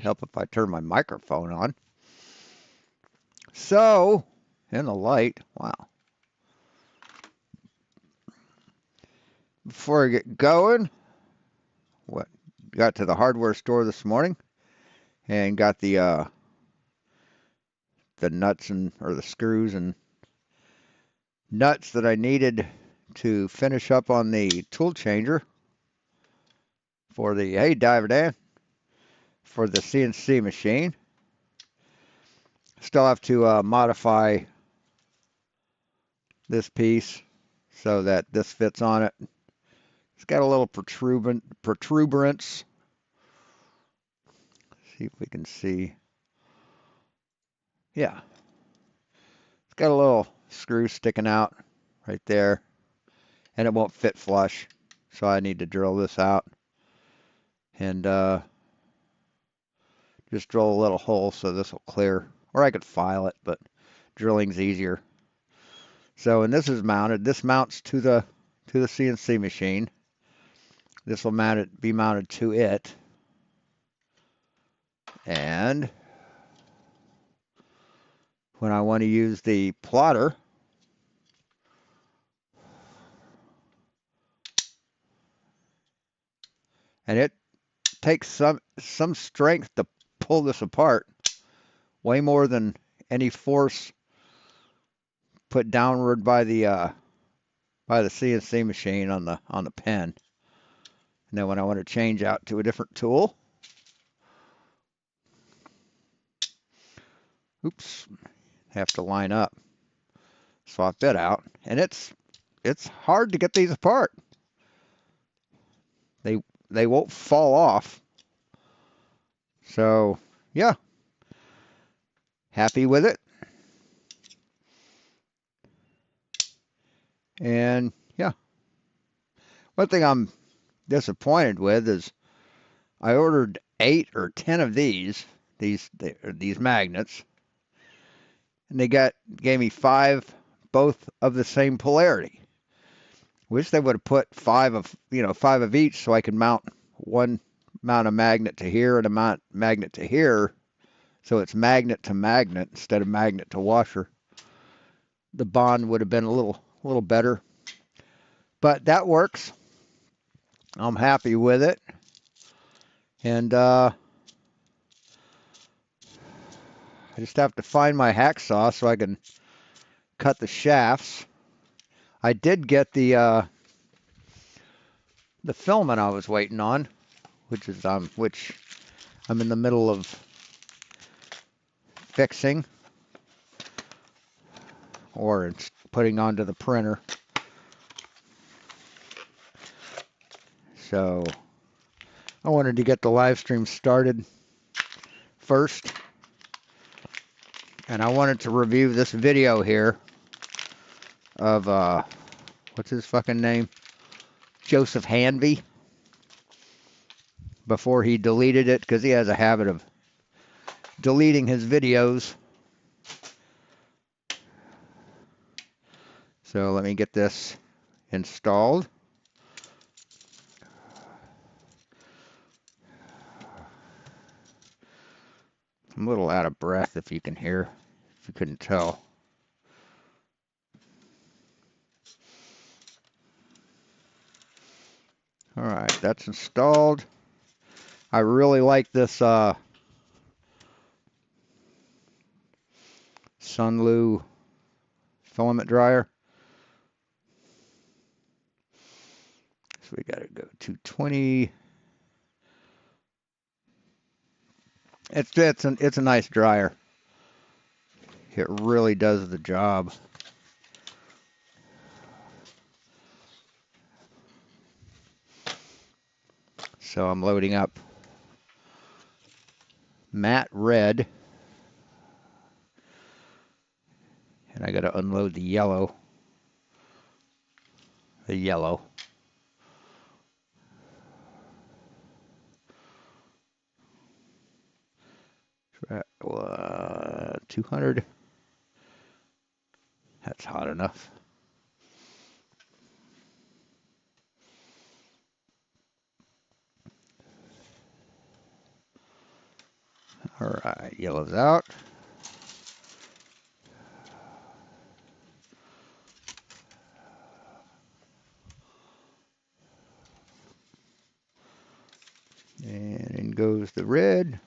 help if I turn my microphone on. So, in the light, wow. Before I get going, got to the hardware store this morning and got the nuts or the screws and nuts that I needed to finish up on the tool changer for the, hey Diver Dan, for the CNC machine. Still have to modify this piece so that this fits on it. It's got a little protuberance. See if we can see. Yeah. It's got a little screw sticking out right there, and it won't fit flush. So I need to drill this out and just drill a little hole so this will clear. Or I could file it, but drilling's easier. So, and this is mounted. This mounts to the CNC machine. This will be mounted to it. And when I want to use the plotter, and it takes some strength to pull this apart, way more than any force put downward by the CNC machine on the pen. And then when I want to change out to a different tool, oops, have to line up, swap it out, and it's hard to get these apart. They won't fall off. So yeah, happy with it. And yeah, one thing I'm disappointed with is I ordered 8 or 10 of these magnets, and they gave me 5, both of the same polarity. Wish they would have put 5 of each, so I could mount a magnet to here and a magnet to here, so it's magnet to magnet instead of magnet to washer. The bond would have been a little better, but that works. I'm happy with it, and I just have to find my hacksaw so I can cut the shafts. I did get the filament I was waiting on, which I'm in the middle of fixing or putting onto the printer. So I wanted to get the live stream started first, and I wanted to review this video here of what's his fucking name? Joseph Hanvey, before he deleted it, because he has a habit of deleting his videos. So let me get this installed. I'm a little out of breath, if you can hear, if you couldn't tell. All right, that's installed. I really like this Sunlu filament dryer. So we got to go 220. It's a nice dryer. It really does the job. So I'm loading up matte red, and I got to unload the yellow. The yellow. Right, 200. That's hot enough. All right, yellow's out. And in goes the red.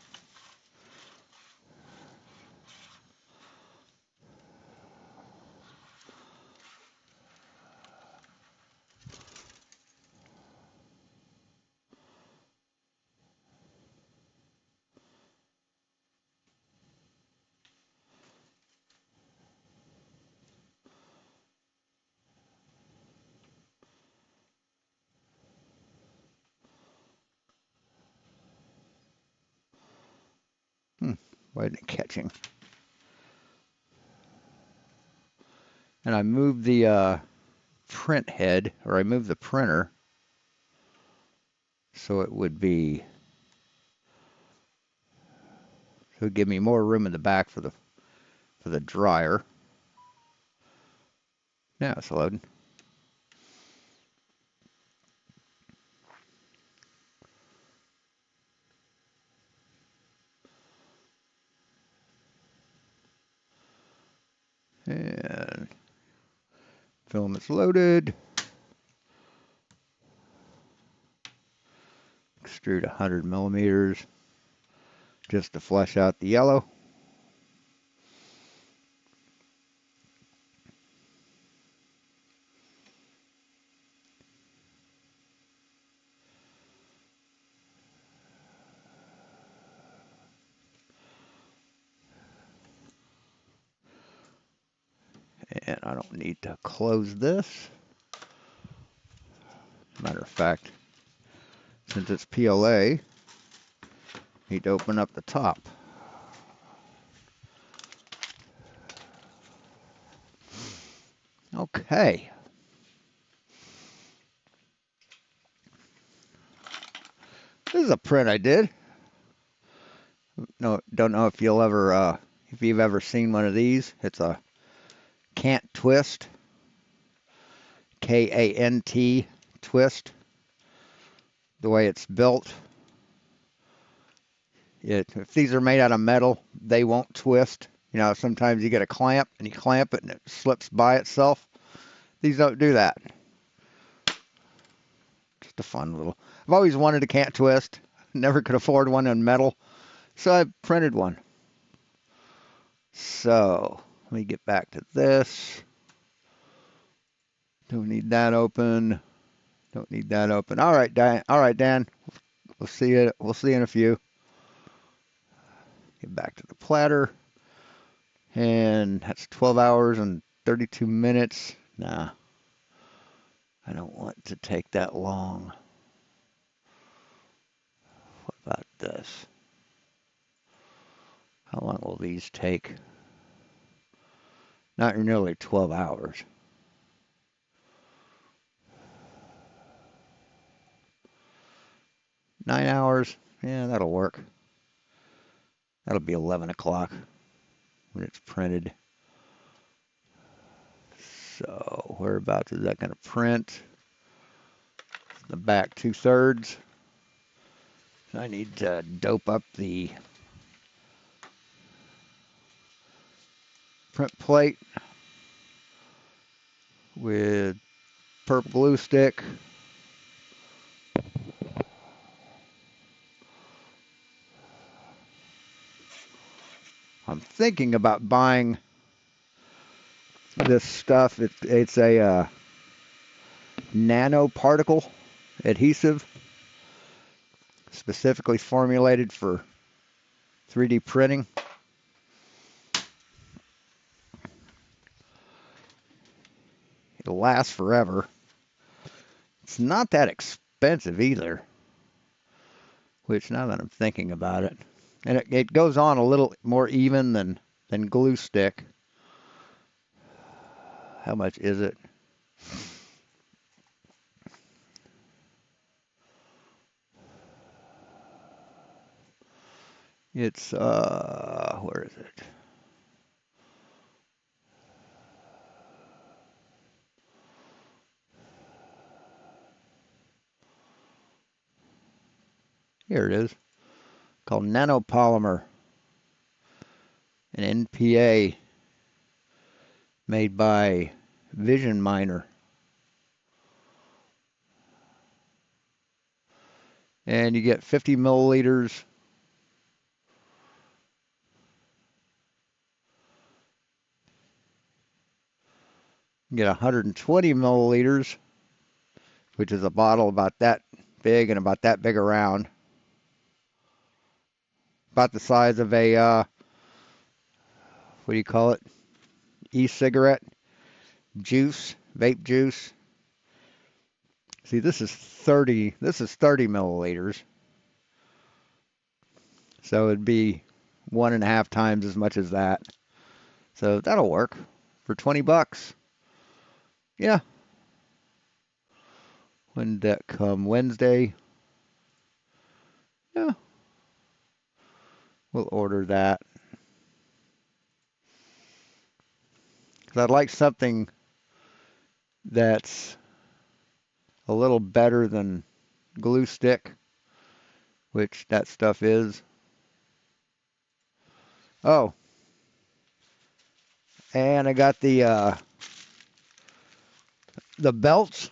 Why isn't it catching? And I moved the print head, or I moved the printer so it would give me more room in the back for the dryer. Now it's loading. And filament's loaded. Extrude 100 millimeters just to flesh out the yellow. And I don't need to close this. Matter of fact, since it's PLA, I need to open up the top. Okay. This is a print I did. No, don't know if you've ever seen one of these. It's a Kant twist, K-A-N-T twist. The way it's built, if these are made out of metal, they won't twist. You know, sometimes you get a clamp and you clamp it and it slips by itself. These don't do that. Just a fun little. I've always wanted a Kant twist. Never could afford one in metal, so I printed one. So let me get back to this. Don't need that open. Don't need that open. All right, Dan. All right, Dan. We'll see you. We'll see you in a few. Get back to the platter. And that's 12 hours and 32 minutes. Nah, I don't want to take that long. What about this? How long will these take? Not nearly 12 hours. Nine hours? Yeah, that'll work. That'll be 11 o'clock when it's printed. So whereabouts is that going to print? The back 2/3. I need to dope up the print plate with purple glue stick. I'm thinking about buying this stuff. It's a nanoparticle adhesive specifically formulated for 3D printing. It'll last forever. It's not that expensive either, which now that I'm thinking about it, and it goes on a little more even than glue stick. How much is it? It's where is it? Here it is. Called nanopolymer. an NPA made by Vision Miner. And you get 50 milliliters. You get 120 milliliters, which is a bottle about that big and about that big around. About the size of a, what do you call it? E-cigarette juice, vape juice. See, this is 30 milliliters. So it'd be 1.5 times as much as that. So that'll work for 20 bucks. Yeah. When did that come? Wednesday? Yeah. We'll order that. Because I'd like something that's a little better than glue stick, which that stuff is. Oh, and I got the belts.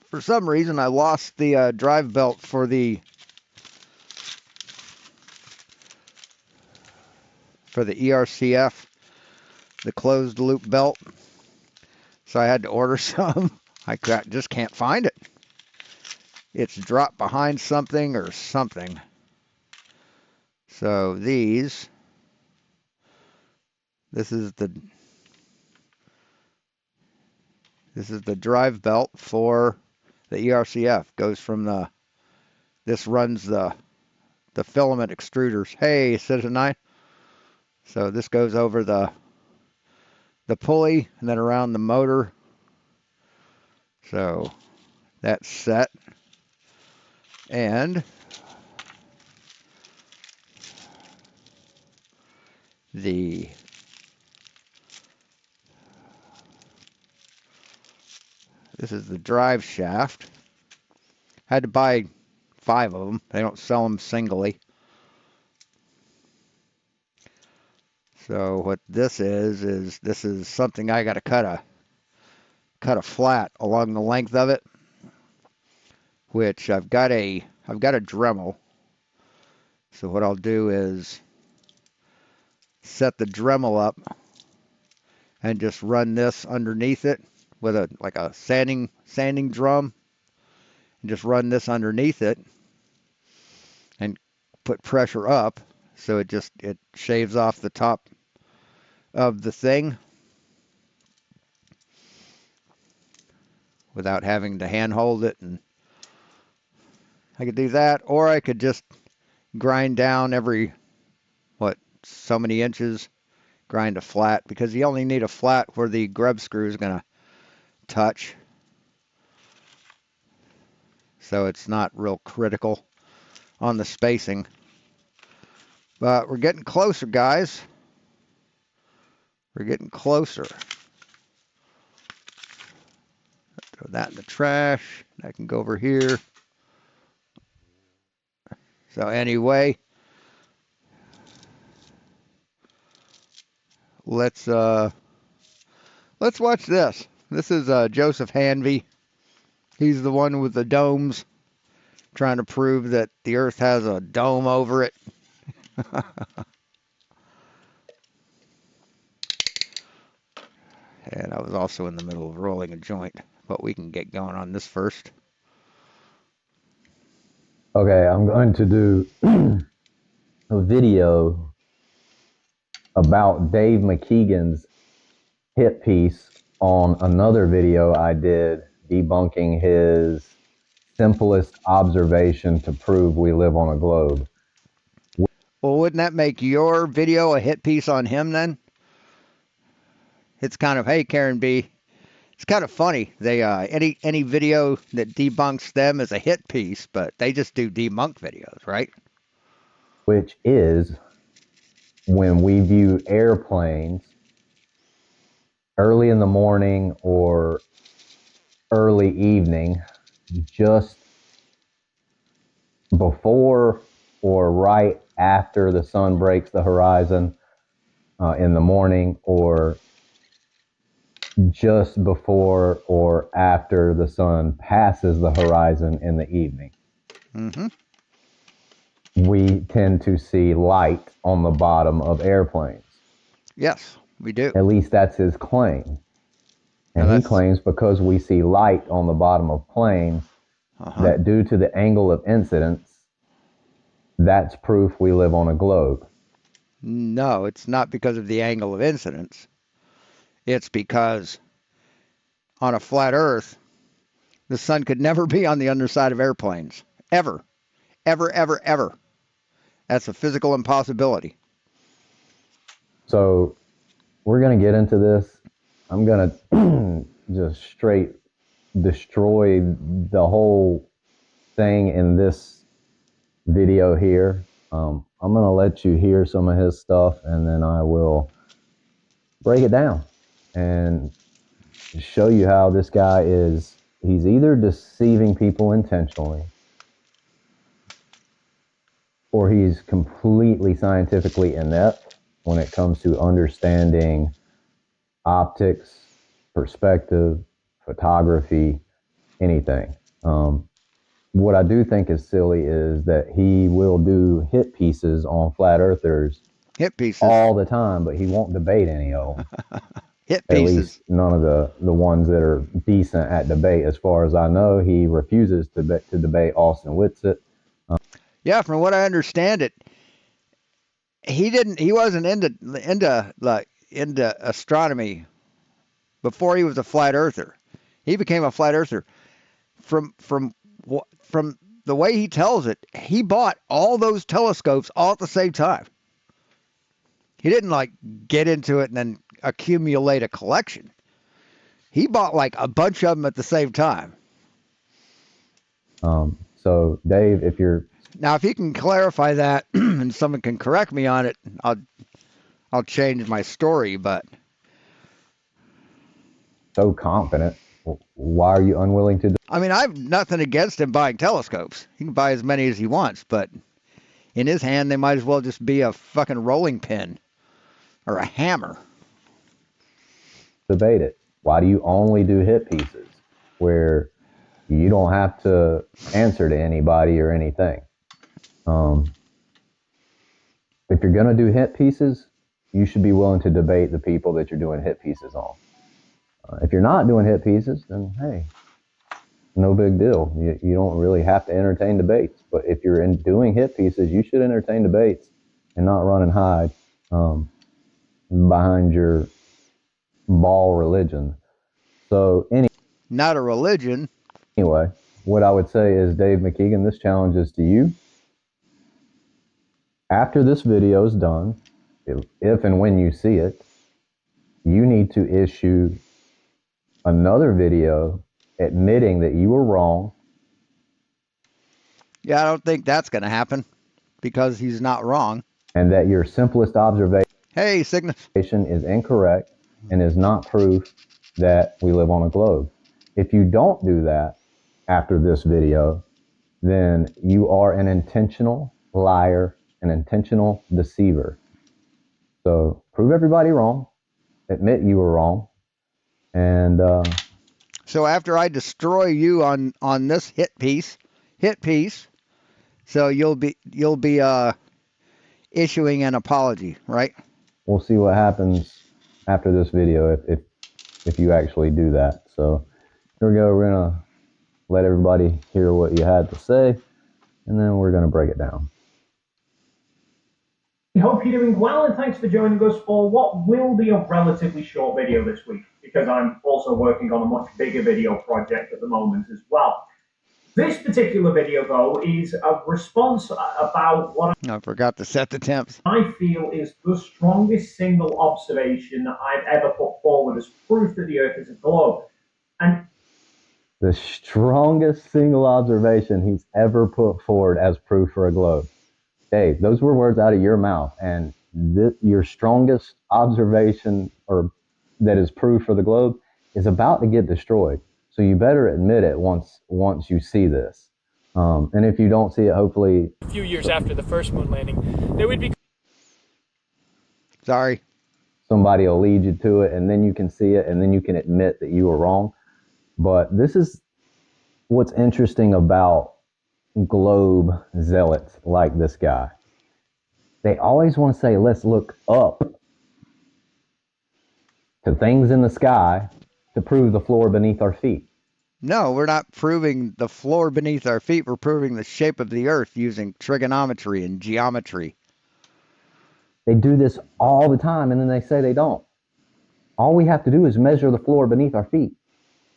For some reason, I lost the drive belt for the ERCF, the closed loop belt. So I had to order some. I just can't find it. It's dropped behind something or something. So this is the drive belt for the ERCF. Goes from this runs the filament extruders. Hey, Citizen 9. So this goes over the pulley and then around the motor. So that's set. And this is the drive shaft. Had to buy 5 of them. They don't sell them singly. So what this is this is something I got to cut a flat along the length of it, which I've got a Dremel. So what I'll do is set the Dremel up and just run this underneath it with like a sanding drum, and just run this underneath it and put pressure up, so it shaves off the top of the thing without having to hand hold it. And I could do that, or I could just grind down every so many inches, grind a flat, because you only need a flat where the grub screw is going to touch, so it's not real critical on the spacing. But we're getting closer, guys. We're getting closer. Throw that in the trash. That can go over here. So anyway, let's watch this. This is Joseph Hanvey. He's the one with the domes, trying to prove that the Earth has a dome over it. And I was also in the middle of rolling a joint, but we can get going on this first. Okay, I'm going to do a video about Dave McKeegan's hit piece on another video I did debunking his simplest observation to prove we live on a globe. Well, wouldn't that make your video a hit piece on him then? It's kind of, hey, Karen B. It's kind of funny. They any video that debunks them is a hit piece, but they just do debunk videos, right? Which is when we view airplanes early in the morning or early evening, just before or right after the sun breaks the horizon in the morning, or just before or after the sun passes the horizon in the evening. Mm-hmm. We tend to see light on the bottom of airplanes. Yes, we do. At least that's his claim. Now And he claims because we see light on the bottom of planes, that due to the angle of incidence, that's proof we live on a globe. No, it's not because of the angle of incidence. It's because on a flat Earth, the sun could never be on the underside of airplanes. Ever. Ever, ever, ever. That's a physical impossibility. So we're going to get into this. I'm going to just straight destroy the whole thing in this video here. I'm going to let you hear some of his stuff, and then I will break it down and show you how this guy he's either deceiving people intentionally, or he's completely scientifically inept when it comes to understanding optics, perspective, photography, anything. What I do think is silly is that he will do hit pieces on flat earthers Hit pieces. all the time, but he won't debate any of them. Hit At pieces. least none of the ones that are decent at debate. As far as I know, he refuses to debate Austin Whitsitt. Yeah, from what I understand it, he wasn't into astronomy before he was a flat earther. He became a flat earther from the way he tells it. He bought all those telescopes all at the same time. He didn't like get into it and then accumulate a collection. He bought like a bunch of them at the same time. So Dave, if he can clarify that and someone can correct me on it, I'll change my story. But so confident, why are you unwilling to? I mean, I have nothing against him buying telescopes. He can buy as many as he wants, but in his hand, they might as well just be a fucking rolling pin or a hammer. Debate it. Why do you only do hit pieces where you don't have to answer to anybody or anything? If you're going to do hit pieces, you should be willing to debate the people that you're doing hit pieces on. If you're not doing hit pieces, then hey, no big deal. You don't really have to entertain debates. But if you're doing hit pieces, you should entertain debates and not run and hide behind your ball religion. So not a religion. Anyway, what I would say is, Dave McKeegan, this challenge is to you. After this video is done, if and when you see it, you need to issue another video admitting that you were wrong. Yeah, I don't think that's going to happen because he's not wrong. And that your simplest observation is incorrect and is not proof that we live on a globe. If you don't do that after this video, then you are an intentional liar, an intentional deceiver. So prove everybody wrong, admit you were wrong, and so after I destroy you on this hit piece, so you'll be issuing an apology, right? We'll see what happens after this video if you actually do that. So here we go. We're gonna let everybody hear what you had to say, and then we're gonna break it down. We hope you're doing well, and thanks for joining us for what will be a relatively short video this week, because I'm also working on a much bigger video project at the moment as well. This particular video, though, is a response about what I forgot to set the temps. I feel is the strongest single observation I've ever put forward as proof that the Earth is a globe. And the strongest single observation he's ever put forward as proof for a globe. Dave, those were words out of your mouth, and your strongest observation, or that is proof for the globe, is about to get destroyed. So you better admit it once you see this. And if you don't see it, hopefully a few years after the first moon landing, they would be. Sorry. somebody will lead you to it, and then you can see it, and then you can admit that you were wrong. But this is what's interesting about globe zealots like this guy. They always want to say, let's look up to things in the sky to prove the floor beneath our feet. No, we're not proving the floor beneath our feet. We're proving the shape of the earth using trigonometry and geometry. They do this all the time, and then they say they don't. All we have to do is measure the floor beneath our feet.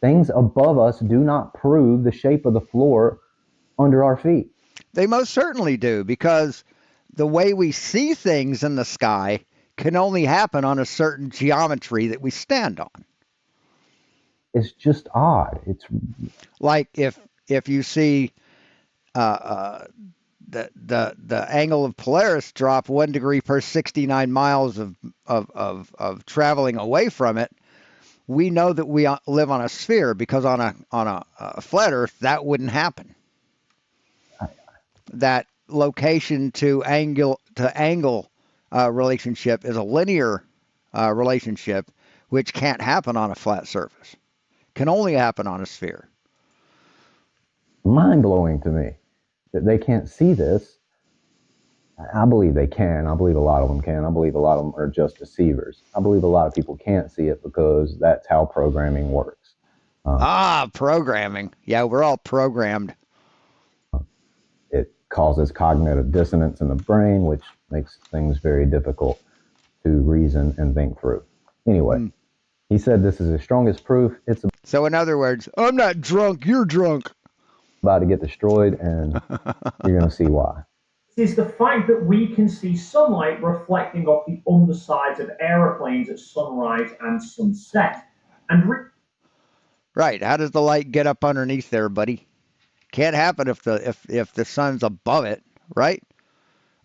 Things above us do not prove the shape of the floor under our feet. They most certainly do, because the way we see things in the sky can only happen on a certain geometry that we stand on. It's just odd. It's Like if you see the angle of Polaris drop 1 degree per 69 miles of traveling away from it, we know that we live on a sphere, because on a flat Earth that wouldn't happen. That location to angle relationship is a linear relationship, which can't happen on a flat surface. Can only happen on a sphere. mind-blowing to me that they can't see this. I believe they can. I believe a lot of them can. I believe a lot of them are just deceivers. I believe a lot of people can't see it because that's how programming works. Programming. Yeah, we're all programmed. It causes cognitive dissonance in the brain, which makes things very difficult to reason and think through. Anyway, he said this is the strongest proof. It's So in other words, I'm not drunk, you're drunk. about to get destroyed, and you're going to see why. Is the fact that we can see sunlight reflecting off the undersides of aeroplanes at sunrise and sunset. And Right. How does the light get up underneath there, buddy? Can't happen if the sun's above it, right?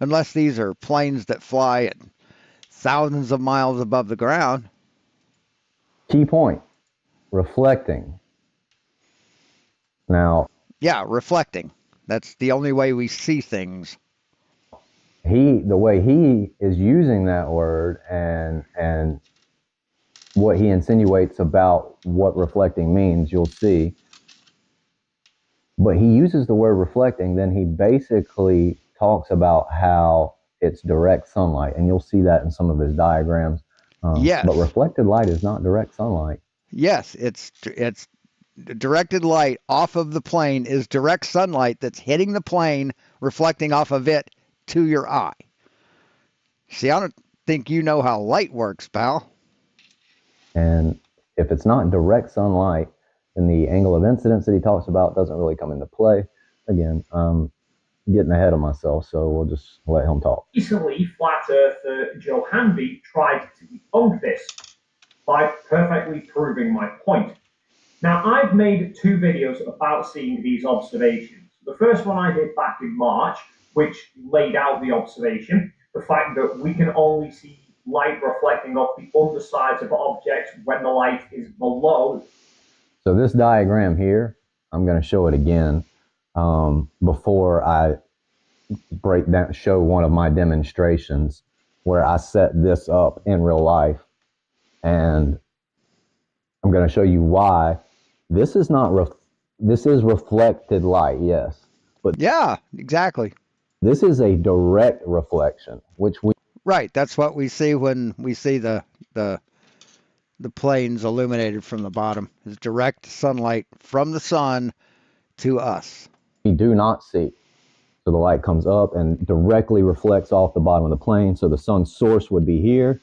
Unless these are planes that fly at thousands of miles above the ground. Key point, reflecting. Now, Yeah, reflecting. That's the only way we see things. the way he is using that word and what he insinuates about what reflecting means, you'll see. But he uses the word reflecting, then he basically talks about how it's direct sunlight, and you'll see that in some of his diagrams. Yes. But reflected light is not direct sunlight. Yes, it's directed light off of the plane is direct sunlight that's hitting the plane, reflecting off of it to your eye. See, I don't think you know how light works, pal. And if it's not direct sunlight, then the angle of incidence that he talks about doesn't really come into play. Again, getting ahead of myself, so we'll just let him talk. recently, flat earther Joe Hanby tried to debunk this by perfectly proving my point. Now, I've made two videos about seeing these observations. The first one I did back in March, which laid out the observation, the fact that we can only see light reflecting off the undersides of objects when the light is below. So this diagram here, I'm going to show it again before I show one of my demonstrations where I set this up in real life, and I'm going to show you why this is not this is reflected light, yes, but Yeah, exactly. this is a direct reflection, which we Right, that's what we see when we see the planes illuminated from the bottom. Is direct sunlight from the sun to us. do not see. So the light comes up and directly reflects off the bottom of the plane. So the sun's source would be here,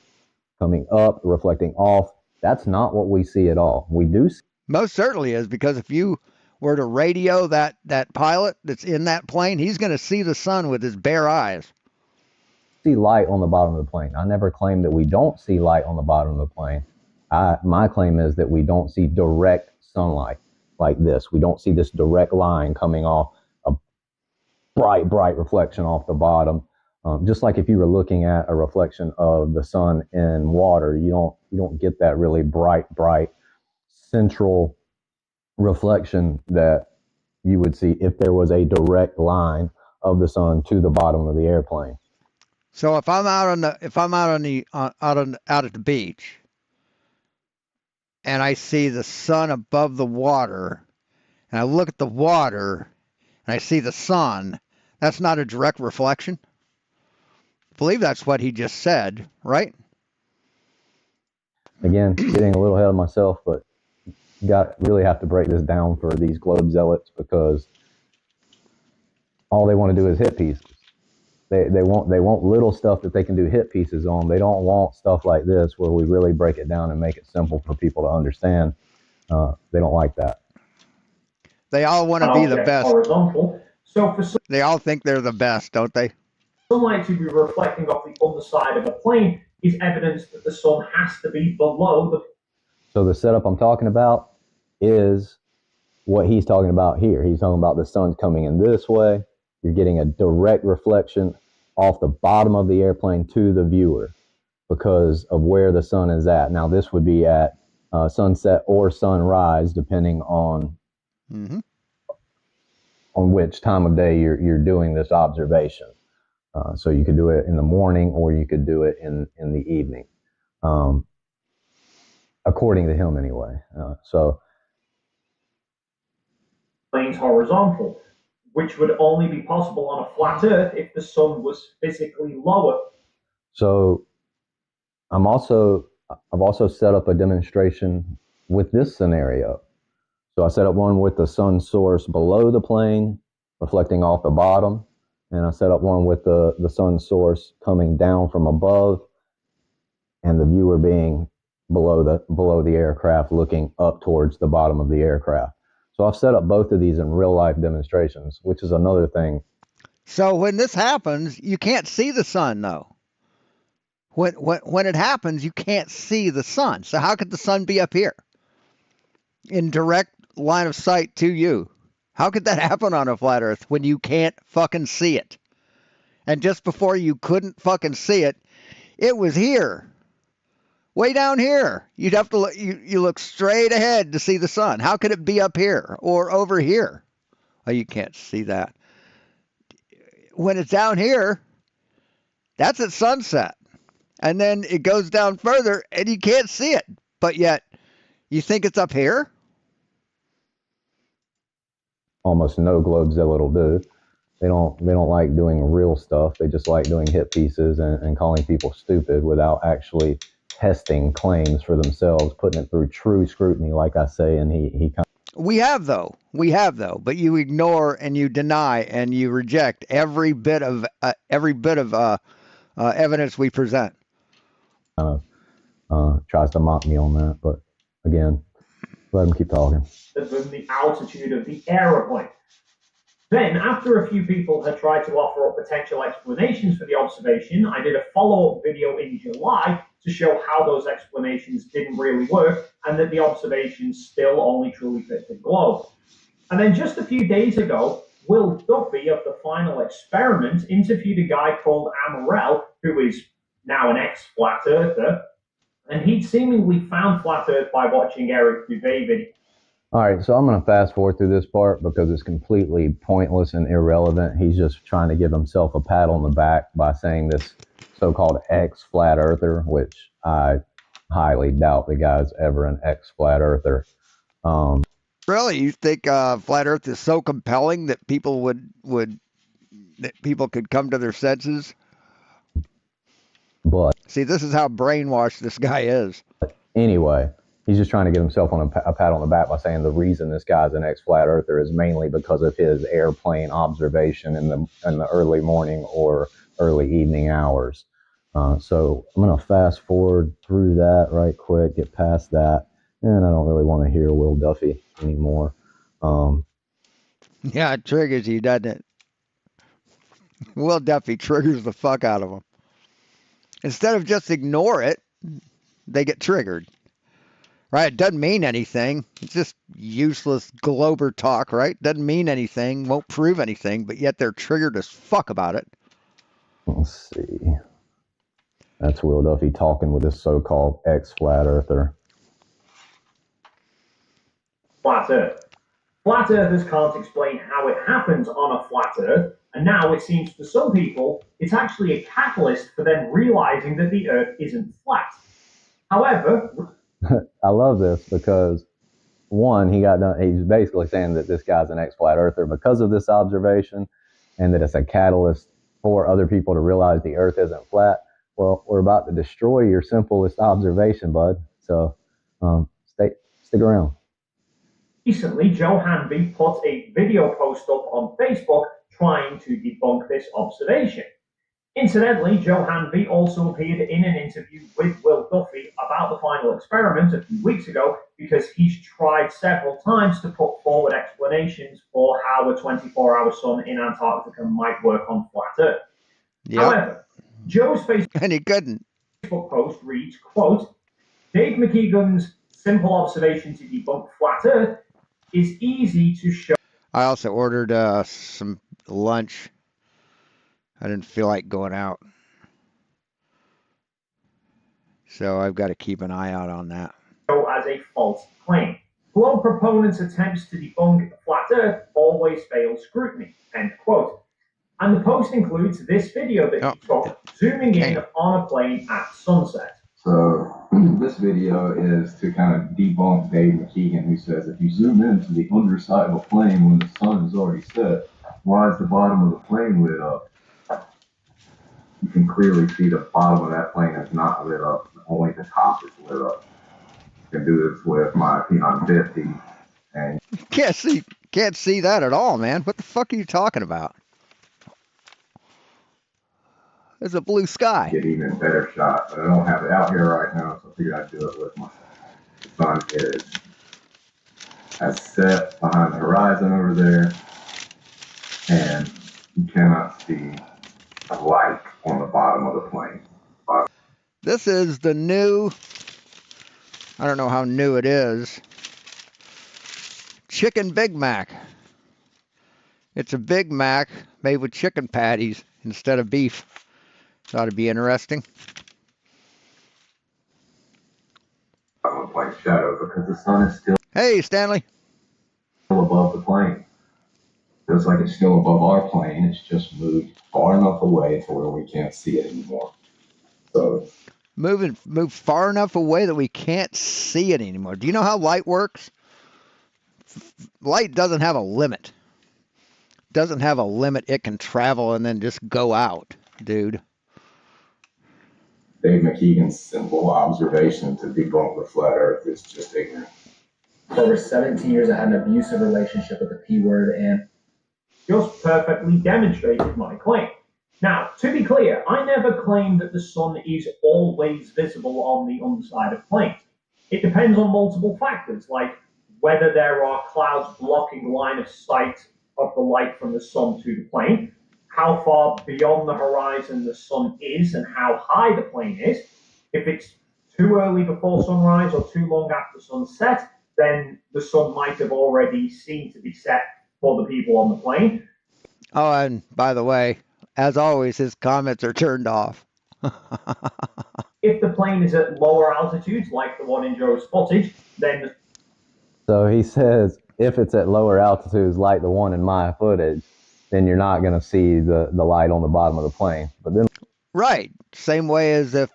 coming up, reflecting off. That's not what we see at all. We do see. Most certainly is, because if you were to radio that pilot that's in that plane, he's going to see the sun with his bare eyes. See light on the bottom of the plane. I never claim that we don't see light on the bottom of the plane. My claim is that we don't see direct sunlight like this. We don't see this direct line coming off, a bright reflection off the bottom. Just like if you were looking at a reflection of the sun in water, you don't get that really bright central reflection that you would see if there was a direct line of the sun to the bottom of the airplane. So if I'm out at the beach and I see the sun above the water and I look at the water and I see the sun, that's not a direct reflection? I believe that's what he just said, right? Again, getting a little ahead of myself, but really have to break this down for these globe zealots, because all they want to do is hit pieces. They want little stuff that they can do hit pieces on. They don't want stuff like this where we really break it down and make it simple for people to understand. They don't like that. They all want to be the best. Horizontal. So for some, they all think they're the best, don't they? sunlight to be reflecting off the underside of a plane is evidence that the sun has to be below the. So the setup I'm talking about is what he's talking about here. He's talking about the sun's coming in this way. You're getting a direct reflection off the bottom of the airplane to the viewer because of where the sun is at. Now, this would be at sunset or sunrise, depending on which time of day you're doing this observation. So you could do it in the morning or you could do it in the evening, according to him anyway. So Planes horizontal, which would only be possible on a flat Earth if the sun was physically lower. So I've also set up a demonstration with this scenario. So I set up one with the sun source below the plane, reflecting off the bottom, and I set up one with the sun source coming down from above, and the viewer being below the aircraft, looking up towards the bottom of the aircraft. So I've set up both of these in real life demonstrations, which is another thing. So when this happens, you can't see the sun, though. When it happens, you can't see the sun. So how could the sun be up here in direct line of sight to you? How could that happen on a flat Earth when you can't fucking see it? And just before you couldn't fucking see it, it was here. Way down here. You'd have to look, you look straight ahead to see the sun. How could it be up here or over here? Oh, you can't see that. When it's down here, that's at sunset. And then it goes down further and you can't see it. But yet, you think it's up here? Almost no globe zealot will do. They don't like doing real stuff. They just like doing hit pieces and calling people stupid without actually testing claims for themselves, putting it through true scrutiny, like I say, and he kind of. We have though, but you ignore and you deny and you reject every bit of evidence we present. Tries to mock me on that, but again, let him keep talking. Than the altitude of the aeroplane. Then, after a few people had tried to offer up potential explanations for the observation, I did a follow-up video in July to show how those explanations didn't really work and that the observations still only truly fit the globe. And then just a few days ago, Will Duffy of The Final Experiment interviewed a guy called Amorel, who is now an ex-flat earther, and he'd seemingly found flat Earth by watching Eric Duvet videos. All right, so I'm going to fast forward through this part because it's completely pointless and irrelevant. He's just trying to give himself a pat on the back by saying this so-called ex-flat earther, which I highly doubt the guy's ever an ex-flat earther. Really, you think flat Earth is so compelling that people that people could come to their senses? But see, this is how brainwashed this guy is. Anyway, he's just trying to get himself on a pat on the back by saying the reason this guy's an ex-flat earther is mainly because of his airplane observation in the early morning or early evening hours. So I'm going to fast forward through that right quick, get past that, and I don't really want to hear Will Duffy anymore. Yeah, it triggers you, doesn't it? Will Duffy triggers the fuck out of him. Instead of just ignore it, they get triggered. Right? It doesn't mean anything. It's just useless glober talk, right? Doesn't mean anything, won't prove anything, but yet they're triggered as fuck about it. Let's see. That's Will Duffy talking with this so-called ex-flat earther. Flat Earth. Flat earthers can't explain how it happens on a flat earth, and now it seems to some people it's actually a catalyst for them realizing that the earth isn't flat. However, I love this because one, he's basically saying that this guy's an ex-flat earther because of this observation, and that it's a catalyst for other people to realize the earth isn't flat. Well, we're about to destroy your simplest observation, bud. So stick around. recently, Joe Hanby put a video post up on Facebook trying to debunk this observation. Incidentally, Joe Hanby also appeared in an interview with Will Duffy about the final experiment a few weeks ago because he's tried several times to put forward explanations for how a 24-hour sun in Antarctica might work on flat Earth. Yep. However, Joe's And he couldn't. Facebook post reads, quote, Dave McKeegan's simple observation to debunk flat Earth is easy to show. I also ordered some lunch. I didn't feel like going out. So I've got to keep an eye out on that. As a false claim. Globe proponents' attempts to debunk the flat Earth always fail scrutiny, end quote. And the post includes this video that he took zooming in on a plane at sunset. So this video is to kind of debunk Dave McKeegan, who says if you zoom into the underside of a plane when the sun is already set, why is the bottom of the plane lit up? You can clearly see the bottom of that plane is not lit up. Only the top is lit up. You can do this with my P950, and Can't see that at all, man. What the fuck are you talking about? There's a blue sky. get even better shot. But I don't have it out here right now, so I figured I'd do it with my sun is as set behind the horizon over there, and you cannot see a light on the bottom of the plane. This is the new, I don't know how new it is, Chicken Big Mac. It's a Big Mac made with chicken patties instead of beef. That ought to be interesting. On the plane shadow because the sun is still Hey, Stanley. above the plane. Feels like it's still above our plane. It's just moved far enough away to where we can't see it anymore. So Move far enough away that we can't see it anymore. Do you know how light works? Light doesn't have a limit. Doesn't have a limit. It can travel and then just go out, dude. Dave McKeegan's simple observation to debunk the flat Earth is just ignorant. For over 17 years, I had an abusive relationship with the P word, and Just perfectly demonstrated my claim. Now, to be clear, I never claimed that the sun is always visible on the underside of planes. It depends on multiple factors, like whether there are clouds blocking line of sight of the light from the sun to the plane, how far beyond the horizon the sun is, and how high the plane is. If it's too early before sunrise or too long after sunset, then the sun might have already seemed to be set for the people on the plane. Oh, and by the way, as always, his comments are turned off. If the plane is at lower altitudes, like the one in Joe's footage, then So he says if it's at lower altitudes like the one in my footage, then you're not going to see the light on the bottom of the plane. But then Right. Same way as if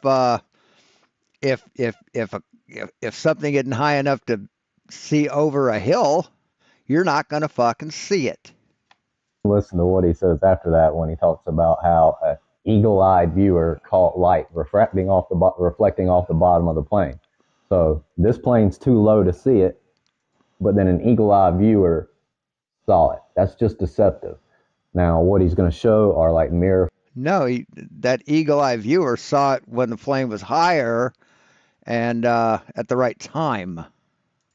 something isn't high enough to see over a hill, you're not going to fucking see it. listen to what he says after that when he talks about how an eagle-eyed viewer caught light reflecting off the bottom of the plane. So this plane's too low to see it, but then an eagle-eyed viewer saw it. That's just deceptive. Now, what he's going to show are like mirror. No, that eagle-eye viewer saw it when the plane was higher and at the right time.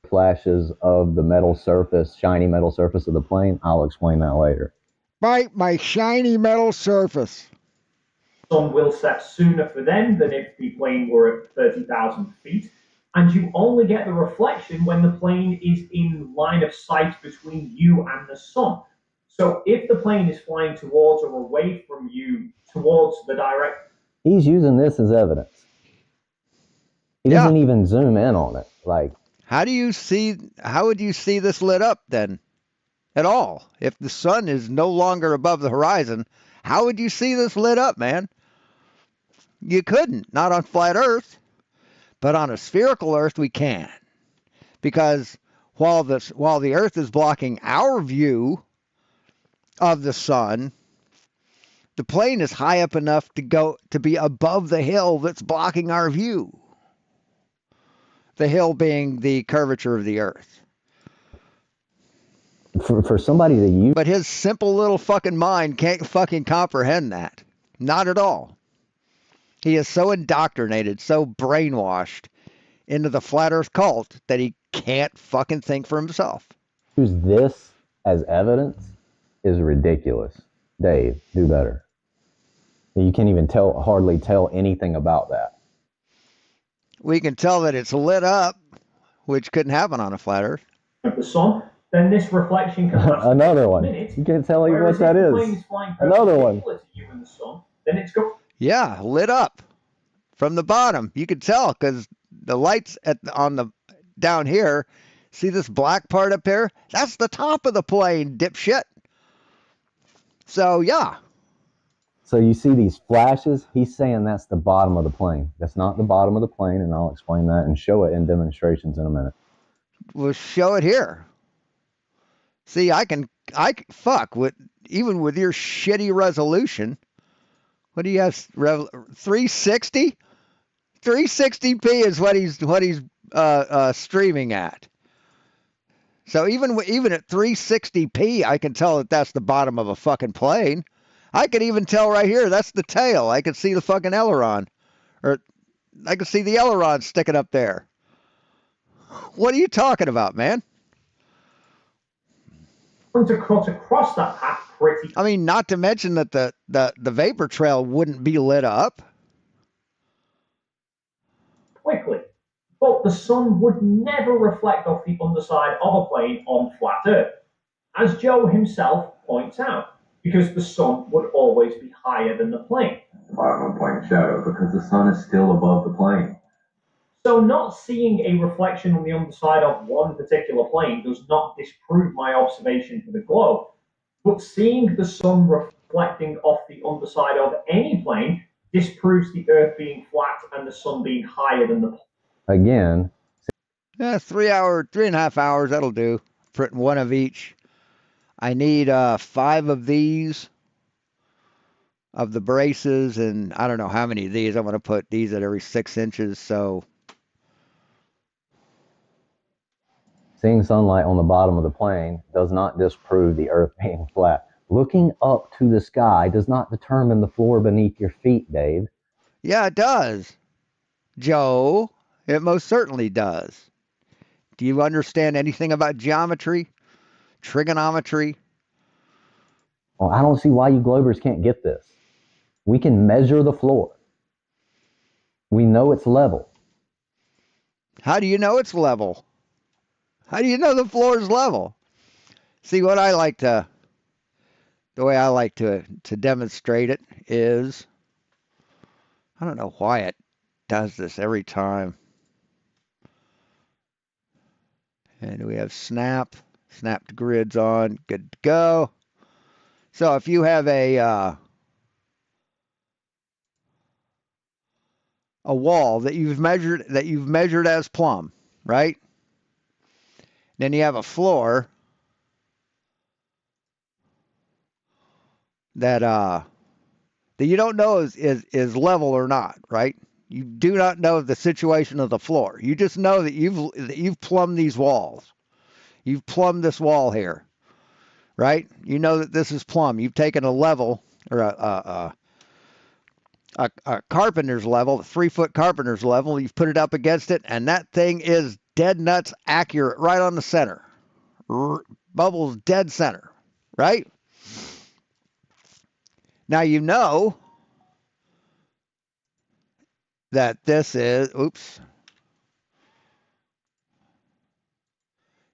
Flashes of the metal surface, shiny metal surface of the plane. I'll explain that later. Bite my shiny metal surface. the sun will set sooner for them than if the plane were at 30,000 feet. And you only get the reflection when the plane is in line of sight between you and the sun. So if the plane is flying towards or away from you, towards the direct... He's using this as evidence. He Yeah. doesn't even zoom in on it. Like, How would you see this lit up then? at all. If the sun is no longer above the horizon, how would you see this lit up, man? You couldn't, not on flat Earth. But on a spherical Earth, we can. Because while the Earth is blocking our view of the sun, the plane is high up enough to be above the hill that's blocking our view. The hill being the curvature of the Earth. For somebody to use. But his simple little fucking mind can't fucking comprehend that. Not at all. He is so indoctrinated, so brainwashed into the flat Earth cult that he can't fucking think for himself. Use this as evidence is ridiculous. Dave, do better. You can't even hardly tell anything about that. We can tell that it's lit up, which couldn't happen on a flat Earth. Of the sun, then this reflection can last another one. minutes. You can't tell even what that is. Another one. To you in the sun, then it's Yeah, lit up from the bottom. You could tell because the lights down here. See this black part up here? That's the top of the plane, dipshit. So yeah. So you see these flashes? He's saying that's the bottom of the plane. That's not the bottom of the plane, and I'll explain that and show it in demonstrations in a minute. We'll show it here. See, I can fuck with even with your shitty resolution. What do you have? 360? 360p is what he's streaming at. So even at 360p, I can tell that that's the bottom of a fucking plane. I can even tell right here that's the tail. I can see the fucking aileron, or I can see the aileron sticking up there. What are you talking about, man? To cut across that path pretty. I mean, not to mention that the vapor trail wouldn't be lit up quickly. But the sun would never reflect off the underside of a plane on flat Earth, as Joe himself points out, because the sun would always be higher than the plane. Bottom of the plane shadow, because the sun is still above the plane. So not seeing a reflection on the underside of one particular plane does not disprove my observation for the globe, but seeing the sun reflecting off the underside of any plane disproves the Earth being flat and the sun being higher than the plane. Again. Yeah, 3.5 hours, that'll do. Printing one of each. I need 5 of these, of the braces, and I don't know how many of these. I'm going to put these at every 6 inches, so. Seeing sunlight on the bottom of the plane does not disprove the Earth being flat. Looking up to the sky does not determine the floor beneath your feet, Dave. Yeah, it does, Joe. It most certainly does. Do you understand anything about geometry, trigonometry? Well, I don't see why you Globers can't get this. We can measure the floor. We know it's level. How do you know it's level? How do you know the floor is level? See, the way I like to demonstrate it is, I don't know why it does this every time. And we have snapped grids on, good to go. So if you have a wall that you've measured as plumb, right? Then you have a floor that you don't know is level or not, right? You do not know the situation of the floor. You just know that you've plumbed these walls. You've plumbed this wall here, right? You know that this is plumb. You've taken a level or a carpenter's level, a 3-foot carpenter's level. You've put it up against it, and that thing is dead nuts accurate, right on the center. Bubbles dead center, right? Now you know that this is,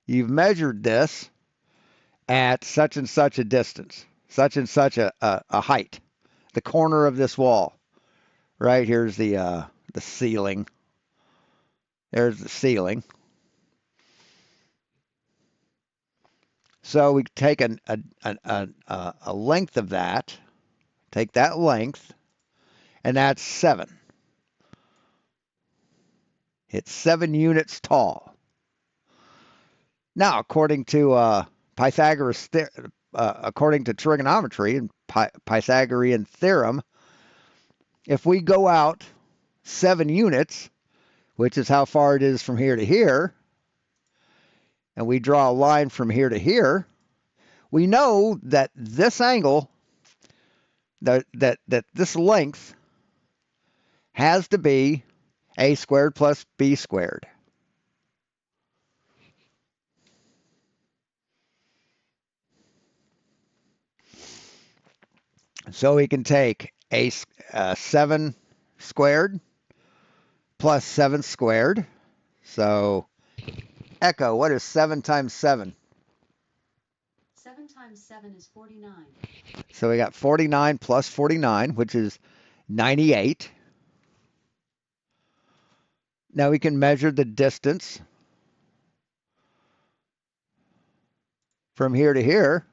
you've measured this at such and such a distance, such and such a height, the corner of this wall, right? Here's the ceiling. There's the ceiling. So we take a length of that, take that length, and that's 7. It's 7 units tall. Now, according to Pythagoras, according to trigonometry and Pythagorean theorem, if we go out 7 units, which is how far it is from here to here, and we draw a line from here to here, we know that this angle, that this length has to be a squared plus b squared. So we can take a 7 squared plus 7 squared. So, Echo, what is 7 times 7? 7 times 7 is 49. So we got 49 plus 49, which is 98. Now we can measure the distance from here to here,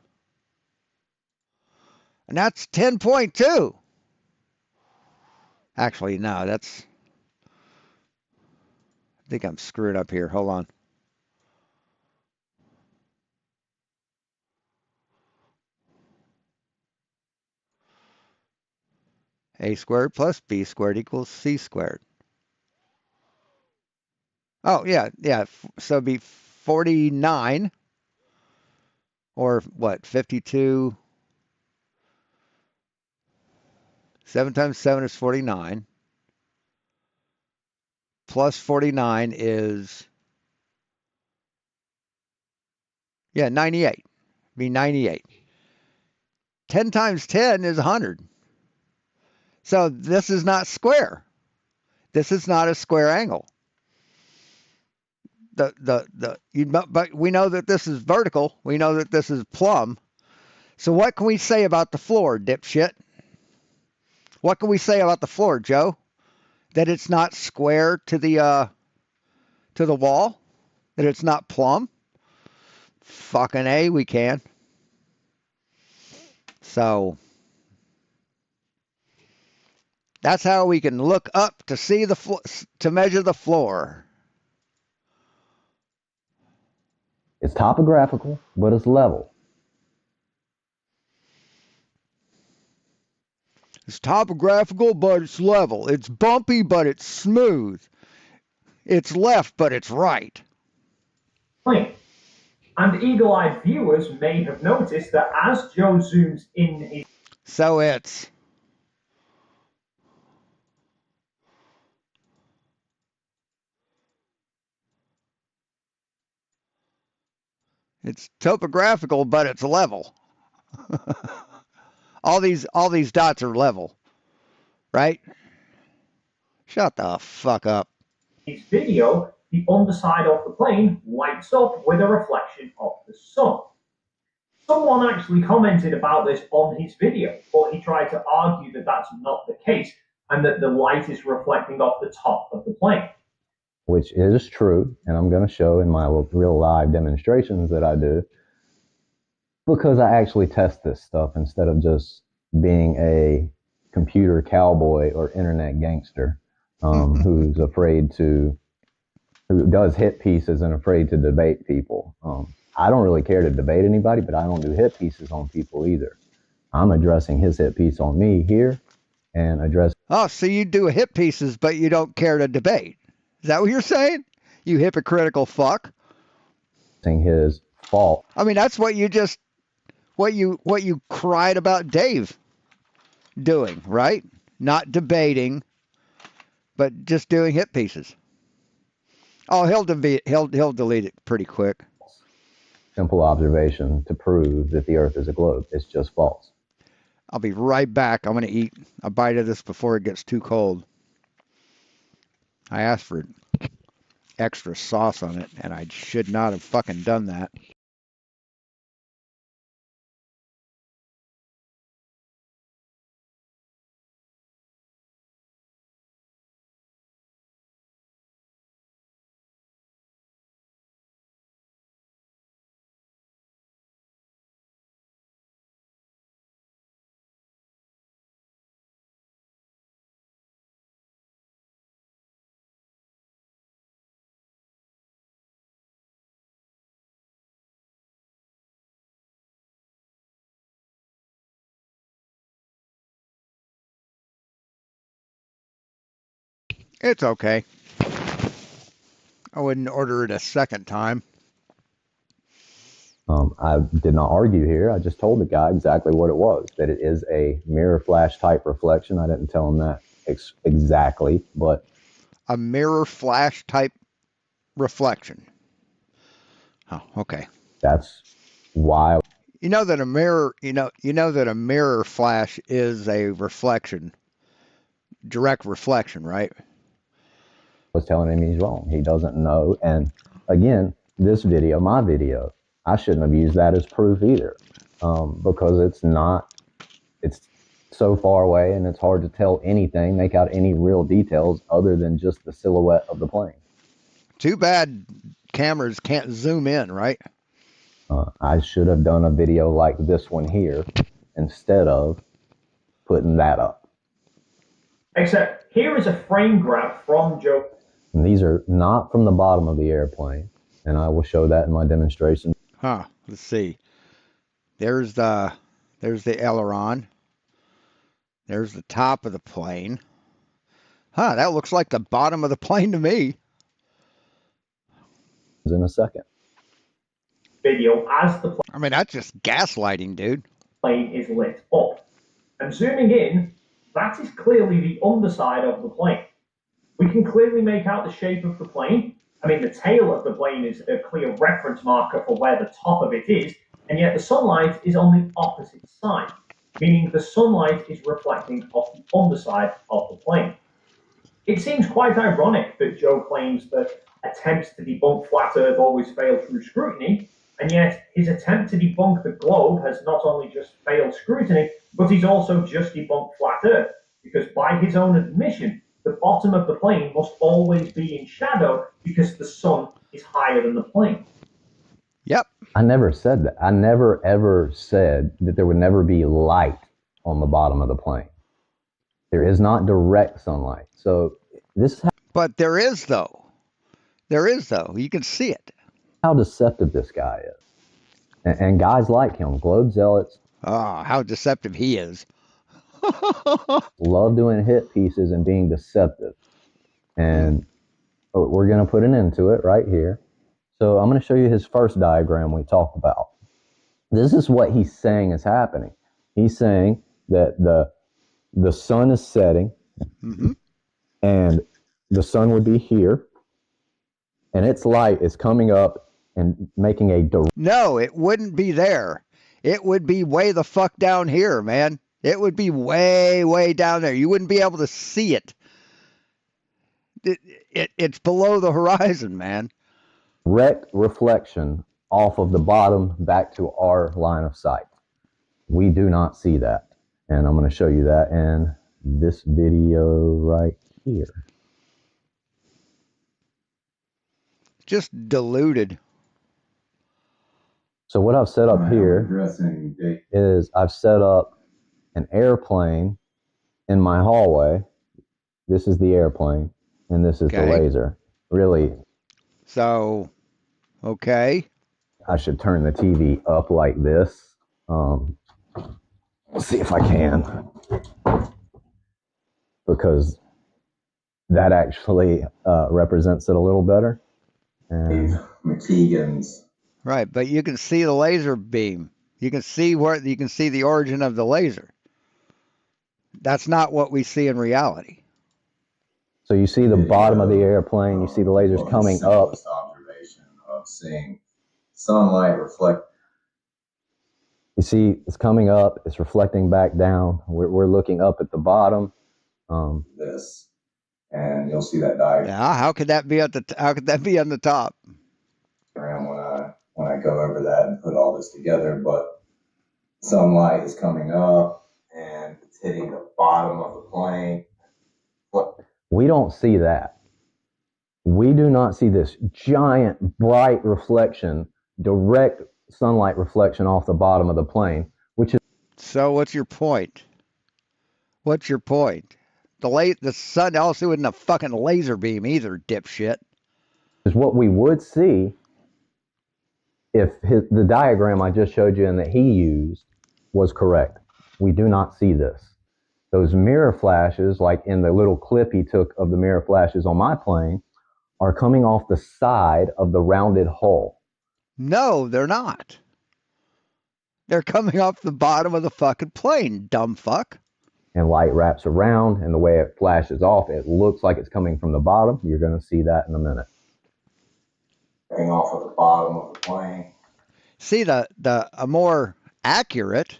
and that's 10.2. Actually, no, I think I'm screwed up here. Hold on. A squared plus b squared equals c squared. Oh, yeah. So it'd be 49, or what, 52. 7 times 7 is 49. Plus 49 is, 98. Be 98. 10 times 10 is 100. So this is not square. This is not a square angle. But we know that this is vertical. We know that this is plumb. So what can we say about the floor, dipshit? What can we say about the floor, Joe? That it's not square to the wall? That it's not plumb? Fucking A, we can. So that's how we can look up to see to measure the floor. It's topographical, but it's level. It's topographical, but it's level. It's bumpy, but it's smooth. It's left, but it's right. And eagle-eyed viewers may have noticed that as Joe zooms in his... So it's topographical, but it's level. all these dots are level, right? Shut the fuck up. His video, the underside of the plane lights up with a reflection of the sun. Someone actually commented about this on his video, but he tried to argue that that's not the case and that the light is reflecting off the top of the plane. Which is true, and I'm going to show in my real live demonstrations that I do, because I actually test this stuff instead of just being a computer cowboy or internet gangster who does hit pieces and afraid to debate people. I don't really care to debate anybody, but I don't do hit pieces on people either. I'm addressing his hit piece on me here and address. Oh, so you do hit pieces, but you don't care to debate. Is that what you're saying? You hypocritical fuck. His fault. I mean, that's what you cried about Dave doing, right? Not debating, but just doing hit pieces. Oh, he'll delete it pretty quick. Simple observation to prove that the Earth is a globe. It's just false. I'll be right back. I'm going to eat a bite of this before it gets too cold. I asked for extra sauce on it, and I should not have fucking done that. It's okay. I wouldn't order it a second time. I did not argue here. I just told the guy exactly what it was, that it is a mirror flash type reflection. I didn't tell him that exactly, but A mirror flash type reflection. Oh, okay. that's why You know that a mirror, that a mirror flash is a reflection, direct reflection, right? I was telling him he's wrong. He doesn't know. And again, this video, my video, I shouldn't have used that as proof either, because it's so far away and it's hard to tell anything, make out any real details other than just the silhouette of the plane. Too bad cameras can't zoom in, right? I should have done a video like this one here instead of putting that up. Except here is a frame grab from Joe. And these are not from the bottom of the airplane, and I will show that in my demonstration. Huh. Let's see. There's the aileron. There's the top of the plane. Huh, that looks like the bottom of the plane to me. In a second. Video as the I mean, that's just gaslighting, dude. plane is lit up. And zooming in, that is clearly the underside of the plane. We can clearly make out the shape of the plane. I mean, the tail of the plane is a clear reference marker for where the top of it is, and yet the sunlight is on the opposite side, meaning the sunlight is reflecting off the underside of the plane. It seems quite ironic that Joe claims that attempts to debunk flat Earth always fail through scrutiny, and yet his attempt to debunk the globe has not only just failed scrutiny, but he's also just debunked flat Earth, because by his own admission, the bottom of the plane must always be in shadow because the sun is higher than the plane. Yep. I never said that. I never ever said that there would never be light on the bottom of the plane. There is not direct sunlight. So this is But there is, though. There is, though. You can see it. how deceptive this guy is. And guys like him, globe zealots, Oh, how deceptive he is. love doing hit pieces and being deceptive. And we're going to put an end to it right here. So I'm going to show you his first diagram we talked about. This is what he's saying is happening. He's saying that the sun is setting, and the sun would be here, and its light is coming up and making a direct. No, it wouldn't be there. It would be way the fuck down here, man. It would be way, way down there. You wouldn't be able to see it. It's below the horizon, man. Direct reflection off of the bottom back to our line of sight. We do not see that. And I'm going to show you that in this video right here. Just diluted. So what I've set up here Addressing is I've set up an airplane in my hallway. This is the airplane, and this is the Okay. laser. Really, So, okay. I should turn the TV up like this. Let's see if I can. Because that actually represents it a little better. And McKeegan's. Right, but you can see the laser beam. You can see the origin of the laser. That's not what we see in reality. so you see the bottom of the airplane, you see the lasers coming up. Observation of seeing sunlight reflect. You see it's coming up, it's reflecting back down. We're looking up at the bottom. This, and you'll see that diagram Yeah, how could that be on the top? when I go over that and put all this together. But sunlight is coming up and it's hitting the bottom of the plane. What? We don't see that. We do not see this giant bright reflection, direct sunlight reflection off the bottom of the plane, which is So what's your point? What's your point? The sun also isn't a fucking laser beam either, dipshit. what we would see if the diagram I just showed you and that he used was correct. We do not see this. Those mirror flashes, like in the little clip he took of the mirror flashes on my plane, are coming off the side of the rounded hull. No, they're not. They're coming off the bottom of the fucking plane, dumb fuck. And light wraps around, and the way it flashes off, it looks like it's coming from the bottom. You're going to see that in a minute. Coming off of the bottom of the plane. See, a more accurate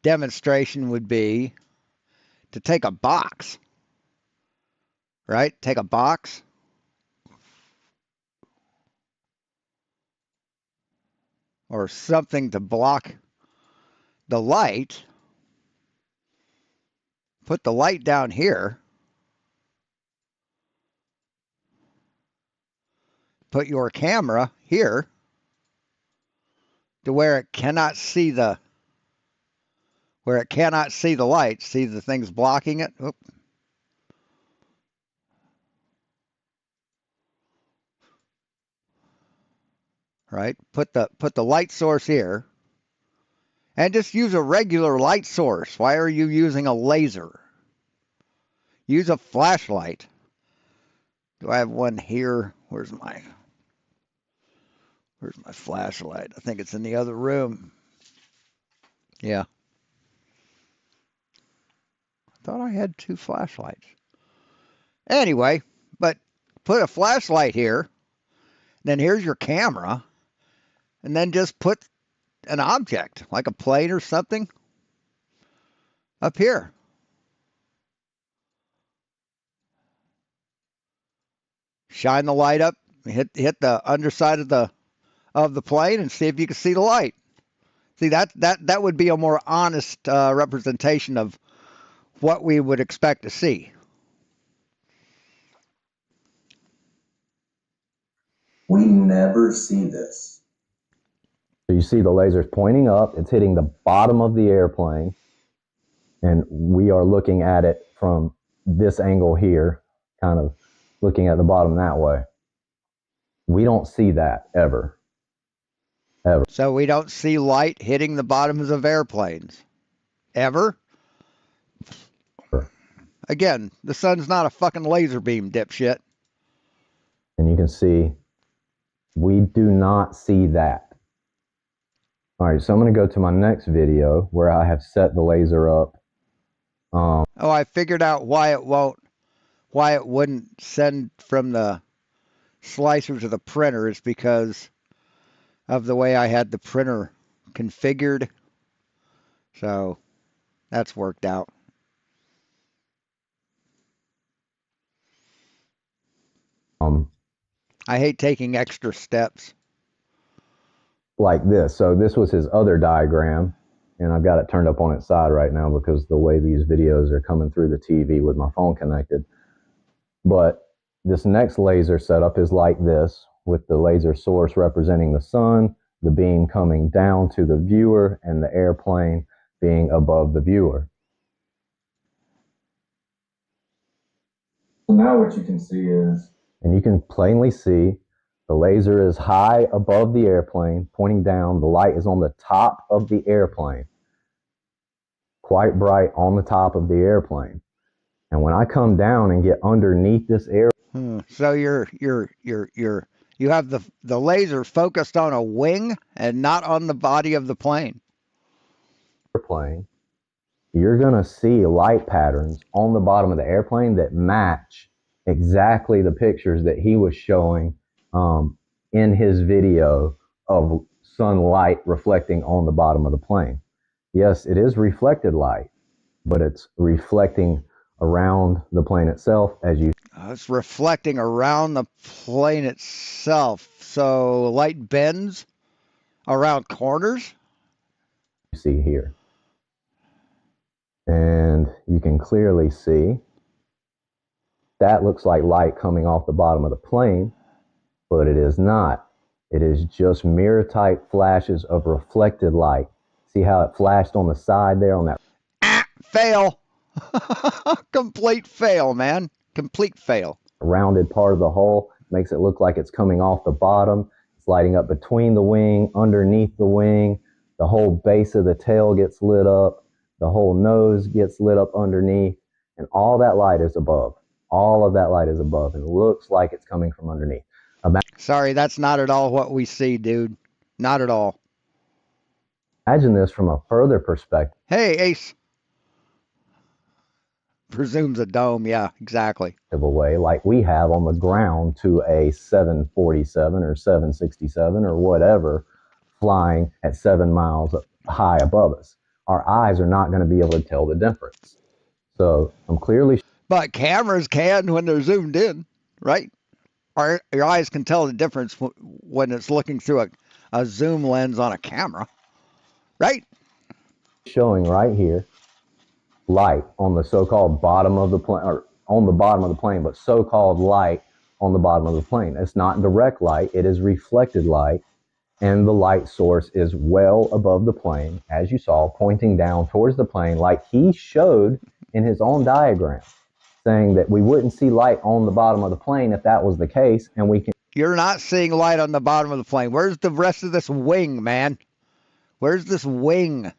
demonstration would be to take a box, right? Take a box, or something to block the light. Put the light down here. Put your camera here to where it cannot see the light. See the things blocking it? Oop. Right? Put the light source here. And just use a regular light source. Why are you using a laser? Use a flashlight. Do I have one here? Where's my flashlight? I think it's in the other room. Yeah. I thought I had 2 flashlights. Anyway, but put a flashlight here. Then here's your camera. And then just put an object, like a plate or something, up here. Shine the light up, hit the underside of the plane, and see if you can see the light. See, that would be a more honest representation of what we would expect to see. We never see this. So you see the lasers pointing up, it's hitting the bottom of the airplane, and we are looking at it from this angle here, kind of looking at the bottom that way. We don't see that ever. Ever. So we don't see light hitting the bottoms of airplanes. Ever? Sure. Again, the sun's not a fucking laser beam, dipshit. And you can see, we do not see that. All right, so I'm going to go to my next video where I have set the laser up. Oh, I figured out why it wouldn't send from the slicer to the printer. Is because of the way I had the printer configured. So that's worked out. I hate taking extra steps. Like this. So this was his other diagram, and I've got it turned up on its side right now because the way these videos are coming through the TV with my phone connected. But this next laser setup is like this, with the laser source representing the sun, the beam coming down to the viewer, and the airplane being above the viewer. So now what you can see is, and you can plainly see the laser is high above the airplane, pointing down. The light is on the top of the airplane, quite bright on the top of the airplane. And when I come down and get underneath this airplane, so you have the laser focused on a wing and not on the body of the plane. You're gonna see light patterns on the bottom of the airplane that match exactly the pictures that he was showing in his video of sunlight reflecting on the bottom of the plane. Yes, it is reflected light, but it's reflecting around the plane itself as you... It's reflecting around the plane itself. So light bends around corners? See here. And you can clearly see that looks like light coming off the bottom of the plane, but it is not. It is just mirror type flashes of reflected light. See how it flashed on the side there on that? Fail. Complete fail, man. Complete fail. Rounded part of the hull makes it look like it's coming off the bottom. It's lighting up between the wing, underneath the wing. The whole base of the tail gets lit up. The whole nose gets lit up underneath, and all that light is above. All of that light is above, and it looks like it's coming from underneath. Sorry, that's not at all what we see, dude. Not at all. Imagine this from a further perspective. Hey, Ace. Presumes a dome. Yeah, exactly. Away like we have on the ground to a 747 or 767 or whatever flying at 7 miles high above us. Our eyes are not going to be able to tell the difference. So I'm clearly. But cameras can when they're zoomed in, right? Your eyes can tell the difference when it's looking through a zoom lens on a camera, right? Showing right here light on the so-called bottom of the plane, or on the bottom of the plane, but so-called light on the bottom of the plane. It's not direct light, it is reflected light, and the light source is well above the plane, as you saw, pointing down towards the plane, like he showed in his own diagram, saying that we wouldn't see light on the bottom of the plane if that was the case, and we can. You're not seeing light on the bottom of the plane. Where's the rest of this wing, man? Where's this wing?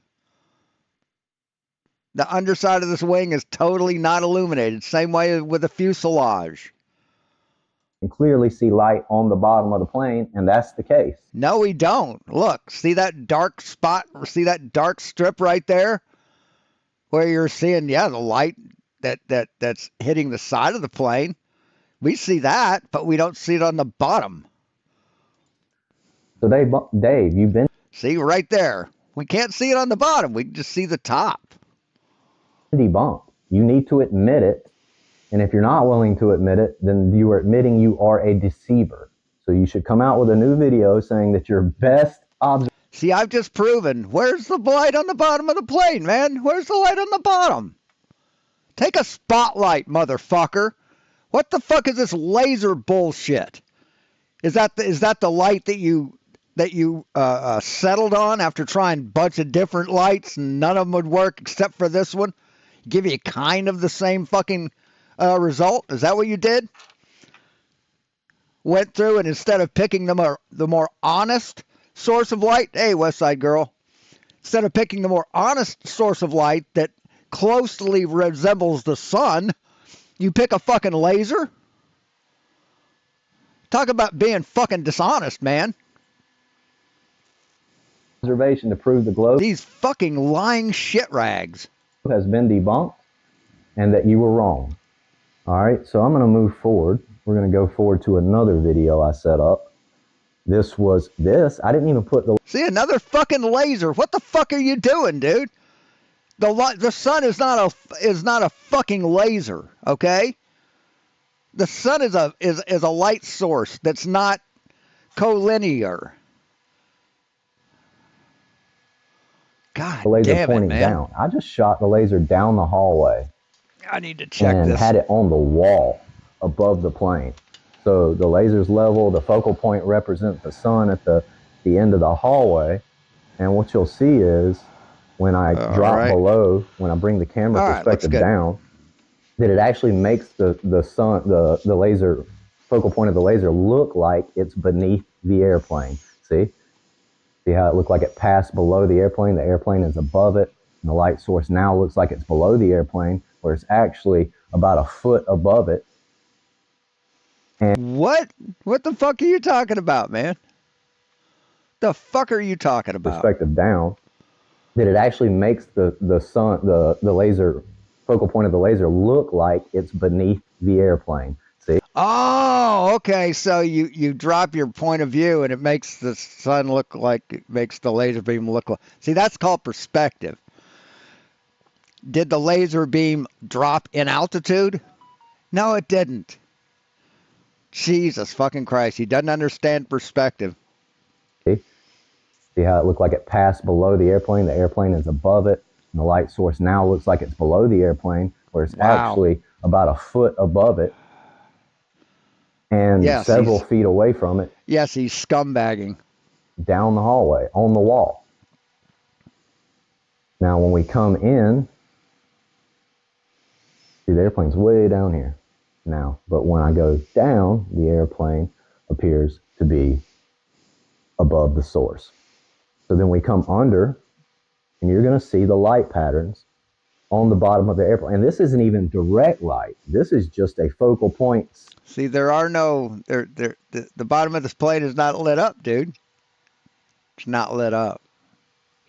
The underside of this wing is totally not illuminated. Same way with the fuselage. Can clearly see light on the bottom of the plane, and that's the case. No, we don't. Look, see that dark spot? See that dark strip right there? Where you're seeing, yeah, the light that's hitting the side of the plane. We see that, but we don't see it on the bottom. So Dave, you've been. See, right there. We can't see it on the bottom. We can just see the top. Debunked. You need to admit it. And if you're not willing to admit it, then you are admitting you are a deceiver. So you should come out with a new video saying that your best observation. See, I've just proven. Where's the light on the bottom of the plane, man? Where's the light on the bottom? Take a spotlight, motherfucker. What the fuck is this laser bullshit? Is that the light that you settled on after trying a bunch of different lights and none of them would work except for this one? Give you kind of the same fucking result? Is that what you did? Went through and instead of picking the more honest source of light, hey, West Side Girl, instead of picking the more honest source of light that closely resembles the sun, you pick a fucking laser? Talk about being fucking dishonest, man. Observation to prove the globe. These fucking lying shit rags. Has been debunked and that you were wrong. All right, so I'm going to move forward. We're going to go forward to another video I set up. I didn't even put the. See, another fucking laser. What the fuck are you doing, dude? The sun is not a fucking laser, okay? The sun is a light source that's not collinear. God The laser damn pointing it, man. down. I just shot the laser down the hallway. I need to check and this. had it on the wall above the plane. So the laser's level, the focal point represents the sun at the end of the hallway. And what you'll see is when I drop below, when I bring the camera perspective down, that it actually makes the laser focal point of the laser look like it's beneath the airplane. See how it looked like it passed below the airplane is above it, and the light source now looks like it's below the airplane, where it's actually about a foot above it. And what the fuck are you talking about, man? The fuck are you talking about? Perspective down, that it actually makes the laser focal point of the laser look like it's beneath the airplane. See? Oh, okay. So you drop your point of view and it makes the sun look like, it makes the laser beam look like. See, that's called perspective. Did the laser beam drop in altitude? No, it didn't. Jesus fucking Christ. He doesn't understand perspective. See how it looked like it passed below the airplane is above it, and the light source now looks like it's below the airplane, where it's actually about a foot above it and several feet away from it. Yes, he's scumbagging. Down the hallway, on the wall. Now when we come in, see, the airplane's way down here now, but when I go down, the airplane appears to be above the source. So then we come under, and you're going to see the light patterns on the bottom of the airplane. And this isn't even direct light. This is just a focal point. See, there are no, the bottom of this plane is not lit up, dude. It's not lit up.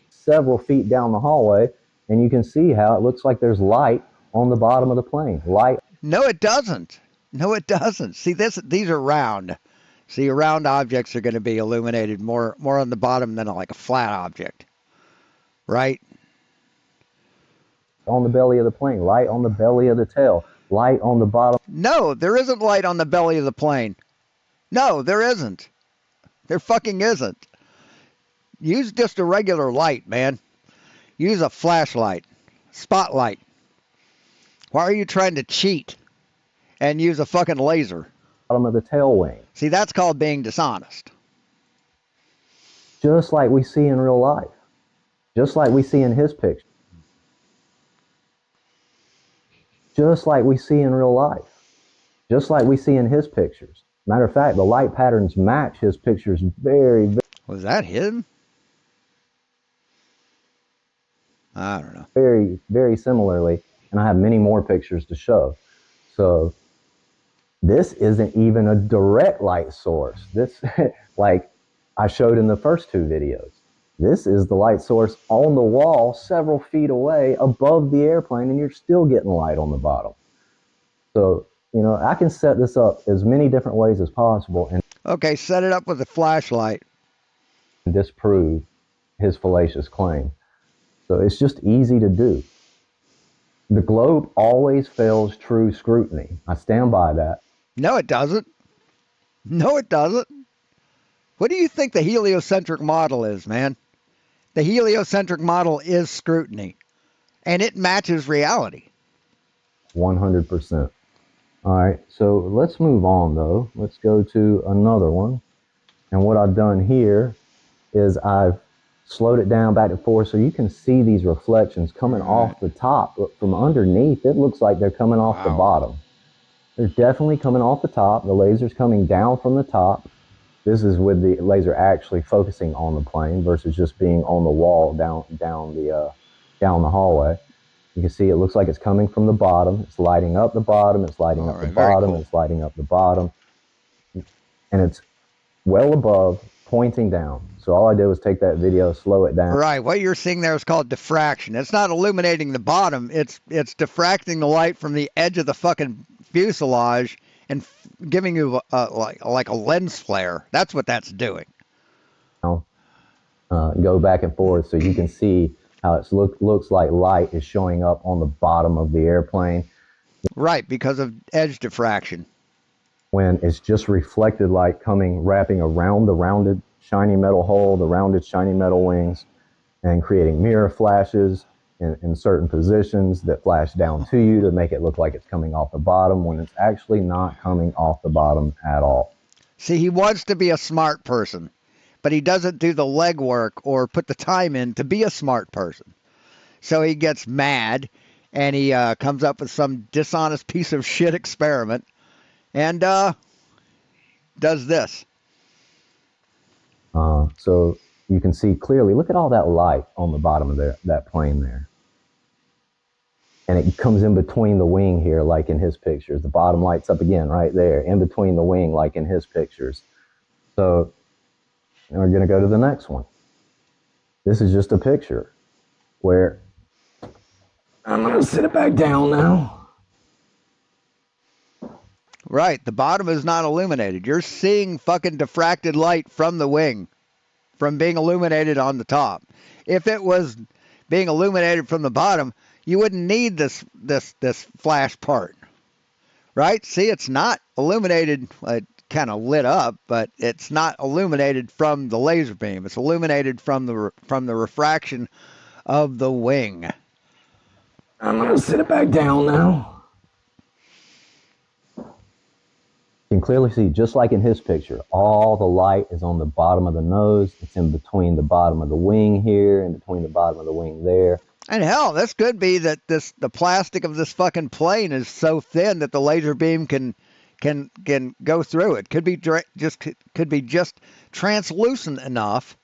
Several feet down the hallway, and you can see how it looks like there's light on the bottom of the plane. Light. No, it doesn't. No, it doesn't. See, these are round. See, round objects are going to be illuminated more on the bottom than like a flat object, right? On the belly of the plane, light on the belly of the tail, light on the bottom. No, there isn't light on the belly of the plane. No, there isn't. There fucking isn't. Use just a regular light, man. Use a flashlight, spotlight. Why are you trying to cheat and use a fucking laser? Bottom of the tail wing. See, that's called being dishonest. Just like we see in real life. Just like we see in his picture. Just like we see in real life. Just like we see in his pictures. Matter of fact, the light patterns match his pictures very, very. Was that him? I don't know. Very, very similarly. And I have many more pictures to show. So this isn't even a direct light source. This, like I showed in the first two videos, this is the light source on the wall several feet away above the airplane, and you're still getting light on the bottom. So, you know, I can set this up as many different ways as possible and okay, set it up with a flashlight. Disprove his fallacious claim. So it's just easy to do. The globe always fails true scrutiny. I stand by that. No, it doesn't. No, it doesn't. What do you think the heliocentric model is, man? The heliocentric model is scrutiny, and it matches reality. 100%. All right, so let's move on, though. Let's go to another one. And what I've done here is I've slowed it down back and forth so you can see these reflections coming off the top. But from underneath, it looks like they're coming off the bottom. They're definitely coming off the top. The laser's coming down from the top. This is with the laser actually focusing on the plane versus just being on the wall down the hallway. You can see it looks like it's coming from the bottom. It's lighting up the bottom. It's lighting up the bottom. Cool. It's lighting up the bottom. And it's well above, pointing down. So all I did was take that video, slow it down. Right. What you're seeing there is called diffraction. It's not illuminating the bottom. It's diffracting the light from the edge of the fucking fuselage and giving you like a lens flare. That's what that's doing. Go back and forth so you can see how it looks like light is showing up on the bottom of the airplane. Right, because of edge diffraction. When it's just reflected light wrapping around the rounded shiny metal hull, the rounded shiny metal wings, and creating mirror flashes in certain positions that flash down to you to make it look like it's coming off the bottom when it's actually not coming off the bottom at all. See, he wants to be a smart person, but he doesn't do the legwork or put the time in to be a smart person. So he gets mad and he comes up with some dishonest piece of shit experiment and does this. So you can see clearly, look at all that light on the bottom of that plane there. And it comes in between the wing here, like in his pictures. The bottom lights up again right there, in between the wing, like in his pictures. So we're going to go to the next one. This is just a picture where I'm going to sit it back down now. Right, the bottom is not illuminated. You're seeing fucking diffracted light from the wing, from being illuminated on the top. If it was being illuminated from the bottom, you wouldn't need this flash part, right? See, it's not illuminated, kind of lit up, but it's not illuminated from the laser beam. It's illuminated from the refraction of the wing. I'm going to sit it back down now. You can clearly see, just like in his picture, all the light is on the bottom of the nose. It's in between the bottom of the wing here, in between the bottom of the wing there. And hell, this could be that the plastic of this fucking plane is so thin that the laser beam can go through it. Could be just translucent enough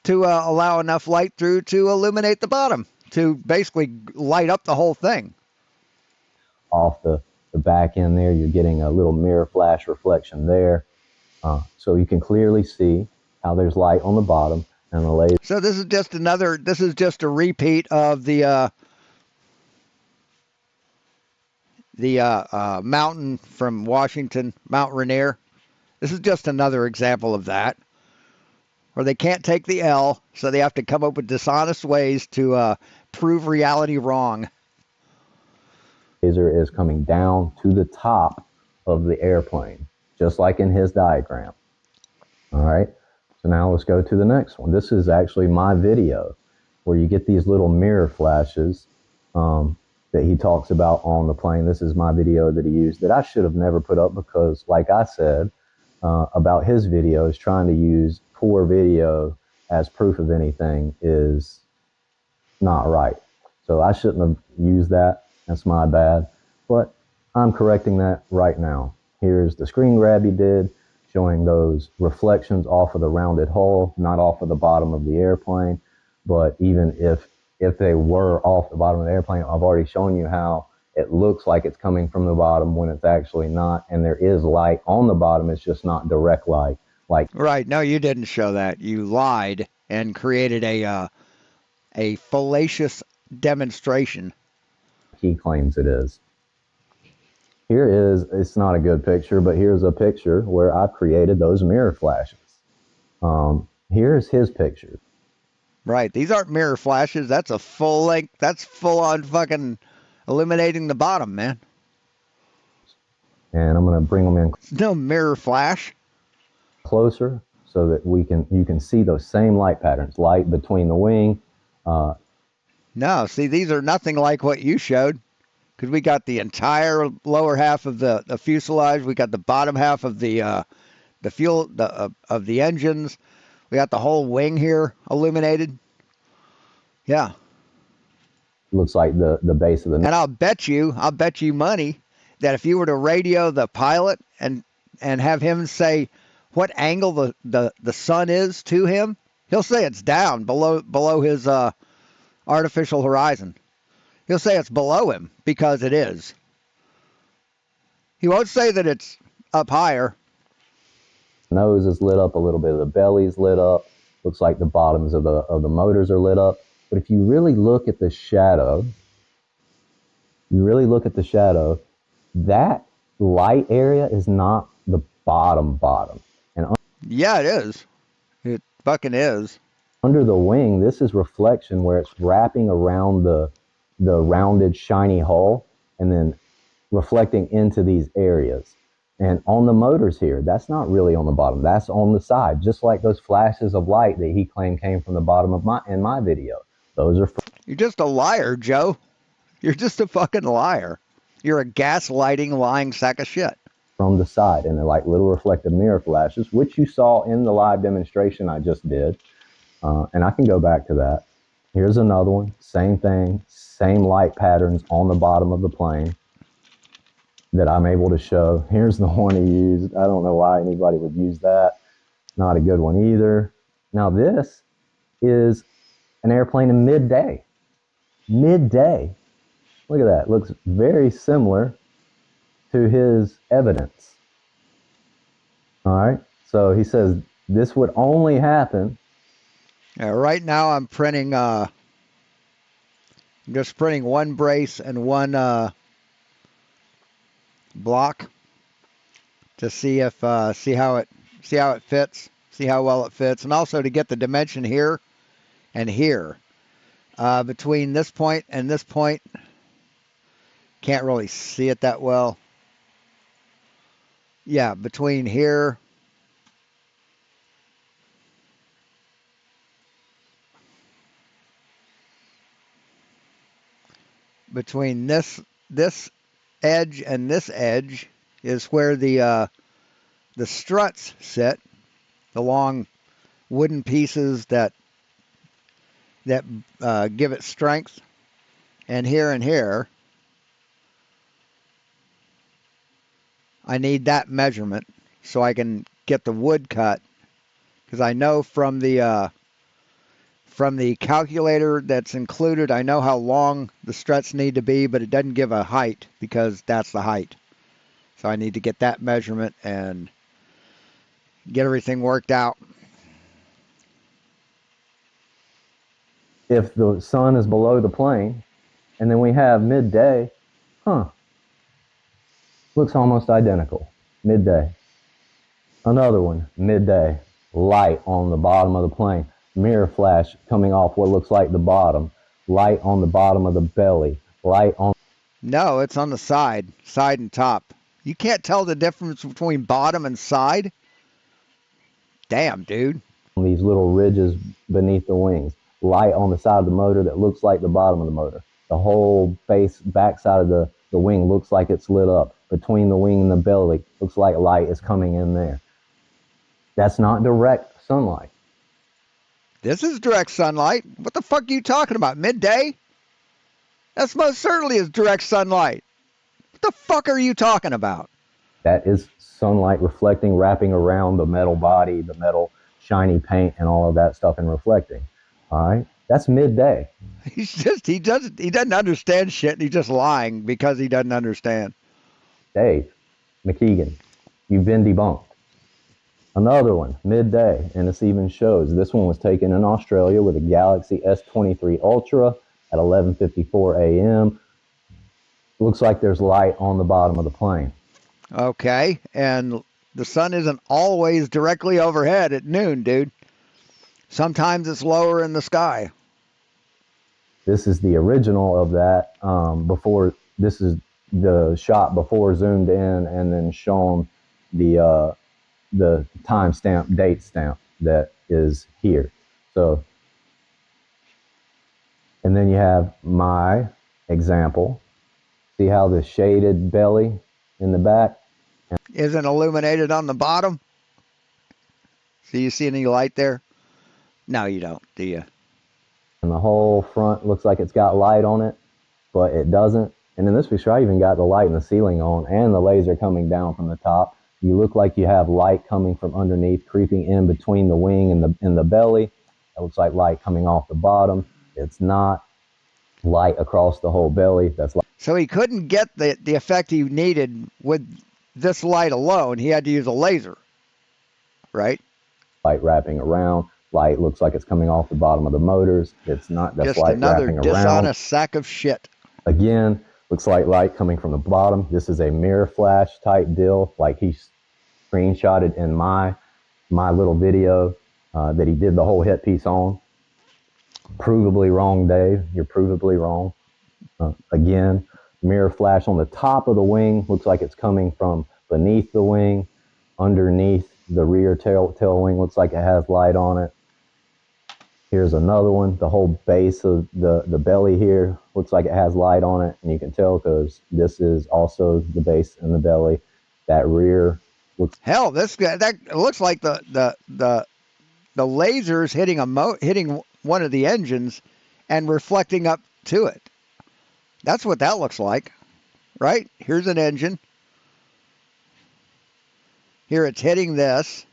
to allow enough light through to illuminate the bottom. to basically light up the whole thing. Off the back end there, you're getting a little mirror flash reflection there. So you can clearly see how there's light on the bottom and the laser. So this is just a repeat of the mountain from Washington, Mount Rainier. This is just another example of that, where they can't take the L, so they have to come up with dishonest ways to prove reality wrong. Laser is coming down to the top of the airplane, just like in his diagram. All right, so now let's go to the next one. This is actually my video where you get these little mirror flashes that he talks about on the plane. This is my video that he used that I should have never put up because, like I said about his videos, trying to use poor video as proof of anything is not right. So I shouldn't have used that. That's my bad. But I'm correcting that right now. Here's the screen grab he did, showing those reflections off of the rounded hull, not off of the bottom of the airplane. But even if they were off the bottom of the airplane, I've already shown you how it looks like it's coming from the bottom when it's actually not. And there is light on the bottom. It's just not direct light. Right. No, you didn't show that. You lied and created a fallacious demonstration. He claims it is. Here is, it's not a good picture, but here's a picture where I created those mirror flashes. Here's his picture. Right. These aren't mirror flashes. That's a full length. That's full on fucking eliminating the bottom, man. And I'm going to bring them in No mirror flash. closer so that you can see those same light patterns, light between the wing. No, see, these are nothing like what you showed, because we got the entire lower half of the fuselage. We got the bottom half of the fuel of the engines. We got the whole wing here illuminated. Yeah. Looks like the base of the. And I'll bet you money that if you were to radio the pilot and have him say what angle the sun is to him, he'll say it's down below his artificial horizon. He'll say it's below him because it is. He won't say that it's up higher. Nose is lit up, a little bit of the belly's lit up. Looks like the bottoms of the motors are lit up. But if you really look at the shadow, that light area is not the bottom. And yeah, it is. It fucking is. Under the wing, this is reflection where it's wrapping around the rounded, shiny hull and then reflecting into these areas. And on the motors here, that's not really on the bottom. That's on the side, just like those flashes of light that he claimed came from the bottom of my video. Those are. You're just a liar, Joe. You're just a fucking liar. You're a gaslighting, lying sack of shit. From the side, and they're like little reflective mirror flashes, which you saw in the live demonstration I just did. And I can go back to that. Here's another one. Same thing. Same light patterns on the bottom of the plane that I'm able to show. Here's the one he used. I don't know why anybody would use that. Not a good one either. Now this is an airplane in midday. Midday. Look at that. It looks very similar to his evidence. All right. So he says this would only happen. Right now I'm printing just printing one brace and one block to see if see how it fits, see how well it fits, and also to get the dimension here and here. Between this point and this point, can't really see it that well. Yeah, between here between this edge and this edge is where the struts sit, the long wooden pieces that give it strength. And here I need that measurement so I can get the wood cut, because I know from the from the calculator that's included, I know how long the struts need to be, but it doesn't give a height because that's the height. So I need to get that measurement and get everything worked out. If the sun is below the plane, and then we have midday, looks almost identical. Midday. Another one, midday. Light on the bottom of the plane. Mirror flash coming off what looks like the bottom. Light on the bottom of the belly. Light on... No, it's on the side and top. You can't tell the difference between bottom and side? Damn, dude. These little ridges beneath the wings. Light on the side of the motor that looks like the bottom of the motor. The whole back side of the wing looks like it's lit up. Between the wing and the belly, looks like light is coming in there. That's not direct sunlight. This is direct sunlight. What the fuck are you talking about? Midday? That's most certainly is direct sunlight. What the fuck are you talking about? That is sunlight reflecting, wrapping around the metal body, the metal shiny paint, and all of that stuff, and reflecting. All right, that's midday. He doesn't understand shit, and he's just lying because he doesn't understand. Dave McKeegan, you've been debunked. Another one, midday, and this even shows. This one was taken in Australia with a Galaxy S23 Ultra at 11:54 a.m. Looks like there's light on the bottom of the plane. Okay, and the sun isn't always directly overhead at noon, dude. Sometimes it's lower in the sky. This is the original of that before. This is the shot before zoomed in and then shown the timestamp, date stamp that is here. So, and then you have my example. See how the shaded belly in the back isn't illuminated on the bottom? So you see any light there? No, you don't, do you? And the whole front looks like it's got light on it, but it doesn't. And in this picture, I even got the light in the ceiling on and the laser coming down from the top. You look like you have light coming from underneath, creeping in between the wing and the belly. It looks like light coming off the bottom. It's not light across the whole belly. That's light. So he couldn't get the effect he needed with this light alone. He had to use a laser, right? Light wrapping around. Light looks like it's coming off the bottom of the motors. It's not. That's just light another wrapping dishonest around. sack of shit. Again, looks like light coming from the bottom. This is a mirror flash type deal, like he screenshotted in my little video that he did the whole hit piece on. Provably wrong, Dave. You're provably wrong. Again, mirror flash on the top of the wing. Looks like it's coming from beneath the wing. Underneath the rear tail wing looks like it has light on it. Here's another one. The whole base of the belly here looks like it has light on it. And you can tell because this is also the base and the belly. That rear looks... Hell, that looks like the lasers hitting one of the engines and reflecting up to it. That's what that looks like, right? Here's an engine. Here it's hitting this,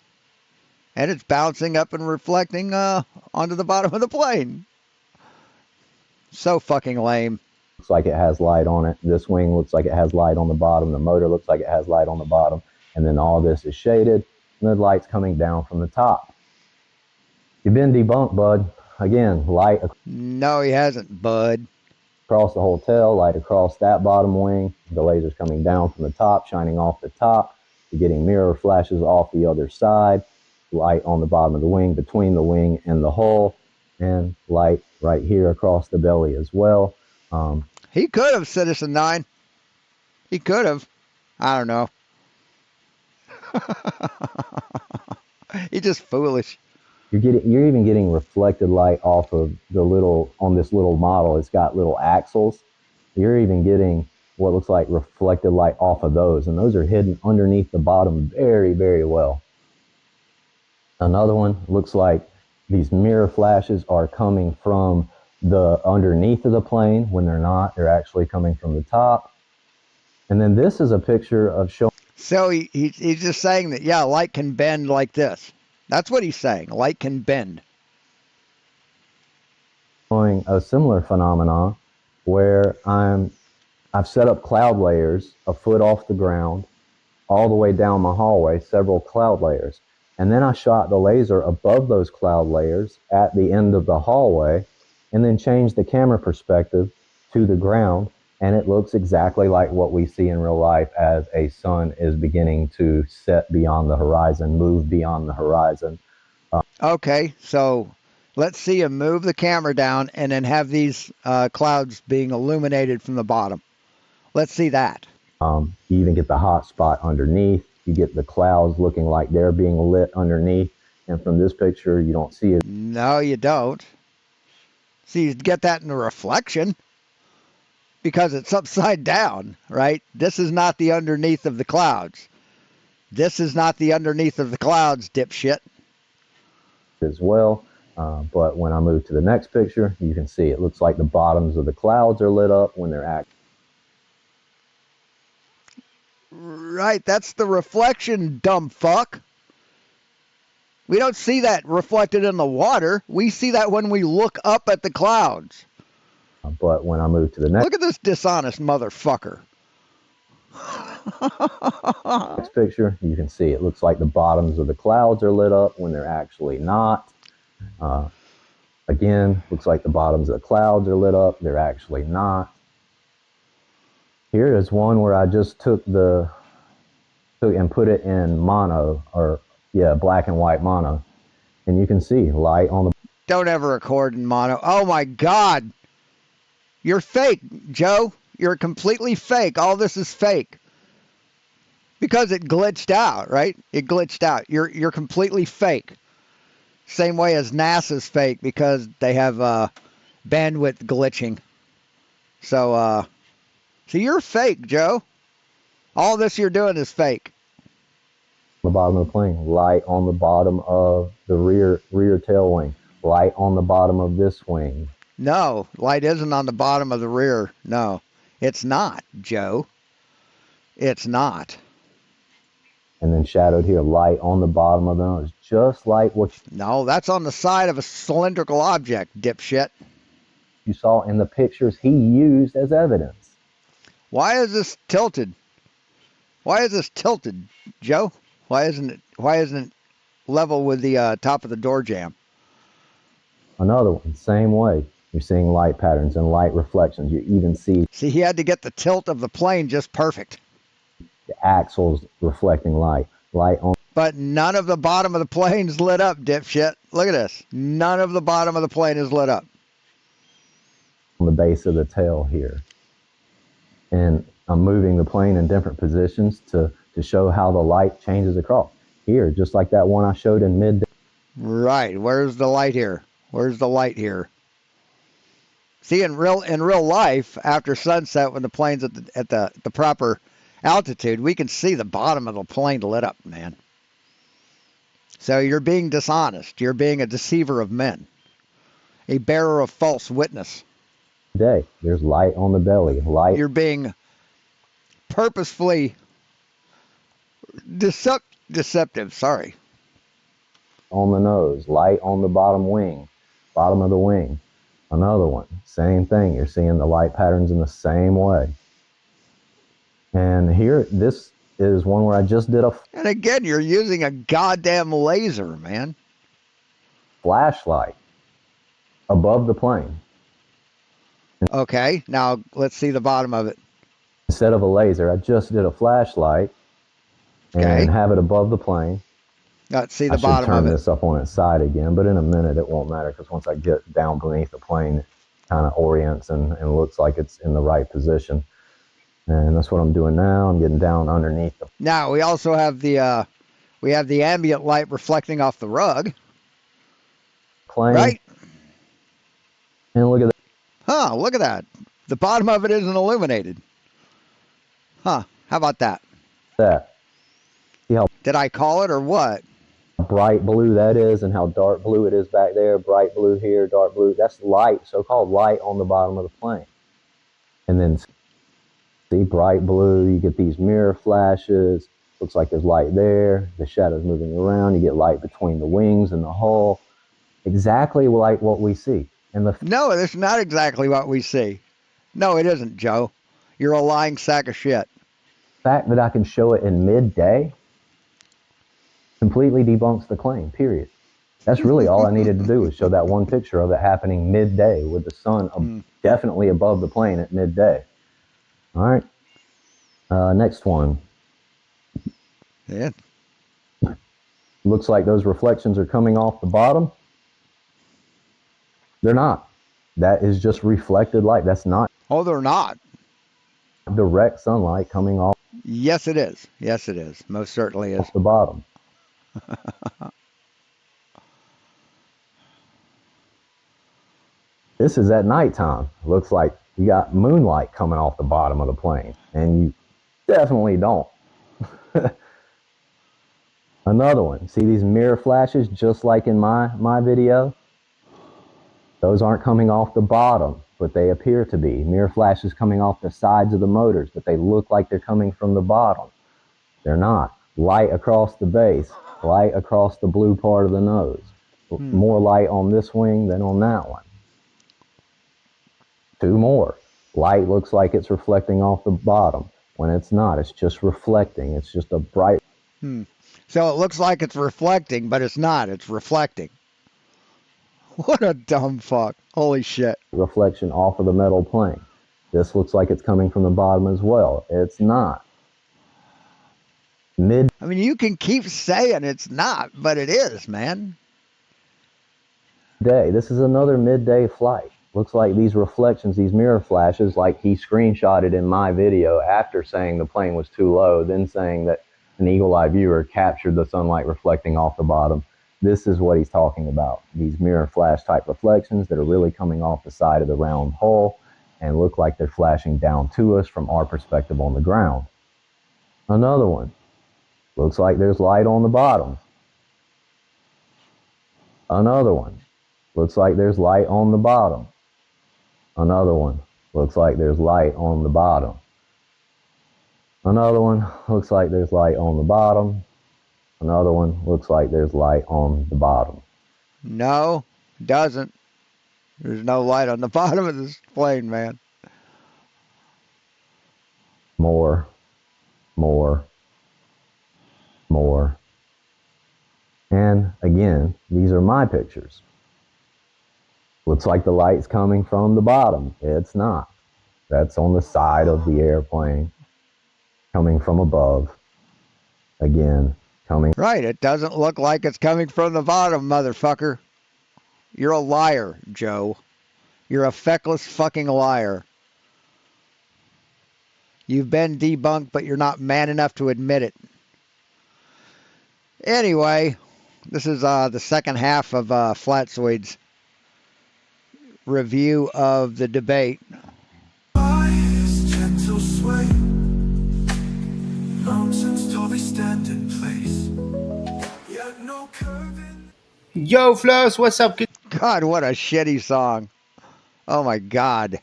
and it's bouncing up and reflecting onto the bottom of the plane. So fucking lame. Looks like it has light on it. This wing looks like it has light on the bottom. The motor looks like it has light on the bottom. And then all this is shaded, and the light's coming down from the top. You've been debunked, bud. Again, light. No, he hasn't, bud. Across the whole tail, light across that bottom wing. The laser's coming down from the top, shining off the top. You're getting mirror flashes off the other side. Light on the bottom of the wing, between the wing and the hull. And light right here across the belly as well. He could have, Citizen 9. He could have. I don't know. He's just foolish. You're even getting reflected light off of on this little model. It's got little axles. You're even getting what looks like reflected light off of those, and those are hidden underneath the bottom very, very well. Another one looks like these mirror flashes are coming from the underneath of the plane when they're not. They're actually coming from the top. And then this is a picture of showing. So he's just saying that, yeah, light can bend like this. That's what he's saying. Light can bend. showing a similar phenomenon where I've set up cloud layers a foot off the ground all the way down my hallway, several cloud layers. And then I shot the laser above those cloud layers at the end of the hallway and then changed the camera perspective to the ground. And it looks exactly like what we see in real life as a sun is beginning to set beyond the horizon, move beyond the horizon. Okay, so let's see him move the camera down and then have these clouds being illuminated from the bottom. Let's see that. You even get the hot spot underneath. You get the clouds looking like they're being lit underneath. And from this picture, you don't see it. No, you don't. See, you get that in the reflection because it's upside down, right? This is not the underneath of the clouds. This is not the underneath of the clouds, dipshit. As well. But when I move to the next picture, you can see it looks like the bottoms of the clouds are lit up when they're active. Right, that's the reflection, dumb fuck. We don't see that reflected in the water. We see that when we look up at the clouds. But when I move to the next... Look at this dishonest motherfucker. next picture, you can see it looks like the bottoms of the clouds are lit up when they're actually not. Again, looks like the bottoms of the clouds are lit up. They're actually not. Here is one where I just took and put it in mono, or black and white mono. And you can see light on the... Don't ever record in mono. Oh my God. You're fake, Joe. You're completely fake. All this is fake. Because it glitched out, right? It glitched out. You're completely fake. Same way as NASA's fake because they have bandwidth glitching. So you're fake, Joe. All this you're doing is fake. The bottom of the plane, light on the bottom of the rear tail wing, light on the bottom of this wing. No, light isn't on the bottom of the rear. No, it's not, Joe. It's not. And then shadowed here, light on the bottom of the nose, just like what No, that's on the side of a cylindrical object, dipshit. You saw in the pictures he used as evidence. Why is this tilted? Why is this tilted, Joe? Why isn't it level with the top of the door jamb? Another one, same way. You're seeing light patterns and light reflections. You even see he had to get the tilt of the plane just perfect. The axles reflecting light on. But none of the bottom of the plane is lit up, dipshit. Look at this. None of the bottom of the plane is lit up. On the base of the tail here. And I'm moving the plane in different positions to show how the light changes across. Here, just like that one I showed in midday. Right. Where's the light here? Where's the light here? See, in real life, after sunset, when the plane's at the proper altitude, we can see the bottom of the plane lit up, man. So you're being dishonest. You're being a deceiver of men. A bearer of false witness. There's light on the belly. Light. You're being purposefully deceptive. Sorry. On the nose. Light on the bottom wing. Bottom of the wing. Another one. Same thing. You're seeing the light patterns in the same way. And here, this is one where I just did a... And again, you're using a goddamn laser, man. Flashlight above the plane. Okay, now let's see the bottom of it. Instead of a laser, I just did a flashlight and have it above the plane. Let's see the bottom of it. I should turn this up on its side again, but in a minute it won't matter because once I get down beneath the plane, it kind of orients and looks like it's in the right position. And that's what I'm doing now. I'm getting down underneath. Now we also have the ambient light reflecting off the rug. Plane. Right. And look at that. Huh, look at that. The bottom of it isn't illuminated. Huh, how about that? See how... Did I call it or what? Bright blue that is and how dark blue it is back there. Bright blue here, dark blue. That's light, so-called light on the bottom of the plane. And then see bright blue, you get these mirror flashes. Looks like there's light there. The shadow's moving around. You get light between the wings and the hull. Exactly like what we see. And the No, that's not exactly what we see. No, it isn't, Joe. You're a lying sack of shit. fact that I can show it in midday completely debunks the claim, period. That's really all I needed to do was show that one picture of it happening midday with the sun definitely above the plane at midday. All right. Next one. Yeah. Looks like those reflections are coming off the bottom. They're not. That is just reflected light. That's not Oh, they're not. direct sunlight coming off Yes, it is. Yes, it is. Most certainly is. the bottom. This is at nighttime. Looks like you got moonlight coming off the bottom of the plane, and you definitely don't. Another one. See these mirror flashes just like in my video? Those aren't coming off the bottom, but they appear to be. Mirror flashes coming off the sides of the motors, but they look like they're coming from the bottom. They're not. Light across the base, light across the blue part of the nose. More light on this wing than on that one. Two more. Light looks like it's reflecting off the bottom when it's not. It's just reflecting. It's just a bright So it looks like it's reflecting, but it's not. It's reflecting. What a dumb fuck. Holy shit. reflection off of the metal plane. This looks like it's coming from the bottom as well. It's not. Midday, I mean, you can keep saying it's not, but it is, man. this is another midday flight. Looks like these reflections, these mirror flashes, like he screenshotted in my video after saying the plane was too low, then saying that an eagle-eye viewer captured the sunlight reflecting off the bottom. This is what he's talking about. These mirror flash type reflections that are really coming off the side of the round hull and look like they're flashing down to us from our perspective on the ground. Another one. Looks like there's light on the bottom. Another one. Looks like there's light on the bottom. Another one. Looks like there's light on the bottom. Another one. Looks like there's light on the bottom. Another one. Looks like there's light on the bottom. No, doesn't. There's no light on the bottom of this plane, man. More. And again, these are my pictures. Looks like the light's coming from the bottom. It's not. That's on the side of the airplane, coming from above. Again, coming. Right, it doesn't look like it's coming from the bottom, motherfucker. You're a liar, Joe. You're a feckless fucking liar. You've been debunked, but you're not man enough to admit it. Anyway, this is the second half of FLATZOID's review of the debate. Yo, Flows, what's up? Good God, what a shitty song. Oh my God.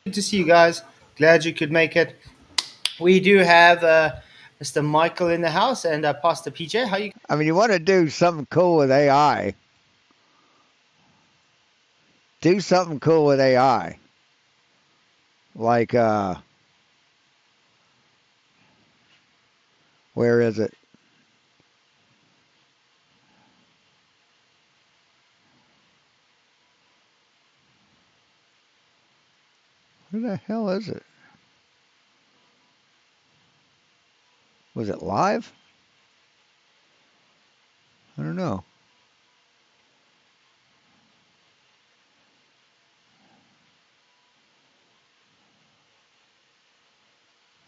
to see you guys. Glad you could make it. We do have Mr. Michael in the house and Pastor PJ. How you? I mean, you want to do something cool with AI. Do something cool with AI. Like, where is it? Where the hell is it? Was it live? I don't know.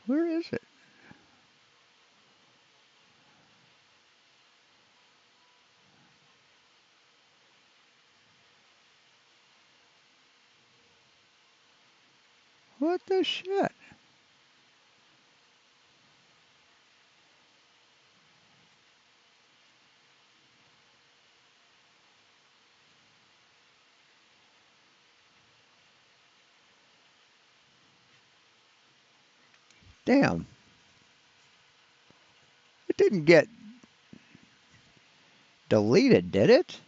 Where is it? What the shit? Damn. It didn't get deleted, did it?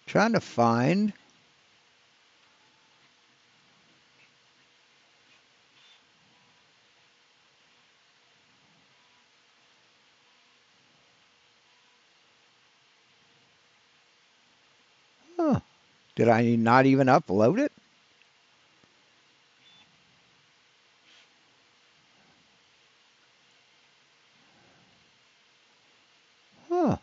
Trying to find. Huh. Did I not even upload it? Huh.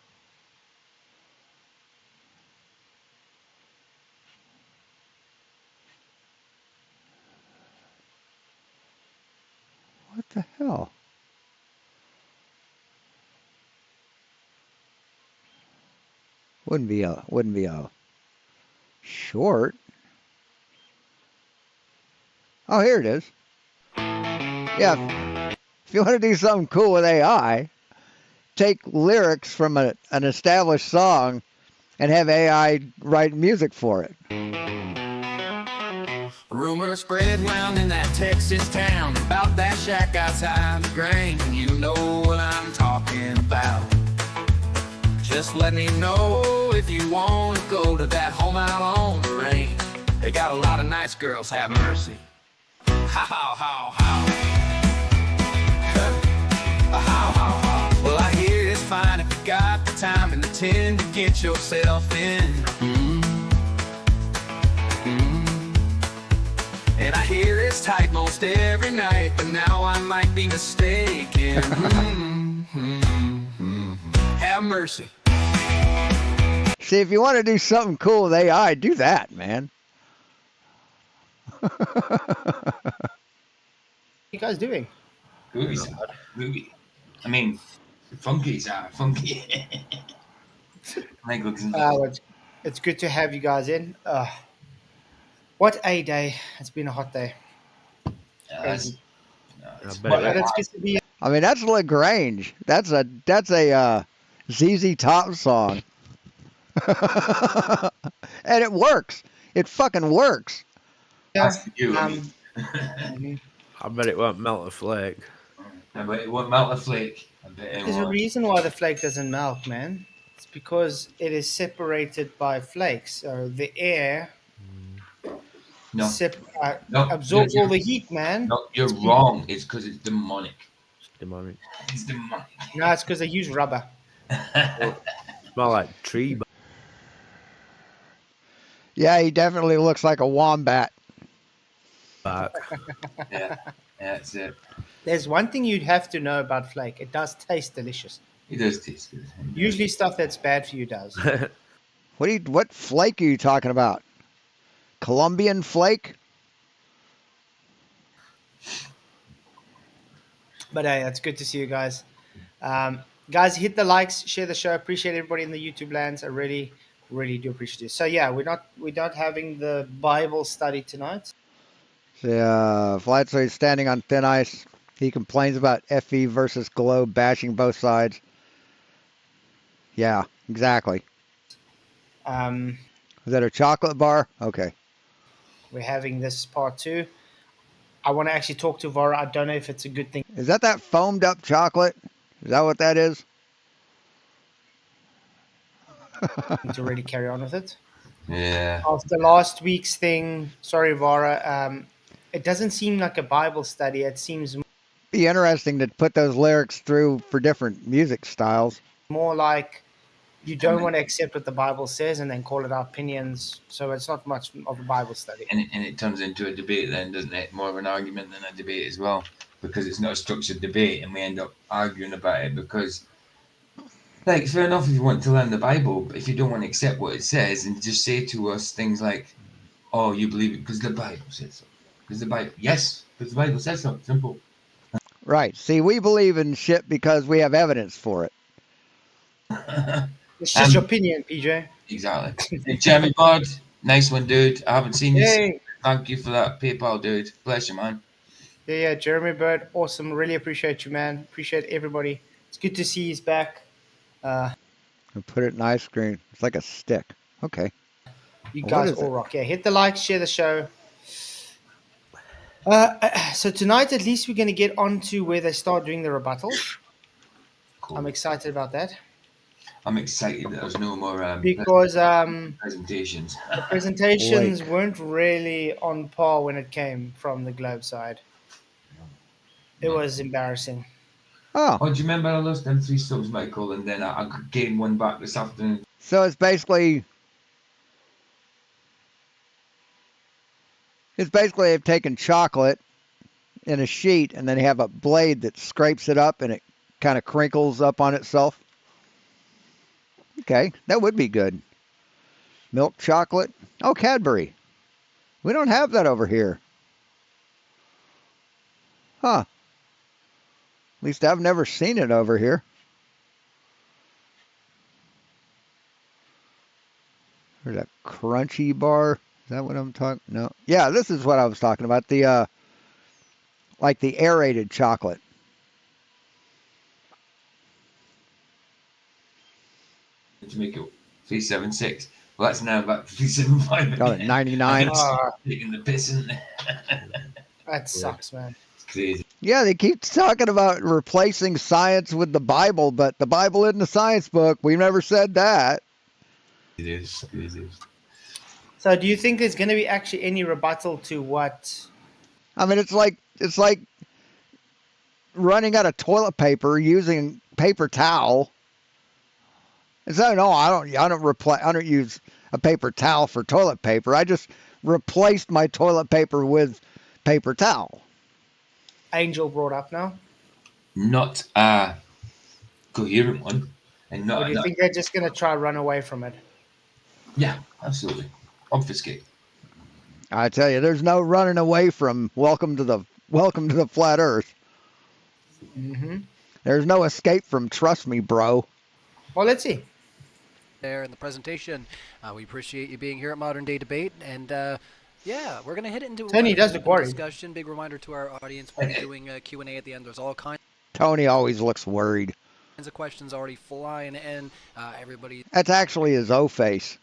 What the hell? Wouldn't be a short. Oh, here it is. Yeah, if you want to do something cool with AI, take lyrics from an established song and have AI write music for it. Rumors spread round in that Texas town about that shack outside the grain. You know what I'm talking about. Just let me know if you want to go to that home out on the range. They got a lot of nice girls, have mercy. How, how, how. Well, I hear it's fine if you got the time and the tin to get yourself in. And I hear it's tight most every night, but now I might be mistaken. Have mercy. See, if you want to do something cool with AI, do that, man. What are you guys doing? Groovy, groovy. I mean, funky's funky. It's good to have you guys in. What a day! It's been a hot day. Crazy. But it's good to be. I mean, that's LaGrange. That's a ZZ Top song, and it works. It fucking works. That's for you. I bet it won't melt a flake. I bet it won't melt a flake. I bet it There's a won't. reason why the flake doesn't melt, man. It's because it is separated by flakes. So the air No. absorbs all the heat, man. No, you're wrong. It's because it's demonic. It's demonic. It's demonic. No, it's because they use rubber. Smell like tree. Yeah, he definitely looks like a wombat. Yeah, that's it. There's one thing you'd have to know about flake. It does taste delicious. It does taste good. Usually stuff that's bad for you does. What flake are you talking about? Colombian flake? But hey, it's good to see you guys. Guys, hit the likes, share the show. Appreciate everybody in the YouTube lands. I really do appreciate it. So yeah, we're not having the Bible study tonight. FLATZOID standing on thin ice. He complains about FE versus Globe bashing both sides. Yeah, exactly. Is that a chocolate bar? Okay. We're having this part 2. I want to actually talk to Vara. I don't know if it's a good thing. Is that foamed up chocolate? Is that what that is? To really carry on with it. Yeah. After last week's thing, sorry, Vara. It doesn't seem like a Bible study. It seems be interesting to put those lyrics through for different music styles. More like you don't want to accept what the Bible says and then call it our opinions. So it's not much of a Bible study. And it turns into a debate then, doesn't it? More of an argument than a debate as well, because it's not a structured debate, and we end up arguing about it because, like, fair enough if you want to learn the Bible, but if you don't want to accept what it says and just say to us things like, "Oh, you believe it because the Bible says so." Because the Bible, yes, because the Bible says so. Simple. Right. See, we believe in shit because we have evidence for it. It's just your opinion, PJ. Exactly. Hey, Jeremy Bud, nice one, dude. I haven't seen you. Hey. Thank you for that PayPal, dude. Bless you, man. Yeah, Jeremy Bird, awesome. Really appreciate you, man. Appreciate everybody. It's good to see he's back. And put it in ice cream. It's like a stick. Okay. You guys all rock. Yeah, hit the like, share the show. So tonight, at least, we're going to get on to where they start doing the rebuttals. Cool. I'm excited about that. I'm excited that there's no more because presentations. the presentations weren't really on par when it came from the Globe side. It was embarrassing. Oh, Oh, do you remember I lost them 3 subs, Michael, and then I gained one back this afternoon? so it's basically they've taken chocolate in a sheet and then they have a blade that scrapes it up and it kind of crinkles up on itself. Okay, that would be good. Milk chocolate. Oh, Cadbury. We don't have that over here. Huh. At least I've never seen it over here. There's a crunchy bar. Is that what I'm talking? No. Yeah, this is what I was talking about. The like the aerated chocolate. To make it 376. Well, that's now back to 375. Got it, 99. Taking the piss in there. That sucks, man. It's crazy. Yeah, they keep talking about replacing science with the Bible, but the Bible isn't a science book. We've never said that. It is. It is. So, do you think there's going to be actually any rebuttal to what? I mean, it's like running out of toilet paper using paper towel. So no, I don't use a paper towel for toilet paper. I just replaced my toilet paper with paper towel. Angel brought up now. Not a coherent one, and not. Or do you think they're just going to try run away from it? Yeah, absolutely. Obfuscate. I tell you, there's no running away from welcome to the flat Earth. Mm-hmm. There's no escape from trust me, bro. Well, let's see. There in the presentation, we appreciate you being here at Modern Day Debate, and yeah, we're gonna hit it into Tony does look worried. Discussion. Big reminder to our audience: we're doing a Q&A at the end. There's all kinds. Tony always looks worried. Of questions already flying in. Everybody. That's actually his O face.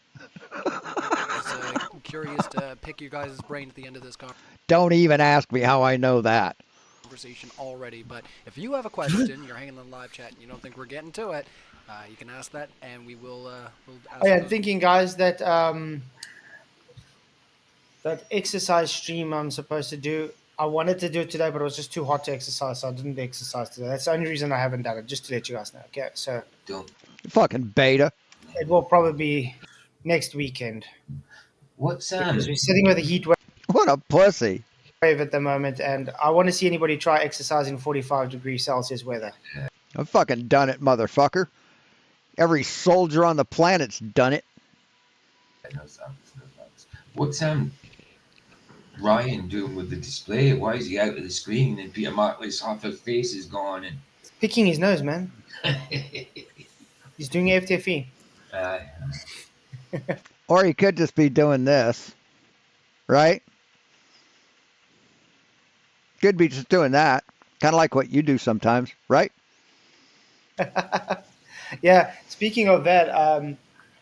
Curious to pick your guys' brain at the end of this conversation. Don't even ask me how I know that. Conversation already, but if you have a question, you're hanging on the live chat and you don't think we're getting to it, you can ask that, and we will. We'll ask I'm thinking, guys, that that exercise stream I'm supposed to do. I wanted to do it today, but it was just too hot to exercise, so I didn't exercise today. That's the only reason I haven't done it, just to let you guys know. Okay, so fucking beta. It will probably be next weekend. What's because we're sitting with a heat wave. What a pussy. At the moment, and I want to see anybody try exercising 45 degrees Celsius weather. I've fucking done it, motherfucker. Every soldier on the planet's done it. What's Ryan doing with the display? Why is he out of the screen and Peter Martley's half his face is gone? And Picking his nose, man. He's doing FTFE. Or he could just be doing this, right? Could be just doing that. Kind of like what you do sometimes, right? Yeah, speaking of that,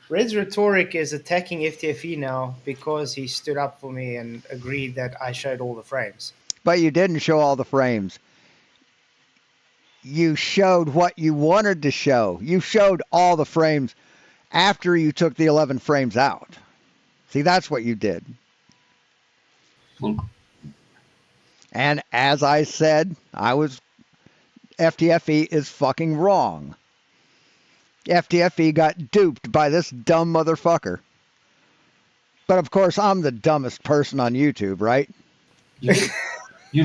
Red's Rhetoric is attacking FTFE now because he stood up for me and agreed that I showed all the frames. But you didn't show all the frames. You showed what you wanted to show. You showed all the frames after you took the 11 frames out. See, that's what you did. And as I said, FTFE is fucking wrong. FTFE got duped by this dumb motherfucker. But of course, I'm the dumbest person on YouTube, right? You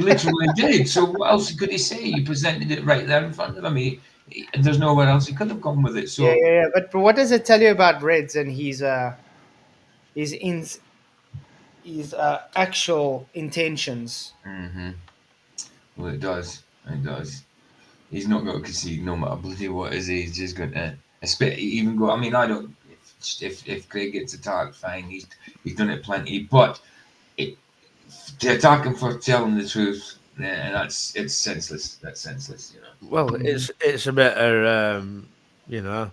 literally did. So what else could he say? You presented it right there in front of him. There's nowhere else he could have gone with it. So Yeah. But what does it tell you about Reds and his actual intentions? Mm-hmm. Well, it does. It does. He's not going to concede no matter bloody what is he. He's just going to even go. I mean, I don't. If Craig gets attacked, fine. He's done it plenty. But to attack him for telling the truth, it's senseless. That's senseless. You know. Well, it's a better, you know.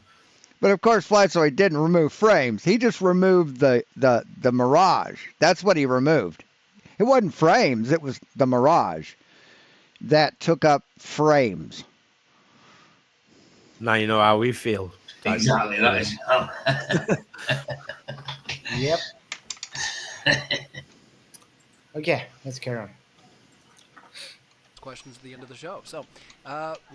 But of course, FLATZOID didn't remove frames. He just removed the mirage. That's what he removed. It wasn't frames. It was the mirage that took up frames. Now you know how we feel. Exactly that as well. Yep. Okay, let's carry on. Questions at the end of the show. So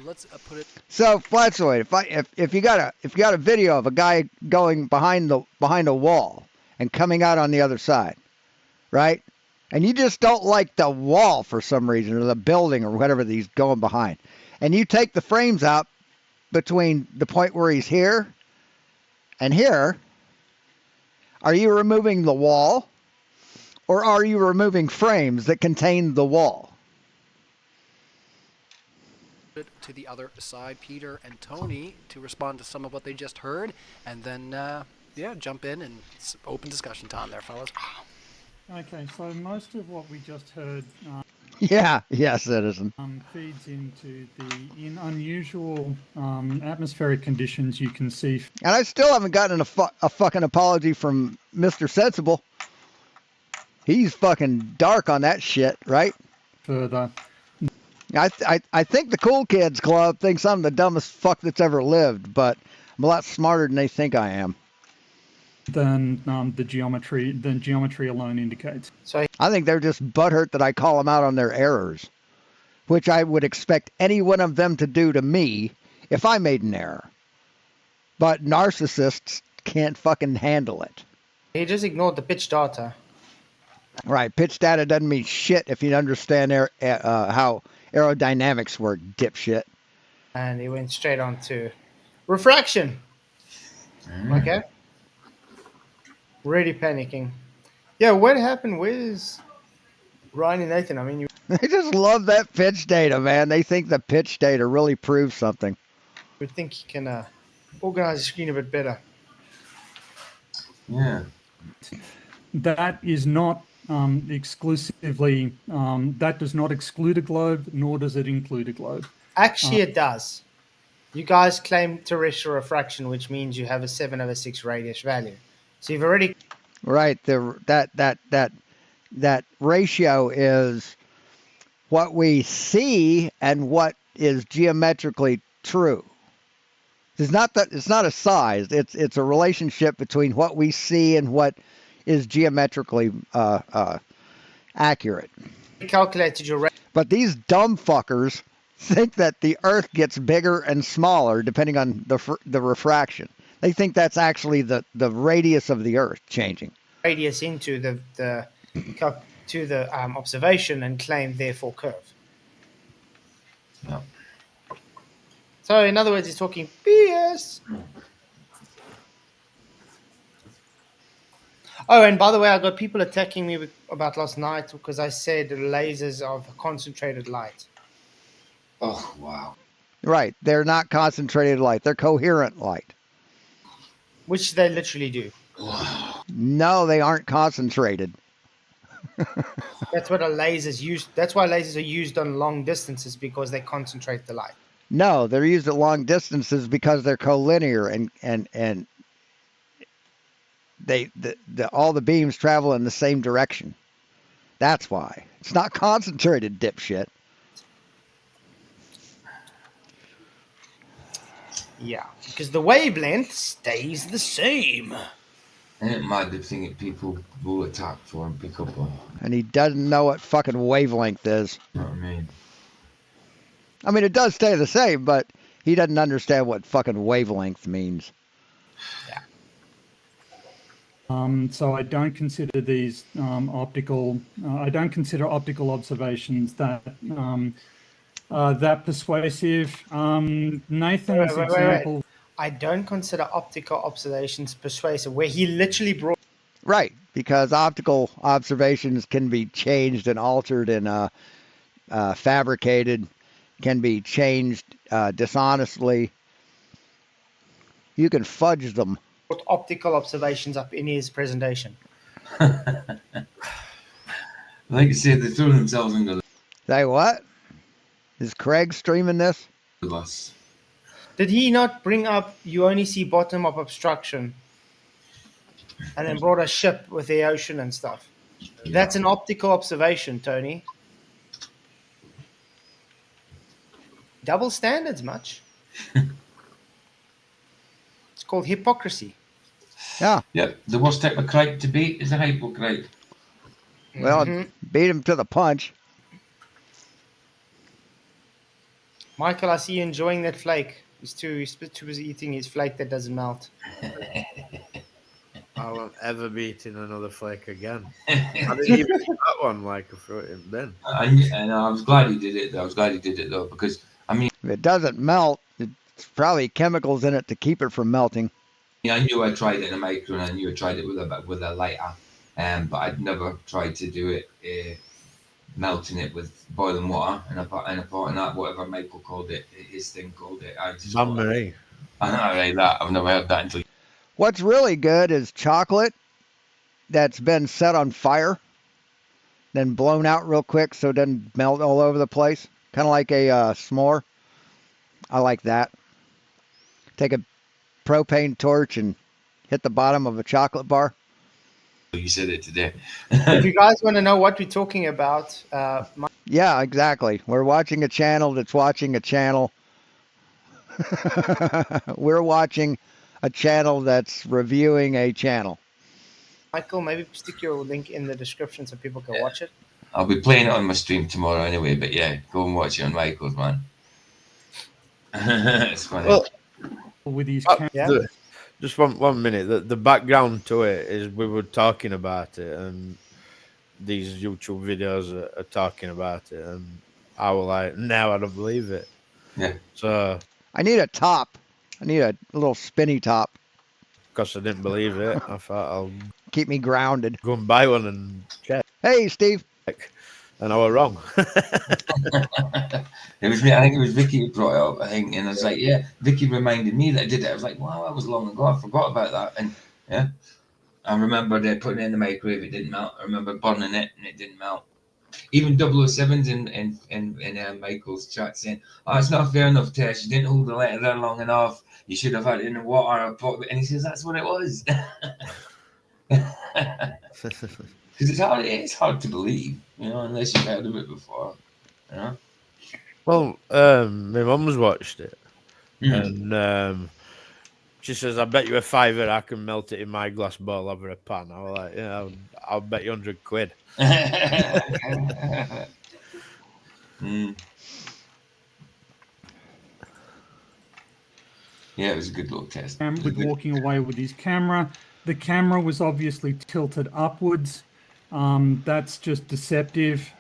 let's put it. So FLATZOID, if you got a video of a guy going behind a wall and coming out on the other side, right? And you just don't like the wall for some reason, or the building, or whatever that he's going behind, and you take the frames out between the point where he's here and here, are you removing the wall, or are you removing frames that contain the wall? To the other side, Peter and Tony, to respond to some of what they just heard, and then jump in and open discussion time there, fellas. Okay, so most of what we just heard Citizen. Feeds into in unusual atmospheric conditions you can see. And I still haven't gotten a fucking apology from Mr. Sensible. He's fucking dark on that shit, right? Further. I think the Cool Kids Club thinks I'm the dumbest fuck that's ever lived, but I'm a lot smarter than they think I am. Than geometry alone indicates. So I think they're just butthurt that I call them out on their errors, which I would expect any one of them to do to me if I made an error. But narcissists can't fucking handle it. he just ignored the pitch data. Right, pitch data doesn't mean shit if you understand how aerodynamics work, dipshit. And he went straight on to refraction. Okay. Really panicking. Yeah, what happened? Where's Ryan and Nathan? I mean, They just love that pitch data, man. They think the pitch data really proves something. would think you can organize the screen a bit better. Yeah. That is not exclusively, that does not exclude a globe, nor does it include a globe. Actually, it does. You guys claim terrestrial refraction, which means you have a 7/6 radius value. So you've already... Right, that ratio is what we see and what is geometrically true. It's not a size. It's a relationship between what we see and what is geometrically accurate. calculated your... But these dumb fuckers think that the Earth gets bigger and smaller depending on the refraction. They think that's actually the radius of the Earth changing. Radius into the observation and claim therefore curve. No. So in other words, he's talking BS. Oh, and by the way, I got people attacking me about last night because I said lasers of concentrated light. Oh, wow. Right. They're not concentrated light. They're coherent light. Which they literally do. No, they aren't concentrated. That's what a laser's used. That's why lasers are used on long distances, because they concentrate the light. No, they're used at long distances because they're collinear and all the beams travel in the same direction. That's why. It's not concentrated, dipshit. Yeah, because the wavelength stays the same. Ain't it mad the thing that people will attack for and pick up on? And he doesn't know what fucking wavelength is. You know what I mean? I mean, it does stay the same, but he doesn't understand what fucking wavelength means. Yeah. So I don't consider these optical. I don't consider optical observations that persuasive. Nathan's example. I don't consider optical observations persuasive, where he literally brought... Right, because optical observations can be changed and altered and fabricated, can be changed dishonestly. You can fudge them. Optical observations up in his presentation. Like I said, they threw themselves into the... Say what? Is Craig streaming this? The bus. Did he not bring up you only see bottom of obstruction and then brought a ship with the ocean and stuff? That's an optical observation, Tony. Double standards much? It's called hypocrisy. Yeah. Yep. The worst type of crate to beat is a hypocrite. Well, beat him to the punch. Michael, I see you enjoying that flake. He's too busy eating his flake that doesn't melt. I won't ever be eating another flake again. I didn't even eat that one like I threw it in bin. And I was glad he did it. Though. I was glad he did it though, because I mean, if it doesn't melt, it's probably chemicals in it to keep it from melting. I knew I tried it in a micro, and I knew I tried it with a lighter, but I'd never tried to do it melting it with boiling water and a pot and that whatever Michael called it, his thing called it. I just Marie. I know like that. I've never heard that until. What's really good is chocolate that's been set on fire, then blown out real quick so it doesn't melt all over the place. Kind of like a s'more. I like that. Take a propane torch and hit the bottom of a chocolate bar. You said it today. If you guys want to know what we're talking about, yeah, exactly. We're watching a channel that's watching a channel. We're watching a channel that's reviewing a channel. Michael, maybe stick your link in the description so people can watch it. I'll be playing it on my stream tomorrow anyway, but yeah, go and watch it on Michael's, man. It's funny. Well, with these just one minute. The background to it is we were talking about it, and these YouTube videos are talking about it, and I was like, now I don't believe it. Yeah. So I need a top. I need a little spinny top. Because I didn't believe it, I thought I'll keep me grounded. Go and buy one and check. Hey, Steve. And I was wrong. It was me. I think it was Vicky who brought it up. I think, and I was like, yeah. Vicky reminded me that I did it. I was like, wow, that was long ago. I forgot about that. And yeah, I remember putting it in the microwave. It didn't melt. I remember burning it and it didn't melt. Even 007's in Michael's chat saying, "Oh, it's not fair enough, Tess. You didn't hold the letter there long enough. You should have had it in the water." And he says, "That's what it was." Because it's hard to believe, you know, unless you've heard of it before, you know. Well, my mum's watched it, and she says, "I bet you a £5 I can melt it in my glass bowl over a pan." I was like, "Yeah, I'll bet you £100." Yeah, it was a good little test. With walking away with his camera. The camera was obviously tilted upwards. That's just deceptive.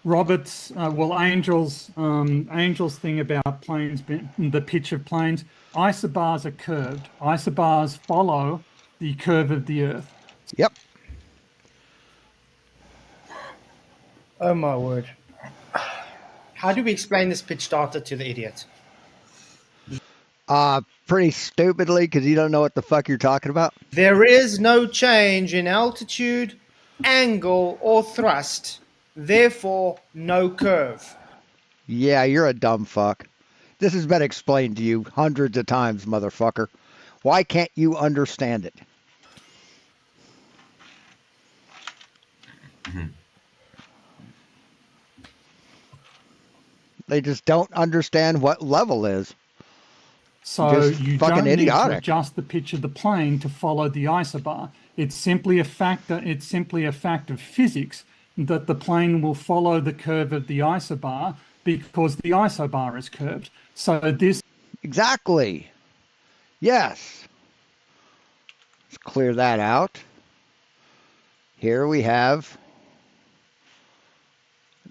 Robert's, Angel's thing about planes, the pitch of planes, isobars are curved. Isobars follow the curve of the Earth. Yep. Oh my word. How do we explain this pitch data to the idiot? Pretty stupidly, because you don't know what the fuck you're talking about. There is no change in altitude, angle, or thrust. Therefore, no curve. Yeah, you're a dumb fuck. This has been explained to you hundreds of times, motherfucker. Why can't you understand it? They just don't understand what level is. So you don't need to adjust the pitch of the plane to follow the isobar. It's simply a factor. It's simply a fact of physics that the plane will follow the curve of the isobar because the isobar is curved. So this exactly. Yes. Let's clear that out. Here we have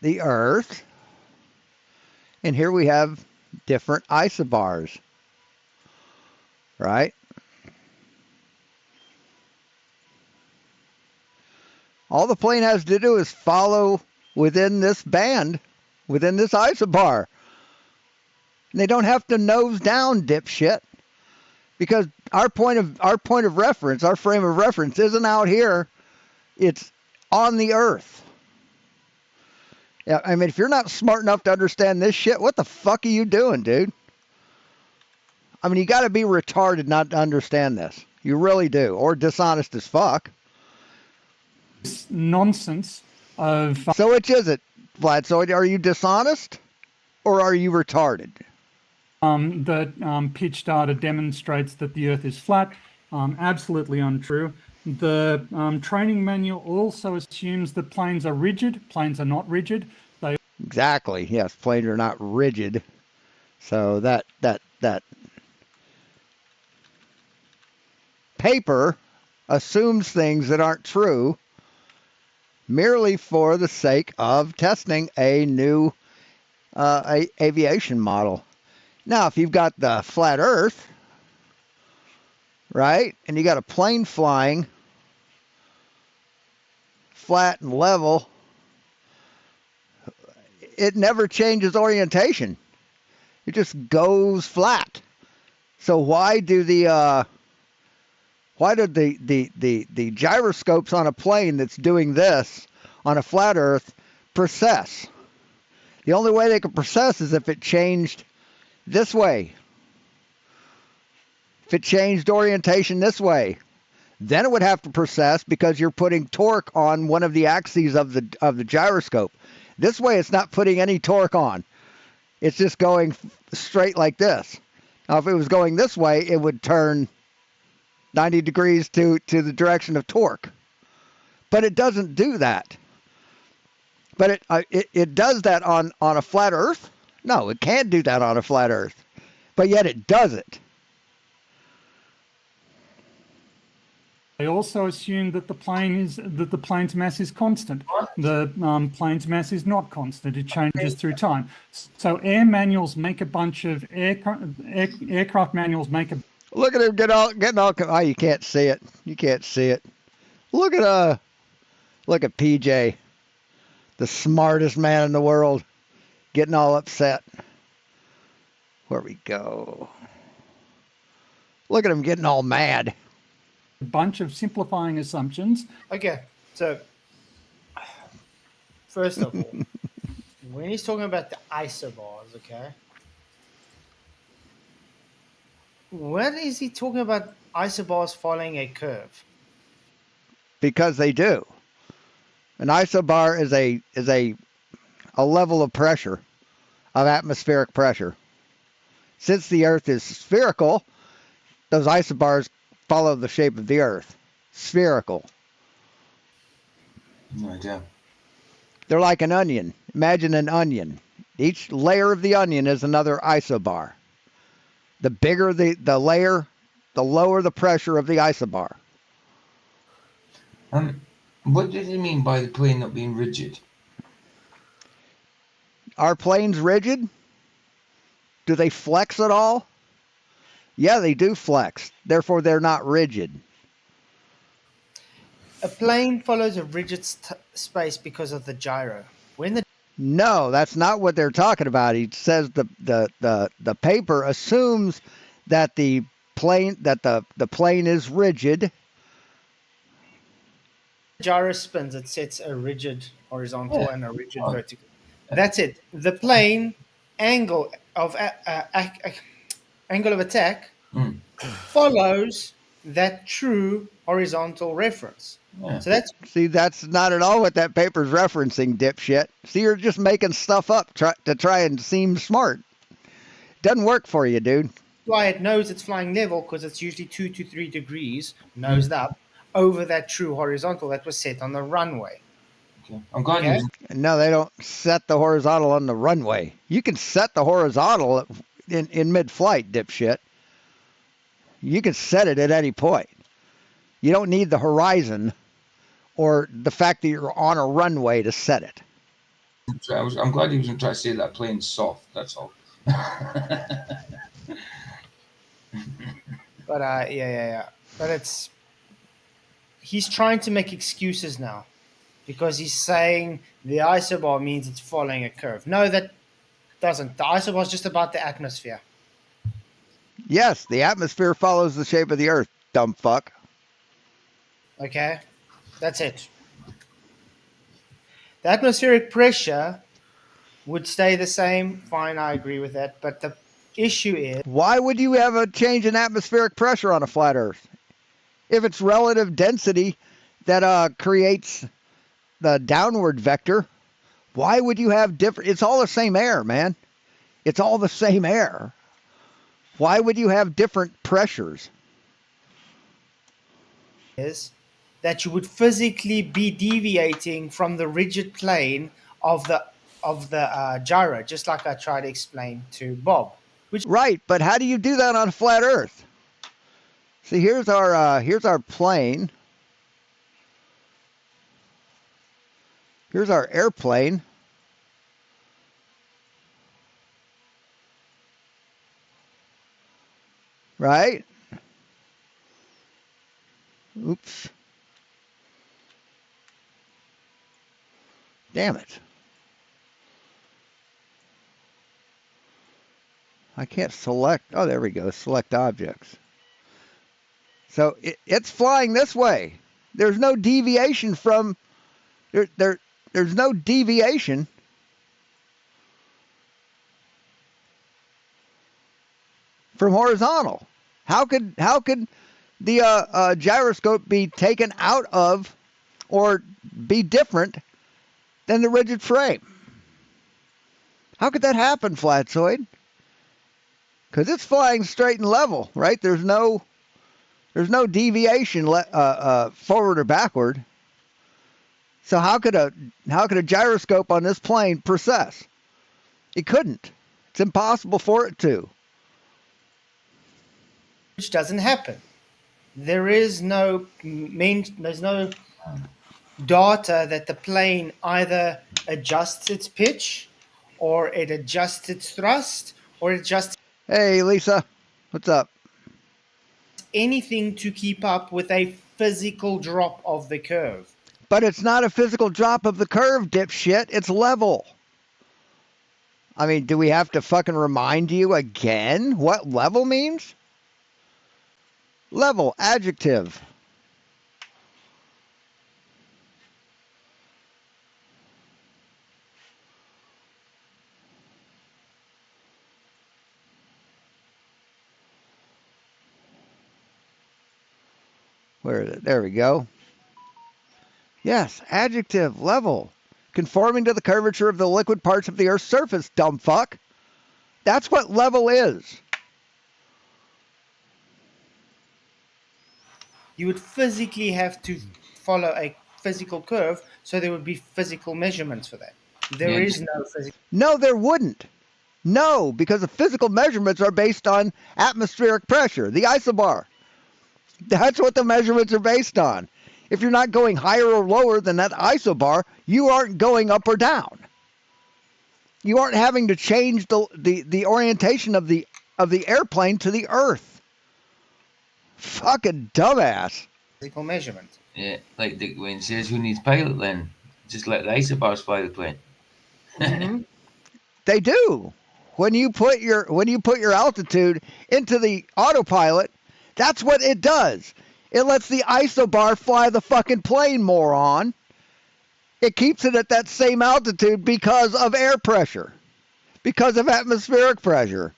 the Earth, and here we have different isobars. Right? All the plane has to do is follow within this band, within this isobar. And they don't have to nose down, dipshit. Because our point of reference, our frame of reference isn't out here. It's on the Earth. Yeah, I mean, if you're not smart enough to understand this shit, what the fuck are you doing, dude? I mean, you got to be retarded not to understand this. You really do. Or dishonest as fuck. Nonsense of... So which is it, FLATZOID? Are you dishonest or are you retarded? pitch data demonstrates that the Earth is flat. Absolutely untrue. The training manual also assumes that planes are rigid. Planes are not rigid. They Exactly. Yes, planes are not rigid. So that paper assumes things that aren't true merely for the sake of testing a new aviation model. Now, if you've got the flat Earth, right, and you got a plane flying flat and level, it never changes orientation. It just goes flat. So why do the gyroscopes on a plane that's doing this on a flat Earth precess? The only way they could precess is if it changed this way. If it changed orientation this way, then it would have to precess because you're putting torque on one of the axes of the gyroscope. This way, it's not putting any torque on. It's just going straight like this. Now, if it was going this way, it would turn 90 degrees to the direction of torque. But it doesn't do that. But it does that on a flat Earth? No, it can't do that on a flat Earth. But yet it does it. They also assume that the plane's mass is constant. The plane's mass is not constant. It changes through time. So air manuals make a bunch of aircraft manuals make a. Look at him getting all. Oh, you can't see it. You can't see it. Look at PJ, the smartest man in the world, getting all upset. Where we go? Look at him getting all mad. Bunch of simplifying assumptions. Okay, so first of all, when he's talking about the isobars, okay, what is he talking about isobars following a curve? Because they do. An isobar is a level of pressure, of atmospheric pressure. Since the Earth is spherical, those isobars follow the shape of the Earth. Spherical. No idea. They're like an onion. Imagine an onion. Each layer of the onion is another isobar. The bigger the layer, the lower the pressure of the isobar. What did he mean by the plane not being rigid? Are planes rigid? Do they flex at all? Yeah, they do flex. Therefore, they're not rigid. A plane follows a rigid space because of the gyro. No, that's not what they're talking about. He says the paper assumes that the plane is rigid. Gyro spins. It sets a rigid horizontal and a rigid vertical. That's it. The plane angle of attack follows that true horizontal reference. Yeah. So that's not at all what that paper's referencing, dipshit. See, you're just making stuff up to try and seem smart. Doesn't work for you, dude. Why it knows it's flying level because it's usually 2 to 3 degrees nosed up over that true horizontal that was set on the runway. Okay. I'm glad No, they don't set the horizontal on the runway. You can set the horizontal in mid-flight, dipshit. You can set it at any point. You don't need the horizon or the fact that you're on a runway to set it. I'm glad he wasn't trying to say that plane's soft. That's all. But yeah. But he's trying to make excuses now because he's saying the isobar means it's following a curve. No, that doesn't. The isobar is just about the atmosphere. Yes, the atmosphere follows the shape of the Earth, dumb fuck. Okay, that's it. The atmospheric pressure would stay the same. Fine, I agree with that. But the issue is... Why would you have a change in atmospheric pressure on a flat Earth? If it's relative density that creates the downward vector, why would you have different... It's all the same air, man. It's all the same air. Why would you have different pressures? Is that you would physically be deviating from the rigid plane of the gyro, just like I tried to explain to Bob. Right, but how do you do that on a flat Earth? See, here's our plane. Here's our airplane. Right? Oops. Damn it. I can't select. Oh, there we go. Select objects. So it's flying this way. There's no deviation from there's no deviation from horizontal. How could the gyroscope be taken out of or be different than the rigid frame? How could that happen, FLATZOID? Because it's flying straight and level, right? There's no deviation forward or backward. So how could a gyroscope on this plane process? It couldn't. It's impossible for it to. Which doesn't happen. There's no data that the plane either adjusts its pitch, or it adjusts its thrust, or it adjusts. Hey, Lisa, what's up? Anything to keep up with a physical drop of the curve. But it's not a physical drop of the curve, dipshit. It's level. I mean, do we have to fucking remind you again what level means? Level, adjective. Where is it? There we go. Yes, adjective, level. Conforming to the curvature of the liquid parts of the Earth's surface, dumb fuck. That's what level is. You would physically have to follow a physical curve, so there would be physical measurements for that. There is no physical. No, there wouldn't. No, because the physical measurements are based on atmospheric pressure, the isobar. That's what the measurements are based on. If you're not going higher or lower than that isobar, you aren't going up or down. You aren't having to change the orientation of the airplane to the Earth. Fucking dumbass. Physical measurement. Yeah, like Dick Wayne says, who needs pilot then? Just let the isobars fly the plane. Mm-hmm. They do. When you put your altitude into the autopilot, that's what it does. It lets the isobar fly the fucking plane, moron. It keeps it at that same altitude because of air pressure, because of atmospheric pressure,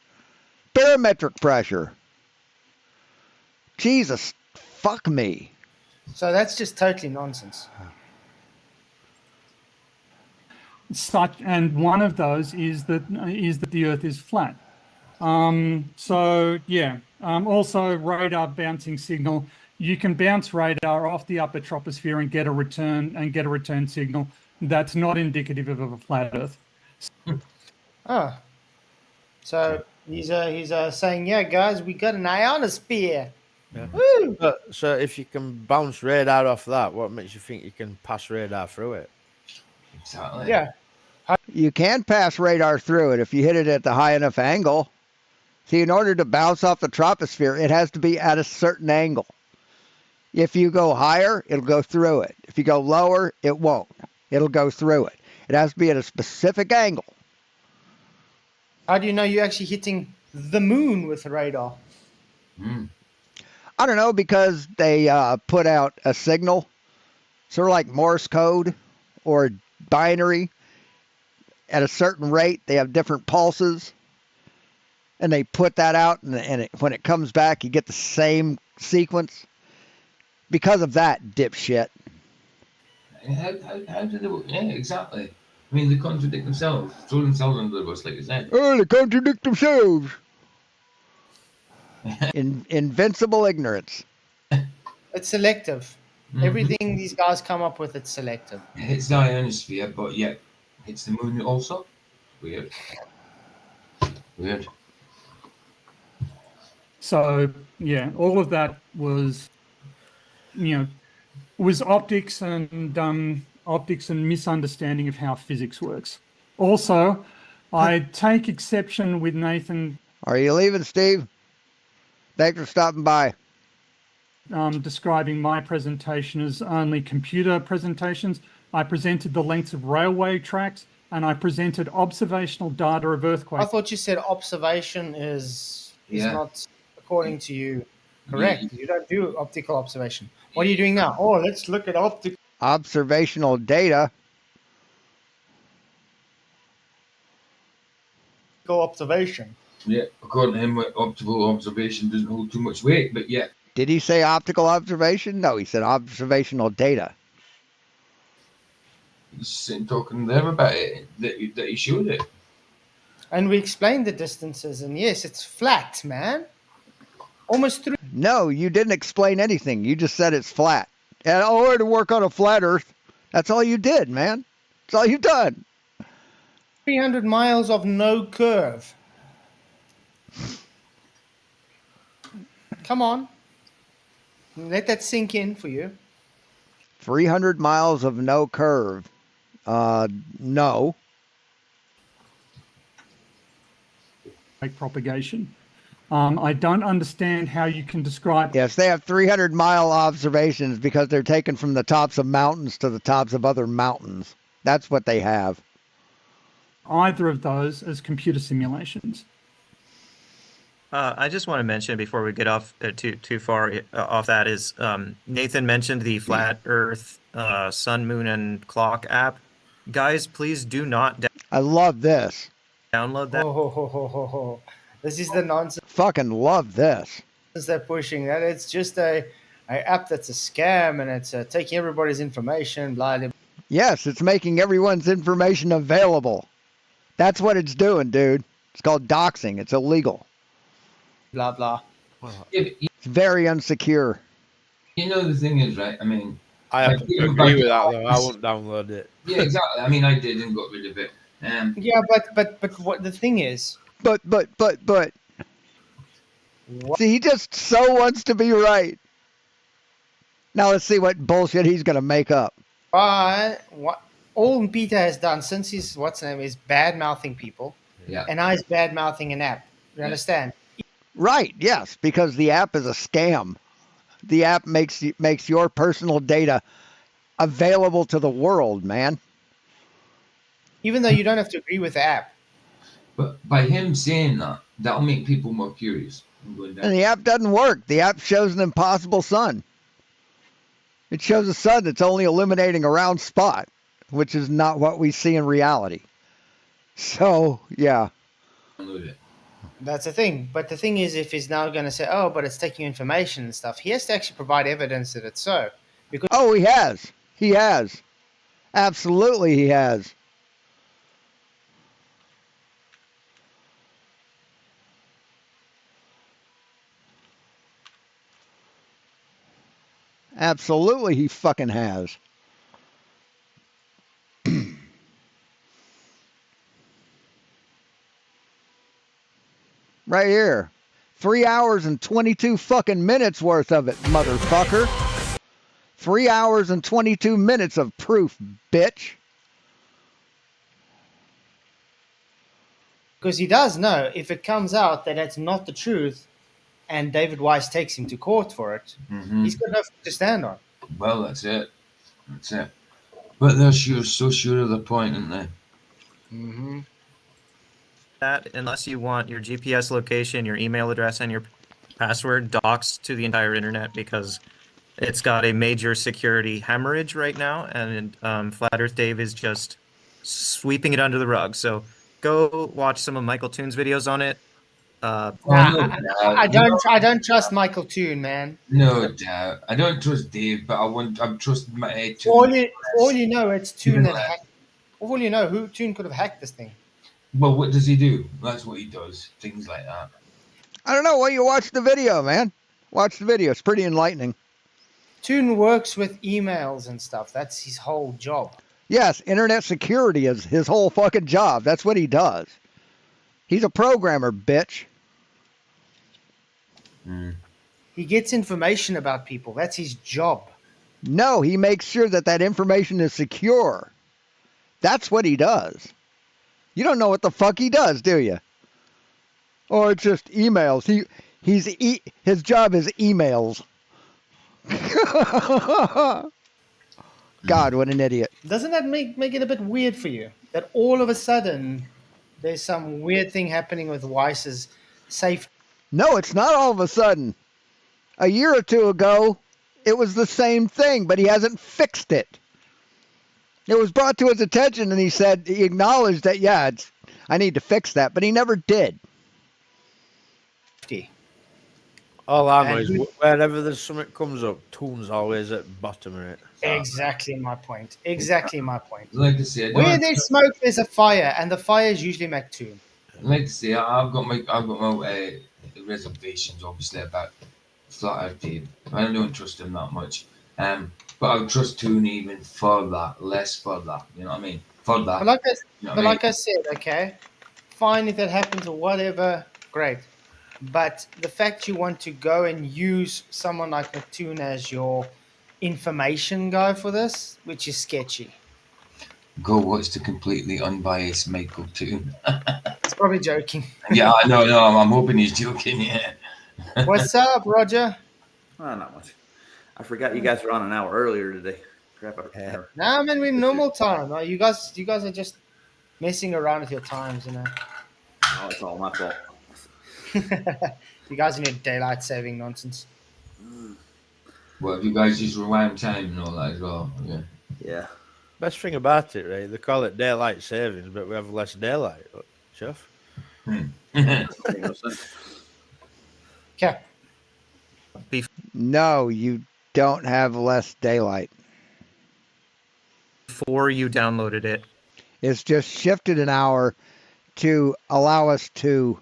barometric pressure. Jesus, fuck me. So that's just totally nonsense. And one of those is that the Earth is flat. So yeah. Also, radar bouncing signal. You can bounce radar off the upper troposphere and get a return signal. That's not indicative of a flat Earth. Oh, so he's saying, yeah, guys, we got an ionosphere. Yeah. So if you can bounce radar off that, what makes you think you can pass radar through it? Exactly. Yeah. You can pass radar through it if you hit it at the high enough angle. See, in order to bounce off the troposphere, it has to be at a certain angle. If you go higher, it'll go through it. If you go lower, it won't. It'll go through it. It has to be at a specific angle. How do you know you're actually hitting the moon with radar? I don't know, because they put out a signal, sort of like Morse code or binary. At a certain rate, they have different pulses, and they put that out, and when it comes back, you get the same sequence. Because of that, dipshit. How do they work? Yeah, exactly. I mean, they contradict themselves, throw themselves under the bus, like you said. Oh, they contradict themselves. Invincible ignorance. It's selective. Mhm. Everything these guys come up with, it's selective. It's the ionosphere, but yet it's the moon also. Weird. Weird. So yeah, all of that was, was optics and misunderstanding of how physics works. Also, I take exception with Nathan. Are you leaving, Steve? Thanks for stopping by. Describing my presentation as only computer presentations. I presented the lengths of railway tracks and I presented observational data of earthquakes. I thought you said observation is Yeah. not, according to you, correct. You don't do optical observation. What are you doing now? Oh, let's look at optical Observational data. observation. Yeah, according to him, optical observation doesn't hold too much weight, but yeah. Did he say optical observation? No, he said observational data. He's sitting talking there about it, that he showed it. And we explained the distances, and yes, it's flat, man. Almost 3. No, you didn't explain anything. You just said it's flat. And to work on a flat Earth. That's all you did, man. That's all you've done. 300 miles of no curve. Come on. Let that sink in for you. 300 miles of no curve. No. Propagation. I don't understand how you can describe. Yes, they have 300-mile observations because they're taken from the tops of mountains to the tops of other mountains. That's what they have. Either of those as computer simulations. I just want to mention before we get off too far off that is Nathan mentioned the Flat Earth Sun, Moon, and Clock app. Guys, please do not. I love this. Download that. Oh. This is the nonsense. Fucking love this. They're pushing that. It's just a app that's a scam, and it's taking everybody's information. Blah, blah. Yes, it's making everyone's information available. That's what it's doing, dude. It's called doxing. It's illegal. Blah, blah. It's very unsecure. You know, the thing is, right? I mean, I have to agree with that, though. I won't download it. Yeah, exactly. I mean, I did and got rid of it. Yeah, but what the thing is. But. What? See, he just so wants to be right. Now let's see what bullshit he's going to make up. What all Peter has done since his is bad mouthing people. Yeah. And now he's bad mouthing an app. You understand? Right. Yes, because the app is a scam. The app makes your personal data available to the world, man. Even though you don't have to agree with the app. But by him saying that, that'll make people more curious. And the app doesn't work. The app shows an impossible sun. It shows a sun that's only illuminating a round spot, which is not what we see in reality. So, yeah. That's the thing. But the thing is, if he's now going to say, oh, but it's taking information and stuff, he has to actually provide evidence that it's so. Because he has. He has. Absolutely, he has. Absolutely, he fucking has. Right here. 3 hours and 22 fucking minutes worth of it, motherfucker. 3 hours and 22 minutes of proof, bitch. Because he does know if it comes out that that's not the truth and David Weiss takes him to court for it, he's got nothing to stand on. Well, that's it. That's it. But they're so sure of the point, aren't they? Mm-hmm. That unless you want your GPS location, your email address, and your password doxed to the entire internet because it's got a major security hemorrhage right now, and Flat Earth Dave is just sweeping it under the rug. So go watch some of Michael Toon's videos on it. I don't trust Michael Toon, man. No doubt. I don't trust Dave, but I trust my Toon. All you know, it's Toon that hacked. All you know, who Toon could have hacked this thing. Well, what does he do? That's what he does. Things like that. I don't know. Well, you watch the video, man. Watch the video. It's pretty enlightening. Toon works with emails and stuff. That's his whole job. Yes, internet security is his whole fucking job. That's what he does. He's a programmer, bitch. He gets information about people. That's his job. No, he makes sure that that information is secure. That's what he does. You don't know what the fuck he does, do you? Or it's just emails. His job is emails. God, what an idiot. Doesn't that make it a bit weird for you? That all of a sudden there's some weird thing happening with Weiss's safety? No, it's not all of a sudden. A year or two ago, it was the same thing, but he hasn't fixed it. It was brought to his attention, and he acknowledged that, yeah, I need to fix that, but he never did. All I know is wherever there's something comes up, Toon's always at the bottom of it. Exactly my point. Exactly my point. Like to say, where there's smoke, there's a fire, and the fires usually make Toon. Like to say, I've got my reservations, obviously, about FLATZOID. I don't trust him that much. But I would trust Toon even for that, less for that. You know what I mean? For that. But like I said, okay, fine if that happens or whatever, great. But the fact you want to go and use someone like Toon as your information guy for this, which is sketchy. Go watch the completely unbiased Michael Toon. It's probably joking. Yeah, I know. No, I'm hoping he's joking. Yeah. What's up, Roger? Not much. I forgot you guys were on an hour earlier today. Crap. Nah, man, we're normal time. No, you guys are just messing around with your times, you know. Oh, it's all my fault. You guys in your daylight saving nonsense. Well, you guys just rewind time and all that as well. Yeah. Yeah. Best thing about it, right? They call it daylight savings, but we have less daylight, Chef. Okay. No, you don't have less daylight. Before you downloaded it. It's just shifted an hour to allow us to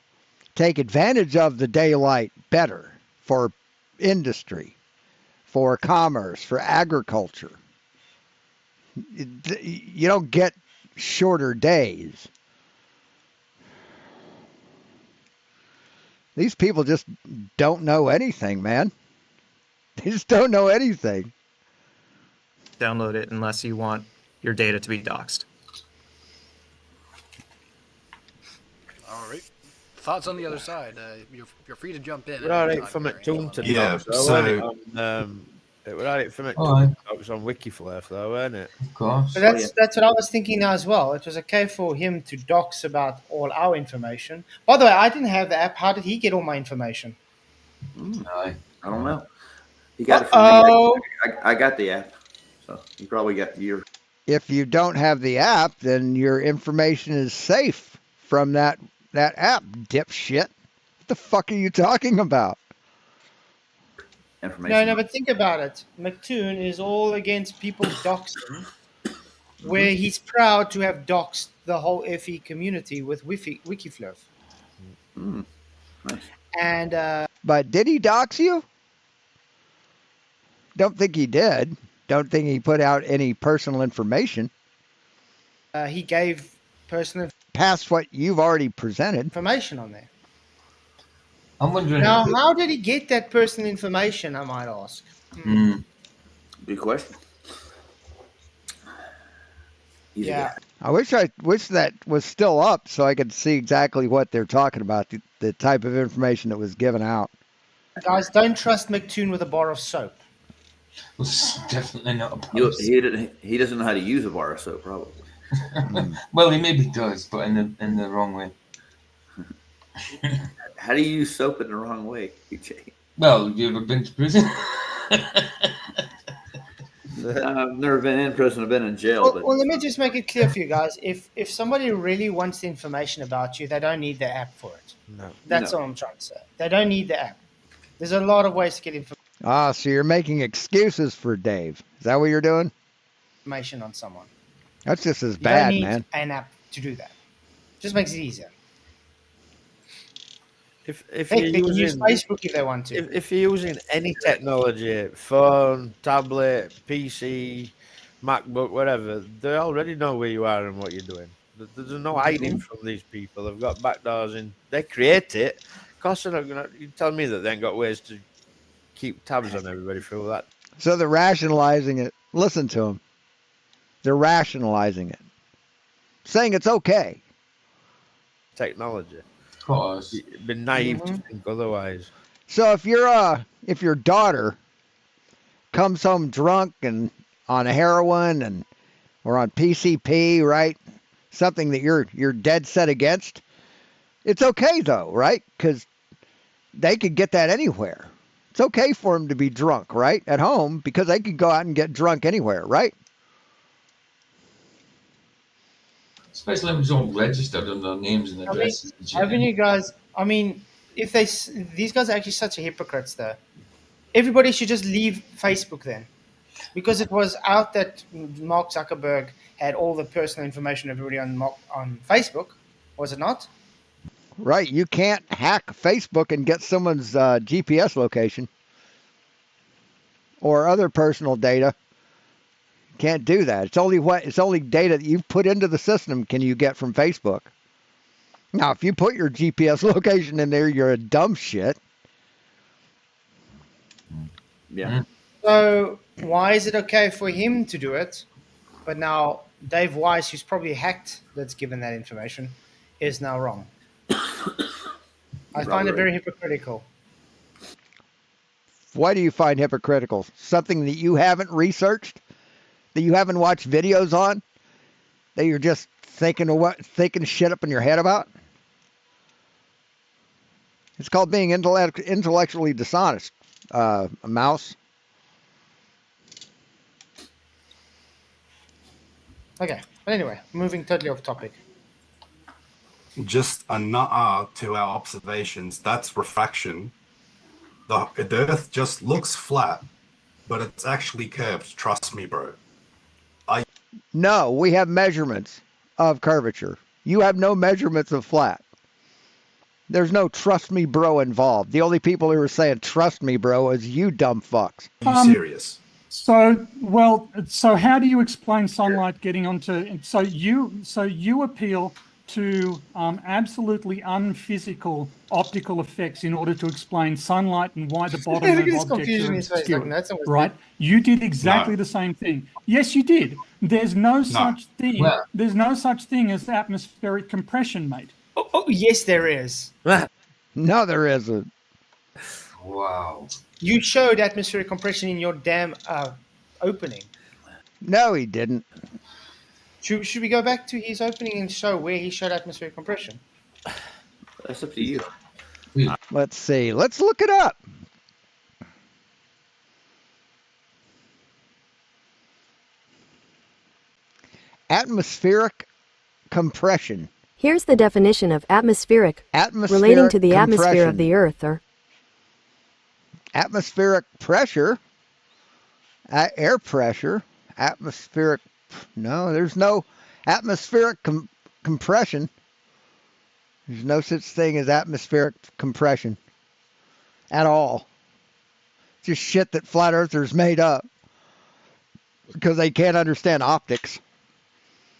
take advantage of the daylight better for industry, for commerce, for agriculture. You don't get shorter days. These people just don't know anything, man. They just don't know anything. Download it unless you want your data to be doxed. All right. Thoughts on the other side? You're free to jump in. We're all right from it Toon to yeah, it was all right from it Toon to dox on Wikiflare, though, weren't it? Of course. But that's what I was thinking now as well. It was okay for him to dox about all our information. By the way, I didn't have the app. How did he get all my information? I don't know. He got it from me. I got the app, so you probably got your. If you don't have the app, then your information is safe from that app, dipshit. What the fuck are you talking about? No, but think about it. McToon is all against people doxing, where he's proud to have doxed the whole FE community with Wikifluff. Nice. And but did he dox you? Don't think he did. Don't think he put out any personal information. He gave personal past what you've already presented information on there. I'm wondering. Now, how did he get that personal information, I might ask? Good question. Yeah. I wish that was still up so I could see exactly what they're talking about, the type of information that was given out. Guys, don't trust McToon with a bar of soap. Definitely not a bar of soap. He doesn't know how to use a bar of soap, probably. Well, he maybe does, but in the wrong way. How do you use soap in the wrong way, PJ? Well, you ever been to prison? I've never been in prison. I've been in jail. Well, let me just make it clear for you guys. If somebody really wants the information about you, they don't need the app for it. No. That's all I'm trying to say. They don't need the app. There's a lot of ways to get So you're making excuses for Dave. Is that what you're doing? information on someone. That's just as You bad, don't need man. an app to do that. Just makes it easier. If Heck, you're they can use using Facebook if they want to. if you're using any technology, phone, tablet, PC, MacBook, whatever, they already know where you are and what you're doing. There's no hiding from these people. They've got backdoors in. They create it. Of course, they're not gonna. You tell me that they ain't got ways to keep tabs on everybody through that. So they're rationalizing it. Listen to them. They're rationalizing it, saying it's okay. Technology. Of course. It'd be naive to think otherwise. So if your daughter comes home drunk and on heroin and or on PCP, right? Something that you're dead set against. It's okay though, right? Because they could get that anywhere. It's okay for them to be drunk, right? At home, because they could go out and get drunk anywhere, right? Especially when it's all registered under names and addresses. Haven't you guys? I mean, if these guys are actually such a hypocrites, though, everybody should just leave Facebook then, because it was out that Mark Zuckerberg had all the personal information of everybody on Facebook, was it not? Right. You can't hack Facebook and get someone's GPS location or other personal data. Can't do that. It's only data that you've put into the system can you get from Facebook. Now, if you put your GPS location in there, you're a dumb shit. Yeah. So why is it okay for him to do it, but now Dave Weiss, who's probably hacked, that's given that information, is now wrong? I find it very hypocritical. Why do you find hypocritical? Something that you haven't researched, that you haven't watched videos on, that you're just thinking shit up in your head about? It's called being intellectually dishonest, Mouse. Okay, but anyway, moving totally off topic. Just a nut to our observations. That's refraction. The Earth just looks flat, but it's actually curved. Trust me, bro. No, we have measurements of curvature. You have no measurements of flat. There's no trust me, bro involved. The only people who are saying trust me, bro, is you dumb fucks. Are you serious? So how do you explain sunlight getting onto? So you appeal to absolutely unphysical optical effects in order to explain sunlight and why the bottom of objects are obscured, right? You did exactly the same thing. Yes, you did. There's no such thing. Well, There's no such thing as atmospheric compression, mate. Oh, yes, there is. No, there isn't. Wow. You showed atmospheric compression in your damn opening. No, he didn't. Should we go back to his opening and show where he showed atmospheric compression? That's up to you. Let's see. Let's look it up. Atmospheric compression. Here's the definition of atmospheric relating to the atmosphere of the Earth, or atmospheric pressure, air pressure, atmospheric. No, there's no atmospheric compression. There's no such thing as atmospheric compression at all. Just shit that flat earthers made up because they can't understand optics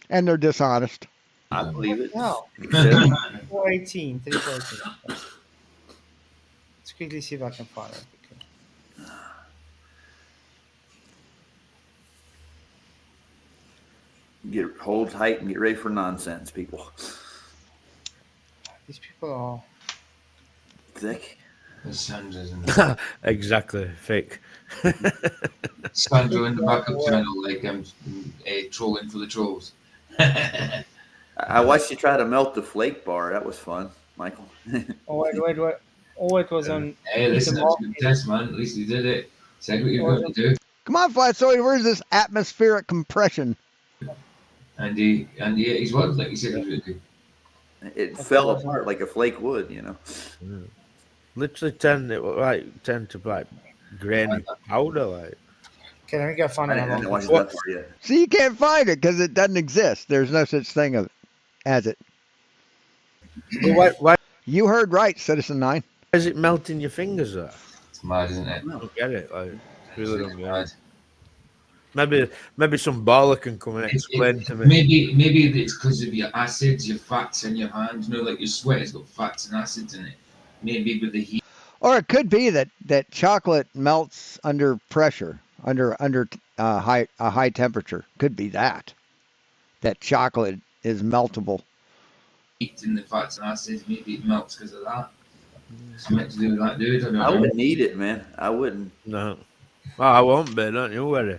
and they're dishonest. I believe it. No. 418. Let's quickly see if I can find it. Hold tight and get ready for nonsense, people. These people are thick. Exactly, fake. Sandro in the backup channel, like I'm trolling for the trolls. I watched you try to melt the flake bar. That was fun, Michael. Oh, wait. Oh, it was on. Hey, listen, that's a good test, man. At least you did it. Said what you're going to do. Come on, FLATZOID, where's this atmospheric compression? And he ate his words like he said he would do. It fell apart like a flake would, you know. Literally turned to like grainy powder, like. Okay, let me go find another one. See, you can't find it because it doesn't exist. There's no such thing as it. You heard right, Citizen 9. Why is it melting your fingers there? It's mad, isn't it? I don't get it. Like, really don't get it. Maybe some baller can come and explain to me. Maybe it's because of your acids, your fats in your hands. You know, like your sweat has got fats and acids in it. Maybe with the heat. Or it could be that chocolate melts under pressure, under a high temperature. Could be that chocolate is meltable. Heat in the fats and acids, maybe it melts because of that. Something to do with that, dude. I wouldn't eat it, man. I wouldn't. No. Oh, I won't be, don't you worry.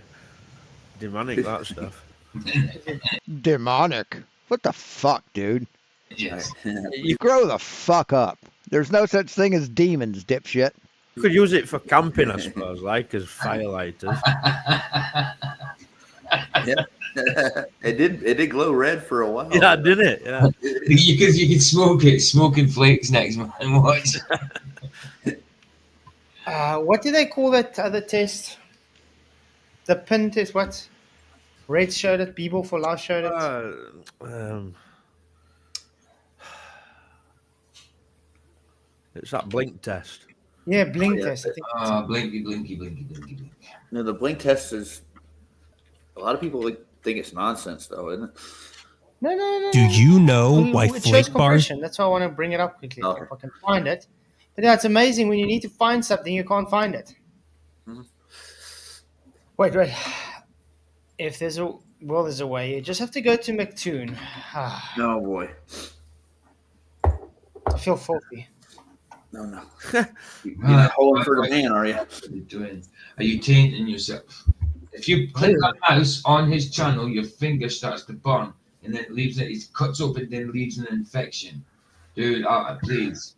Demonic, that stuff. Demonic? What the fuck, dude? Yes. You grow the fuck up. There's no such thing as demons, dipshit. You could use it for camping, I suppose, like as firelighters. Yeah. It did glow red for a while. Yeah, did it? Yeah. Because you could smoke it. Smoking flakes next, man. Watch. What do they call that other test? The pin test, what? Red showed it, Beeble for Life showed it. It's that blink test. Yeah, blink test. I think. Blinky. No, the blink test is. A lot of people think it's nonsense, though, isn't it? No. Do you know why it shows flake bars? compression. That's why I want to bring it up quickly if I can find it. But yeah, it's amazing when you need to find something, you can't find it. Mm-hmm. Wait. If there's a there's a way. You just have to go to McToon. Oh boy. I feel filthy. No. You're not holding for the man, are you? What are you doing? Are you tainting yourself? If you click on mouse on his channel, your finger starts to burn, and then it leaves it. It cuts open, then leaves an infection. Dude, please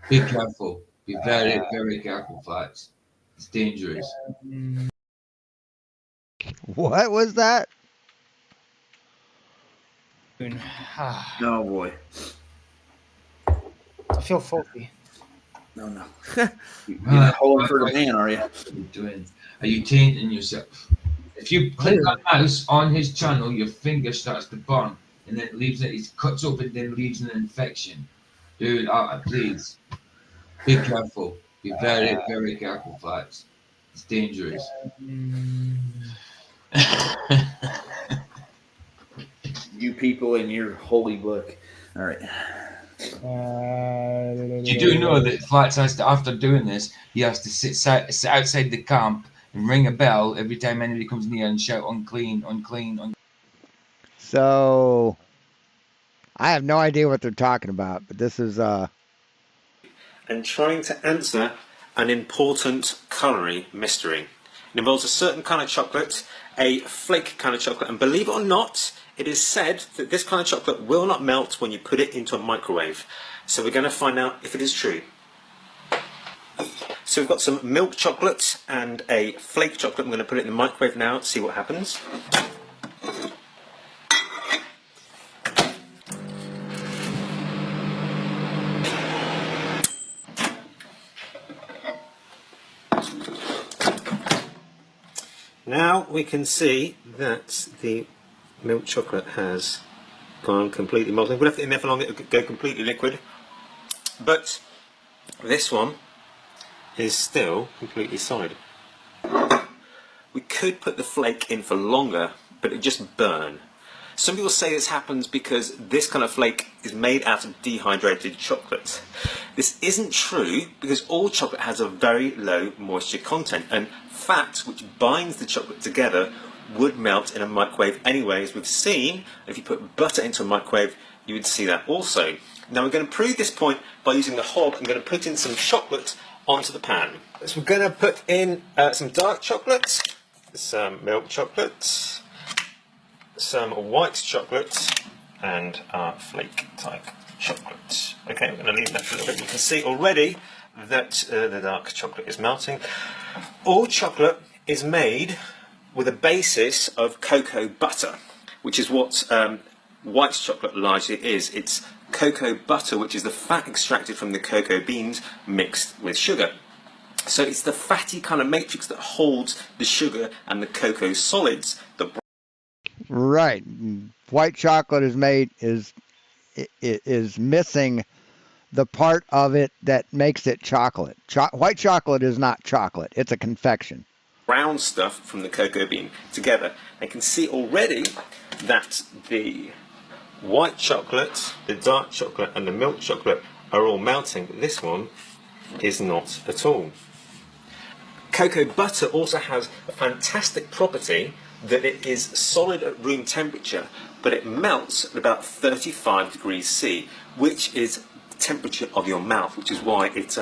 be careful. Be very, very careful, Flats. It's dangerous. What was that? No boy. I feel filthy. No. You're not holding for the man, are you? What are you doing? Are you tainting yourself? If you click on mouse on his channel, your finger starts to burn, and then it leaves it. It cuts open, then leaves an infection. Dude, please be careful. Be very, very careful, Flats. It's dangerous. You people in your holy book. All right. You do know that Flats has to, after doing this, he has to sit outside the camp and ring a bell every time anybody comes near and shout unclean. So, I have no idea what they're talking about, but this is and trying to answer an important culinary mystery. It involves a certain kind of chocolate, a flake kind of chocolate, and believe it or not, it is said that this kind of chocolate will not melt when you put it into a microwave. So we're going to find out if it is true. So we've got some milk chocolate and a flake chocolate. I'm going to put it in the microwave now to see what happens. Now we can see that the milk chocolate has gone completely molten. We'll have to in there for long, it'll go completely liquid. But this one is still completely solid. We could put the flake in for longer, but it just burn. Some people say this happens because this kind of flake is made out of dehydrated chocolate. This isn't true because all chocolate has a very low moisture content, and fat, which binds the chocolate together, would melt in a microwave anyway, as we've seen. If you put butter into a microwave, you would see that also. Now we're going to prove this point by using the hob. I'm going to put in some chocolate onto the pan. So we're going to put in some dark chocolate, some milk chocolate, some white chocolate, and our flake type chocolate. Okay, we're going to leave that for a little bit. You can see already that the dark chocolate is melting. All chocolate is made with a basis of cocoa butter, which is what white chocolate largely is. It's cocoa butter, which is the fat extracted from the cocoa beans mixed with sugar. So it's the fatty kind of matrix that holds the sugar and the cocoa solids. Right. White chocolate is missing the part of it that makes it chocolate. White chocolate is not chocolate. It's a confection. Brown stuff from the cocoa bean together. I can see already that the white chocolate, the dark chocolate, and the milk chocolate are all melting, but this one is not at all. Cocoa butter also has a fantastic property that it is solid at room temperature, but it melts at about 35 degrees C, which is the temperature of your mouth, which is why it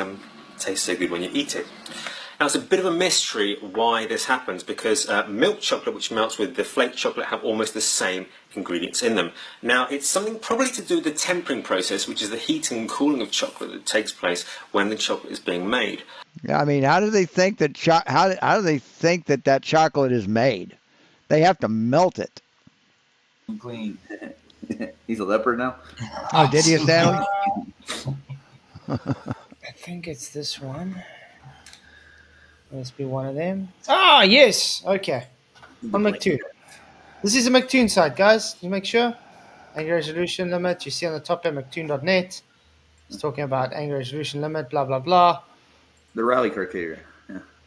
tastes so good when you eat it. Now, it's a bit of a mystery why this happens, because milk chocolate, which melts with the flake chocolate, have almost the same ingredients in them. Now, it's something probably to do with the tempering process, which is the heating and cooling of chocolate that takes place when the chocolate is being made. I mean, how do they think that how do they think that that chocolate is made? They have to melt it. Clean. He's a leopard now. Oh, did you, Stanley? I think it's this one. Must be one of them. Ah, yes. Okay. On McToon. This is a McToon site, guys. You make sure. Angry resolution limit. You see on the top there, McToon.net. It's talking about angry resolution limit, blah, blah, blah. The rally criteria.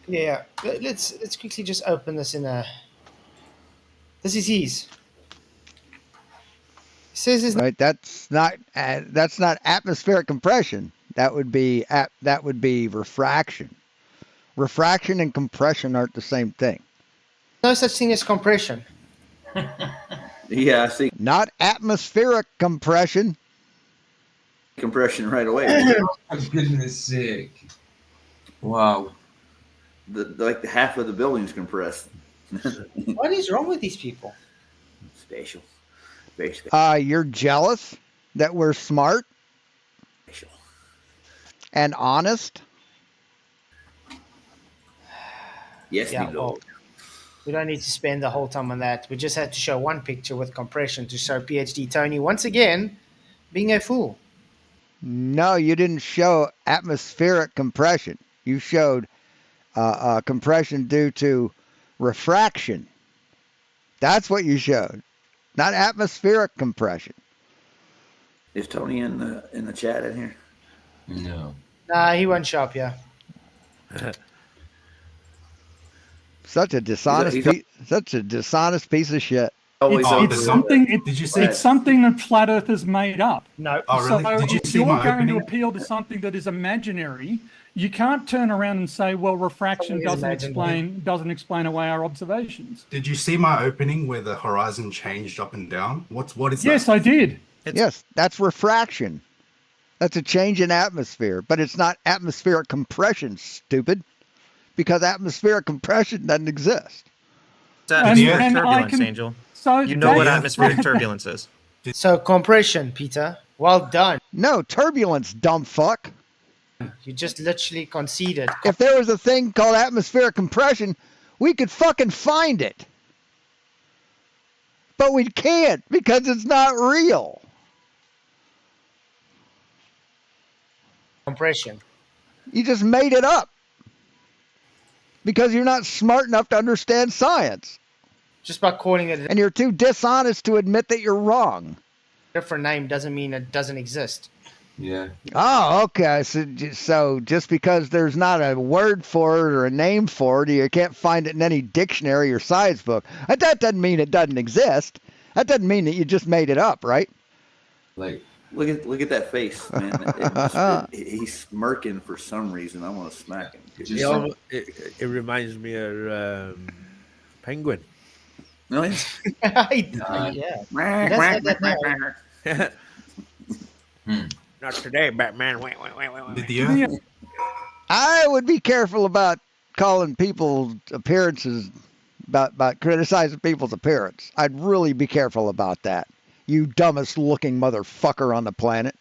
Yeah. Let's quickly just open this in a... This is his. It says it's right. That's not atmospheric compression. That would be refraction. Refraction and compression aren't the same thing. no such thing as compression. Yeah, I see. Not atmospheric compression. Compression right away. For goodness sake. Wow. Like the half of the building's compressed. What is wrong with these people? Spatial. Very spatial. You're jealous that we're smart and honest. Yes, yeah, we do. well, we don't need to spend the whole time on that. We just had to show one picture with compression to show PhD Tony once again being a fool. No, you didn't show atmospheric compression. You showed compression due to refraction. That's what you showed, not atmospheric compression. Is Tony in the chat in here? No. Nah, he won't show up here. Such a dishonest piece of shit. It's something that flat earthers made up. No. Oh, really? So Did you if see you're my going to opening? appeal to something that is imaginary, you can't turn around and say, well, refraction doesn't explain away our observations. Did you see my opening where the horizon changed up and down? What is that? Yes, I did. Yes, that's refraction. That's a change in atmosphere, but it's not atmospheric compression, stupid, because atmospheric compression doesn't exist. It's atmospheric turbulence, Angel. So you know what atmospheric turbulence is. So compression, Peter. Well done. No, turbulence, dumb fuck. You just literally conceded. If there was a thing called atmospheric compression, we could fucking find it. But we can't because it's not real. Compression. You just made it up. Because you're not smart enough to understand science. Just by calling it and you're too dishonest to admit that you're wrong. A different name doesn't mean it doesn't exist. Yeah. Oh, okay. So just because there's not a word for it or a name for it, you can't find it in any dictionary or science book. That doesn't mean it doesn't exist. That doesn't mean that you just made it up, right? Like, look at that face, man. He's smirking for some reason. I want to smack him. It reminds me of Penguin. No, yeah. Not today, Batman. I would be careful about calling people's appearances, about criticizing people's appearance. I'd really be careful about that. You dumbest looking motherfucker on the planet.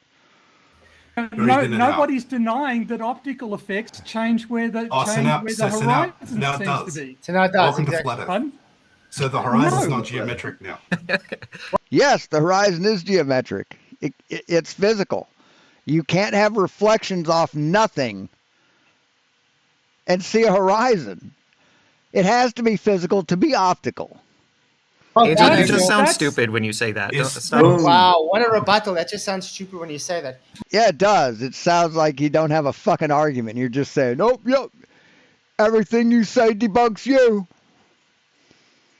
Nobody's denying that optical effects change where the horizon seems to be. So now it does. Welcome to Flat Earth. So the horizon's not geometric now. Yes, the horizon is geometric. It's physical. You can't have reflections off nothing and see a horizon. It has to be physical to be optical. Angel, you just sound stupid when you say that. Wow, what a rebuttal. That just sounds stupid when you say that. Yeah, it does. It sounds like you don't have a fucking argument. You're just saying, nope, yep. Everything you say debunks you.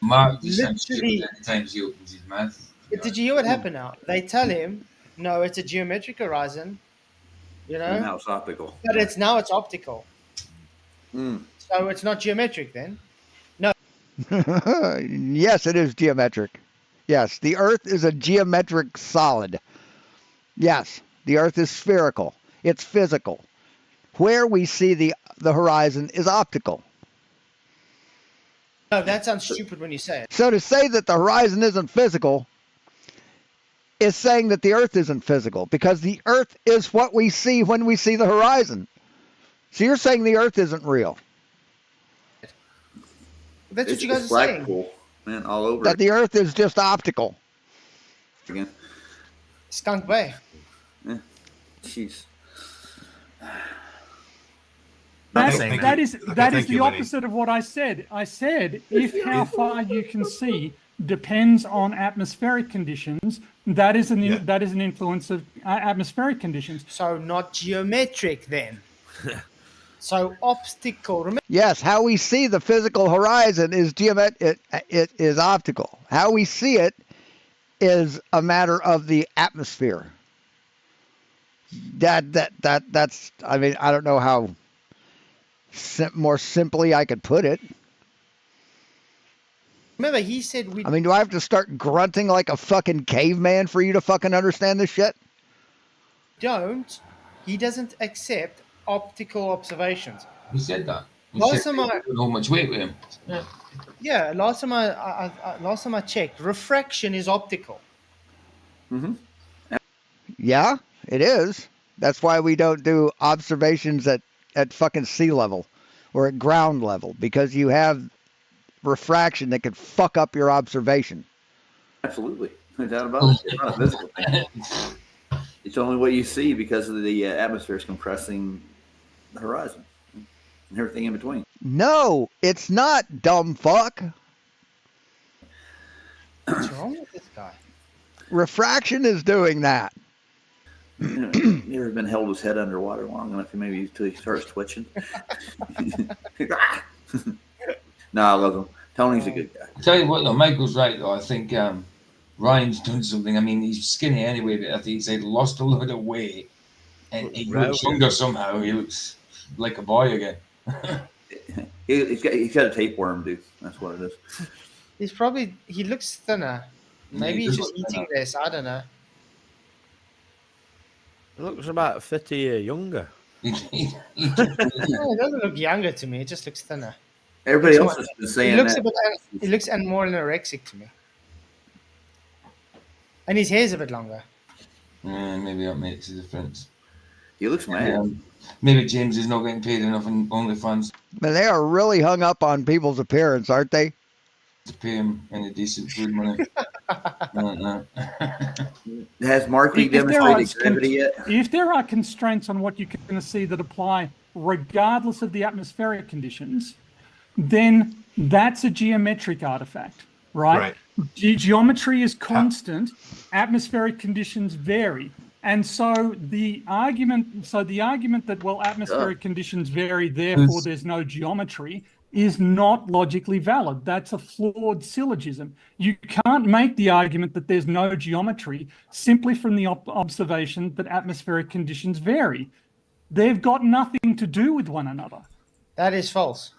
Mark just sounds stupid every time he opens his mouth. But did you hear what happened now? They tell him, no, it's a geometric horizon, you know? And now it's optical. But now it's optical. Mm. So it's not geometric then? No. Yes, it is geometric. Yes, the Earth is a geometric solid. Yes, the Earth is spherical. It's physical. Where we see the horizon is optical. No, that sounds stupid when you say it. So to say that the horizon isn't physical is saying that the Earth isn't physical, because the Earth is what we see when we see the horizon. So you're saying the Earth isn't real. That's what you guys are saying. Man, all over that the Earth is just optical. Again. Skunk Bay. Yeah. Jeez. That is the opposite of what I said. I said if how far you can see depends on atmospheric conditions, that is an influence of atmospheric conditions. So not geometric then. So optical. Yes, how we see the physical horizon is it is optical. How we see it is a matter of the atmosphere. That's. I mean, I don't know how more simply I could put it. Remember, he said we. I mean, do I have to start grunting like a fucking caveman for you to fucking understand this shit? Don't. He doesn't accept optical observations. He said that. Last time I don't know much weight with him. Yeah, last time I checked, refraction is optical. Mm-hmm. Yeah, it is. That's why we don't do observations at fucking sea level or at ground level, because you have refraction that could fuck up your observation. Absolutely. No doubt about it. It's not a physical thing. It's only what you see because of the atmosphere is compressing the horizon and everything in between. No, it's not, dumb fuck. What's wrong with this guy? Refraction is doing that. You ever been held his head underwater long enough, maybe until he starts twitching? No, I love him. Tony's a good guy. I'll tell you what, though, Michael's right, though. I think Ryan's done something. I mean, he's skinny anyway, but I think he's lost a lot of weight. And he looks younger somehow. He looks like a boy again. He's got a tapeworm, dude. That's what it is. He looks thinner. Maybe he's just eating less. I don't know. It looks about 50 years younger. It doesn't look younger to me. It just looks thinner. Everybody else has been saying He looks more anorexic to me. And his hair's a bit longer. Maybe that makes a difference. He looks mad. Maybe James is not getting paid enough in OnlyFans. But they are really hung up on people's appearance, aren't they? To pay him any decent food money. Has Marky demonstrated gravity yet? If there are constraints on what you're going to see that apply regardless of the atmospheric conditions, then that's a geometric artifact, right? Geometry is constant, atmospheric conditions vary. And so the argument that, well, atmospheric conditions vary, therefore there's no geometry, is not logically valid. That's a flawed syllogism. You can't make the argument that there's no geometry simply from the observation that atmospheric conditions vary. They've got nothing to do with one another. That is false.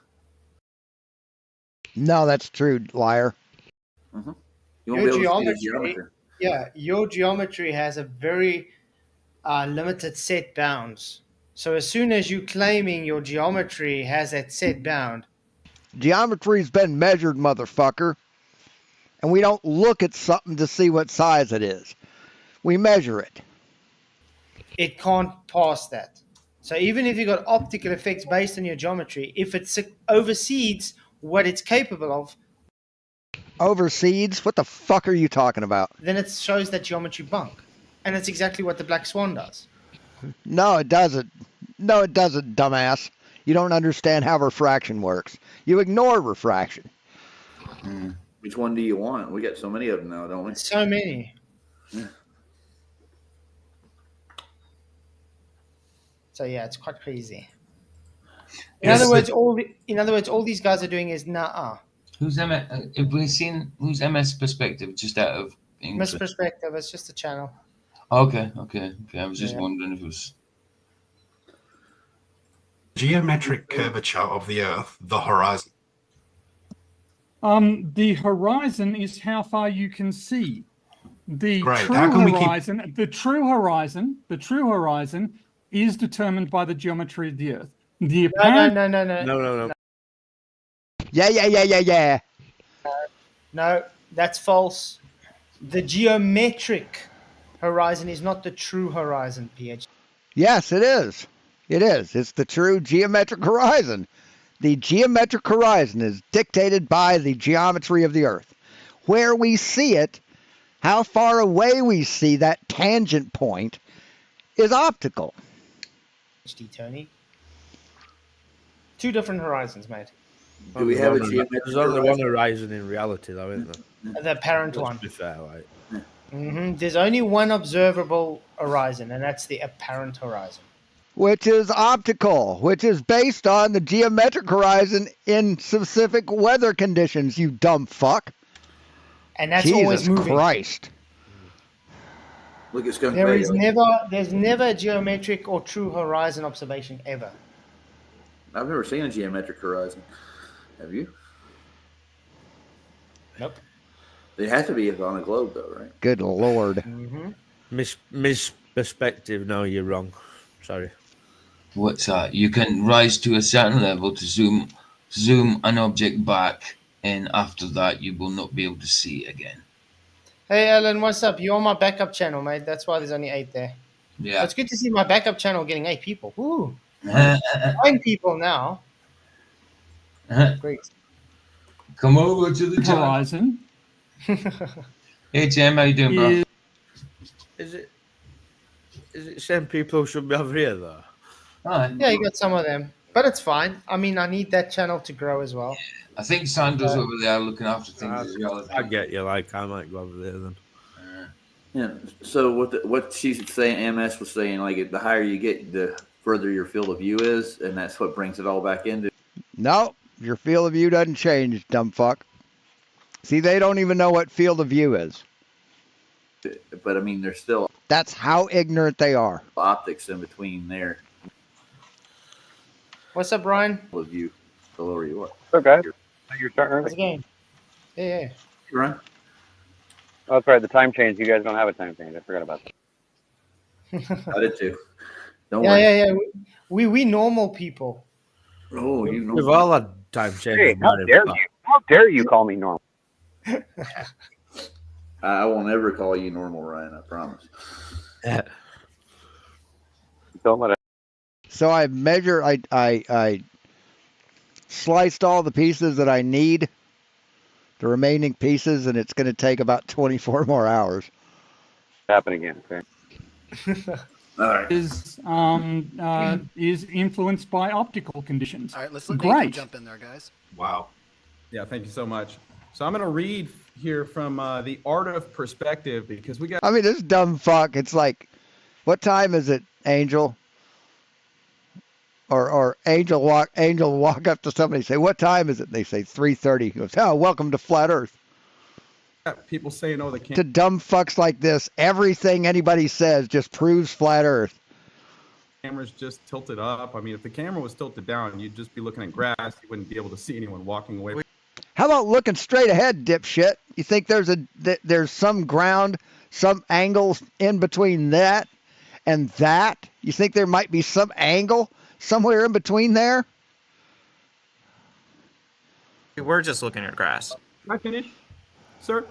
No, that's true, liar. Mm-hmm. Your geometry has a very limited set bounds. So as soon as you're claiming your geometry has that set bound, geometry's been measured, motherfucker. And we don't look at something to see what size it is. We measure it. It can't pass that. So even if you've got optical effects based on your geometry, if it overseeds what it's capable of. Overseeds? What the fuck are you talking about? Then it shows that geometry bunk. And it's exactly what the Black Swan does. No, it doesn't. No, it doesn't, dumbass. You don't understand how refraction works. You ignore refraction. Which one do you want? We got so many of them now, don't we? So many. Yeah. So yeah, it's quite crazy. In other words, all these guys are doing is nah. Who's MS? Have we seen who's MS Perspective? Just out of Miss interest. Perspective, it's just a channel. Okay. I was just wondering if it was geometric curvature of the Earth, the horizon. The horizon is how far you can see. The Great. true How can we keep- horizon, the true horizon is determined by the geometry of the Earth. The apparent No. Yeah. No, that's false. The geometric horizon is not the true horizon, PhD. Yes, it is. It is. It's the true geometric horizon. The geometric horizon is dictated by the geometry of the Earth. Where we see it, how far away we see that tangent point, is optical. PhD, Tony. Two different horizons, mate. Do we have a geometric There's only one horizon in reality, though, isn't there? The apparent one. To be fair, right? There's only one observable horizon, and that's the apparent horizon. Which is optical, which is based on the geometric horizon in specific weather conditions, you dumb fuck. And that's Jesus always moving. Christ. Look, it's going There's never a geometric or true horizon observation ever. I've never seen a geometric horizon. Have you? Nope. It has to be on a globe, though, right? Good Lord. Miss Perspective, no, you're wrong. Sorry. what's that? You can rise to a certain level to zoom an object back, and after that, you will not be able to see it again. Hey, Alan, what's up? You're on my backup channel, mate. That's why there's only 8 there. Yeah. It's good to see my backup channel getting 8 people. Ooh. 9 people now. Great. Come over to the horizon. Hey, Jim, how you doing, bro? Is it same people who should be over here, though? Yeah, you got some of them. But it's fine. I mean, I need that channel to grow as well. I think Sandra's over there looking after things as well. I get you. Like, I might go over there then. Yeah. So what she's saying, MS was saying, like the higher you get, the further your field of view is, and that's what brings it all back into. No, your field of view doesn't change, dumb fuck. See, they don't even know what field of view is. But I mean, there's still. That's how ignorant they are. Optics in between there. What's up, Brian? Field of view, the lower you are. Okay. You're starting early. How's the game? Yeah. You run. Oh, that's right. The time change. You guys don't have a time change. I forgot about that. I did too. Don't worry. Yeah. We normal people. Oh, you know. We've all had time change. Hey, how dare you? How dare you call me normal? I won't ever call you normal, Ryan. I promise. Don't let it. So I measure. I sliced all the pieces that I need, the remaining pieces, and it's going to take about 24 more hours. Happen again. Okay. All right. Is influenced by optical conditions. All right, let's let Great. Nathan jump in there, guys. Wow. Yeah, thank you so much. So I'm going to read here from The Art of Perspective because we got. I mean, this dumb fuck. It's like, what time is it, Angel? Or Angel walk up to somebody and say, what time is it? And they say 3:30. He goes, oh, welcome to Flat Earth. People saying, oh, they can't. To dumb fucks like this, everything anybody says just proves Flat Earth. Camera's just tilted up. I mean, if the camera was tilted down, you'd just be looking at grass. You wouldn't be able to see anyone walking away. How about looking straight ahead, dipshit? You think there's some ground, some angles in between that and that? You think there might be some angle somewhere in between there? We're just looking at grass. Can I finish, sir?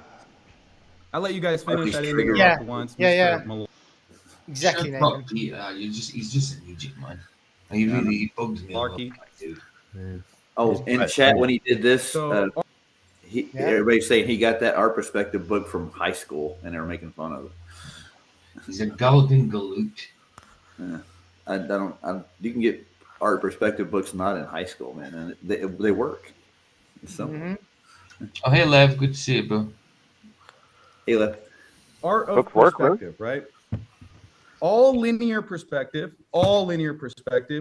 I'll let you guys finish. I didn't triggered. interrupt once. Yeah. Mr. Malone. Exactly, Shut up, Peter. He's just an idiot, man. He really bugs me. Larky. Dude. Oh, in chat when he did this, everybody's saying he got that Art Perspective book from high school, and they were making fun of it. He's a galloping galoot. Yeah. You can get Art Perspective books not in high school, man, and they work. So. Oh, hey, Lev. Good to see you, bro. Hey, Lev. Art of Books work, bro. perspective, right? All linear perspective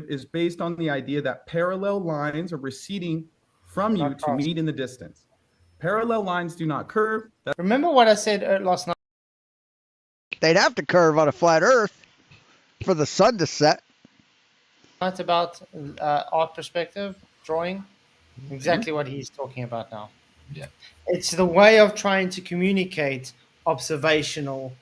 is based on the idea that parallel lines are receding from you to meet in the distance. Parallel lines do not curve. Remember what I said last night? They'd have to curve on a flat Earth for the sun to set. It's about art perspective, drawing. Exactly what he's talking about now. Yeah. It's the way of trying to communicate observational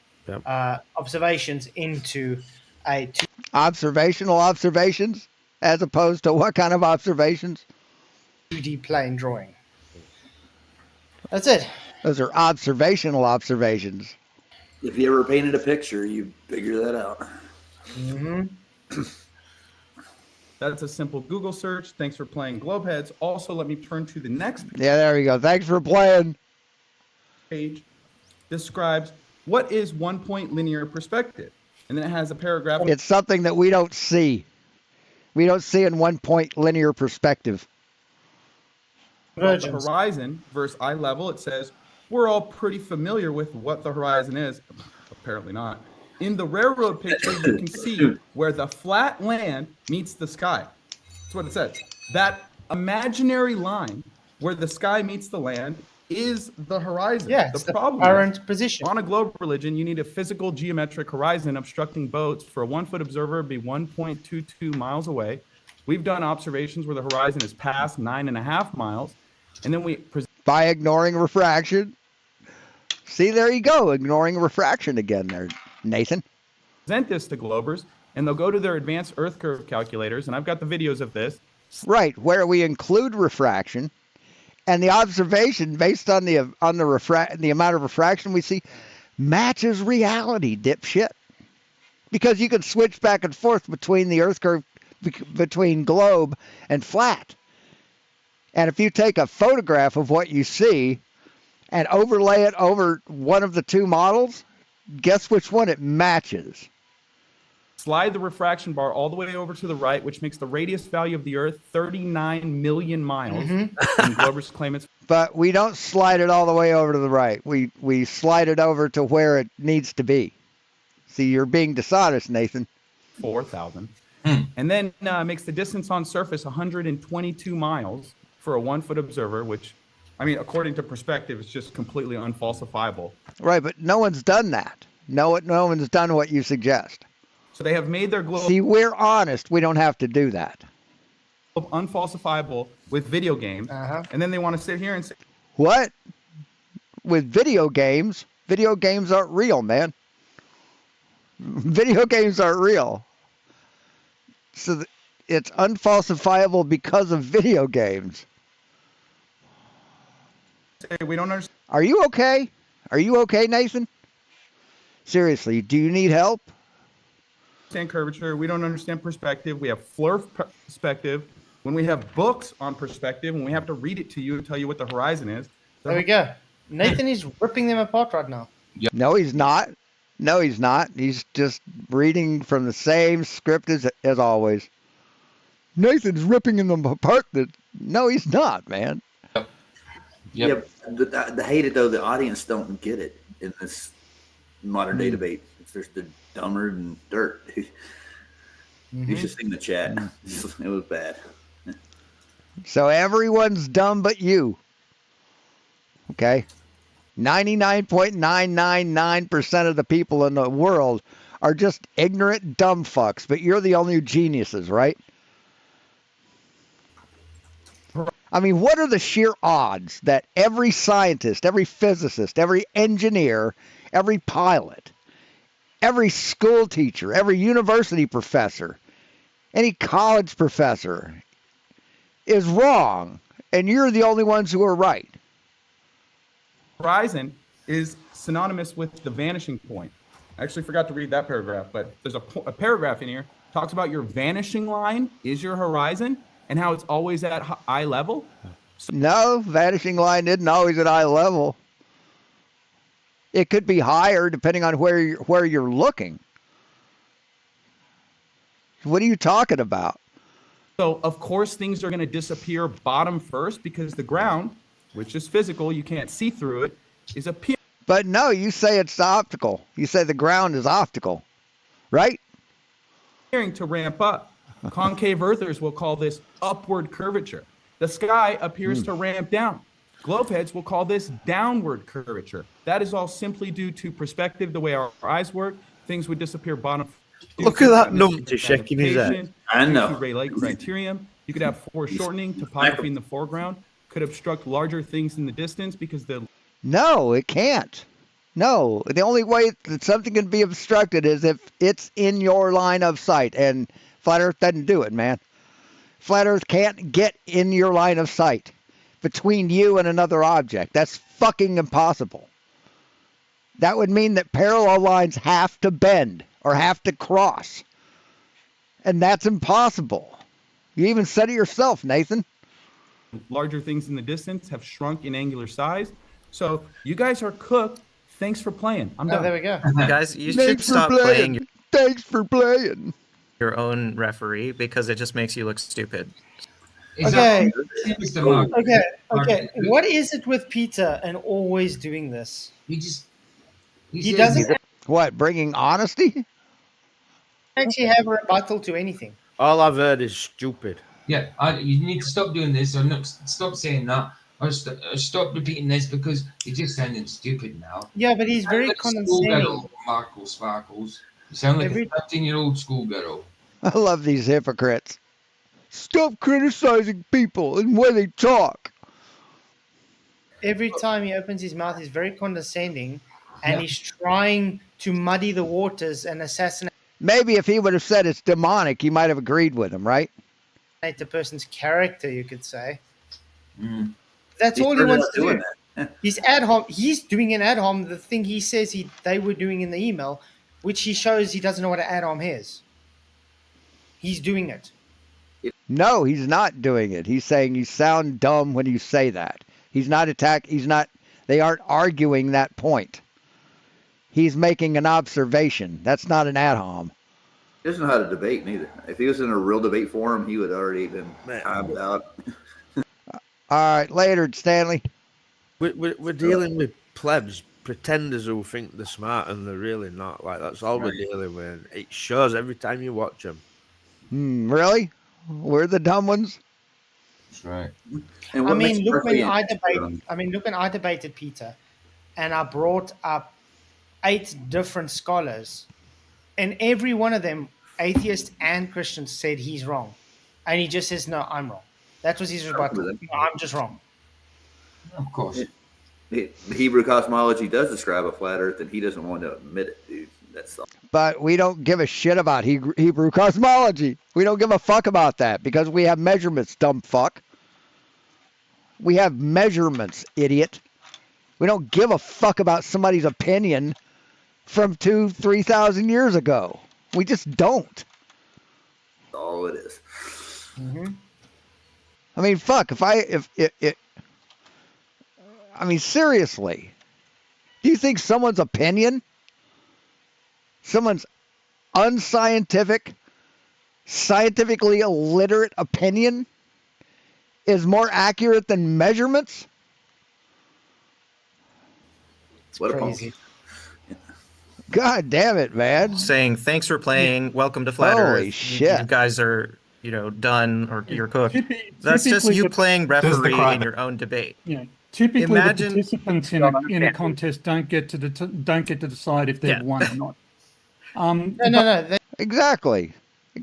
observations into a Observational observations, as opposed to what kind of observations? 2D plane drawing. That's it. Those are observational observations. If you ever painted a picture, you figure that out. Mm-hmm. That's a simple Google search. Thanks for playing Globeheads. Also, let me turn to the next page. Yeah, there we go. Thanks for playing. Page describes what is one-point linear perspective. And then it has a paragraph. It's something that we don't see. We don't see in one-point linear perspective. The horizon versus eye level, it says, we're all pretty familiar with what the horizon is. Apparently not. In the railroad picture, you can see where the flat land meets the sky. That's what it says. That imaginary line where the sky meets the land is the horizon. Yeah, the problem current position. On a globe religion, you need a physical geometric horizon obstructing boats. For a 1-foot observer, it'd be 1.22 miles away. We've done observations where the horizon is past 9.5 miles. And then by ignoring refraction. See, there you go, ignoring refraction again there, Nathan. Present this to Globers, and they'll go to their advanced Earth curve calculators, and I've got the videos of this. Right, where we include refraction, and the observation based on the amount of refraction we see matches reality, dipshit. Because you can switch back and forth between the Earth curve, between globe and flat. And if you take a photograph of what you see and overlay it over one of the two models, guess which one it matches? Slide the refraction bar all the way over to the right, which makes the radius value of the Earth 39 million miles. And Globers claim it's... But we don't slide it all the way over to the right. We slide it over to where it needs to be. See, you're being dishonest, Nathan. 4,000. And then makes the distance on surface 122 miles for a 1-foot observer, which, I mean, according to perspective, is just completely unfalsifiable. Right, but no one's done that. No one's done what you suggest. So they have made their globe... See, we're honest. We don't have to do that. Unfalsifiable with video games. And then they want to sit here and say... What? With video games? Video games aren't real, man. Video games aren't real. So it's unfalsifiable because of video games. We don't understand. Are you okay? Are you okay, Nathan? Seriously, do you need help? Curvature. We don't understand perspective. We have FLIRF perspective. When we have books on perspective, when we have to read it to you and tell you what the horizon is. There we go. Nathan is ripping them apart right now. No, he's not. No, he's not. He's just reading from the same script as always. Nathan's ripping them apart. No, he's not, man. Yep. I hate it, though. The audience don't get it in this modern day debate. It's just the dumber than dirt. You should see the chat. It was bad. So everyone's dumb but you. Okay? 99.999% of the people in the world are just ignorant dumb fucks, but you're the only geniuses, right? I mean, what are the sheer odds that every scientist, every physicist, every engineer, every pilot, every school teacher, every university professor, any college professor is wrong, and you're the only ones who are right? Horizon is synonymous with the vanishing point. I actually forgot to read that paragraph, but there's a paragraph in here talks about your vanishing line is your horizon and how it's always at eye level. No, vanishing line isn't always at eye level. It could be higher depending on where you're looking. What are you talking about? So, of course, things are going to disappear bottom first because the ground which is physical, you can't see through it, is appearing. But no, you say it's optical. You say the ground is optical, right? To ramp up. Concave earthers will call this upward curvature. The sky appears to ramp down. Globeheads will call this downward curvature. That is all simply due to perspective, the way our eyes work. Things would disappear bottom. Look at that numpty shaking his head. I know. Due to Rayleigh criterion, you could have foreshortening, topography in the foreground, could obstruct larger things in the distance because the... No, it can't. No, the only way that something can be obstructed is if it's in your line of sight, and Flat Earth doesn't do it, man. Flat Earth can't get in your line of sight between you and another object. That's fucking impossible. That would mean that parallel lines have to bend or have to cross, and that's impossible. You even said it yourself, Nathan. Larger things in the distance have shrunk in angular size. So you guys are cooked. Thanks for playing. I'm done. There we go. Guys, you should stop playing Thanks for playing your own referee because it just makes you look stupid. Okay. Okay. What is it with Peter and always doing this? He doesn't What, bringing honesty? actually have a rebuttal to anything. All I've heard is stupid. Yeah, you need to stop doing this, or not, stop saying that, or stop repeating this because you're just sounding stupid now. Yeah, but he's very condescending. Markle Sparkles. You sound like a 13-year-old schoolgirl. I love these hypocrites. Stop criticizing people and the way they talk. Every time he opens his mouth, he's very condescending, and he's trying to muddy the waters and assassinate Maybe if he would have said it's demonic, you might have agreed with him, right? the person's character, you could say. That's all he wants to do. He's ad hom. He's doing an ad hom, the thing he says they were doing in the email, which he shows he doesn't know what an ad hom is. He's doing it. No, he's not doing it. He's saying you sound dumb when you say that. He's not they aren't arguing that point. He's making an observation. That's not an ad hom. He doesn't know how to debate neither. If he was in a real debate forum, he would already been timed out. All right, later, Stanley. We're dealing with plebs, pretenders who think they're smart and they're really not. Like, that's all we're dealing with. It shows every time you watch them. Really? We're the dumb ones? That's right. I mean, look when I debated Peter, and I brought up 8 different scholars, and every one of them, atheists and Christians, said he's wrong, and he just says, "No, I'm wrong." That was his rebuttal. No, I'm just wrong. Of course. Hebrew cosmology does describe a flat Earth, and he doesn't want to admit it, dude. That's something. But we don't give a shit about Hebrew cosmology. We don't give a fuck about that because we have measurements, dumb fuck. We have measurements, idiot. We don't give a fuck about somebody's opinion from 2,000-3,000 years ago. We just don't. That's all it is. I mean, fuck. I mean, seriously. Do you think someone's opinion, someone's unscientific, scientifically illiterate opinion is more accurate than measurements? What crazy. God damn it, man. Saying, thanks for playing. Welcome to Flat Holy Earth. shit. You guys are, done or you're cooked. That's just you playing referee in your own debate. Yeah. Typically, the participants in a contest don't get to decide if they've won or not. No. Exactly. They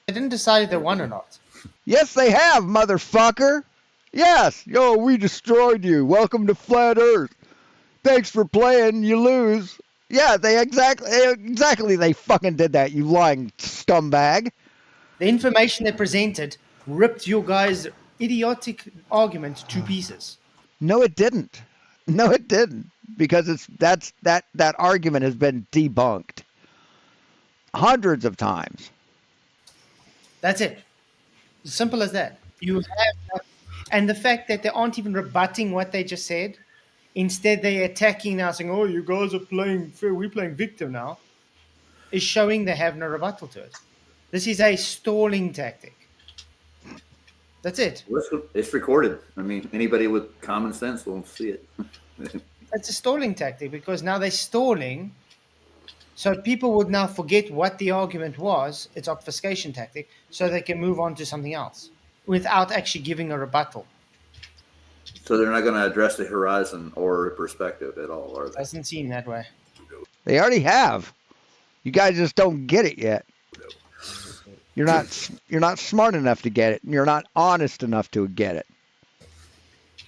didn't decide if they won or not. Yes, they have, motherfucker. Yes. Yo, we destroyed you. Welcome to Flat Earth. Thanks for playing. You lose. Yeah, they exactly they fucking did that, you lying scumbag. The information they presented ripped your guys' idiotic argument to pieces. No, it didn't. Because that argument has been debunked hundreds of times. That's it. Simple as that. And the fact that they aren't even rebutting what they just said, instead they're attacking now, saying, "Oh, you guys are playing fair. We're playing victim now," is showing they have no rebuttal to it. This is a stalling tactic. That's it. It's recorded. I mean, anybody with common sense will see it. It's a stalling tactic because now they're stalling. So people would now forget what the argument was. It's obfuscation tactic, so they can move on to something else without actually giving a rebuttal. So they're not going to address the horizon or perspective at all, are they? Doesn't seem that way. They already have. You guys just don't get it yet. You're not smart enough to get it, and you're not honest enough to get it.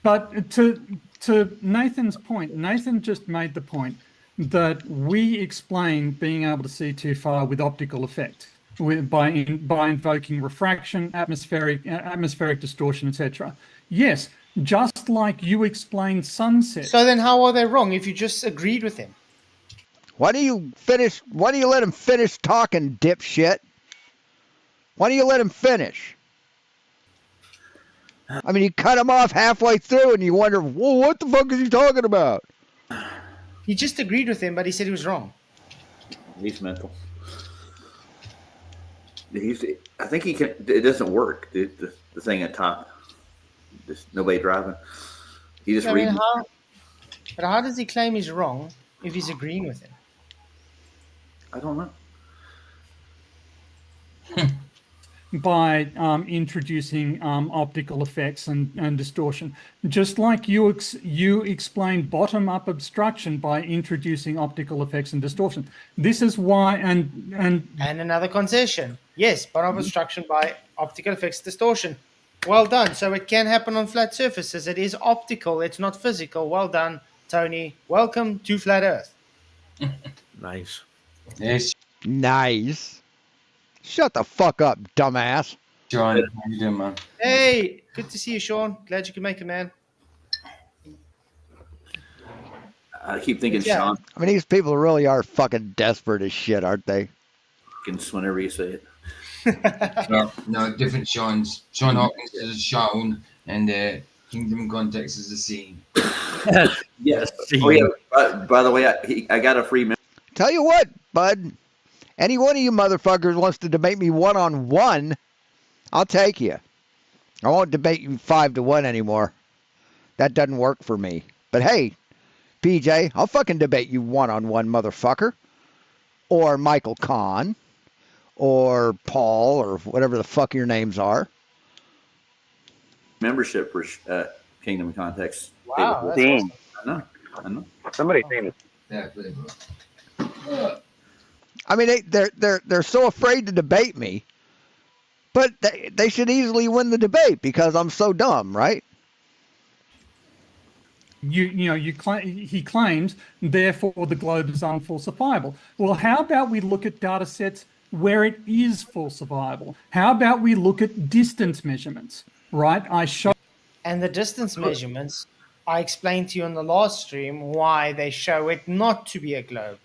But to Nathan's point, Nathan just made the point that we explain being able to see too far with optical effect, by invoking refraction, atmospheric distortion, etc. Yes, just like you explained sunset. So then how are they wrong if you just agreed with him? Why do you let him finish talking, dipshit? Why don't you let him finish? I mean, you cut him off halfway through and you wonder, whoa, what the fuck is he talking about? He just agreed with him, but he said he was wrong. He's mental. I think he can. It doesn't work. The thing at top. Just nobody driving. He just reads. But how does he claim he's wrong if he's agreeing with him? I don't know. By introducing optical effects and distortion, just like you explained bottom-up obstruction by introducing optical effects and distortion. This is why, and another concession. Yes, bottom-up obstruction by optical effects distortion. Well done. So it can happen on flat surfaces. It is optical. It's not physical. Well done, Tony. Welcome to Flat Earth. Nice. Yes. Nice. Shut the fuck up, dumbass. John, how you doing, man? Hey, good to see you, Sean. Glad you can make it, man. I keep thinking Sean. I mean, these people really are fucking desperate as shit, aren't they? Whenever you say it. No, different Sean's. Sean Hawkins is a Sean, and Kingdom Context is a scene. Yes. Oh, yeah. By the way, I got a free. Tell you what, bud. Any one of you motherfuckers wants to debate me one-on-one, I'll take you. I won't debate you 5-1 anymore. That doesn't work for me. But hey, PJ, I'll fucking debate you one-on-one, motherfucker. Or Michael Kahn. Or Paul, or whatever the fuck your names are. Membership for Kingdom Context. Wow. Awesome. I know. Somebody famous. Yeah, I mean, they're so afraid to debate me, but they should easily win the debate because I'm so dumb, right? He claims, therefore the globe is unfalsifiable. Well, how about we look at data sets where it is falsifiable? How about we look at distance measurements, right? And the distance measurements, I explained to you in the last stream why they show it not to be a globe.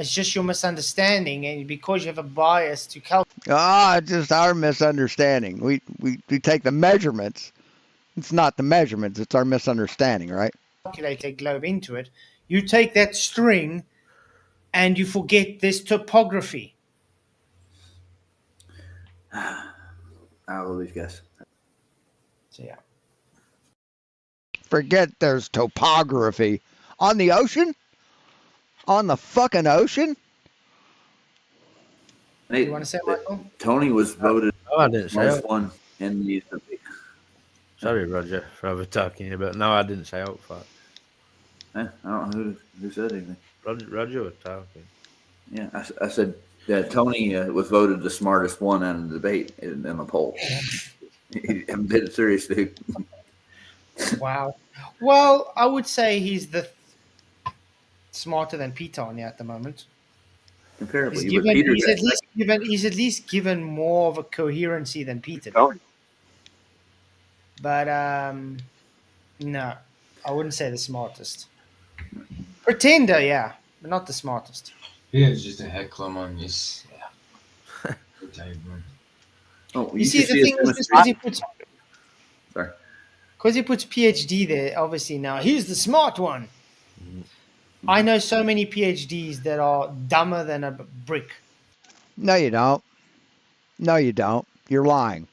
It's just your misunderstanding, and because you have a bias to calculate. It's just our misunderstanding. We take the measurements. It's not the measurements. It's our misunderstanding, right? Calculate a globe into it. You take that string, and you forget this topography. I love these guys. So yeah. Forget there's topography on the ocean. On the fucking ocean? Hey, you want to say, Michael? Tony was voted I didn't say most one in the. Sorry, Roger, for ever talking about. No, I didn't say outfit. I don't know who said anything. Roger was talking. Yeah, I said that Tony was voted the smartest one in the debate in the poll. I'm dead serious, dude. Wow. Well, I would say he's the smarter than Peter on at the moment. Comparably, he's at least given more of a coherency than Peter. But no, I wouldn't say the smartest. Pretender, yeah, but not the smartest. Yeah, it's just a heckler, man. It's, yeah. Oh, you see, the thing is, because he puts. Sorry. Because he puts PhD there, obviously now he's the smart one. I know so many PhDs that are dumber than a brick. No, you don't. No, you don't. You're lying.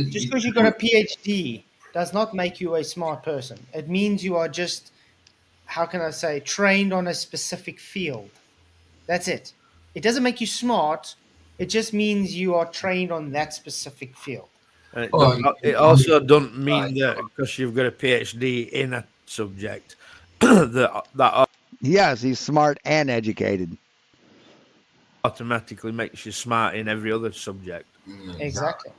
Just because you got a PhD does not make you a smart person. It means you are just, how can I say, trained on a specific field. That's it. It doesn't make you smart. It just means you are trained on that specific field. It also doesn't mean that because you've got a PhD in a subject that yes, he's smart and educated. Automatically makes you smart in every other subject. Exactly.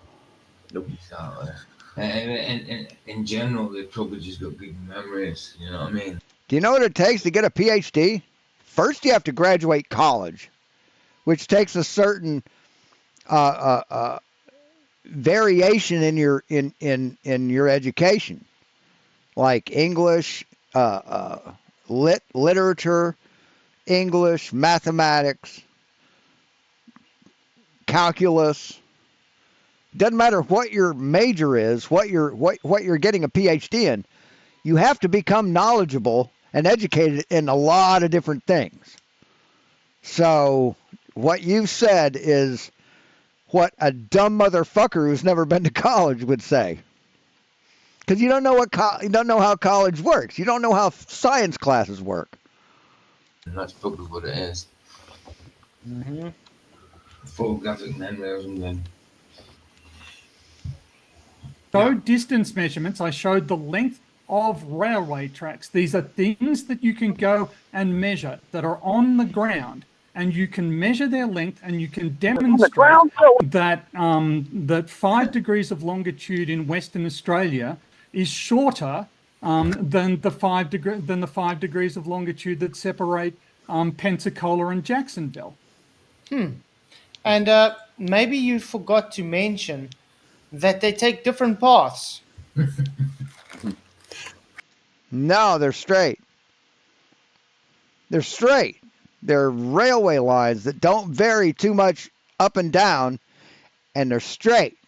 Nope. Exactly. And in general, they've probably just got good memories. You know what I mean? Do you know what it takes to get a PhD? First, you have to graduate college, which takes a certain variation in your education, like English, literature, English, mathematics, calculus. Doesn't matter what your major is, what you're getting a PhD in. You have to become knowledgeable and educated in a lot of different things. So what you've said is what a dumb motherfucker who's never been to college would say. Because you don't know you don't know how college works. You don't know how science classes work. And that's probably what it is. Mm-hmm. Photographic memory or something. Showed distance measurements. I showed the length of railway tracks. These are things that you can go and measure that are on the ground, and you can measure their length, and you can demonstrate that that 5 degrees of longitude in Western Australia is shorter than the 5 degrees of longitude that separate Pensacola and Jacksonville. And maybe you forgot to mention that they take different paths. No, they're straight. They're straight. They're railway lines that don't vary too much up and down, and they're straight.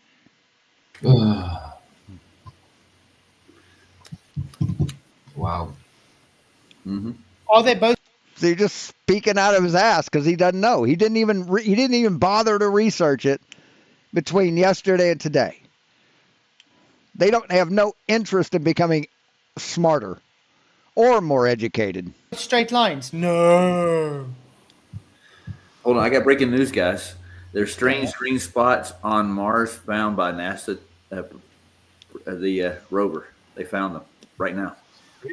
Wow. Mm-hmm. Are they both? So you're just speaking out of his ass because he doesn't know. He didn't even bother to research it between yesterday and today. They don't have no interest in becoming smarter or more educated. Straight lines? No. Hold on, I got breaking news, guys. There's strange green spots on Mars found by NASA, the rover. They found them right now.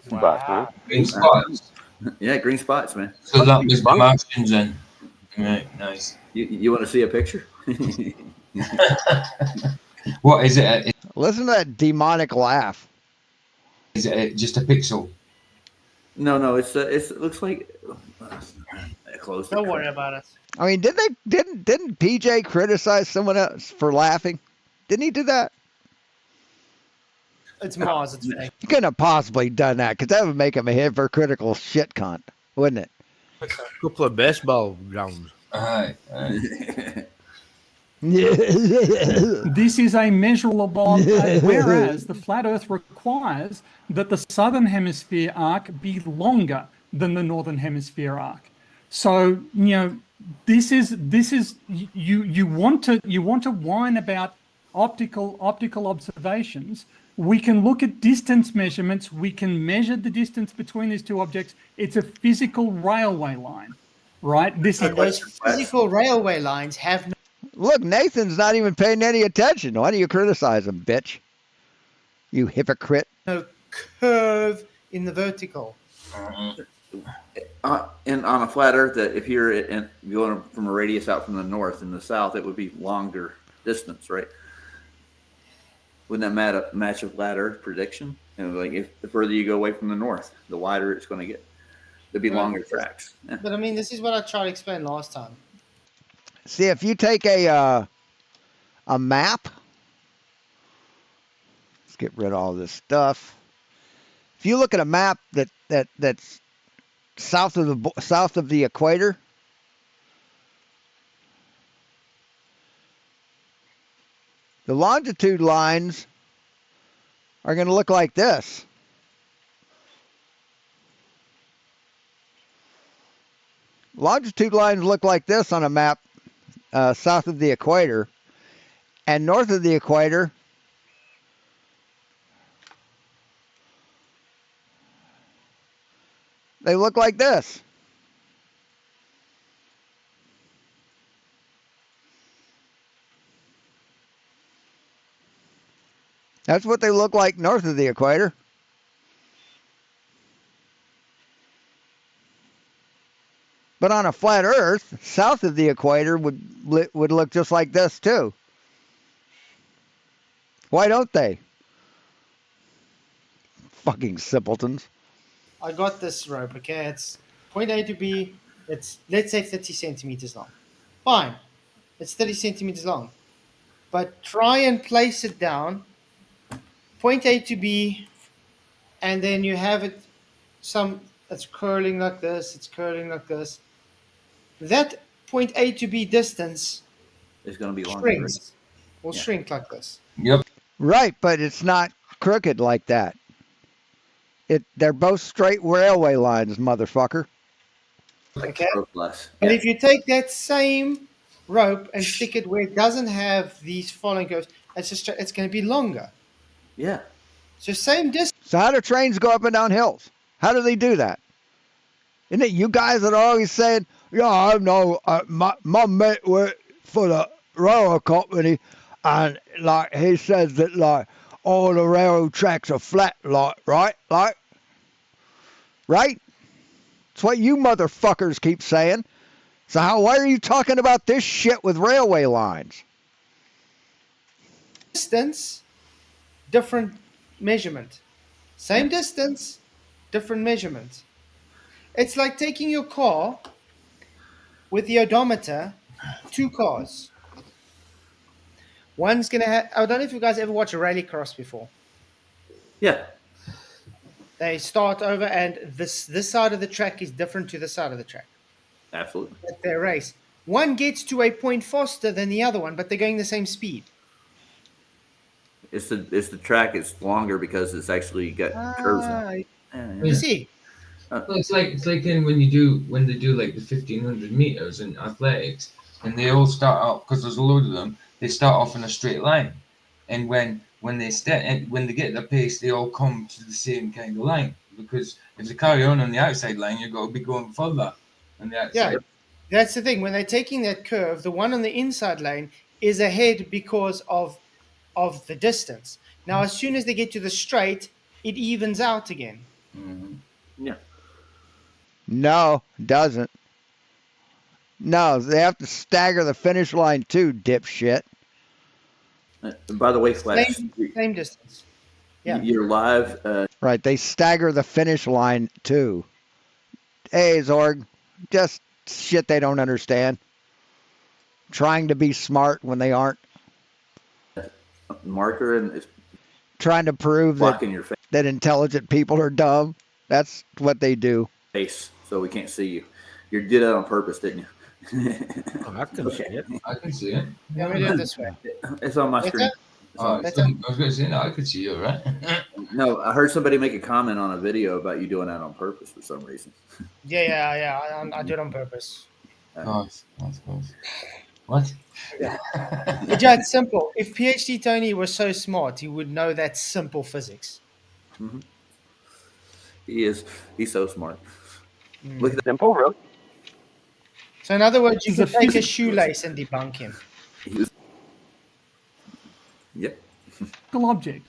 Wow. Green spots. Yeah, green spots, man. So that was the Martians then. Right, nice. You want to see a picture? What is it? Listen to that demonic laugh. Is it just a pixel? No, it looks like close. Don't worry about it. I mean, didn't PJ criticize someone else for laughing? Didn't he do that? It's Mars. It's fake. He couldn't have possibly done that because that would make him a hypocritical shit cunt, wouldn't it? A couple of baseball grounds. This is a measurable, whereas the flat Earth requires that the southern hemisphere arc be longer than the northern hemisphere arc. So this is you want to whine about optical observations. We can look at distance measurements. We can measure the distance between these two objects. It's a physical railway line, right? Those physical railway lines have no. Look, Nathan's not even paying any attention. Why do you criticize him, bitch? You hypocrite. No curve in the vertical. And on a flat Earth, that if you're going from a radius out from the north and the south, it would be longer distance, right? Wouldn't that match a flat Earth prediction? Like if the further you go away from the north, the wider it's going to get. There'd be longer tracks. Yeah. But I mean, this is what I tried to explain last time. See, if you take a map, let's get rid of all this stuff. If you look at a map that's south of the equator, the longitude lines are going to look like this. Longitude lines look like this on a map south of the equator, And north of the equator, they look like this. That's what they look like north of the equator. But on a flat Earth, south of the equator would look just like this too. Why don't they? Fucking simpletons. I got this rope, okay? It's point A to B. It's, let's say, 30 centimeters long. Fine. It's 30 centimeters long. But try and place it down, point A to B, and then you have it it's curling like this, it's curling like this. That point A to B distance It's going to be longer. shrinks. Will shrink like this. Yep. Right, but it's not crooked like that. They're both straight railway lines, motherfucker. Okay. But if you take that same rope and stick it where it doesn't have these falling curves, it's going to be longer. Yeah. So same distance. So how do trains go up and down hills? How do they do that? Isn't it you guys that are always saying, yeah, I know my mate worked for the railroad company, and like he says that like all the railroad tracks are flat, like right? It's what you motherfuckers keep saying. So why are you talking about this shit with railway lines? Distance, different measurement. Same distance, different measurement. It's like taking your car with the odometer, two cars. One's going to have, I don't know if you guys ever watched a rallycross before. Yeah. They start over, and this side of the track is different to the side of the track. Absolutely. At their race. One gets to a point faster than the other one, but they're going the same speed. It's the track. It's longer because it's actually got curves in it. You see. Well, it's like in when they do like the 1500 meters in athletics, and they all start out because there's a load of them. They start off in a straight line, and when they get their pace, they all come to the same kind of line. Because if they carry on the outside line, you've got to be going further on the outside. Yeah, that's the thing. When they're taking that curve, the one on the inside lane is ahead because of the distance. Now, as soon as they get to the straight, it evens out again. Yeah. No, doesn't. No, they have to stagger the finish line too, dipshit. By the way, Flash, same distance. Yeah. You're live. Right, they stagger the finish line too. Hey, Zorg, just shit they don't understand. Trying to be smart when they aren't. Marker and it's trying to prove blocking your face. That intelligent people are dumb. That's what they do. Face, so we can't see you. You did that on purpose, didn't you? I can see it. I can see it. Yeah, we do it this way. It's on my screen. I was going to say, no, I could see you, right? No, I heard somebody make a comment on a video about you doing that on purpose for some reason. Yeah. I do it on purpose. Nice. What? Yeah. It's simple. If PhD Tony was so smart, he would know that simple physics. Mm-hmm. He is. He's so smart. Look at the simple, really. So in other words, you can take a shoelace and debunk him. Yep. Object.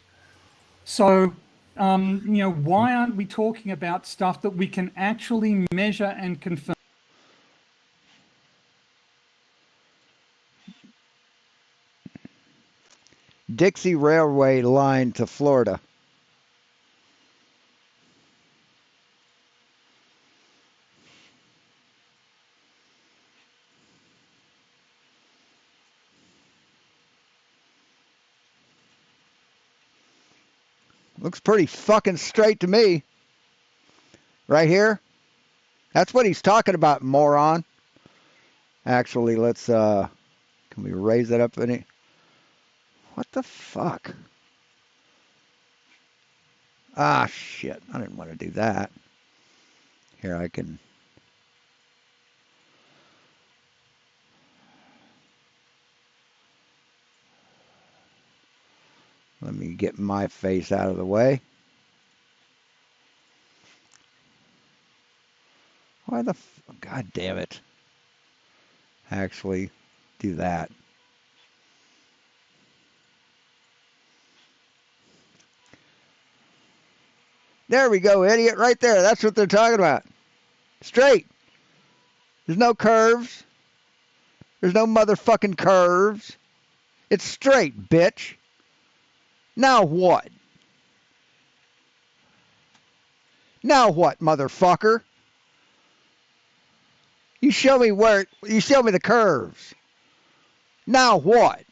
So, why aren't we talking about stuff that we can actually measure and confirm? Dixie Railway line to Florida. Looks pretty fucking straight to me. Right here. That's what he's talking about, moron. Actually, let's can we raise that up any? What the fuck? Ah, shit. I didn't want to do that. Here, I can. Let me get my face out of the way. Why the God damn it. Actually, do that. There we go, idiot, right there. That's what they're talking about. Straight. There's no curves. There's no motherfucking curves. It's straight, bitch. Now what? Now what, motherfucker? You show me the curves. Now what?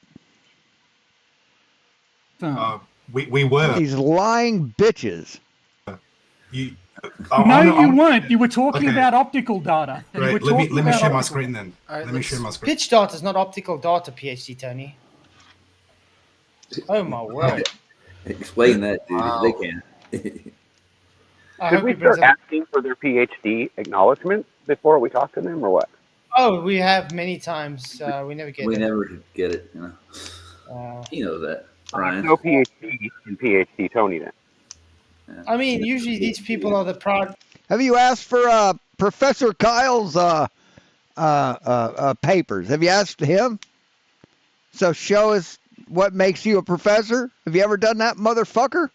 We were. These lying bitches. You, no, you weren't. You were talking about optical data. Great. Let me share my screen then. Right, let me share my screen. Pitch data is not optical data, PhD Tony. Oh my word. Explain that, dude. Wow. They can. Should we start asking for their PhD acknowledgement before we talk to them, or what? Oh, we have many times. We never get it. We never get it. You know. He knows that. Ryan. No PhD in PhD Tony then. I mean, usually these people are the proud. Have you asked for Professor Kyle's papers? Have you asked him? So show us what makes you a professor. Have you ever done that, motherfucker?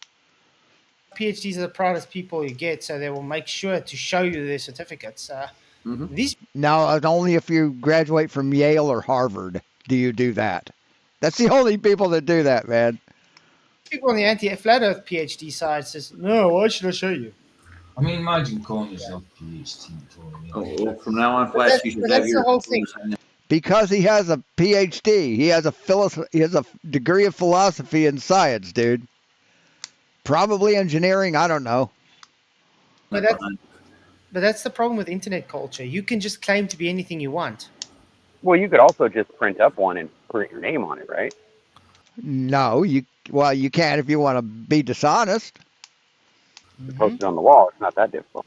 PhDs are the proudest people you get, so they will make sure to show you their certificates. These No, only if you graduate from Yale or Harvard do you do that. That's the only people that do that, man. People on the anti-flat Earth PhD side says, "No, why should I show you?" I mean, imagine calling yourself PhD. Well, from now on, Flash, you should have your whole thing. Because he has a PhD, he has a degree of philosophy and science, dude. Probably engineering, I don't know. But that's the problem with internet culture. You can just claim to be anything you want. Well, you could also just print up one and print your name on it, right? No, you can if you want to be dishonest. Post it on the wall. It's not that difficult.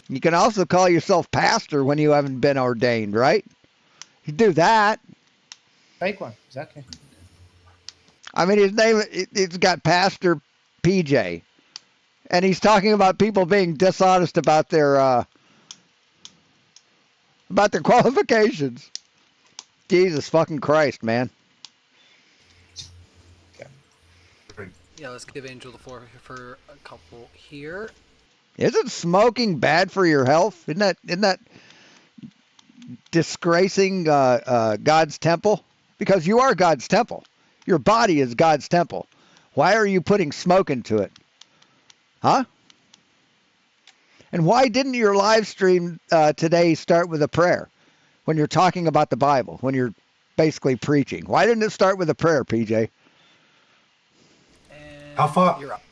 You can also call yourself pastor when you haven't been ordained, right? You do that. Fake one, exactly. I mean, his name, it's got Pastor PJ. And he's talking about people being dishonest about their qualifications. Jesus fucking Christ, man. Yeah, let's give Angel the floor for a couple here. Isn't smoking bad for your health? Isn't that disgracing God's temple? Because you are God's temple. Your body is God's temple. Why are you putting smoke into it? Huh? And why didn't your live stream today start with a prayer when you're talking about the Bible, when you're basically preaching? Why didn't it start with a prayer, PJ? How far? You're up.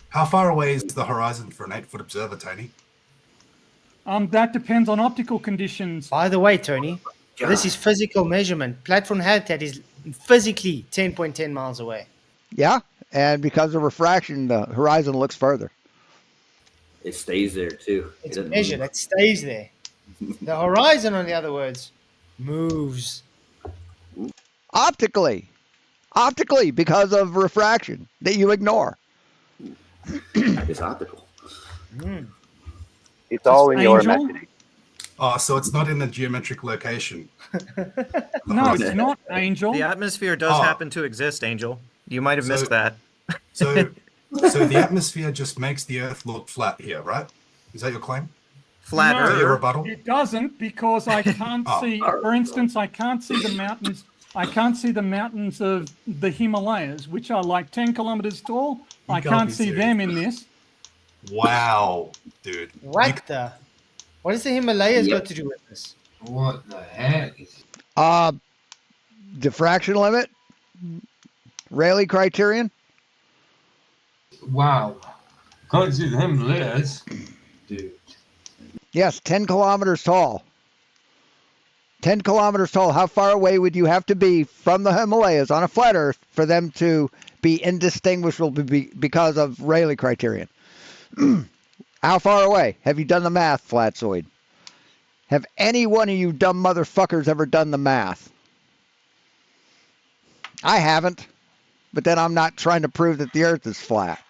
How far away is the horizon for an 8-foot observer, Tony? That depends on optical conditions. By the way, Tony, this is physical measurement. Platform habitat is physically 10.10 miles away. Yeah, and because of refraction, the horizon looks further. It stays there, too. It's measured. It stays there. The horizon, on the other words, moves. Optically, because of refraction that you ignore. It's optical. It's all in your imagination. Oh, so it's not in the geometric location. No, it's not, Angel. The atmosphere does happen to exist, Angel. You might have missed that. So the atmosphere just makes the Earth look flat here, right? Is that your claim? Flat No, Earth. Your rebuttal? It doesn't, because I can't see, for instance, I can't see the mountains. I can't see the mountains of the Himalayas, which are like 10 kilometers tall. I can't see them in this. Wow, dude. What does the Himalayas got to do with this? What the heck is it? Diffraction limit? Rayleigh criterion? Wow. Can't see the Himalayas. Dude. Yes, 10 kilometers tall. 10 kilometers tall. How far away would you have to be from the Himalayas on a flat Earth for them to be indistinguishable because of Rayleigh criterion? How far away? Have you done the math, FLATZOID? Have any one of you dumb motherfuckers ever done the math? I haven't. But then I'm not trying to prove that the Earth is flat.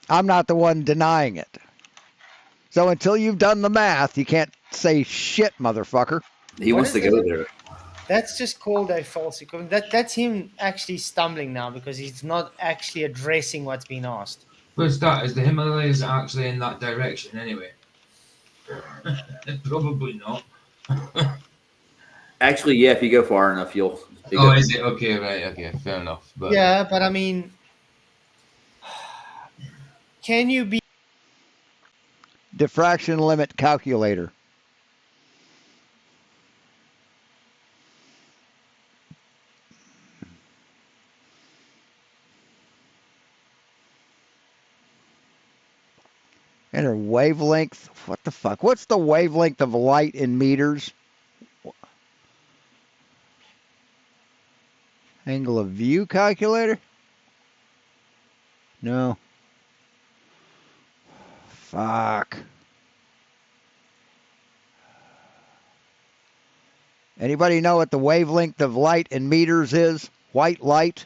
I'm not the one denying it. So until you've done the math, you can't say shit, motherfucker. He wants to go there. That's just called a false equivalent. That's him actually stumbling now because he's not actually addressing what's being asked. For starters, the Himalayas are actually in that direction anyway. Probably not. Actually, yeah, if you go far enough, you'll. Oh, is it? Okay, right, okay, fair enough. But yeah, but I mean, can you be diffraction limit calculator? Enter wavelength. What the fuck? What's the wavelength of light in meters? Angle of view calculator? No. Fuck. Anybody know what the wavelength of light in meters is? White light?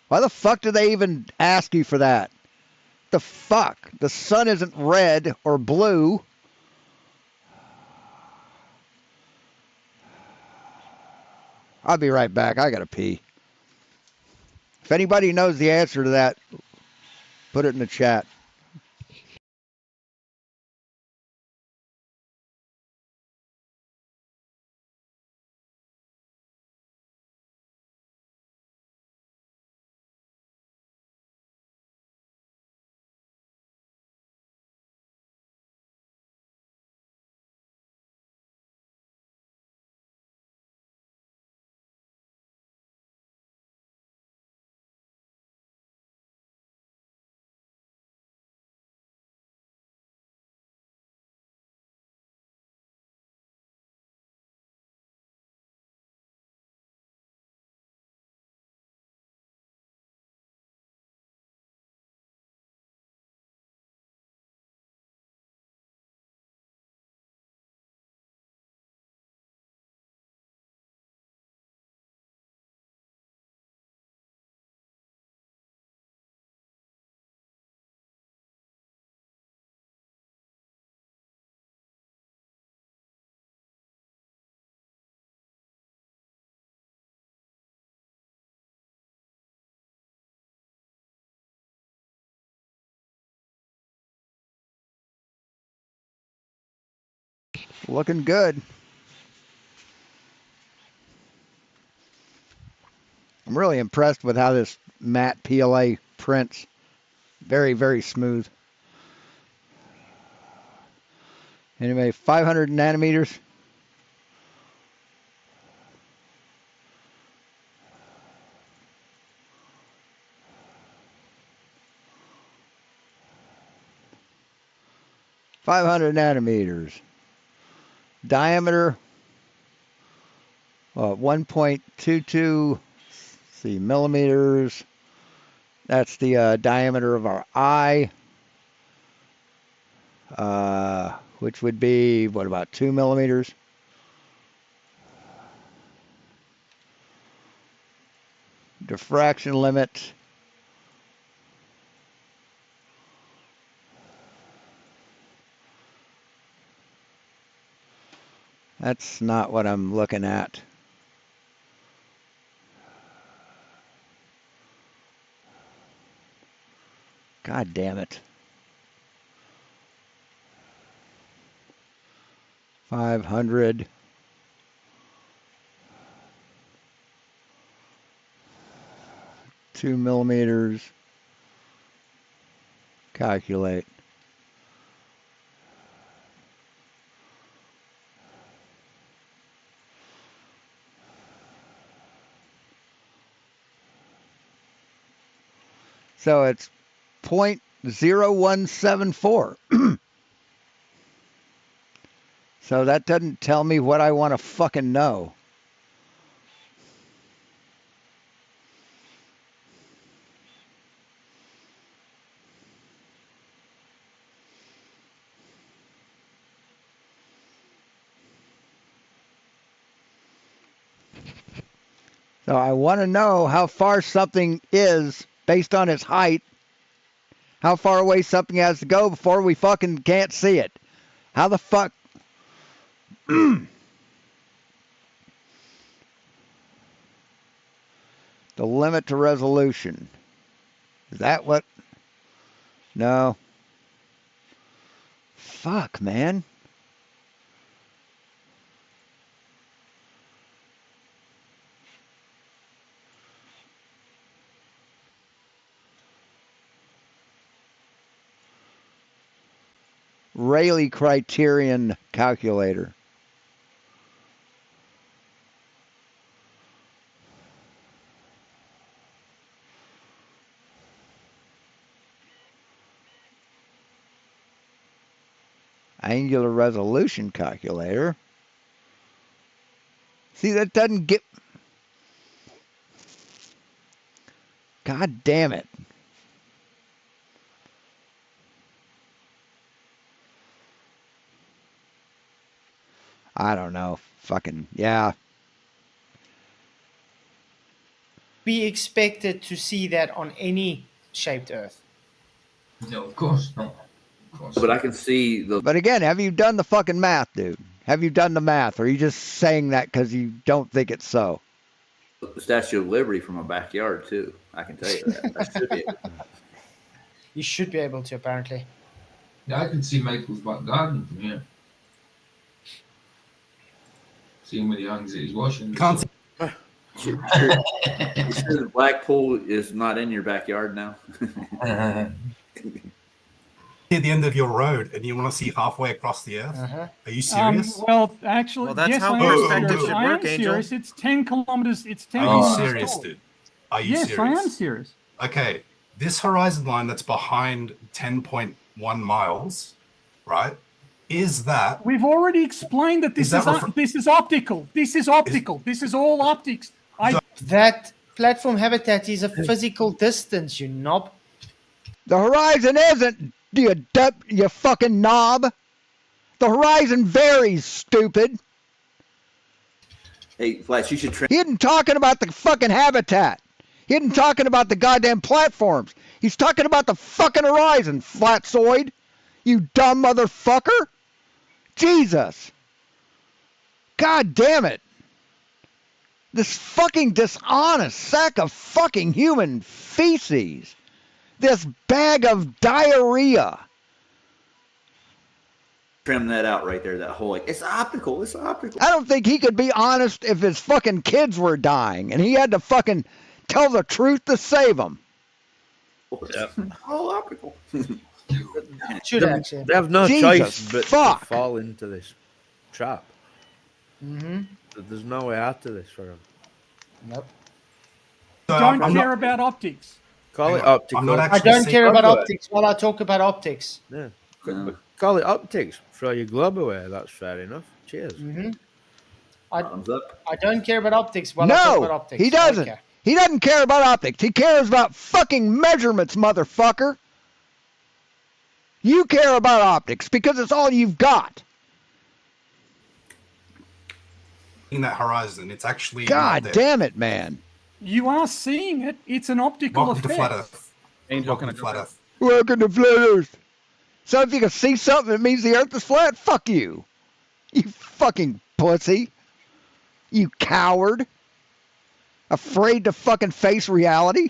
Why the fuck do they even ask you for that? The fuck? The sun isn't red or blue. I'll be right back. I gotta pee. If anybody knows the answer to that, put it in the chat. Looking good. I'm really impressed with how this matte PLA prints. Very, very smooth. Anyway, 500 nanometers. Diameter 1.22 millimeters. That's the diameter of our eye, which would be, what, about 2 millimeters? Diffraction limit. That's not what I'm looking at. God damn it. 500. Two millimeters. Calculate. So it's 0.0174. So that doesn't tell me what I want to fucking know. So I want to know how far something is based on its height. How far away something has to go before we fucking can't see it. How the fuck? The limit to resolution. Is that what? No. Fuck, man. Rayleigh criterion calculator. Angular resolution calculator. See, that doesn't get... God damn it. I don't know. Fucking, yeah. Be expected to see that on any shaped Earth. No, of course not. But I can see the... But again, have you done the fucking math, dude? Have you done the math? Or are you just saying that because you don't think it's so? The Statue of Liberty from my backyard, too. I can tell you that. I should be able to. You should be able to, apparently. Yeah, I can see Michael's back garden from here. See him when he hangs at his washing. Can't Sure the black pool is not in your backyard now? At the end of your road, and you want to see halfway across the earth? Are you serious? Well, actually, Well, that's yes, how I am perspective serious. should I work, am Angel. serious. It's 10 kilometers. It's 10 Are you kilometers serious, tall. dude? Are you yes, serious? I am serious. Okay, this horizon line that's behind 10.1 miles, right? Is that... We've already explained that this is optical. This is optical. This is all optics. That platform habitat is a physical distance, you knob. The horizon isn't, you fucking knob. The horizon varies, stupid. Hey, Flash, you should... He isn't talking about the fucking habitat. He isn't talking about the goddamn platforms. He's talking about the fucking horizon, FLATZOID. You dumb motherfucker. Jesus. God damn it. This fucking dishonest sack of fucking human feces. This bag of diarrhea. Trim that out right there, that whole, it's optical, it's optical. I don't think he could be honest if his fucking kids were dying and he had to fucking tell the truth to save them. Yep. All optical. Should actually. They have no Jesus, choice but fuck. to fall into this trap. Mm-hmm. There's no way out of this for them. Nope. Don't care about optics. Call it optical. I don't care about optics while I talk about optics. Yeah. But call it optics. Throw your globe away. That's fair enough. Cheers. Mm-hmm. I don't care about optics while I talk about No, optics. he doesn't. He doesn't care about optics. He cares about fucking measurements, motherfucker. You care about optics because it's all you've got. In that horizon, it's actually... God not there. damn it, man. You are seeing it. It's an optical Welcome to effect. Flat Earth. Welcome to Flat Earth. Welcome to Flat Earth. So if you can see something that means the earth is flat, fuck you. You fucking pussy. You coward. Afraid to fucking face reality?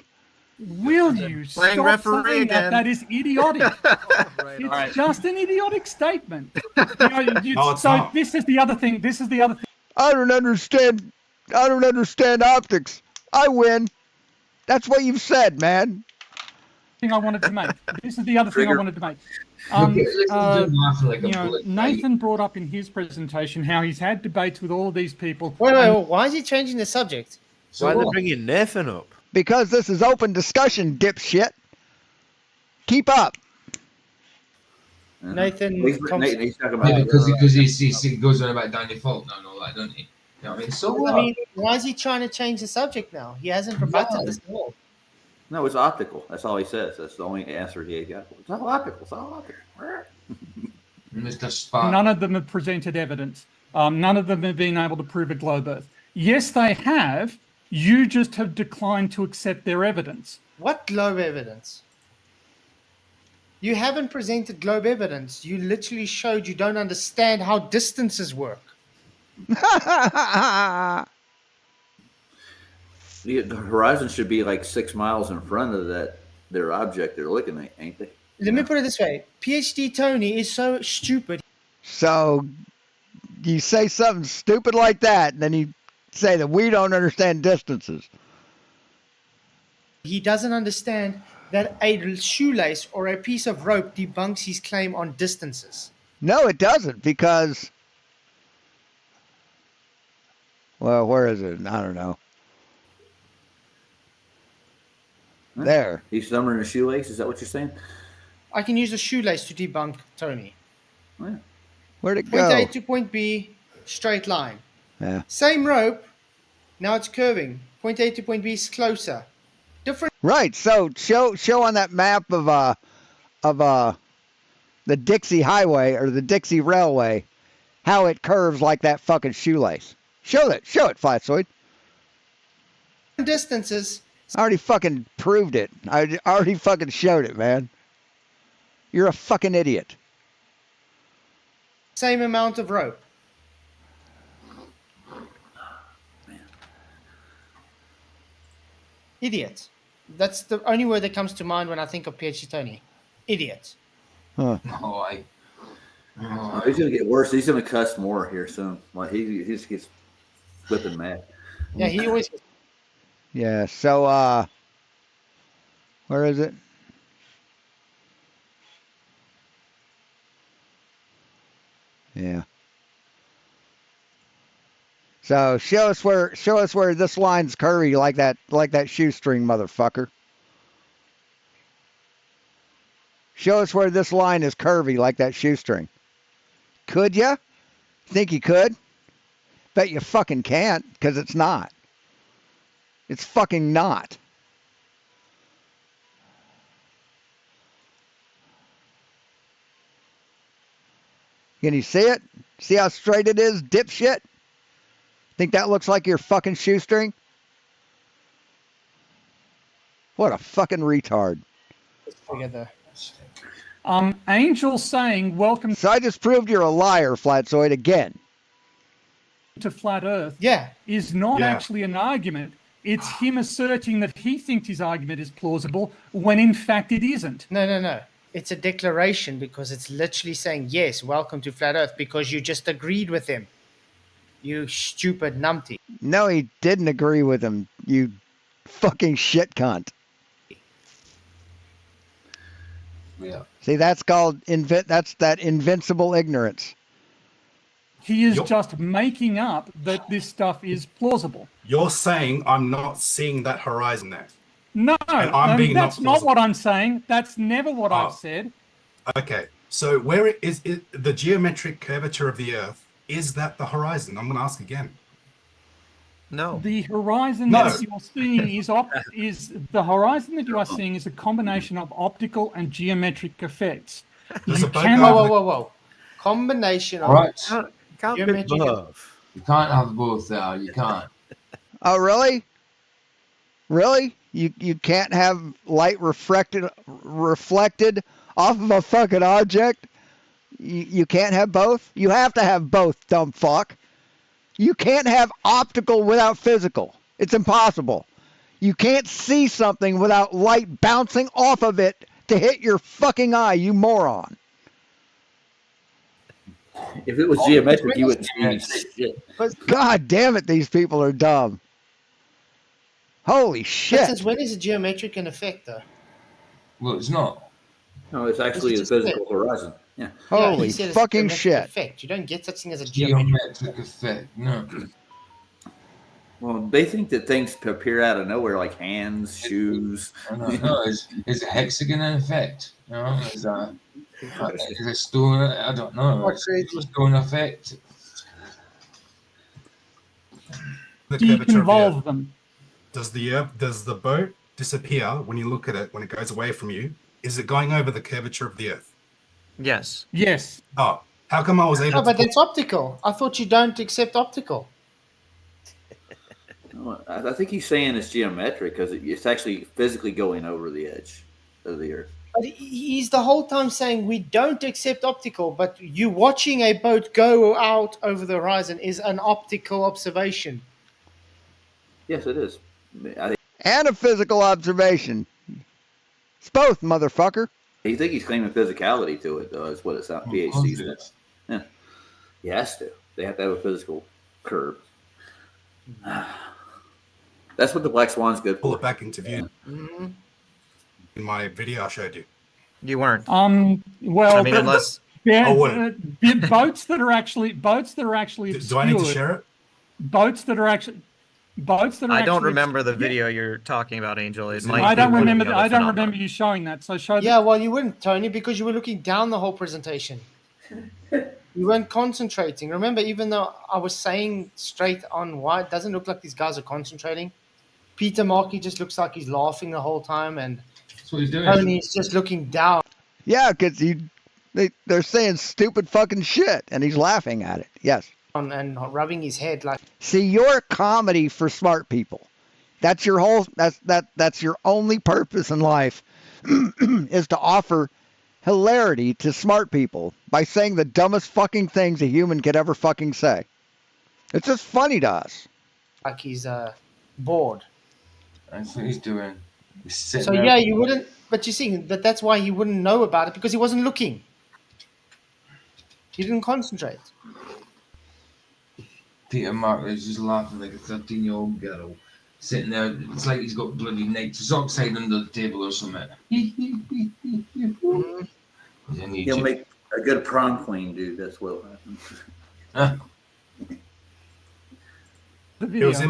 Will you Playing stop referee saying again. that? That is idiotic. It's just an idiotic statement. So this is the other thing. I don't understand optics. I win. That's what you've said, man. Thing I wanted to make. This is the other thing I wanted to make. Nathan brought up in his presentation how he's had debates with all these people. Wait, why is he changing the subject? Why are they bringing Nathan up? Because this is open discussion, dipshit. Keep up. Nathan, He's talking about... Yeah, because he goes on about Danny Faulkner and all that, doesn't he? You know what I mean? So I mean, why is he trying to change the subject now? He hasn't rebutted this at all. No, it's optical. That's all he says. That's the only answer he got. It's all optical. It's all optical. Mr. Spark. None of them have presented evidence. None of them have been able to prove a globe Earth. Yes, they have, You just have declined to accept their evidence. What globe evidence? You haven't presented globe evidence. You literally showed you don't understand how distances work. The horizon should be like 6 miles in front of their object they're looking at, ain't they? Let me put it this way. PhD Tony is so stupid. So you say something stupid like that, and then you say that we don't understand distances. He doesn't understand that a shoelace or a piece of rope debunks his claim on distances. No, it doesn't, because, well, where is it? I don't know. Huh? There. He's thumbing a shoelace? Is that what you're saying? I can use a shoelace to debunk Tony. Yeah. Where'd it Point go? A to point B, straight line. Yeah. Same rope, now it's curving. Point A to point B is closer. Different. Right. So show on that map of the Dixie Highway or the Dixie Railway how it curves like that fucking shoelace. Show it, FLATZOID. Distances. I already fucking proved it. I already fucking showed it, man. You're a fucking idiot. Same amount of rope. Idiot. That's the only word that comes to mind when I think of PhD Tony. Idiot. Huh. Oh, He's gonna get worse. He's gonna cuss more here soon. Like he just gets flipping mad. Yeah, he always. Yeah. So where is it? Yeah. So show us where this line's curvy like that shoestring, motherfucker. Show us where this line is curvy like that shoestring. Could ya? Think you could? Bet you fucking can't, because it's not. It's fucking not. Can you see it? See how straight it is, dipshit? Think that looks like your fucking shoestring? What a fucking retard. Together. Angel saying, welcome So I just proved you're a liar, FLATZOID, again. to Flat Earth. Yeah. Is not actually an argument. It's him asserting that he thinks his argument is plausible when in fact it isn't. No. It's a declaration because it's literally saying, yes, welcome to Flat Earth, because you just agreed with him. You stupid numpty. No, he didn't agree with him, you fucking shit cunt. Yeah. See, that's called that's that invincible ignorance. He is just making up that this stuff is plausible. You're saying I'm not seeing that horizon there. No, that's not what I'm saying. That's never what I've said. Okay, so where is the geometric curvature of the Earth? Is that the horizon? I'm going to ask again. No. The horizon that you're seeing is the horizon that you are seeing is a combination of optical and geometric effects. Whoa. Combination of geometric. You can't have both there. You can't. Oh, really? Really? You can't have light reflected off of a fucking object? You can't have both? You have to have both, dumb fuck. You can't have optical without physical. It's impossible. You can't see something without light bouncing off of it to hit your fucking eye, you moron. If it was geometric, you wouldn't see shit. God damn it, these people are dumb. Holy shit. But since when is a geometric an effect, though? Well, it's not. No, it's actually a physical horizon. Yeah. Holy fucking shit. Effect. You don't get such thing as a geometric effect. No. Well, they think that things appear out of nowhere, like hands, shoes. No, is a hexagon an effect? No, is a stone? I don't know. Is a stone effect? You can involve them. Does the boat disappear when you look at it, when it goes away from you? Is it going over the curvature of the Earth? Yes. Yes. Oh, how come I was able No, but that's optical. I thought you don't accept optical. I think he's saying it's geometric because it's actually physically going over the edge of the Earth. But he's the whole time saying we don't accept optical, but you watching a boat go out over the horizon is an optical observation. Yes, it is. And a physical observation. It's both, motherfucker. You think he's claiming physicality to it, though, is what it's not. PhD says. Yeah. He has to. They have to have a physical curve. That's what the black swan's good for. Pull it back into view. Mm-hmm. In my video I showed you. You weren't. Well, I mean, unless boats that are actually obscured. Do I need to share it? Boats that are actually. I don't remember the video you're talking about, Angel. It might. I don't remember you showing that. So show. Yeah, well, you wouldn't, Tony, because you were looking down the whole presentation. You weren't concentrating. Remember, even though I was saying straight on why it doesn't look like these guys are concentrating. Peter Markey just looks like he's laughing the whole time, and that's what he's doing. Tony's just looking down. Yeah, because they're saying stupid fucking shit, and he's laughing at it. Yes. And rubbing his head like. See, you're comedy for smart people. That's your whole. That's your only purpose in life, is to offer hilarity to smart people by saying the dumbest fucking things a human could ever fucking say. It's just funny to us. Like he's bored. That's what he's doing. So yeah, you wouldn't. But you see that's why he wouldn't know about it, because he wasn't looking. He didn't concentrate. Peter Mark is just laughing like a 13-year-old girl, sitting there. It's like he's got bloody nitrous oxide under the table or something. He'll make a good prom queen, dude. That's what will happen. It was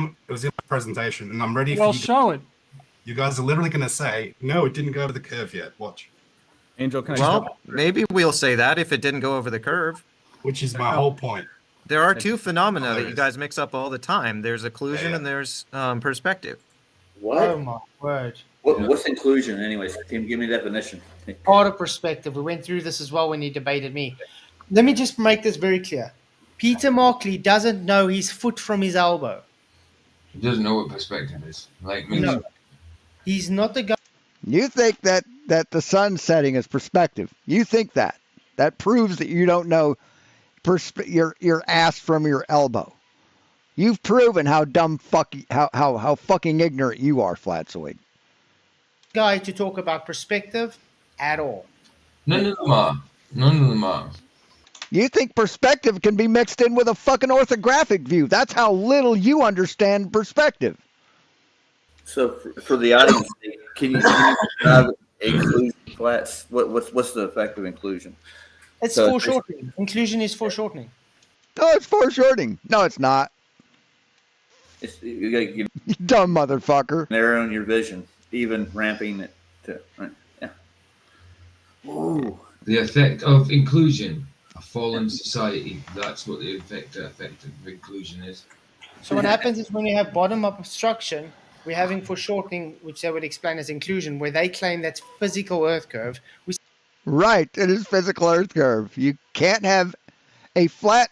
in my presentation, and I'm ready for you. Well, show it. You guys are literally going to say, no, it didn't go over the curve yet. Watch. Angel, can I Well, maybe we'll say that if it didn't go over the curve. Which is my whole point. There are two phenomena that you guys mix up all the time. There's occlusion and there's perspective. What? Oh my word. What's inclusion, anyways? Can you give me a definition? Part of perspective. We went through this as well when you debated me. Let me just make this very clear. Peter Markley doesn't know his foot from his elbow. He doesn't know what perspective is. Like me. No. He's not the guy. You think that the sun setting is perspective. You think that. That proves that you don't know your ass from your elbow. You've proven how how fucking ignorant you are, FLATZOID. Guy to talk about perspective at all. None of them are. None of them are. You think perspective can be mixed in with a fucking orthographic view. That's how little you understand perspective. So for the audience, can you describe inclusion, Flats? What's the effect of inclusion? It's foreshortening. Inclusion is foreshortening. No, it's foreshortening. No, it's not. You gotta give you dumb motherfucker. Narrowing your vision, even ramping it to right. Yeah. Ooh. The effect of inclusion, a fallen society. That's what the effect of inclusion is. So what happens is when you have bottom-up obstruction, we're having foreshortening, which they would explain as inclusion, where they claim that's physical Earth curve. Right, it is physical Earth curve. You can't have a flat,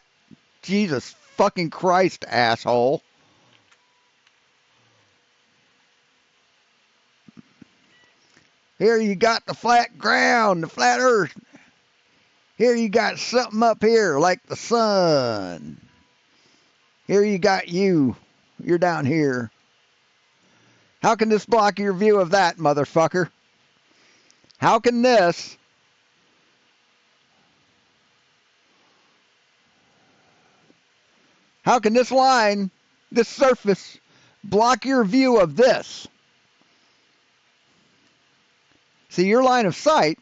Jesus fucking Christ, asshole. Here you got the flat ground, the flat Earth. Here you got something up here like the sun. Here you got you. You're down here. How can this block your view of that, motherfucker? How can this... How can this line, this surface, block your view of this? See, your line of sight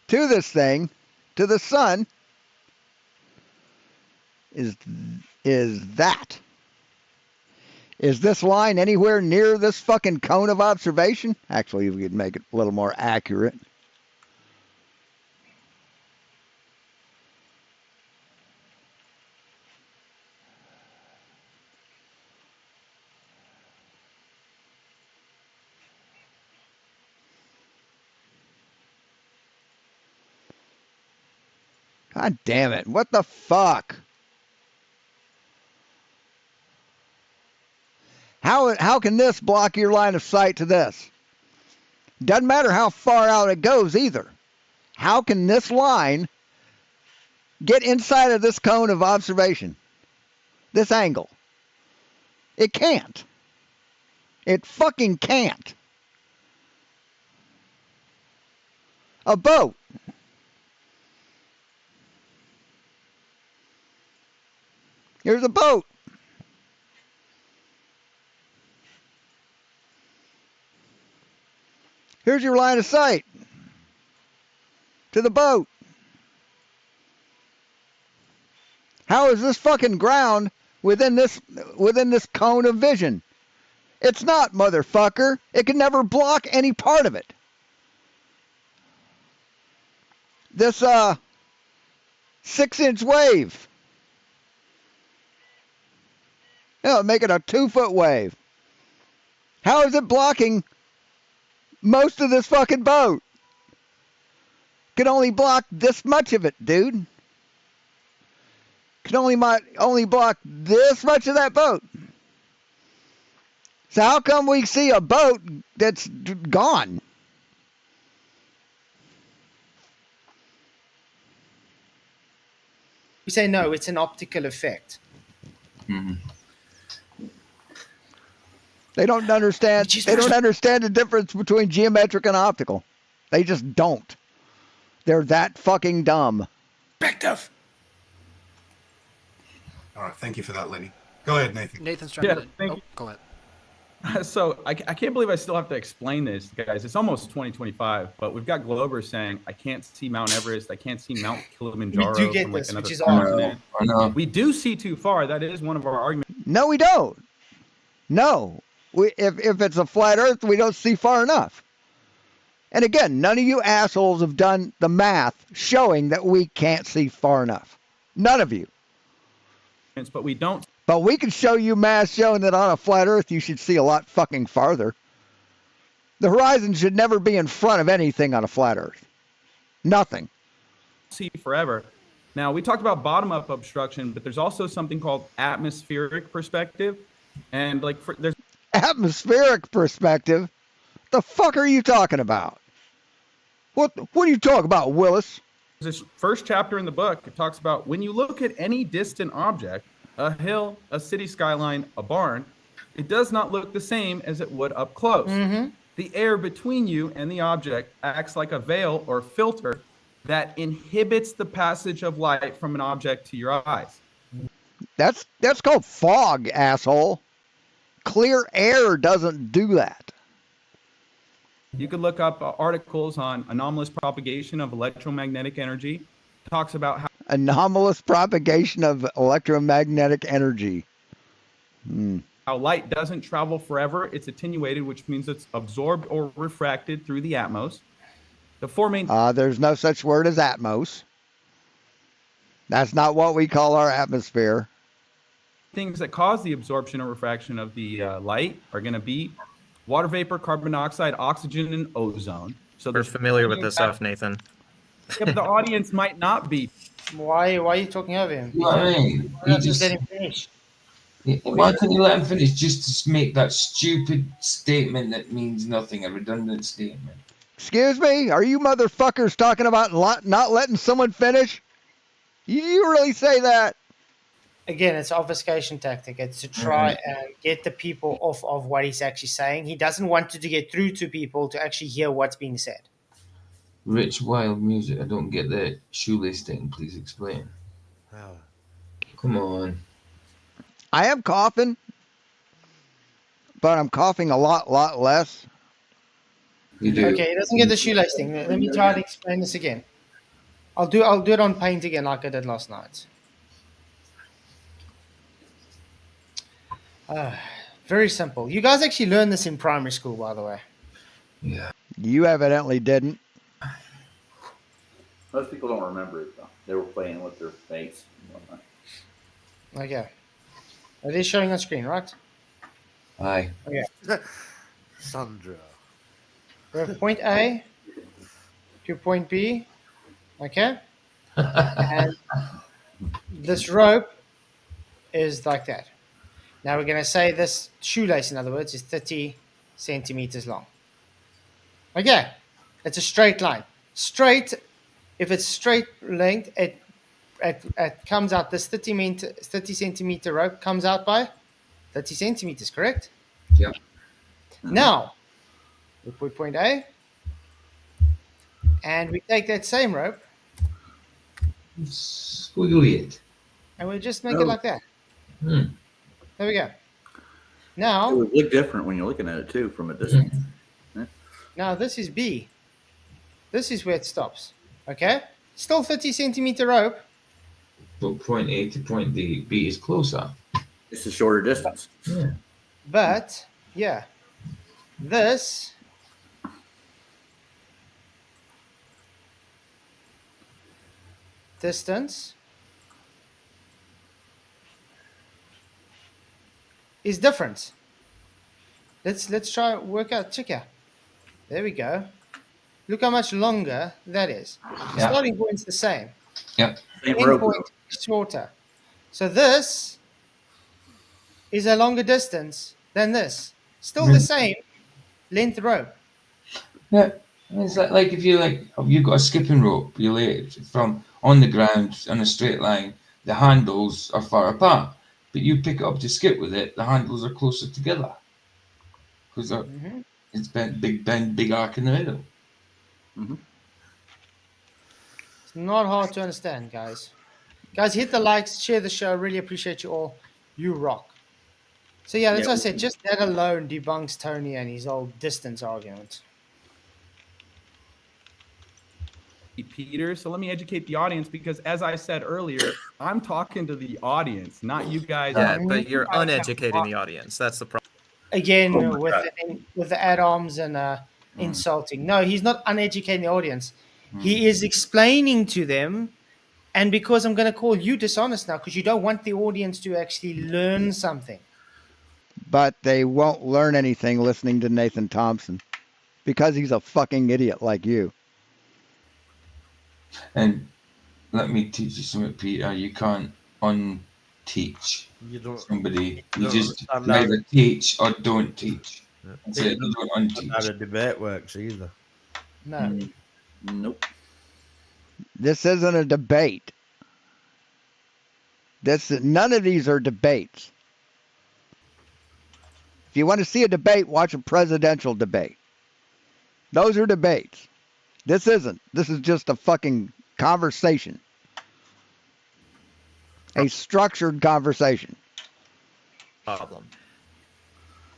to this thing, to the sun, is that. Is this line anywhere near this fucking cone of observation? Actually, we could make it a little more accurate. God damn it. What the fuck? How can this block your line of sight to this? Doesn't matter how far out it goes either. How can this line get inside of this cone of observation? This angle. It can't. It fucking can't. A boat. Here's a boat. Here's your line of sight to the boat. How is this fucking ground within this cone of vision? It's not, motherfucker. It can never block any part of it. This 6-inch wave. Make it a 2-foot wave. How is it blocking most of this fucking boat? Can only block this much of it, dude. Can only block this much of that boat. So how come we see a boat that's gone? We say no, it's an optical effect. Mm-hmm. They don't understand. They don't understand the difference between geometric and optical. They just don't. They're that fucking dumb. Perspective. All right, thank you for that, Lenny. Go ahead, Nathan. Nathan's trying to. Thank you. Go ahead. So I can't believe I still have to explain this, guys. It's almost 2025, but we've got Globers saying, I can't see Mount Everest. I can't see Mount Kilimanjaro. We do get from this, another which is continent. awesome. We do see too far. That is one of our arguments. No, we don't. No. If it's a flat earth, we don't see far enough. And again, none of you assholes have done the math showing that we can't see far enough. None of you. But we don't. But we can show you math showing that on a flat earth you should see a lot fucking farther. The horizon should never be in front of anything on a flat earth. Nothing. See forever. Now, we talked about bottom-up obstruction, but there's also something called atmospheric perspective. And there's atmospheric perspective? The fuck are you talking about? What are you talking about, Willis? This first chapter in the book, it talks about when you look at any distant object, a hill, a city skyline, a barn, it does not look the same as it would up close. Mm-hmm. The air between you and the object acts like a veil or filter that inhibits the passage of light from an object to your eyes. That's called fog, asshole. Clear air doesn't do that. You could look up articles on anomalous propagation of electromagnetic energy. It talks about how anomalous propagation of electromagnetic energy. How light doesn't travel forever. It's attenuated, which means it's absorbed or refracted through the atmos. The four main... there's no such word as atmos. That's not what we call our atmosphere. Things that cause the absorption or refraction of the light are going to be water vapor, carbon dioxide, oxygen, and ozone. So we're familiar with this stuff, Nathan. Yeah, but the audience might not be. Why are you talking over him? You know what I mean? Why not just let him finish? Why can't you let him finish just to make that stupid statement that means nothing, a redundant statement? Excuse me? Are you motherfuckers talking about not letting someone finish? You really say that? Again, it's an obfuscation tactic. It's to try and get the people off of what he's actually saying. He doesn't want to get through to people to actually hear what's being said. Rich, wild music. I don't get the shoelace thing. Please explain. Oh. Come on. I am coughing, but I'm coughing a lot less. You do. Okay, he doesn't get the shoelace thing. Let me try to explain this again. I'll do it on paint again like I did last night. Very simple. You guys actually learned this in primary school, by the way. Yeah. You evidently didn't. Most people don't remember it, though. They were playing with their face and whatnot. Okay. It is showing on screen, right? Aye. Okay. Sandra. We have point A to point B. Okay? And this rope is like that. Now we're going to say this shoelace, in other words, is 30 centimeters long. Okay, it's a straight line. Straight, if it's straight length, it comes out, this 30 centimeter rope comes out by 30 centimeters, correct? Yeah. Now, we put point A, and we take that same rope, squiggly it, and we'll just make it like that. There we go. Now, it would look different when you're looking at it too from a distance. Yeah. Now this is B. This is where it stops. Okay? Still 30 centimeter rope. But point A to point B is closer. It's a shorter distance. Yeah. But, yeah, this distance is different. Let's try work out. Check out. There we go. Look how much longer that is. The starting point's the same. Yeah. End point is shorter. So this is a longer distance than this. Still the same length rope. Yeah. It's like if you've got a skipping rope, you lay it from on the ground on a straight line, the handles are far apart. But you pick it up to skip with it, the handles are closer together. Because it's big arc in the middle. It's not hard to understand, guys. Guys, hit the likes, share the show. Really appreciate you all. You rock. So yeah, that's what I said. Just that alone debunks Tony and his old distance argument. Peter, so let me educate the audience, because as I said earlier, I'm talking to the audience, not you guys. Yeah, but you're uneducating the audience. That's the problem. Again, with the add-ons and insulting. No, he's not uneducating the audience. He is explaining to them, and because I'm going to call you dishonest now, because you don't want the audience to actually learn something. But they won't learn anything listening to Nathan Thompson, because he's a fucking idiot like you. And let me teach you something, Peter. You can't unteach somebody. You just either teach or don't teach. That's it. You don't unteach. Not how a debate works either. No. Nope. This isn't a debate. None of these are debates. If you want to see a debate, watch a presidential debate. Those are debates. This isn't. This is just a fucking conversation. A structured conversation. Problem.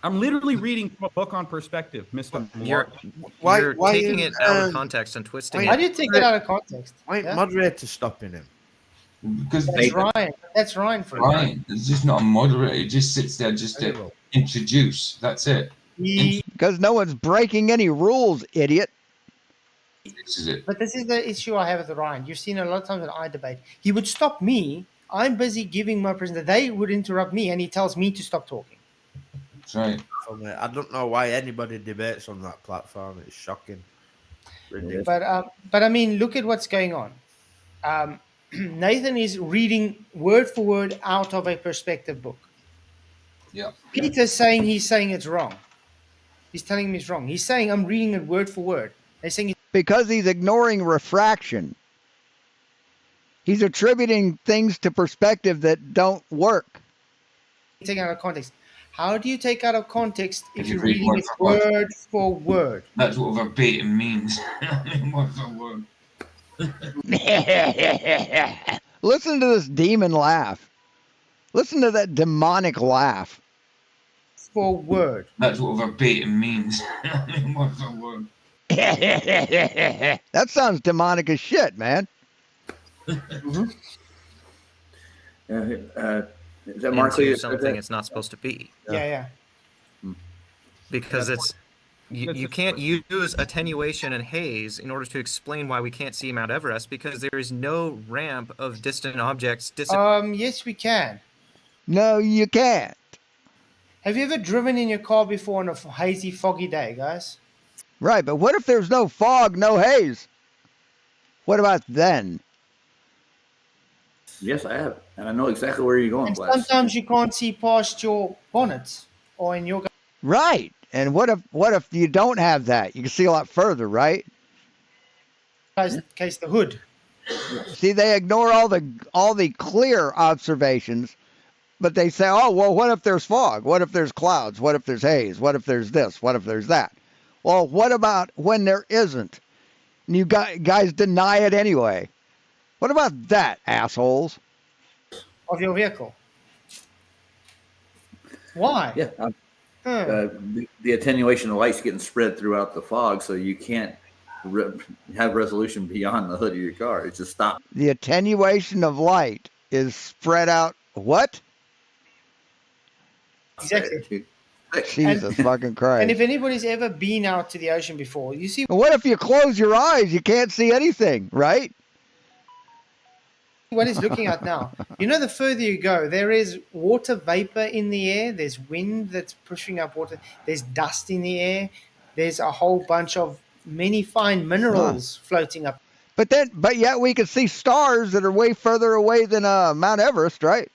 I'm literally reading from a book on perspective, Mr. You're taking it out of context and twisting it. How do you take it out of context? Why ain't moderator stopping him? Because that's Ryan. That's Ryan for Ryan. It's just not a moderator. He just sits there just to introduce. That's it. Because no one's breaking any rules, idiot. This is it. But this is the issue I have with Ryan. You've seen a lot of times when I debate, he would stop me. I'm busy giving my presentation. They would interrupt me, and he tells me to stop talking. That's right. I don't know why anybody debates on that platform. It's shocking. Ridiculous. But I mean, look at what's going on. Nathan is reading word for word out of a perspective book. Yeah. Peter's saying he's saying it's wrong. He's telling me it's wrong. He's saying I'm reading it word for word. They're saying because he's ignoring refraction. He's attributing things to perspective that don't work. Taking out of context. How do you take out of context if you're reading it word for word? That's what verbatim means. Word for word. Listen to this demon laugh. Listen to that demonic laugh. For word. That's what verbatim means. Word for word. That sounds demonic as shit, man. Is that Marcy? Something it's not supposed to be. Yeah. Because it's you can't use attenuation and haze in order to explain why we can't see Mount Everest, because there is no ramp of distant objects. Yes, we can. No, you can't. Have you ever driven in your car before on a hazy, foggy day, guys? Right, but what if there's no fog, no haze? What about then? Yes, I have, and I know exactly where you're going. And Flash. sometimes you can't see past your bonnet or in your. Right. And what if you don't have that? You can see a lot further, right? Case the hood. See, they ignore all the clear observations, but they say, "Oh, well, what if there's fog? What if there's clouds? What if there's haze? What if there's this? What if there's that?" Well, what about when there isn't? And you guys deny it anyway. What about that, assholes? Of your vehicle. Why? Yeah. The attenuation of light's getting spread throughout the fog, so you can't have resolution beyond the hood of your car. It's just stop. The attenuation of light is spread out. What? Exactly. Jesus fucking Christ. And if anybody's ever been out to the ocean before, you see. What if you close your eyes? You can't see anything, right? What he's looking at now. You know, the further you go, there is water vapor in the air. There's wind that's pushing up water. There's dust in the air. There's a whole bunch of many fine minerals floating up. But yet we can see stars that are way further away than Mount Everest, right?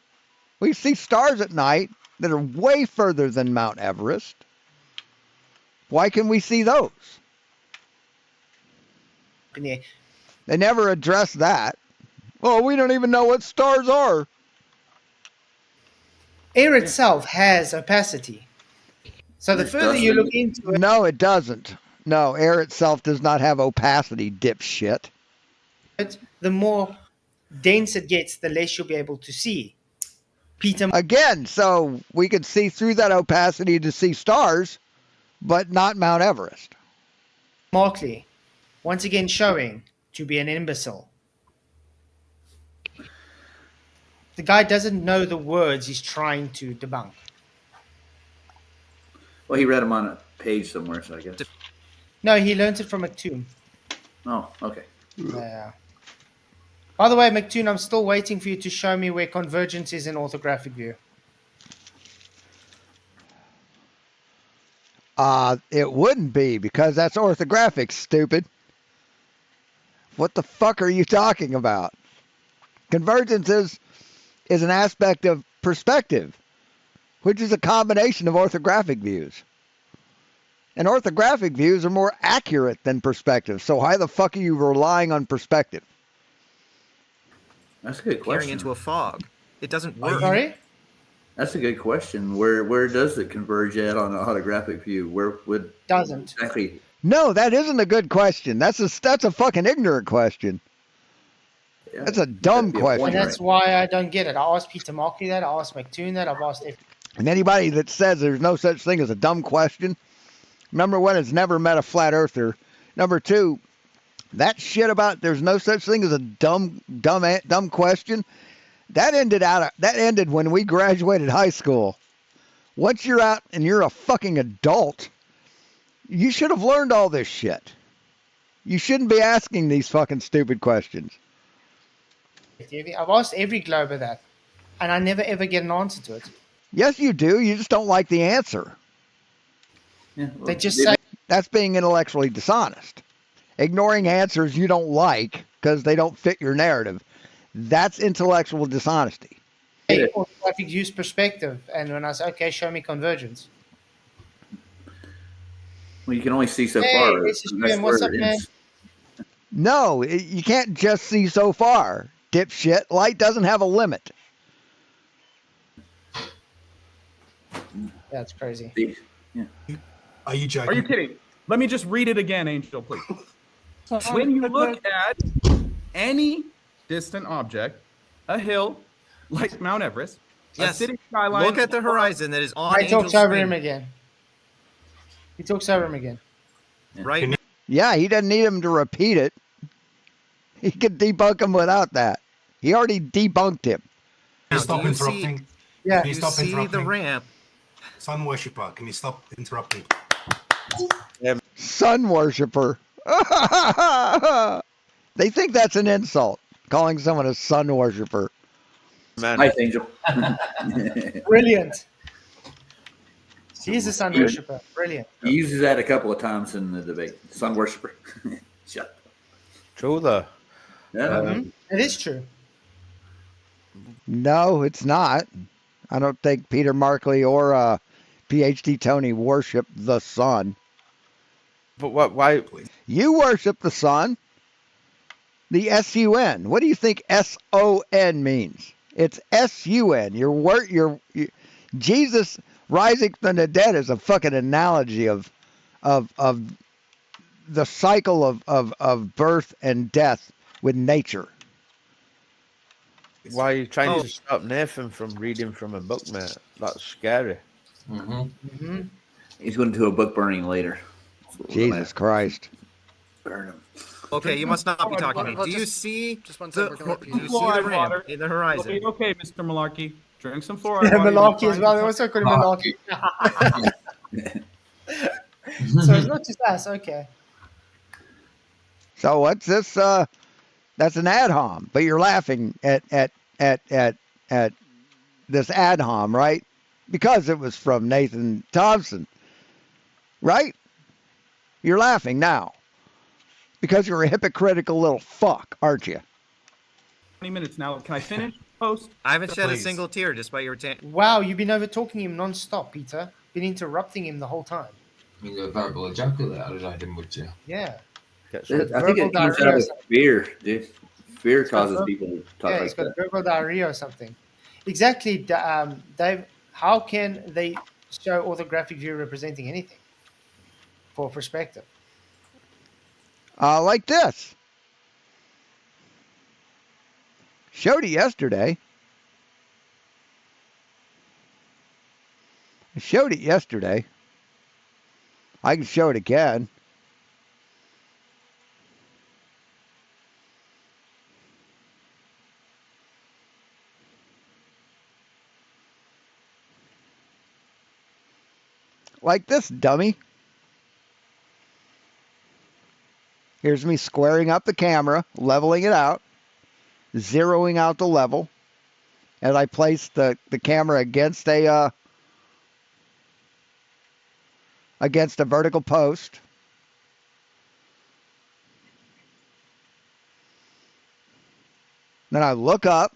We see stars at night that are way further than Mount Everest. Why can we see those? In the air. They never address that. Well, we don't even know what stars are. Air itself has opacity. So the further you look into it... No, it doesn't. No, air itself does not have opacity, dipshit. The more dense it gets, the less you'll be able to see. Peter... Again, so we could see through that opacity to see stars, but not Mount Everest. Markley, once again showing to be an imbecile. The guy doesn't know the words he's trying to debunk. Well, he read them on a page somewhere, so I guess. No, he learned it from McToon. Oh, okay. Yeah. By the way, McToon, I'm still waiting for you to show me where convergence is in orthographic view. It wouldn't be, because that's orthographic, stupid. What the fuck are you talking about? Convergence is an aspect of perspective, which is a combination of orthographic views. And orthographic views are more accurate than perspective. So why the fuck are you relying on perspective? That's a good question. Peering into a fog. It doesn't work. Sorry? That's a good question. Where does it converge at on a holographic view? Where would doesn't exactly? No, that isn't a good question. That's a fucking ignorant question. Yeah, that's a dumb question. And that's why I don't get it. I asked Peter Markley that. I asked McToon that. I've asked. And anybody that says there's no such thing as a dumb question, number one, has never met a flat earther. Number two, that shit about there's no such thing as a dumb question, that ended when we graduated high school. Once you're out and you're a fucking adult, you should have learned all this shit. You shouldn't be asking these fucking stupid questions. I've asked every Glober that, and I never ever get an answer to it. Yes, you do. You just don't like the answer. Yeah, well, they just say that's being intellectually dishonest. Ignoring answers you don't like because they don't fit your narrative. That's intellectual dishonesty. Orthographic use perspective, and when I say, okay, show me convergence. Well, you can only see so far. What's up, man? No, you can't just see so far, dipshit. Light doesn't have a limit. That's crazy. Yeah. Are you joking? Are you kidding? Let me just read it again, Angel, please. When you look at any distant object, a hill like Mount Everest, a city skyline. Look at the horizon that is on He Angel's talks over screen. him again. He talks over him again. Right. Yeah, he doesn't need him to repeat it. He could debunk him without that. He already debunked him. Can you stop interrupting? Yeah. Can you stop interrupting? The ramp. Sun worshipper, can you stop interrupting? Sun worshipper. They think that's an insult, calling someone a sun worshiper. Nice, Angel. Brilliant. He's a sun worshiper. Brilliant. He uses that a couple of times in the debate. Sun worshiper. Shut up. True, though. Yeah. It is true. No, it's not. I don't think Peter Markley or PhD Tony worship the sun. But what? Why? You worship the sun. The S-U-N. What do you think S-O-N means? It's S-U-N. Your Jesus rising from the dead is a fucking analogy of the cycle of birth and death with nature. Why are you trying to stop Nathan from reading from a book, mate? That's scary. He's going to do a book burning later. Jesus Christ. Burn him. Okay, you must not be talking to me. Do you see just one second, the ramp in the horizon? Okay, Mr. Malarkey. Drink some fluoride. Malarkey as well. They also call him Malarkey. So it's not just us. Okay. So what's this? That's an ad hom, but you're laughing at this ad hom, right? Because it was from Nathan Thompson, right? You're laughing now because you're a hypocritical little fuck, aren't you? 20 minutes now. Can I finish? Post. I haven't shed a single tear despite your Wow, you've been over talking him non-stop, Peter. Been interrupting him the whole time. He's a verbal ejaculator, I didn't with you. Yeah. I think it comes out of fear, dude. Fear causes people to talk like he's got that. verbal diarrhea or something. Exactly, Dave. How can they show orthographic view representing anything for perspective? Like this. Showed it yesterday. I showed it yesterday. I can show it again. Like this, dummy. Here's me squaring up the camera, leveling it out, zeroing out the level, as I place the camera against a vertical post. Then I look up,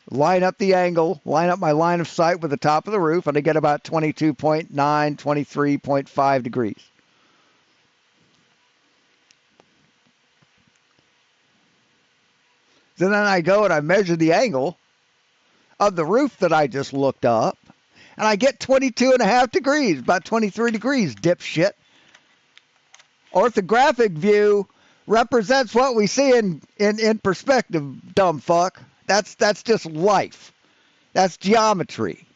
line up the angle, line up my line of sight with the top of the roof, and I get about 22.9, 23.5 degrees. So then I go and I measure the angle of the roof that I just looked up, and I get 22.5 degrees, about 23 degrees, dipshit. Orthographic view represents what we see in perspective, dumb fuck. That's just life. That's geometry.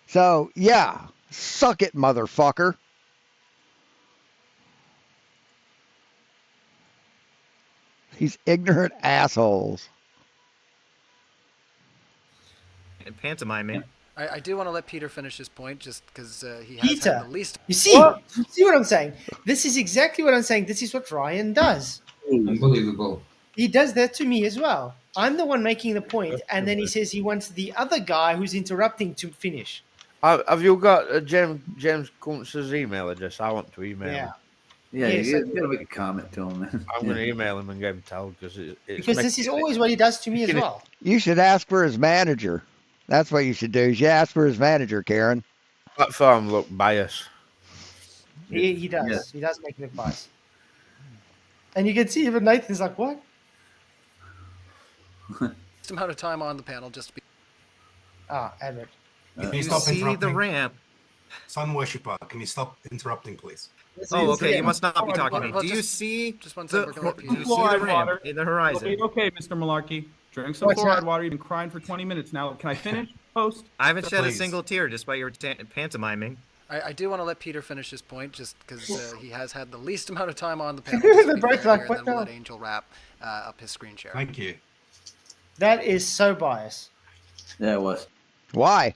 So, yeah, suck it, motherfucker. These ignorant assholes. Pantomiming. I do want to let Peter finish his point, just because he has Peter, had the least. You see what I'm saying? This is exactly what I'm saying. This is what Ryan does. Unbelievable. He does that to me as well. I'm the one making the point, and then he says he wants the other guy who's interrupting to finish. Have you got James Kuntz's email address? I want to email him. Yeah, you gotta make a comment to him, man. I'm going to email him and get him told because this is always what he does to me as well. You should ask for his manager. That's what you should do. You ask for his manager, Karen. Platform look bias. He does. Yeah. He does make it bias. And you can see even Nathan's like, what? Just amount of time on the panel just to be. Edward. Can you stop see interrupting? The ramp. Sun worshipper, can you stop interrupting, please? Oh, okay. You must not be talking to me. Do you see the ramp in the horizon? Okay, Mr. Malarkey. Drink some fluoride water. You've been crying for 20 minutes now. Can I finish? Post. I haven't shed a single tear despite your pantomiming. I do want to let Peter finish his point, just because he has had the least amount of time on the panel. And then we'll let Angel wrap up his screen share. Thank you. That is so biased. Yeah, it was. Why?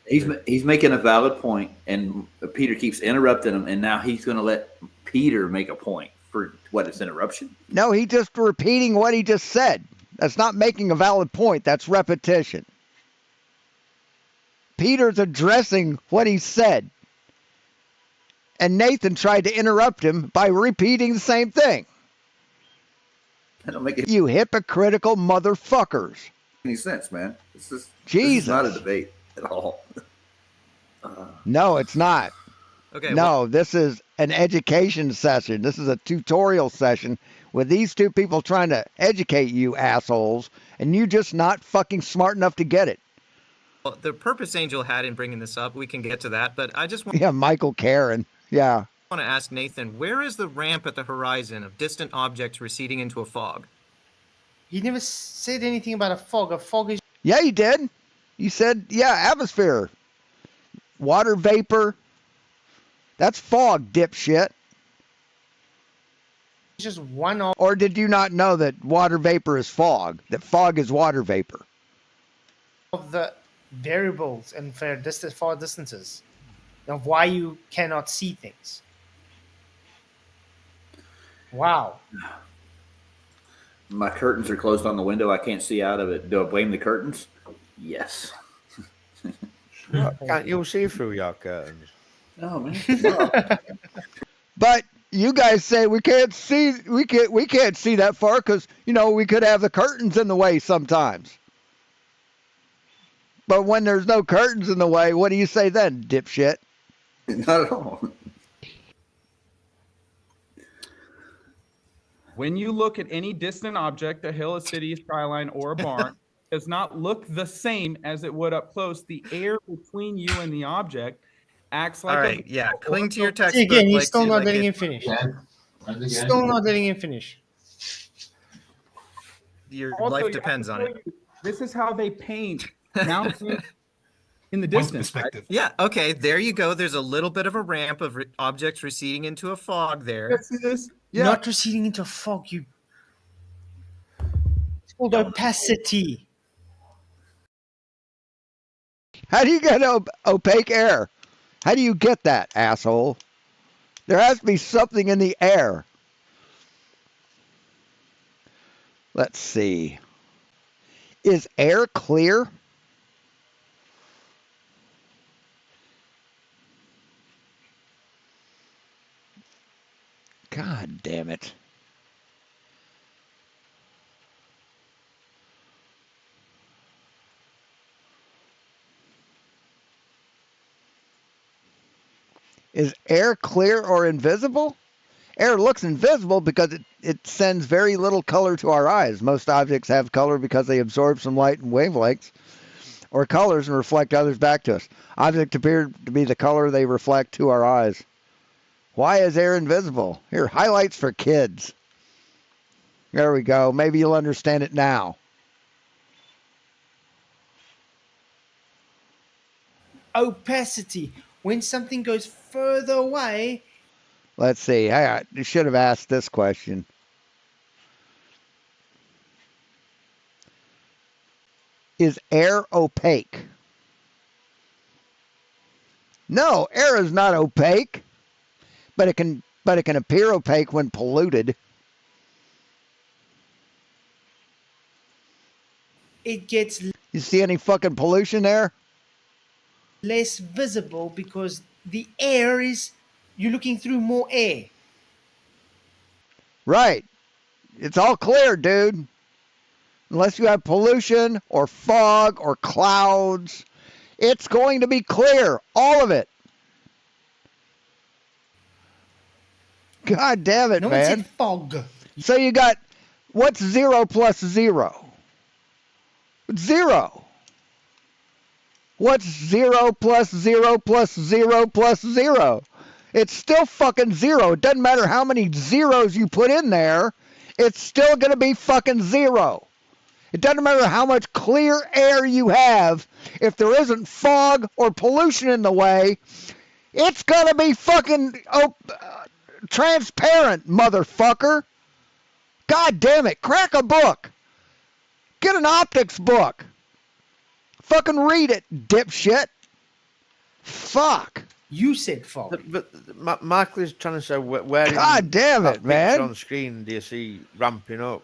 He's making a valid point, and Peter keeps interrupting him, and now he's going to let Peter make a point for what is interruption. No, he's just repeating what he just said. That's not making a valid point. That's repetition. Peter's addressing what he said. And Nathan tried to interrupt him by repeating the same thing. I don't make You hypocritical motherfuckers. any sense, man. This Jesus. is not a debate at all. No, it's not. Okay. No, this is an education session. This is a tutorial session with these two people trying to educate you assholes, and you just not fucking smart enough to get it. Well, the purpose Angel had in bringing this up, we can get to that, but I just want Yeah, Michael Karen. Yeah. to ask Nathan, where is the ramp at the horizon of distant objects receding into a fog? He never said anything about a fog. A fog is... Yeah, you did. You said, yeah, atmosphere. Water vapor. That's fog, dipshit. It's just one of... Or did you not know that water vapor is fog? That fog is water vapor? Of the variables and far distances of why you cannot see things. Wow. My curtains are closed on the window. I can't see out of it. Do I blame the curtains? Yes. Can't you see through your curtains? No, man. No. But you guys say we can't see that far because, you know, we could have the curtains in the way sometimes. But when there's no curtains in the way, what do you say then, dipshit? Not at all. When you look at any distant object, a hill, a city, a skyline, or a barn, does not look the same as it would up close. The air between you and the object acts like... All right, yeah, cling to your textbook. Again, he's still not letting him finish. Still not letting him finish. Your Also, life you have depends to on show it. you, this is how they paint mountains in the distance. Right? Yeah, okay, there you go. There's a little bit of a ramp of objects receding into a fog there. Let's see this. Yeah. Not receding into a fog, you... It's called opacity. How do you get opaque air? How do you get that, asshole? There has to be something in the air. Let's see. Is air clear? God damn it. Is air clear or invisible? Air looks invisible because it sends very little color to our eyes. Most objects have color because they absorb some light and wavelengths or colors and reflect others back to us. Objects appear to be the color they reflect to our eyes. Why is air invisible? Here, highlights for kids. There we go. Maybe you'll understand it now. Opacity. When something goes further away... Let's see. I should have asked this question. Is air opaque? No, air is not opaque, but it can appear opaque when polluted. It gets... You see any fucking pollution there? Less visible because the air is... You're looking through more air. Right. It's all clear, dude. Unless you have pollution or fog or clouds, it's going to be clear. All of it. God damn it, no man. one said fog. So you got, what's 0 plus 0? 0. What's 0 plus 0 plus 0 plus 0? It's still fucking 0. It doesn't matter how many zeros you put in there. It's still going to be fucking 0. It doesn't matter how much clear air you have. If there isn't fog or pollution in the way, it's going to be fucking transparent, motherfucker. God damn it. Crack a book. Get an optics book. Fucking read it, dipshit. Fuck. You said fog. But Michael is trying to say where... God damn it, man. On screen do you see ramping up?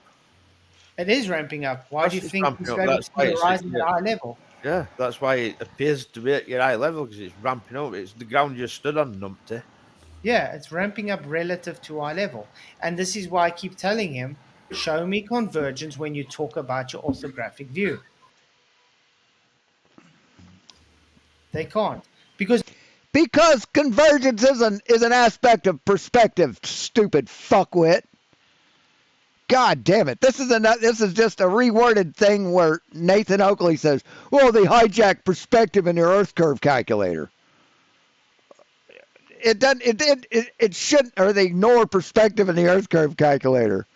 It is ramping up. Why do you think it's up. going to be rising at eye level? Yeah, that's why it appears to be at your eye level, because it's ramping up. It's the ground you stood on, numpty. Yeah, it's ramping up relative to eye level. And this is why I keep telling him, show me convergence when you talk about your orthographic view. They can't. Because convergence is an aspect of perspective, stupid fuckwit. God damn it. This is just a reworded thing where Nathan Oakley says, well, they hijack perspective in their Earth curve calculator. It shouldn't, or they ignore perspective in the Earth curve calculator.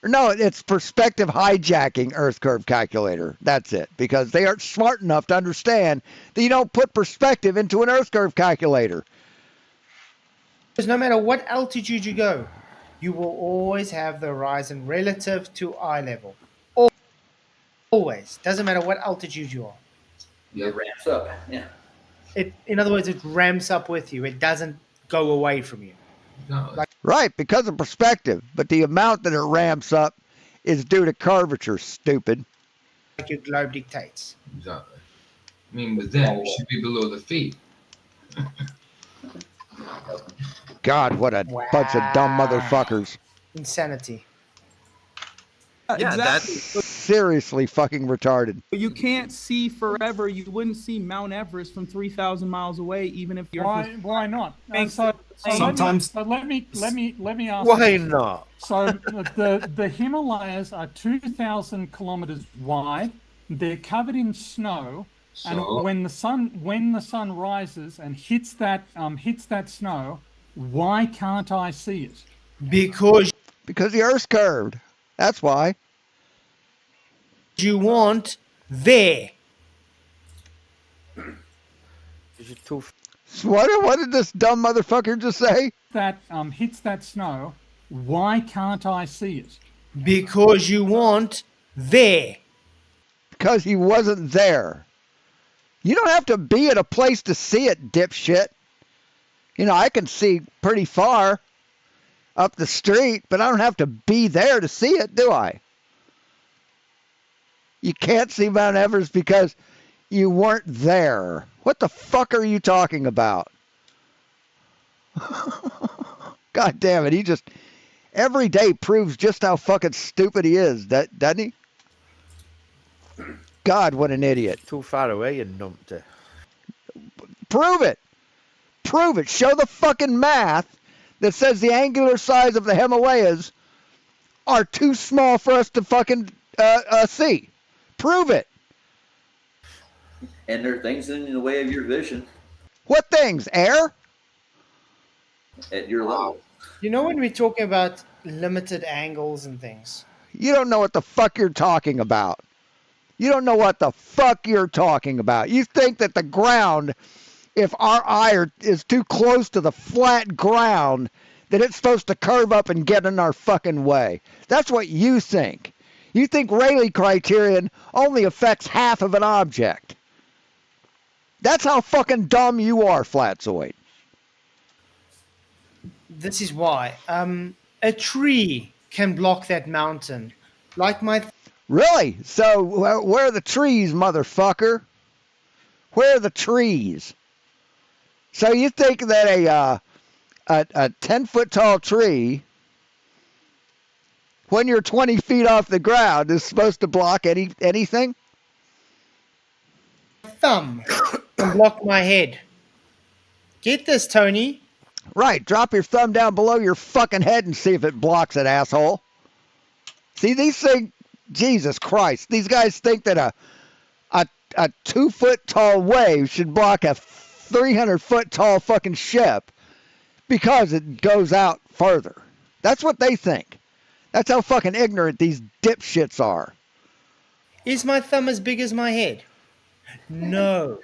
No, it's perspective hijacking Earth curve calculator. That's it. Because they aren't smart enough to understand that you don't put perspective into an Earth curve calculator. Because no matter what altitude you go, you will always have the horizon relative to eye level. Always. Doesn't matter what altitude you are. It ramps up. Yeah. In other words, it ramps up with you. It doesn't go away from you. Right, because of perspective. But the amount that it ramps up is due to curvature, stupid. Like your globe dictates. Exactly. I mean, with them, it should be below the feet. God, what a bunch of dumb motherfuckers. Insanity. Yeah, exactly. Seriously fucking retarded. You can't see forever. You wouldn't see Mount Everest from 3,000 miles away, even if the Earth was... Why not? Sometimes. Let me ask. Why you. not? So the Himalayas are 2,000 kilometers wide. They're covered in snow, and when the sun rises and hits that snow, why can't I see it? Because the Earth's curved. That's why. You want there. What did this dumb motherfucker just say? That hits that snow. Why can't I see it? Because you want there. Because he wasn't there. You don't have to be at a place to see it, dipshit. You know, I can see pretty far up the street, but I don't have to be there to see it, do I? You can't see Mount Everest because you weren't there. What the fuck are you talking about? God damn it, he just every day proves just how fucking stupid he is, doesn't he? God, what an idiot. Too far away, you numpty. Prove it. Prove it. Show the fucking math that says the angular size of the Himalayas are too small for us to fucking see. Prove it. And there are things in the way of your vision. What things? Air? At your level. You know when we're talking about limited angles and things? You don't know what the fuck you're talking about. You don't know what the fuck you're talking about. You think that the ground, if our eye is too close to the flat ground, that it's supposed to curve up and get in our fucking way. That's what you think. You think Rayleigh criterion only affects half of an object. That's how fucking dumb you are, FLATZOID. This is why. A tree can block that mountain. Like my... Really? So where are the trees, motherfucker? Where are the trees? So you think that a 10-foot tall tree, when you're 20 feet off the ground, is supposed to block anything? Thumb can block my head. Get this, Tony. Right. Drop your thumb down below your fucking head and see if it blocks it, asshole. See, these things, Jesus Christ, these guys think that a 2-foot tall wave should block a 300-foot tall fucking ship because it goes out further. That's what they think. That's how fucking ignorant these dipshits are. Is my thumb as big as my head? No.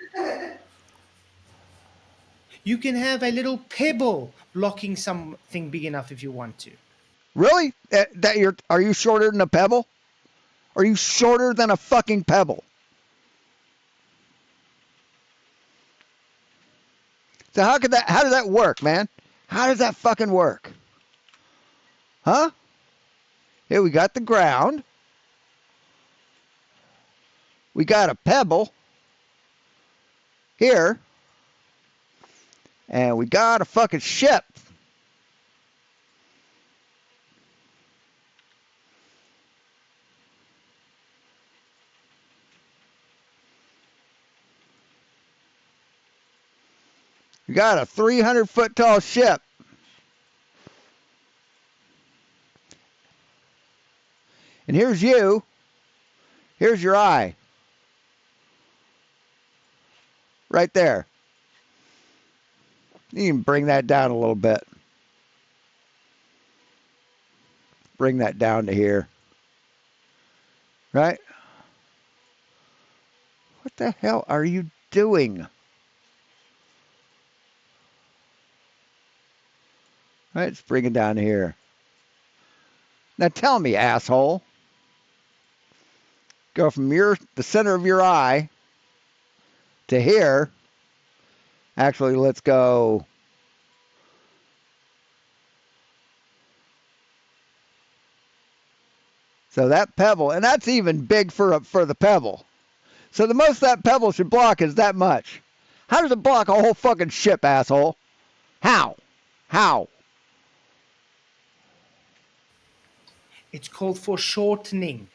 You can have a little pebble blocking something big enough if you want to. Really? Are you shorter than a pebble? Are you shorter than a fucking pebble? So how does that work, man? How does that fucking work? Huh? Here we got the ground. We got a pebble here. And we got a fucking ship You got a 300-foot tall ship. And here's you. Here's your eye. Right there. You can bring that down a little bit. Bring that down to here. Right? What the hell are you doing? Right, let's bring it down to here. Now tell me, asshole. Go from the center of your eye to here. Actually, let's go. So that pebble, and that's even big for the pebble. So the most that pebble should block is that much. How does it block a whole fucking ship, asshole? How? How? It's called foreshortening.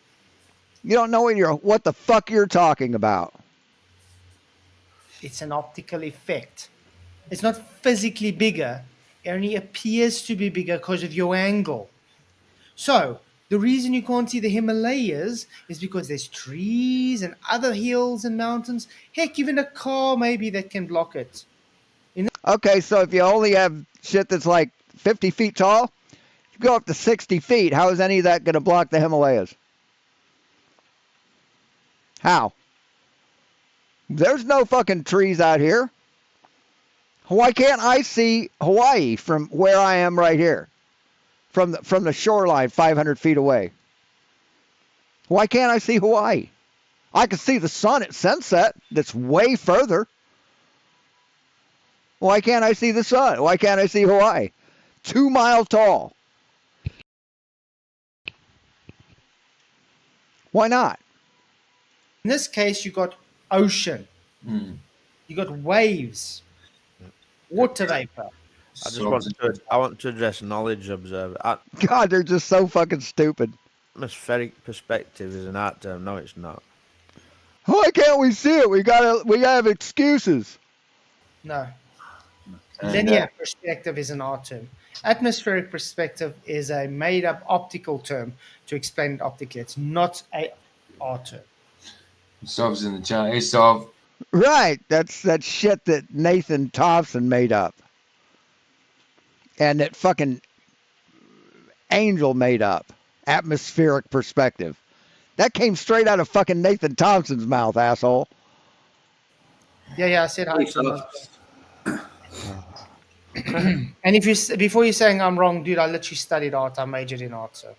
You don't know what the fuck you're talking about. It's an optical effect. It's not physically bigger. It only appears to be bigger because of your angle. So, the reason you can't see the Himalayas is because there's trees and other hills and mountains. Heck, even a car maybe that can block it. Okay, so if you only have shit that's like 50 feet tall, you go up to 60 feet. How is any of that going to block the Himalayas? How? There's no fucking trees out here. Why can't I see Hawaii from where I am right here? From the shoreline 500 feet away. Why can't I see Hawaii? I can see the sun at sunset that's way further. Why can't I see the sun? Why can't I see Hawaii? 2 miles tall. Why not? In this case, you got ocean. You got waves. Water vapor. I want to address knowledge observer. God, they're just so fucking stupid. Atmospheric perspective is an art term. No, it's not. Why can't we see it? We gotta have excuses. No. Linear perspective is an art term. Atmospheric perspective is a made-up optical term to explain it optically. It's not a art term. Sov's in the chat. Hey, Sov. Right. That's that shit that Nathan Thompson made up. And that fucking Angel made up. Atmospheric perspective. That came straight out of fucking Nathan Thompson's mouth, asshole. Yeah, I said hi to him. And before you're saying I'm wrong, dude, I literally studied art. I majored in art, so.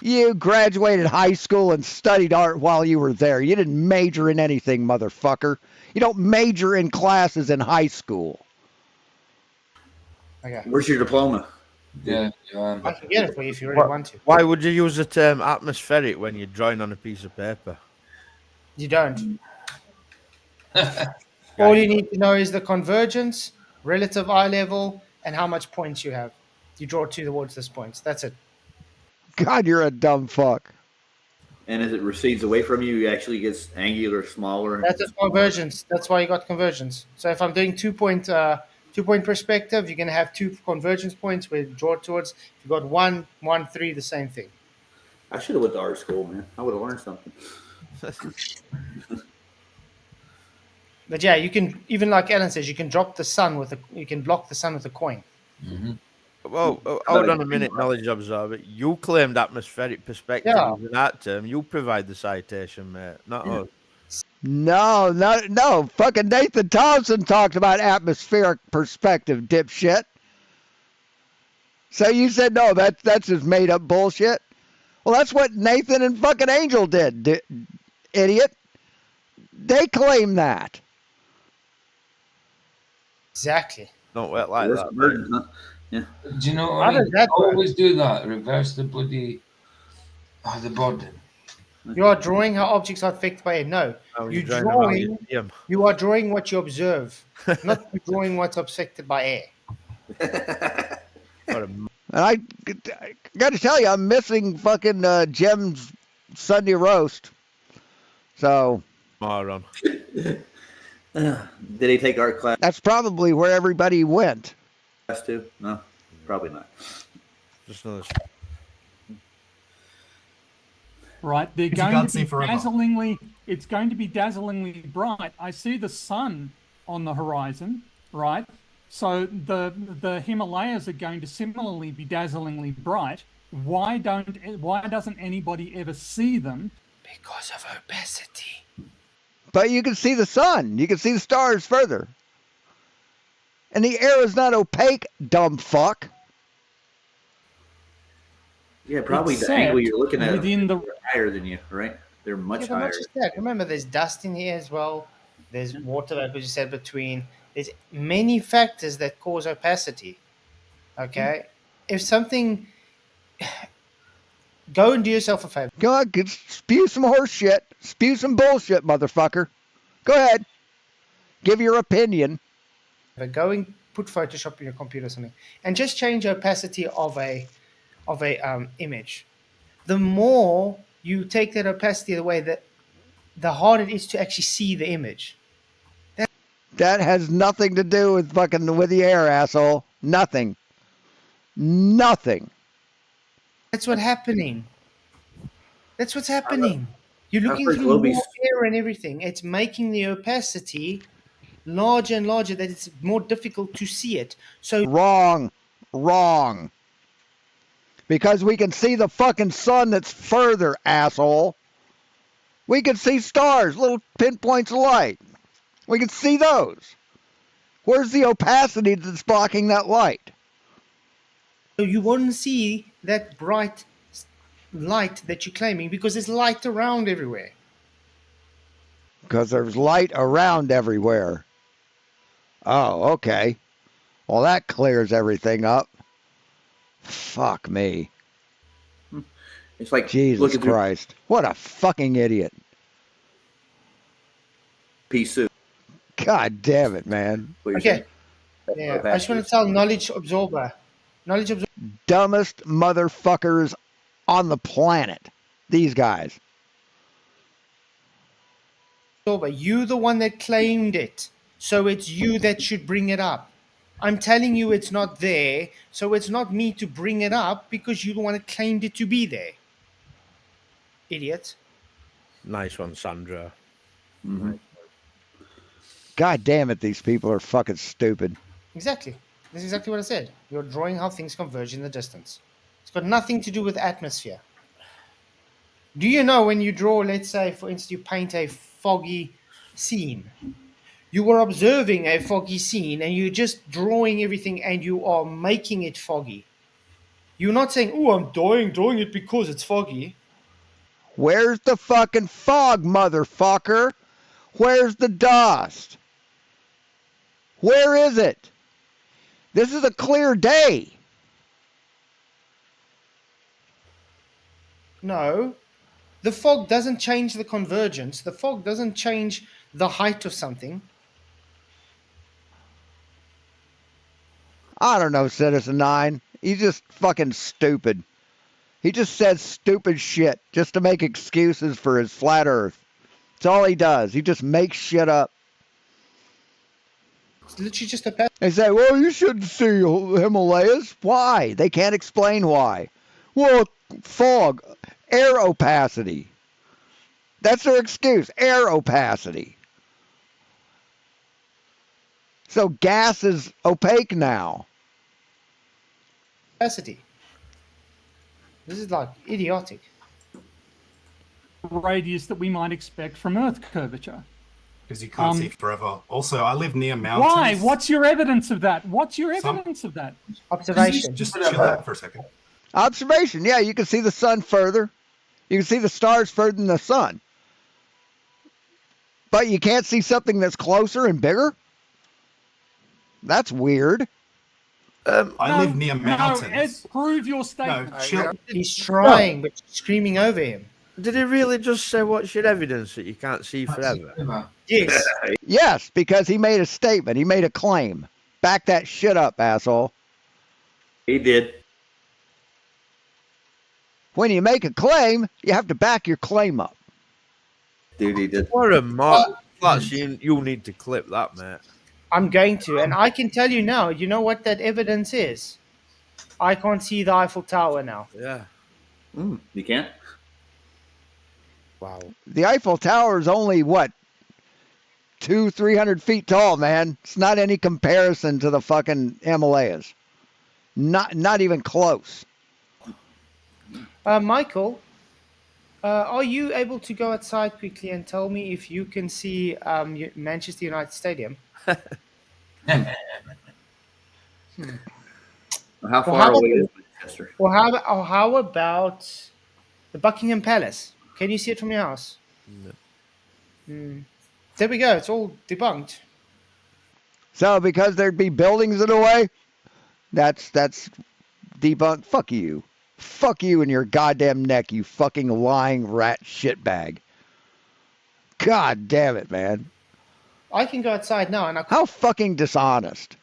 You graduated high school and studied art while you were there. You didn't major in anything, motherfucker. You don't major in classes in high school. Okay. Where's your diploma? Yeah, I can get it for you if you really want to. Why would you use the term atmospheric when you're drawing on a piece of paper? You don't. All you need to know is the convergence, relative eye level, and how much points you have. You draw towards this point. That's it. God, you're a dumb fuck. And as it recedes away from you, it actually gets angular, smaller. That's a convergence. That's why you got convergence. So if I'm doing 2-point perspective, you're going to have 2 convergence points where you draw towards. If you got 1, 1, 3, the same thing. I should have went to art school, man. I would have learned something. But yeah, you can, even like Alan says, you can block the sun with a coin. Mm-hmm. Well, hold on a minute, knowledge observer. You claimed atmospheric perspective is an art term. You provide the citation, mate, not us. No. Fucking Nathan Thompson talked about atmospheric perspective, dipshit. So you said no, that's just made up bullshit? Well, that's what Nathan and fucking Angel did, idiot. They claim that. Exactly. Don't work like that. Huh? Yeah. Do you know what I mean? Always do that. Reverse the bloody the burden. You are drawing how objects are affected by it. No, you are drawing what you observe, not drawing what's affected by air. And I got to tell you, I'm missing fucking Jim's Sunday roast. So. Moron. Did he take art class? That's probably where everybody went. Class too? No, probably not. Just another. Right, they're going to be dazzlingly. It's going to be dazzlingly bright. I see the sun on the horizon, right? So the Himalayas are going to similarly be dazzlingly bright. Why doesn't anybody ever see them? Because of opacity. But you can see the sun. You can see the stars further. And the air is not opaque, dumb fuck. Yeah, probably the angle you're looking at they're higher than you, right? They're much higher. Not just that. Remember, there's dust in here as well. There's water, like you said, between. There's many factors that cause opacity. Okay? If something... Go and do yourself a favor. Go on, spew some horse shit. Spew some bullshit, motherfucker. Go ahead. Give your opinion. Go and put Photoshop in your computer or something. And just change the opacity of a image. The more you take that opacity away, the harder it is to actually see the image. That has nothing to do with with the air, asshole. Nothing. Nothing. That's what's happening. That's what's happening. You're looking through more air and everything. It's making the opacity larger and larger, that it's more difficult to see it. So wrong. Because we can see the fucking sun that's further, asshole. We can see stars, little pinpoints of light. We can see those. Where's the opacity that's blocking that light? So you won't see that bright light that you're claiming because there's light around everywhere. Because there's light around everywhere. Oh, okay. Well, that clears everything up. Fuck me. It's like Jesus Christ. What a fucking idiot. Pea soup. God damn it, man. Okay. Yeah, I just want to tell knowledge absorber. Dumbest motherfuckers on the planet. These guys. You the one that claimed it. So it's you that should bring it up. I'm telling you it's not there, so it's not me to bring it up because you the one that claimed it to be there. Idiot. Nice one, Sandra. Mm-hmm. God damn it, these people are fucking stupid. Exactly. That's exactly what I said. You're drawing how things converge in the distance. It's got nothing to do with atmosphere. Do you know when you draw, let's say, for instance, you paint a foggy scene. You are observing a foggy scene and you're just drawing everything and you are making it foggy. You're not saying, oh, I'm drawing it because it's foggy. Where's the fucking fog, motherfucker? Where's the dust? Where is it? This is a clear day. No. The fog doesn't change the convergence. The fog doesn't change the height of something. I don't know, Citizen 9. He's just fucking stupid. He just says stupid shit just to make excuses for his flat earth. That's all he does. He just makes shit up. It's literally just a... They say, well, you shouldn't see Himalayas. Why? They can't explain why. Well, fog, air opacity. That's their excuse, air opacity. So gas is opaque now. Opacity. This is like idiotic. Radius that we might expect from Earth curvature. Because you can't see forever. Also, I live near mountains. Why? What's your evidence of that? Observation. Just chill out for a second. Observation, yeah, you can see the sun further. You can see the stars further than the sun. But you can't see something that's closer and bigger? That's weird. I live near mountains. No, Ed, prove your statement. No, chill. He's trying, but screaming over him. Did he really just say what's your evidence that you can't see forever? Yes. Yes, because he made a statement. He made a claim. Back that shit up, asshole. He did. When you make a claim, you have to back your claim up. Dude, he did. What a mock. Plus, you need to clip that, mate. I'm going to, and I can tell you now. You know what that evidence is? I can't see the Eiffel Tower now. Yeah. You can't? Wow. The Eiffel Tower is only, what, 300 feet tall, man. It's not any comparison to the fucking Himalayas. Not even close. Michael, are you able to go outside quickly and tell me if you can see Manchester United Stadium? How far away is Manchester? Or how about the Buckingham Palace? Can you see it from your house? No. There we go. It's all debunked. So because there'd be buildings in the way, that's debunked. Fuck you. Fuck you and your goddamn neck, you fucking lying rat shitbag. God damn it, man. I can go outside now. And How fucking dishonest.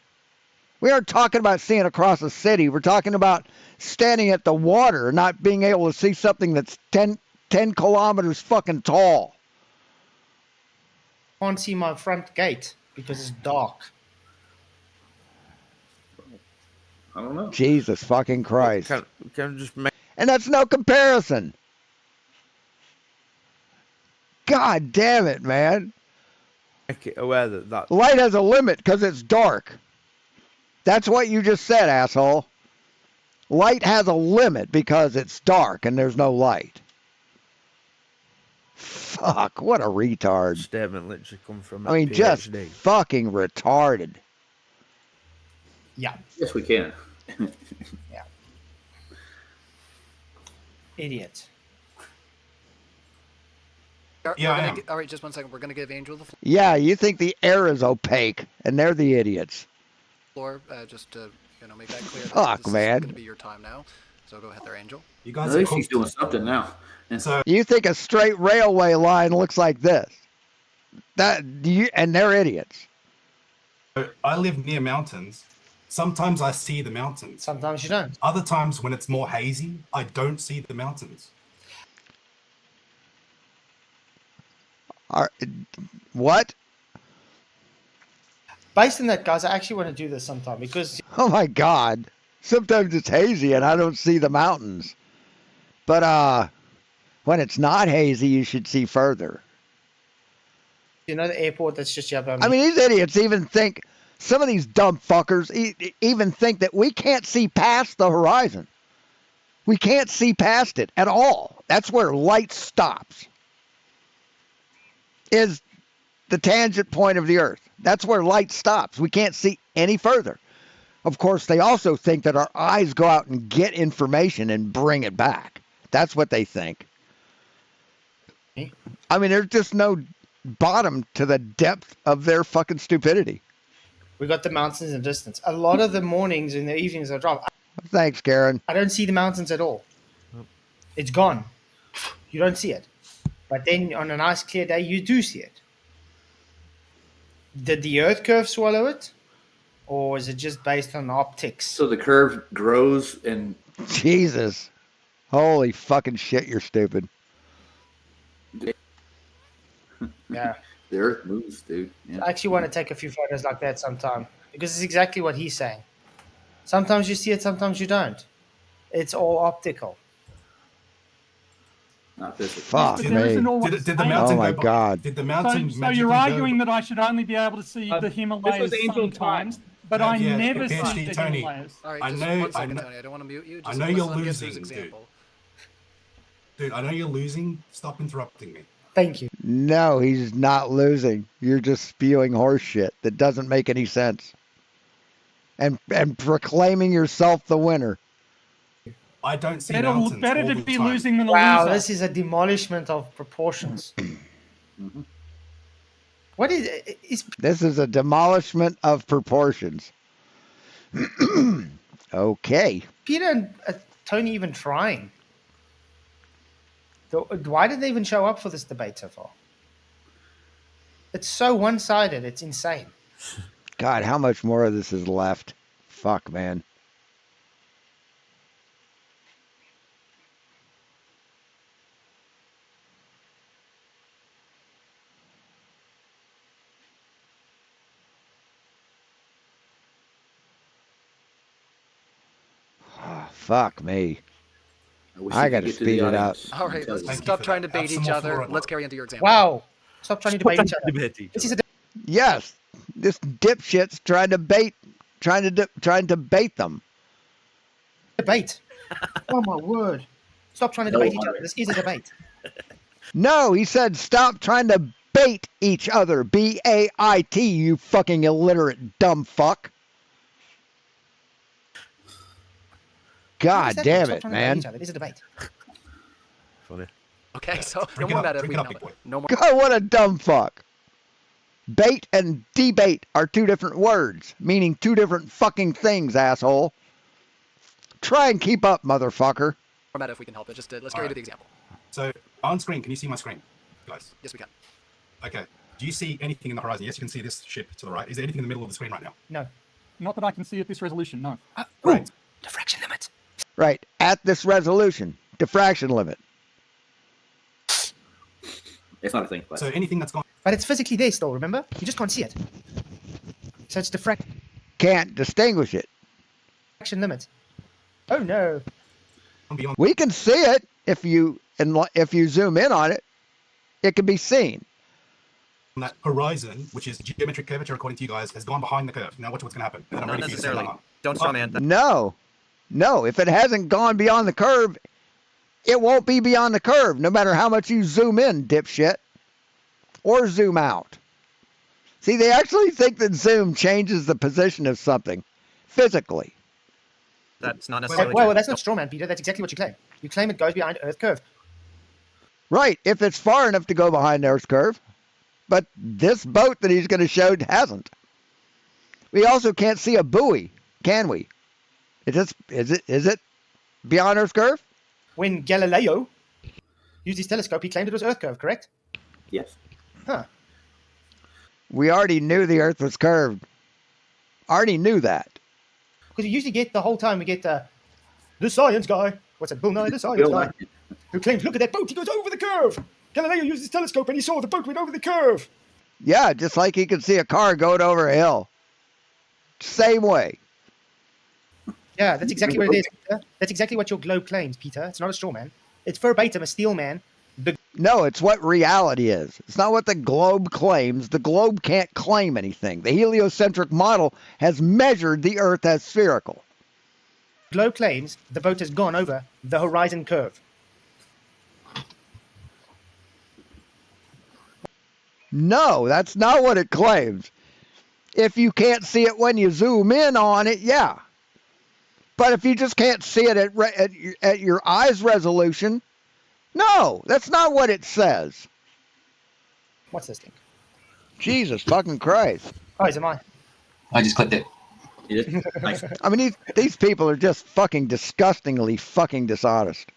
We aren't talking about seeing across a city. We're talking about standing at the water and not being able to see something that's 10 kilometers fucking tall. I can't see my front gate because it's dark. I don't know. Jesus fucking Christ. Can just make... And that's no comparison. God damn it, man. Make it aware that light has a limit because it's dark. That's what you just said, asshole. Light has a limit because it's dark and there's no light. Fuck, what a retard. Statement literally come from I mean, PhD. just fucking retarded. Yeah. Yes, we can. Yeah. Idiot. All right, just 1 second. We're going to give Angel the Yeah, you think the air is opaque, and they're the idiots. floor, just to make that clear. Fuck, this man. is going to be your time now. So go ahead there, Angel. You guys at least he's doing something now. You think a straight railway line looks like this? And they're idiots. I live near mountains. Sometimes I see the mountains. Sometimes you don't. Other times when it's more hazy, I don't see the mountains. What? Based on that, guys, I actually want to do this sometime because... Oh, my God. Sometimes it's hazy and I don't see the mountains. But when it's not hazy, you should see further. You know the airport that's just up. I mean, these idiots even think, some of these dumb fuckers even think that we can't see past the horizon. We can't see past it at all. That's where light stops. Is the tangent point of the Earth. That's where light stops. We can't see any further. Of course, they also think that our eyes go out and get information and bring it back. That's what they think. I mean, there's just no bottom to the depth of their fucking stupidity. We got the mountains in the distance. A lot of the mornings and the evenings I drive. Thanks, Karen. I don't see the mountains at all. It's gone. You don't see it. But then on a nice clear day, you do see it. Did the Earth curve swallow it? Or is it just based on optics? So the curve grows and... Jesus. Holy fucking shit, you're stupid. Yeah. The Earth moves, dude. Yeah. I actually want to take a few photos like that sometime. Because it's exactly what he's saying. Sometimes you see it, sometimes you don't. It's all optical. Not physical. Fuck But me. there isn't always Did the same. mountain Oh my go by? God. Did the mountain So you're magically arguing go that I should only be able to see the Himalayas Angel's sometimes, time. but I Yeah, never see PhD the Tony. Himalayas. All right, I just know- 1 second, I know- Tony. I don't want to mute you. I Just know let's you're let him get through his losing, dude. example. Dude, I know you're losing. Stop interrupting me. Thank you. No, he's not losing. You're just spewing horse shit that doesn't make any sense. And proclaiming yourself the winner. I don't see mountains Better all to the be time. losing than a Wow, loser. this is a demolishment of proportions. What is This is a demolishment of proportions. Okay. Peter and Tony even trying? Why did they even show up for this debate so far? It's so one-sided. It's insane. God, how much more of this is left? Fuck, man. Fuck me. wish I you got could to get to the speed it up. audience. All right, Tell let's you. stop trying to bait each other. Let's carry into your example. Wow. Stop trying to debate each other. This is a Yes, this dipshit's trying to bait them. debate. Oh my word. Stop trying to debate each other. This is a debate. No, he said stop trying to bait each other. B-A-I-T, you fucking illiterate dumb fuck. God damn it, man. This is a debate. Funny. Okay, so no more meta. No more. God, what a dumb fuck. Bait and debate are two different words, meaning two different fucking things, asshole. Try and keep up, motherfucker. More meta if we can help it. Just let's carry to the example. So on screen, can you see my screen, guys? Yes, we can. Okay. Do you see anything in the horizon? Yes, you can see this ship to the right. Is there anything in the middle of the screen right now? No. Not that I can see at this resolution, no. Right. Diffraction limit. Right, at this resolution. Diffraction limit. It's not a thing. So anything that's gone. But it's physically there still, remember? You just can't see it. So it's diffraction Can't distinguish it. limit. Oh no. We can see it if you zoom in on it. It can be seen. That horizon, which is geometric curvature according to you guys, has gone behind the curve. Now watch what's going to happen. And I'm Not ready for you to say necessarily. that. Don't straw man. No, if it hasn't gone beyond the curve, it won't be beyond the curve, no matter how much you zoom in, dipshit. Or zoom out. See, they actually think that zoom changes the position of something physically. That's not necessarily Well, that's not straw man, Peter. That's exactly what you claim. You claim it goes behind Earth curve. Right, if it's far enough to go behind Earth's curve. But this boat that he's going to show hasn't. We also can't see a buoy, can we? Is it beyond Earth's curve? When Galileo used his telescope, he claimed it was Earth curve, correct? Yes. Huh. We already knew the Earth was curved. Already knew that. Because we usually get the whole time, we get the science guy. What's it? Bill Nye, the science guy. Who claims, look at that boat, he goes over the curve. Galileo used his telescope and he saw the boat went over the curve. Yeah, just like he could see a car going over a hill. Same way. Yeah, that's exactly what it is, Peter. That's exactly what your globe claims, Peter. It's not a straw man. It's verbatim a steel man. No, it's what reality is. It's not what the globe claims. The globe can't claim anything. The heliocentric model has measured the Earth as spherical. Globe claims the boat has gone over the horizon curve. No, that's not what it claims. If you can't see it when you zoom in on it, yeah. But if you just can't see it at your eye's resolution, no, that's not what it says. What's this thing? Jesus fucking Christ. Oh, is it mine? I just clicked it. I mean, these people are just fucking disgustingly fucking dishonest.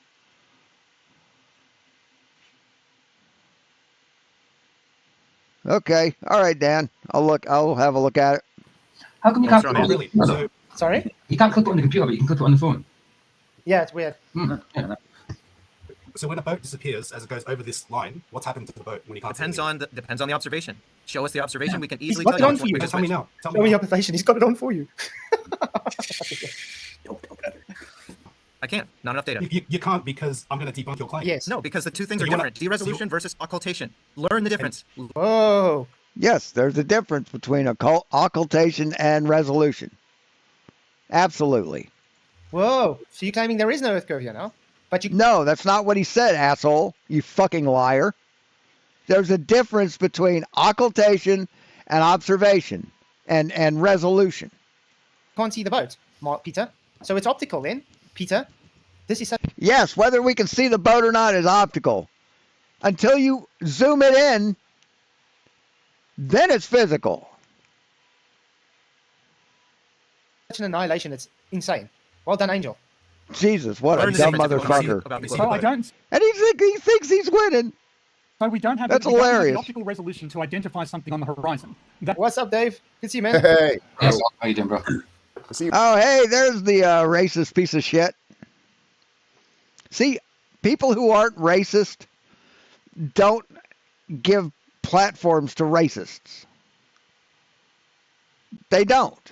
Okay, all right, Dan. I'll have a look at it. How come you can't click it? So, sorry? You can't click it on the computer, but you can click it on the phone. Yeah, it's weird. So when a boat disappears as it goes over this line, what's happened to the boat when you can't Depends on the observation. Show us the observation. We can easily He's got tell it you. on for you. Tell me now. Show me the observation. He's got it on for you. I can't. Not enough data. You can't because I'm going to debunk your claim. Yes. No, because the two things So are you wanna- different. Deresolution versus occultation. Learn the difference. Whoa. Yes, there's a difference between occultation and resolution. Absolutely. Whoa. So you're claiming there is no Earth curve here now? But you... No, that's not what he said, asshole. You fucking liar. There's a difference between occultation and observation and resolution. Can't see the boat, Peter. So it's optical then, Peter. This is... Yes, whether we can see the boat or not is optical. Until you zoom it in, then it's physical. Such an annihilation, it's insane. Well done, Angel. Jesus, what a dumb motherfucker. So I don't... And he thinks he's winning. So we don't have, That's we don't have hilarious. the optical resolution to identify something on the horizon. What's up, Dave? Good to see you, man. Hey. Yes, how you doing, bro? Oh, hey, there's the racist piece of shit. See, people who aren't racist don't give platforms to racists. They don't.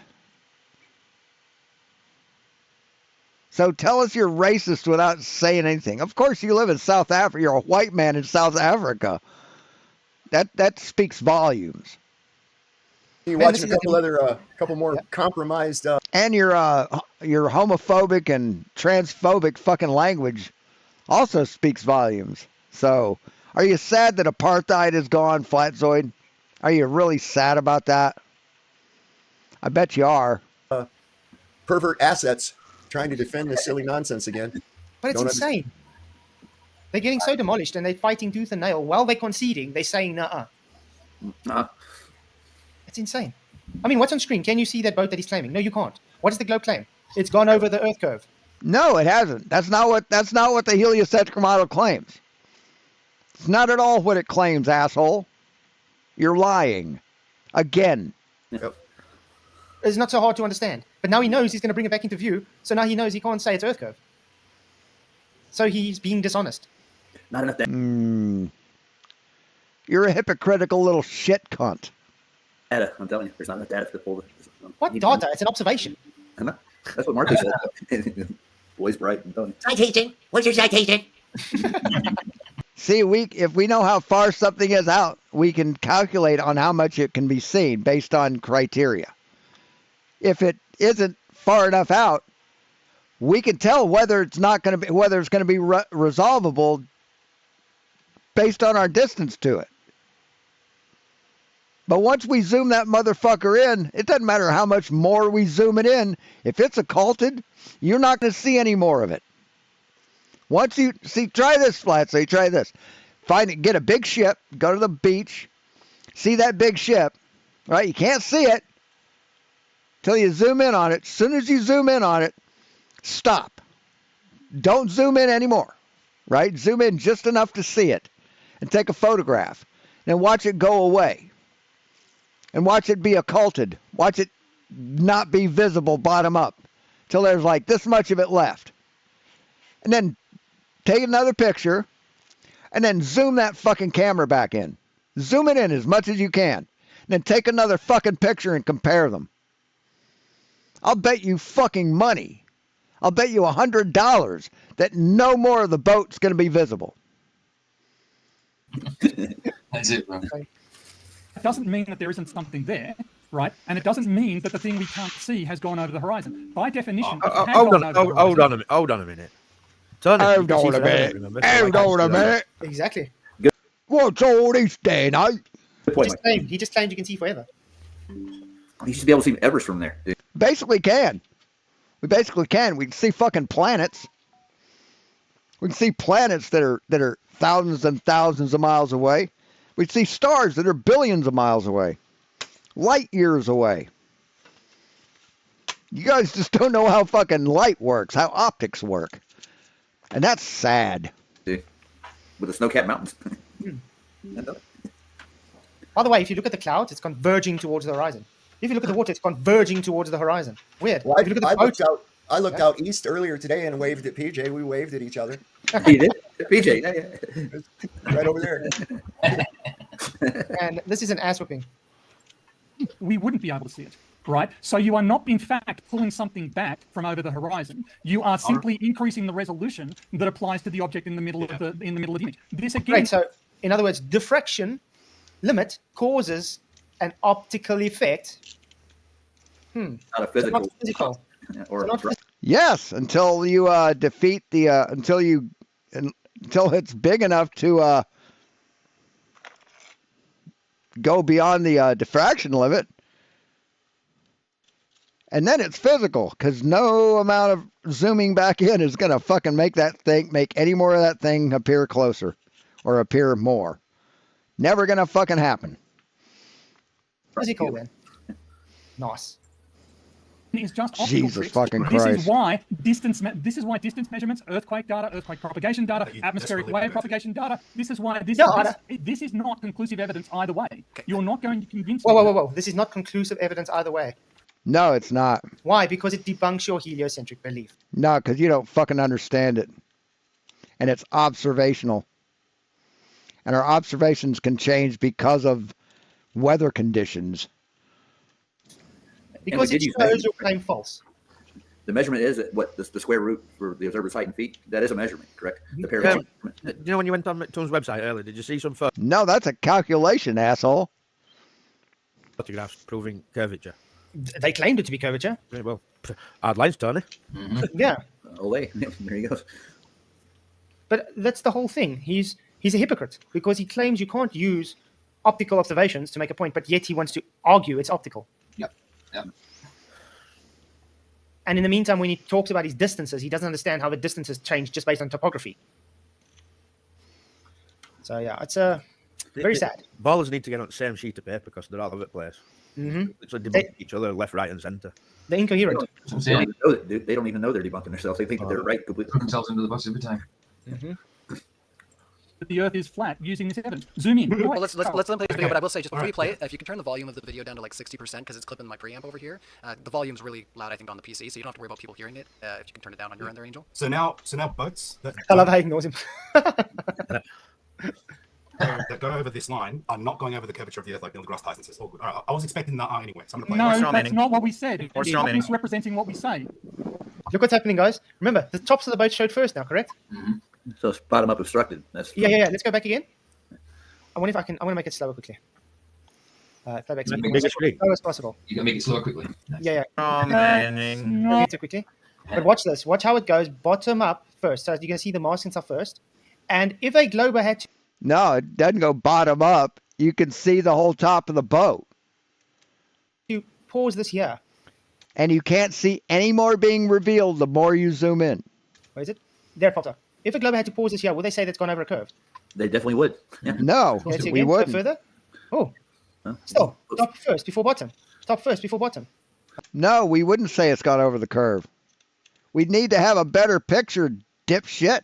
So tell us you're racist without saying anything. Of course you live in South Africa. You're a white man in South Africa. That speaks volumes. You watch a couple more compromised. And your homophobic and transphobic fucking language also speaks volumes. So, are you sad that apartheid is gone, FLATZOID? Are you really sad about that? I bet you are. Pervert assets trying to defend this silly nonsense again. But it's insane. They're getting so demolished and they're fighting tooth and nail. While they're conceding, they're saying, nuh-uh. Nah. It's insane. I mean, what's on screen? Can you see that boat that he's claiming? No, you can't. What does the globe claim? It's gone over the Earth curve. No, it hasn't. That's not what the heliocentric model claims. It's not at all what it claims, asshole. You're lying. Again. Yep. It's not so hard to understand. But now he knows he's going to bring it back into view, so now he knows he can't say it's Earth curve. So he's being dishonest. Not enough data. You're a hypocritical little shit cunt. Data, I'm telling you, there's not enough data to pull it. What data? It's an observation. I know. That's what Marcus said. Boy's bright. I'm telling you. Citation. What's your citation? See, if we know how far something is out, we can calculate on how much it can be seen based on criteria. If it isn't far enough out, we can tell whether it's going to be resolvable based on our distance to it. But once we zoom that motherfucker in, it doesn't matter how much more we zoom it in. If it's occulted, you're not going to see any more of it. Once you see, try this, FLATZOID, try this. Get a big ship, go to the beach, see that big ship, right? You can't see it till you zoom in on it. As soon as you zoom in on it, stop. Don't zoom in anymore, right? Zoom in just enough to see it and take a photograph. Then watch it go away. And watch it be occulted. Watch it not be visible bottom up till there's like this much of it left. And then take another picture and then zoom that fucking camera back in. Zoom it in as much as you can. And then take another fucking picture and compare them. I'll bet you fucking money. I'll bet you $100 that no more of the boat's going to be visible. That's it, bro. It doesn't mean that there isn't something there, right? And it doesn't mean that the thing we can't see has gone over the horizon. By definition, hold on a minute. Hold on a minute. Exactly. What's all this, Dan? He just claimed you can see forever. You should be able to see Everest from there, dude. Basically can. We basically can. We can see fucking planets. We can see planets that are thousands and thousands of miles away. We see stars that are billions of miles away. Light years away. You guys just don't know how fucking light works, how optics work. And that's sad. Dude, with the snow-capped mountains. By the way, if you look at the clouds, it's converging towards the horizon. If you look at the water, it's converging towards the horizon. Weird. Well, if you look at the I looked out east earlier today and waved at PJ. We waved at each other. You did? PJ? Yeah. Right over there. And this is an ass whipping. We wouldn't be able to see it, right? So you are not, in fact, pulling something back from over the horizon. You are simply increasing the resolution that applies to the object in the middle of the image. This again. Right. So, in other words, diffraction limit causes an optical effect. Not a physical. So not physical. Yes, until you defeat the until it's big enough to go beyond the diffraction limit, and then it's physical because no amount of zooming back in is gonna fucking make any more of that thing appear closer or appear more. Never gonna fucking happen. Physical then. Nice. Is just optical Jesus tricks. fucking This Christ. is why distance measurements, earthquake data, earthquake propagation data, atmospheric wave propagation data. This is why this is not conclusive evidence either way. You're not going to convince me. Whoa. This is not conclusive evidence either way. No, it's not. Why? Because it debunks your heliocentric belief. No, because you don't fucking understand it. And it's observational. And our observations can change because of weather conditions. Because it shows your claim false. The measurement is what the square root for the observer's height in feet. That is a measurement, correct? The Do you know when you went on Tom's website earlier, did you see some No, that's a calculation, asshole. photographs proving curvature? They claimed it to be curvature. Very well. Hard lines, Tony. Yeah. Olay. There he goes. But that's the whole thing. He's a hypocrite because he claims you can't use optical observations to make a point, but yet he wants to argue it's optical. Yep. And in the meantime, when he talks about his distances, he doesn't understand how the distances change just based on topography. So yeah, it's very sad. Ballers need to get on the same sheet of paper because they're all over the place. Mm-hmm. It's like debunking each other left, right, and centre. They're incoherent. They don't even know they're debunking themselves. They think that they're right completely. Put themselves into the bus every time. Mm-hmm. That the Earth is flat using this evidence. Zoom in. Well, let's play this video, but I will say, just before you play it, if you can turn the volume of the video down to like 60%, because it's clipping my preamp over here. The volume's really loud, I think, on the PC, so you don't have to worry about people hearing it. If you can turn it down on your end there, Angel. So now boats I love how he ignores him. that go over this line are not going over the curvature of the Earth like Neil deGrasse Tyson says. All good. All right, I was expecting that anyway, so I'm going to play. No, that's not what we said. Stop misrepresenting what we say. Look what's happening, guys. Remember, the tops of the boat showed first now, correct? So it's bottom up obstructed. That's Yeah. Let's go back again. I wonder if I can. I want to make it slower quickly. Playback speed. As slow as possible. You can make it slower quickly. Yeah. Oh, Too quickly. But watch this. Watch how it goes bottom up first. So you're going to see the mask and stuff first. And if a glober had to... No, it doesn't go bottom up. You can see the whole top of the boat. You pause this here. And you can't see any more being revealed the more you zoom in. Where is it? There, Potter. If a glober had to pause this here, would they say that's gone over a curve? They definitely would. Yeah. No, we wouldn't. Go further. Oh. Still, top first before bottom. Top first before bottom. No, we wouldn't say it's gone over the curve. We'd need to have a better picture, dipshit.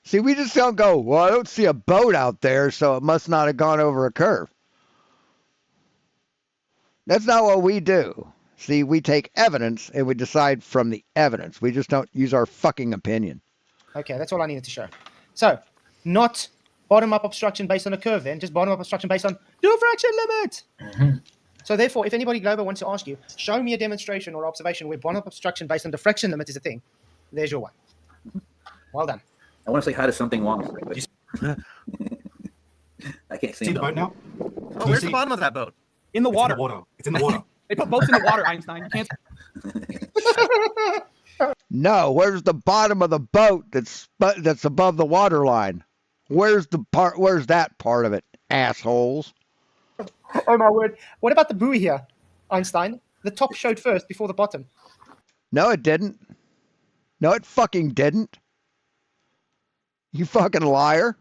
See, we just don't go, well, I don't see a boat out there, so it must not have gone over a curve. That's not what we do. See, we take evidence and we decide from the evidence. We just don't use our fucking opinion. Okay, that's all I needed to show. So, not bottom-up obstruction based on a curve then, just bottom-up obstruction based on diffraction limit. So therefore, if anybody global wants to ask you, show me a demonstration or observation where bottom-up obstruction based on diffraction limit is a thing, there's your one. Well done. I want to say hi to something Wong. I can't see the boat now. Oh, where's the bottom of that boat? In the water. It's in the water. They put boats in the water, Einstein. You can't. No, where's the bottom of the boat that's above the water line? Where's that part of it, assholes? Oh my word. What about the buoy here, Einstein? The top showed first before the bottom. No, it didn't. No, it fucking didn't. You fucking liar.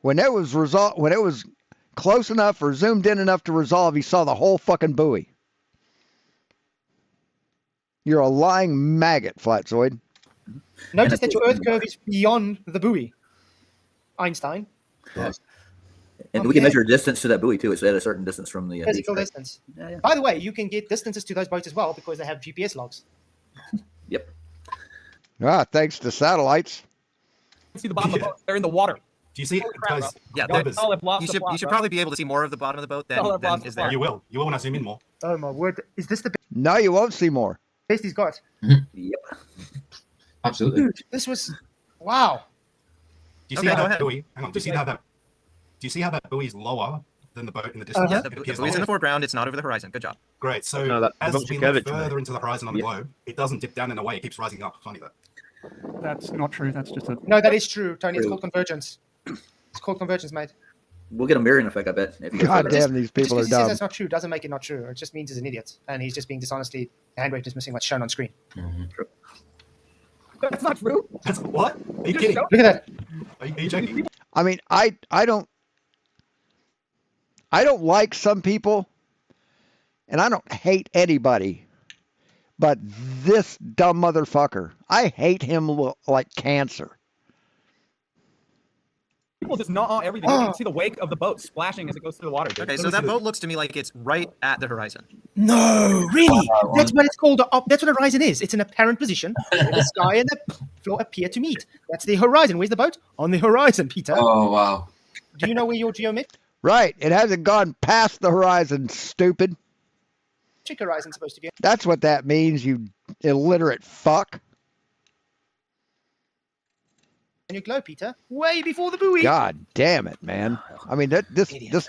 When it was close enough or zoomed in enough to resolve, he saw the whole fucking buoy. You're a lying maggot, FLATZOID. Notice that your Earth curve is beyond the buoy, Einstein. Yes. And we can measure distance to that buoy too. It's at a certain distance from the physical distance. Yeah. By the way, you can get distances to those boats as well because they have GPS logs. Yep. Thanks to satellites. See the bottom of the boat. They're in the water. Do you see it? Guys, yeah, you should probably be able to see more of the bottom of the boat than is there. You will. You will when I zoom in more. Oh my word! Is this the No, you won't see more. best he's got? Yep. Absolutely. Dude, this was wow. Do you see how that buoy? Hang on. Do you see how that buoy is lower than the boat in the distance? Yeah, the buoy's in the foreground. It's not over the horizon. Good job. Great. So as we look further into the horizon on the globe, it doesn't dip down in a way. It keeps rising up. Funny that. That's not true. That's just a... No, that is true, Tony. It's called convergence. It's called convergence, mate. We'll get a mirroring effect, I bet. God damn, these people are dumb. dumb. That's not true. Doesn't make it not true. It just means he's an idiot, and he's just being dishonestly. The handwriting is missing what's shown on screen. True. That's not true. That's what? Are you kidding? Look at that. Are you joking? I mean, I don't like some people, and I don't hate anybody, but this dumb motherfucker, I hate him like cancer. People just gnaw on everything. You can see the wake of the boat splashing as it goes through the water. Dude. Okay, so that boat looks to me like it's right at the horizon. No, really? That's what it's called. That's what a horizon is. It's an apparent position where the sky and the floor appear to meet. That's the horizon. Where's the boat? On the horizon, Peter. Oh, wow. Do you know where your geomet? Right. It hasn't gone past the horizon, stupid. metric horizon supposed to be? That's what that means, you illiterate fuck. And your glow, Peter, way before the buoy. God damn it, man. I mean, this.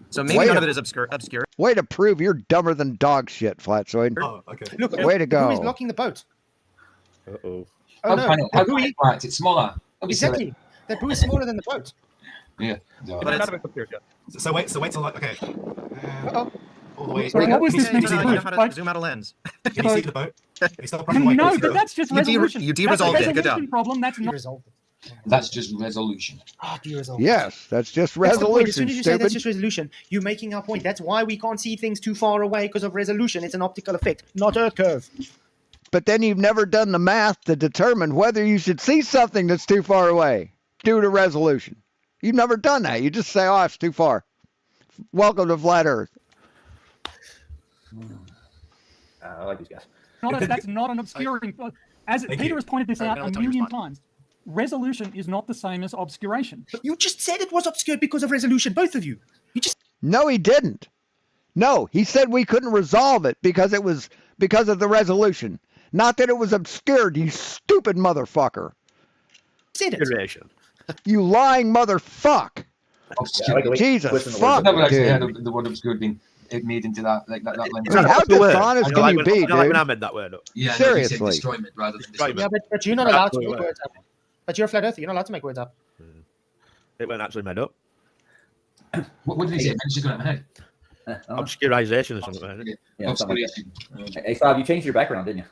So maybe none of it is obscure. Way to prove you're dumber than dog shit, Flatzoid. Oh, okay. Look, way to go. The buoy's blocking the boat. Uh-oh. Oh, no. How can it work? It's smaller. Exactly. The buoy's smaller than the boat. Yeah. But so wait till like, okay. All the way. Sorry, what was this meant to You prove? know how to zoom out a lens. Can you see the boat? You stop running away. No, but that's just resolution. You That's a de-resolved it. Good resolution job. problem. That's not. That's just resolution. Yes, that's just That's the point. As resolution, soon as you say stupid. that's just resolution, you're making our point. That's why we can't see things too far away because of resolution. It's an optical effect, not Earth curve. But then you've never done the math to determine whether you should see something that's too far away due to resolution. You've never done that. You just say, oh, it's too far. Welcome to flat Earth. I like these guys. That's not an obscuring. As Peter has pointed this out a million times, resolution is not the same as obscuration. But you just said it was obscured because of resolution, both of you. No, he didn't. No, he said we couldn't resolve it because it was because of the resolution. Not that it was obscured, you stupid motherfucker. Said it. You lying motherfuck. Jesus fuck, I've never actually dude. heard of the word obscured being made into that language. I mean, how dishonest can you be, I like when I dude? made that word up. Yeah, Seriously. No, you said destroyment rather than destroyment. Yeah, but you're not allowed to make words up. But you're a flat earther. You're not allowed to make words up. It wasn't actually made up. What did he say? It's just going to my head. Obscurization or something. Yeah, obscuration. Hey, Bob, you changed your background, didn't you?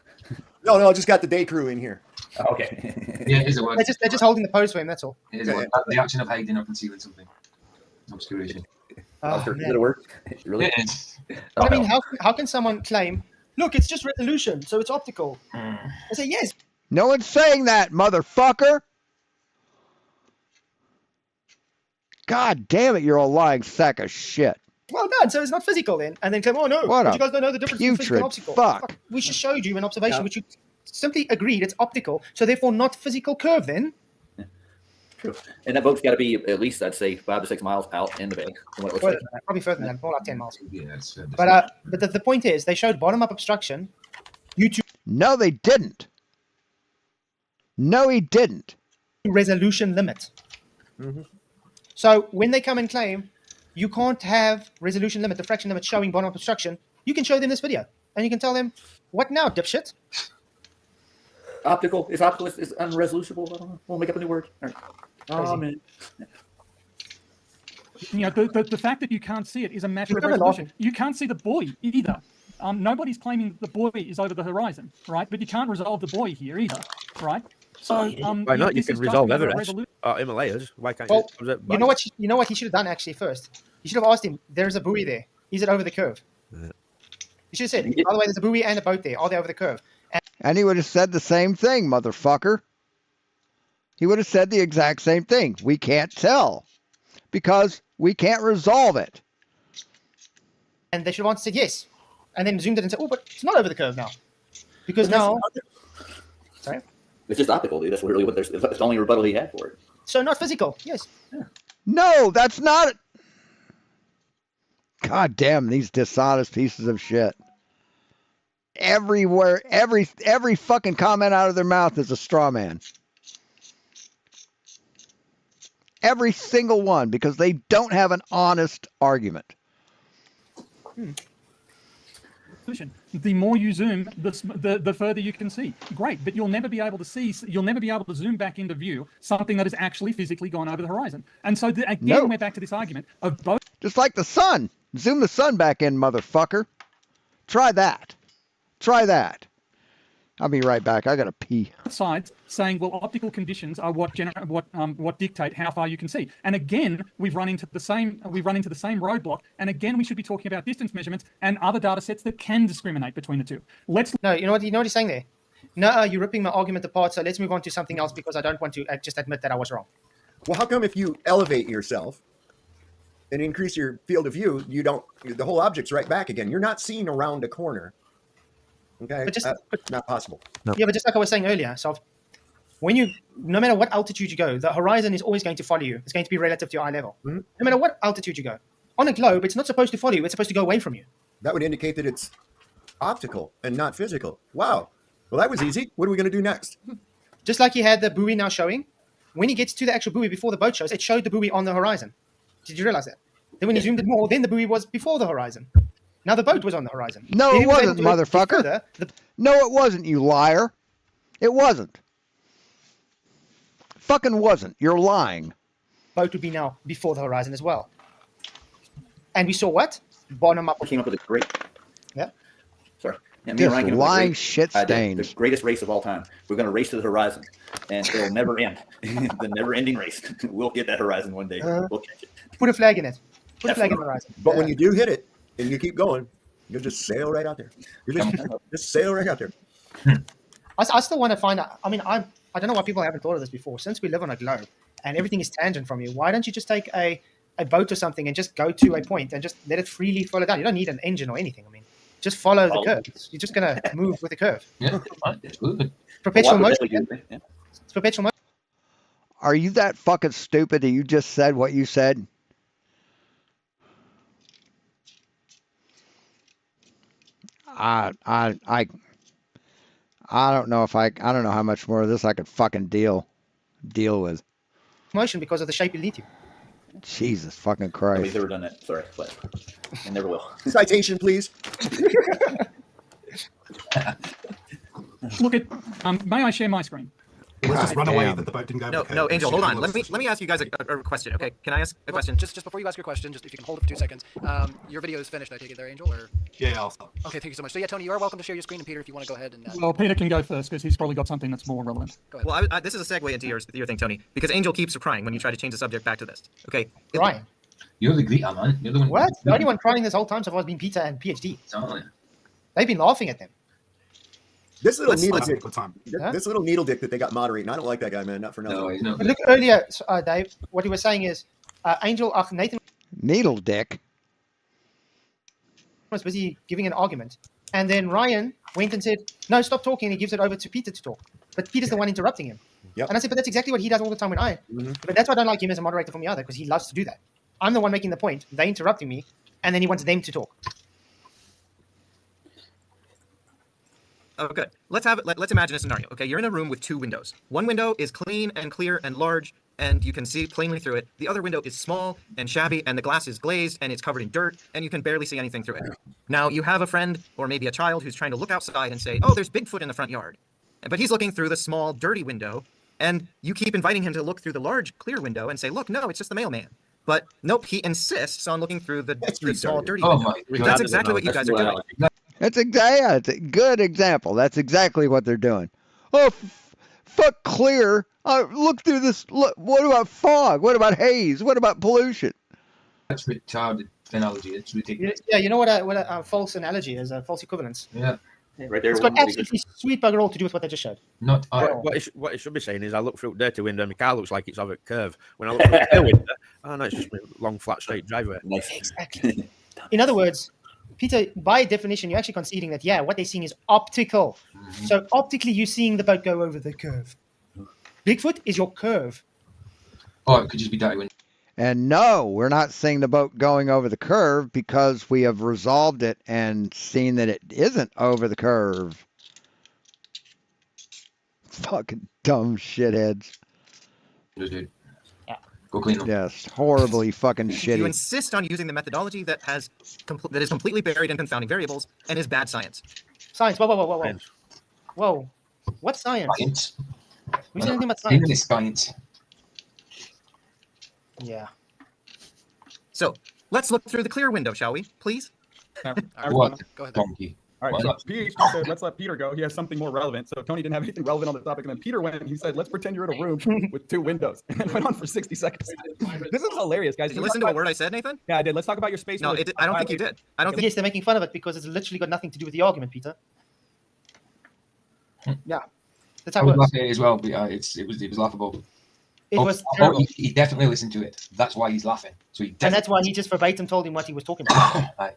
No, I just got the day crew in here. Oh, okay. Yeah, it is a word. They're just holding the pose for him. That's all. It is a word. The action of hiding or concealing something. Obscuration. Did it work? Really? It is. I mean, how can someone claim, look, it's just resolution, so it's optical? I say, yes. No one's saying that, motherfucker. God damn it, you're a lying sack of shit. Well done. So it's not physical then. And then claim, oh no, What but a you guys don't know the difference between physical and optical. fuck. We just showed you an observation, which you simply agreed it's optical, so therefore not physical curve then. True. And that boat's got to be at least, I'd say, 5 to 6 miles out in the bay. From what it looks Well, like. probably further than that, more like 10 miles. Yeah, that's fair. But the point is, they showed bottom-up obstruction. No, they didn't. No, he didn't. Resolution limit. So when they come and claim you can't have resolution limit, diffraction limit showing bottom-up obstruction, you can show them this video. And you can tell them, what now, dipshit? Optical is unresoluble. I don't know. We'll make up a new word. All right. Man. You know, the fact that you can't see it is a matter of resolution. You can't see the buoy either. Nobody's claiming that the buoy is over the horizon, right? But you can't resolve the buoy here either, right? So why not? You can resolve Everest or Himalayas. Why can't you? You know what he should have done actually first? You should have asked him, there's a buoy there. Is it over the curve? You should have said, by the way, there's a buoy and a boat there. Are they over the curve? And he would have said the same thing, motherfucker. He would have said the exact same thing. We can't tell because we can't resolve it. And they should have said yes. And then zoomed in and said, oh, but it's not over the curve now. Because now... Sorry? It's just optical, dude. That's really what there's. It's the only rebuttal he had for it. So not physical, yes. Yeah. No, that's not it. God damn, these dishonest pieces of shit. Everywhere, every fucking comment out of their mouth is a straw man. Every single one, because they don't have an honest argument. The more you zoom, the further you can see. Great, but you'll never be able to see. You'll never be able to zoom back into view something that has actually physically gone over the horizon. And so again, we're back to this argument of both. Just like the sun. Zoom the sun back in, motherfucker. Try that. Try that. I'll be right back. I gotta pee. Sides saying, well, optical conditions are what dictate how far you can see. And again, we've run into the same roadblock. And again, we should be talking about distance measurements and other data sets that can discriminate between the two. No, you know what he's saying there? No, you're ripping my argument apart. So let's move on to something else because I don't want to just admit that I was wrong. Well, how come if you elevate yourself and increase your field of view, the whole object's right back again? You're not seeing around a corner. Okay, but not possible. No. Yeah, but just like I was saying earlier, so no matter what altitude you go, the horizon is always going to follow you. It's going to be relative to your eye level. Mm-hmm. No matter what altitude you go. On a globe, it's not supposed to follow you. It's supposed to go away from you. that would indicate that it's optical and not physical. Wow. Well, that was easy. What are we going to do next? Just like he had the buoy now showing, when he gets to the actual buoy before the boat shows, it showed the buoy on the horizon. Did you realize that? Then when he zoomed in more, then the buoy was before the horizon. Now the boat was on the horizon. No, Then it he was able wasn't, to motherfucker. further, the No, it wasn't, you liar. It wasn't. Fucking wasn't. You're lying. boat would be now before the horizon as well. And we saw what? Bottom up. Came up with a great. Yeah. Sorry. Yeah, Just Ryan came up with a lying great shit idea. stains. The greatest race of all time. We're going to race to the horizon, and it'll never end. The never-ending race. We'll get that horizon one day. We'll catch it. Put a flag in it. Put a flag in the horizon. But when you do hit it and you keep going, you'll just sail right out there. You just sail right out there. I still want to find out. I mean, I don't know why people haven't thought of this before. Since we live on a globe and everything is tangent from you, why don't you just take a boat or something and just go to a point and just let it freely follow down? You don't need an engine or anything. I mean, just follow the curve. You're just going to move with the curve. Yeah, it's good. Perpetual motion. It's perpetual motion. Are you that fucking stupid that you just said what you said? I don't know if I don't know how much more of this I could fucking deal with. Motion because of the shape it leads you. Jesus fucking Nobody's Christ. ever done that. Sorry, but I never will. Citation, please. Look at. May I share my screen? Let's just run away that the boat didn't go. No, Angel, hold on. Let me ask you guys a question. Okay, can I ask a question? Just before you ask your question, just if you can hold it for 2 seconds. Your video is finished, I take it there, Angel, or? Yeah, I'll stop. Okay, thank you so much. So yeah, Tony, you are welcome to share your screen, and Peter, if you want to go ahead and. Well, Peter can go first because he's probably got something that's more relevant. Go ahead. Well, this is a segue into your thing, Tony, because Angel keeps crying when you try to change the subject back to this. Okay. Crying. You're the greeter, man. You're the one. What? The only one crying this whole time so far has been Peter and PhD. Exactly. They've been laughing at them. This little needle Let's dick. have a good time. This little needle dick that they got moderating. I don't like that guy, man. Not for nothing. No, he's not. But look earlier, Dave, what he was saying is Angel, Nathan Needle dick. was busy giving an argument. And then Ryan went and said, no, stop talking. And he gives it over to Peter to talk. But Peter's the one interrupting him. Yep. And I said, but that's exactly what he does all the time when I. But that's why I don't like him as a moderator for me either, because he loves to do that. I'm the one making the point. They interrupting me. And then he wants them to talk. Oh, good. Let's imagine a scenario. Okay, you're in a room with 2 windows. One window is clean and clear and large, and you can see plainly through it. The other window is small and shabby, and the glass is glazed, and it's covered in dirt, and you can barely see anything through it. Now, you have a friend or maybe a child who's trying to look outside and say, oh, there's Bigfoot in the front yard. But he's looking through the small, dirty window, and you keep inviting him to look through the large, clear window and say, look, no, it's just the mailman. But nope, he insists on looking through the small, dirty window. That's exactly what you guys are doing. It's a good example. That's exactly what they're doing. Oh, fuck clear. Look through this. Look, what about fog? What about haze? What about pollution? That's retarded analogy. It's ridiculous. Yeah, you know what a false analogy is, a false equivalence. Yeah. Right there. It's got absolutely sweet bugger all to do with what they just showed. Not What it should be saying is I look through a dirty window and my car looks like it's of a curve. When I look through a clear window, oh no, it's just a long, flat, straight driveway. Exactly. In other words, Peter, by definition, you're actually conceding that, yeah, what they're seeing is optical. So optically, you're seeing the boat go over the curve. Bigfoot is your curve. Oh, it could just be dirty window. And no, we're not seeing the boat going over the curve because we have resolved it and seen that it isn't over the curve. Fucking dumb shitheads. Dude. Go clean them. Yes, horribly fucking You shitty. insist on using the methodology that is completely buried in confounding variables and is bad science. Science. Whoa. Whoa. What science? Science. Who's anything about science? English science. Yeah. So let's look through the clear window, shall we, please? What? Go ahead. Donkey. All right, What? so PhD said, let's let Peter go. He has something more relevant. So Tony didn't have anything relevant on the topic. And then Peter went and he said, let's pretend you're in a room with 2 windows. And then went on for 60 seconds. This is hilarious, guys. Did you listen to a word I said, Nathan? Yeah, I did. Let's talk about your space. No, I don't think you did. I don't think. Yes, they're making fun of it because it's literally got nothing to do with the argument, Peter. Yeah. That's how I it was works. laughing as well, but it was laughable. It was terrible. He definitely listened to it. That's why he's laughing. So he And that's why he just verbatim told him what he was talking about. Right.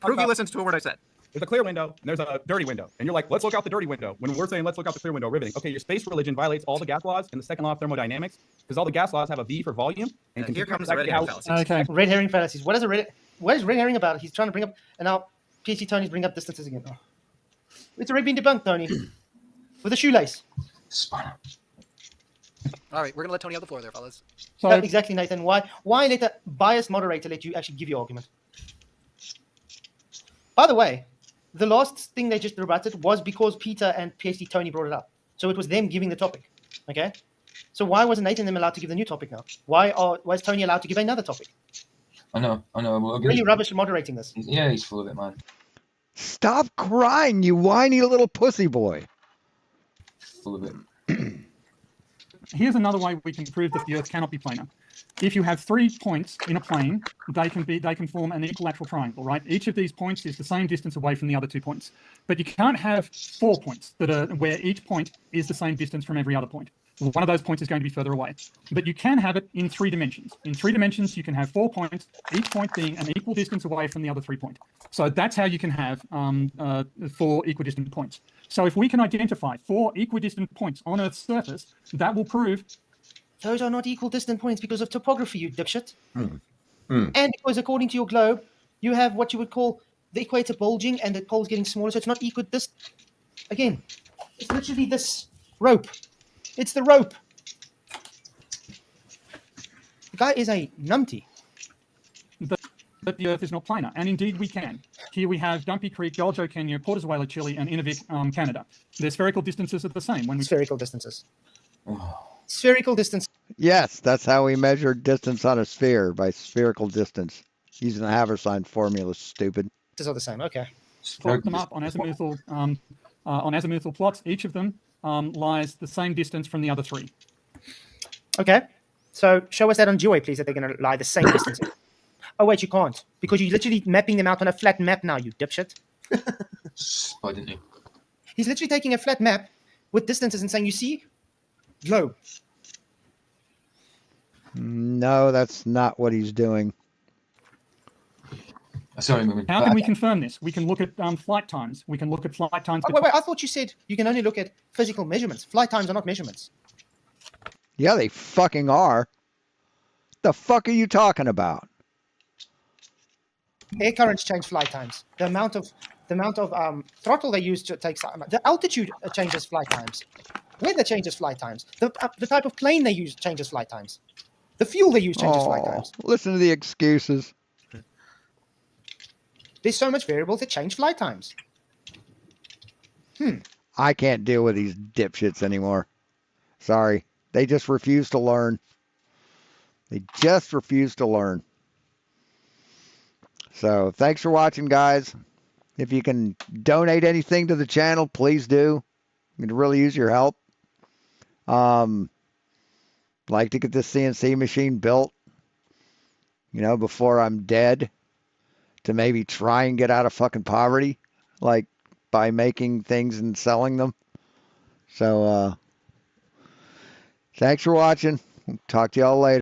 Prove you listened to a word I said. There's a clear window and there's a dirty window. And you're like, let's look out the dirty window. When we're saying, let's look out the clear window, riveting. Okay, your space religion violates all the gas laws and the second law of thermodynamics because all the gas laws have a V for volume. And Here comes exactly red herring fallacies. Okay. Red herring fallacies. What is a red? what is Red Herring about? He's trying to bring up, and now PhD Tony's bring up distances again. Oh. It's already been debunked, Tony, with a shoelace. All right, we're gonna let Tony have the floor there, fellas. So exactly, Nathan. Why let a biased moderator let you actually give your argument? By the way, the last thing they just rebutted was because Peter and PhD Tony brought it up. So it was them giving the topic. Okay? So why wasn't Nathan them allowed to give the new topic now? Why is Tony allowed to give another topic? I know. Really rubbish moderating this. Yeah, he's full of it, man. Stop crying, you whiny little pussy boy. Full of it. Here's another way we can prove that the Earth cannot be planar. If you have 3 points in a plane, they can form an equilateral triangle, right? Each of these points is the same distance away from the other 2 points. But you can't have 4 points that are where each point is the same distance from every other point. One of those points is going to be further away. But you can have it in 3 dimensions. In 3 dimensions, you can have 4 points, each point being an equal distance away from the other 3 points. So that's how you can have 4 equidistant points. So if we can identify 4 equidistant points on Earth's surface, that will prove... Those are not equal distant points because of topography, you dipshit. And because according to your globe, you have what you would call the equator bulging and the poles getting smaller, so it's not equidistant. Again, it's literally this rope. It's the rope. The guy is a numpty. But the Earth is not planar, and indeed we can. Here we have Dumpy Creek, Goljo, Kenya, Portezuela, Chile, and Inuvik, Canada. Their spherical distances are the same. Spherical distances. Spherical distance. Yes, that's how we measure distance on a sphere, by spherical distance. Using the Haversine formula, stupid. These are the same, okay. Plot them up on azimuthal plots. Each of them lies the same distance from the other 3. Okay. So show us that on GeoWay, please, that they're going to lie the same distance. Oh, wait, you can't. Because you're literally mapping them out on a flat map now, you dipshit. Why didn't you? He's literally taking a flat map with distances and saying, you see, globe. No, that's not what he's doing. Sorry, how can we confirm this? We can look at flight times. We can look at flight times. Oh, wait, I thought you said you can only look at physical measurements. Flight times are not measurements. Yeah, they fucking are. The fuck are you talking about? Air currents change flight times. The amount of throttle they use takes the altitude changes flight times. Weather changes flight times. The type of plane they use changes flight times. The fuel they use changes flight times. Listen to the excuses. There's so much variables that change flight times. I can't deal with these dipshits anymore. Sorry. They just refuse to learn. They just refuse to learn. So thanks for watching, guys. If you can donate anything to the channel, please do. I'm going to really use your help. Like to get this CNC machine built, before I'm dead, to maybe try and get out of fucking poverty, like by making things and selling them. So, thanks for watching. Talk to y'all later.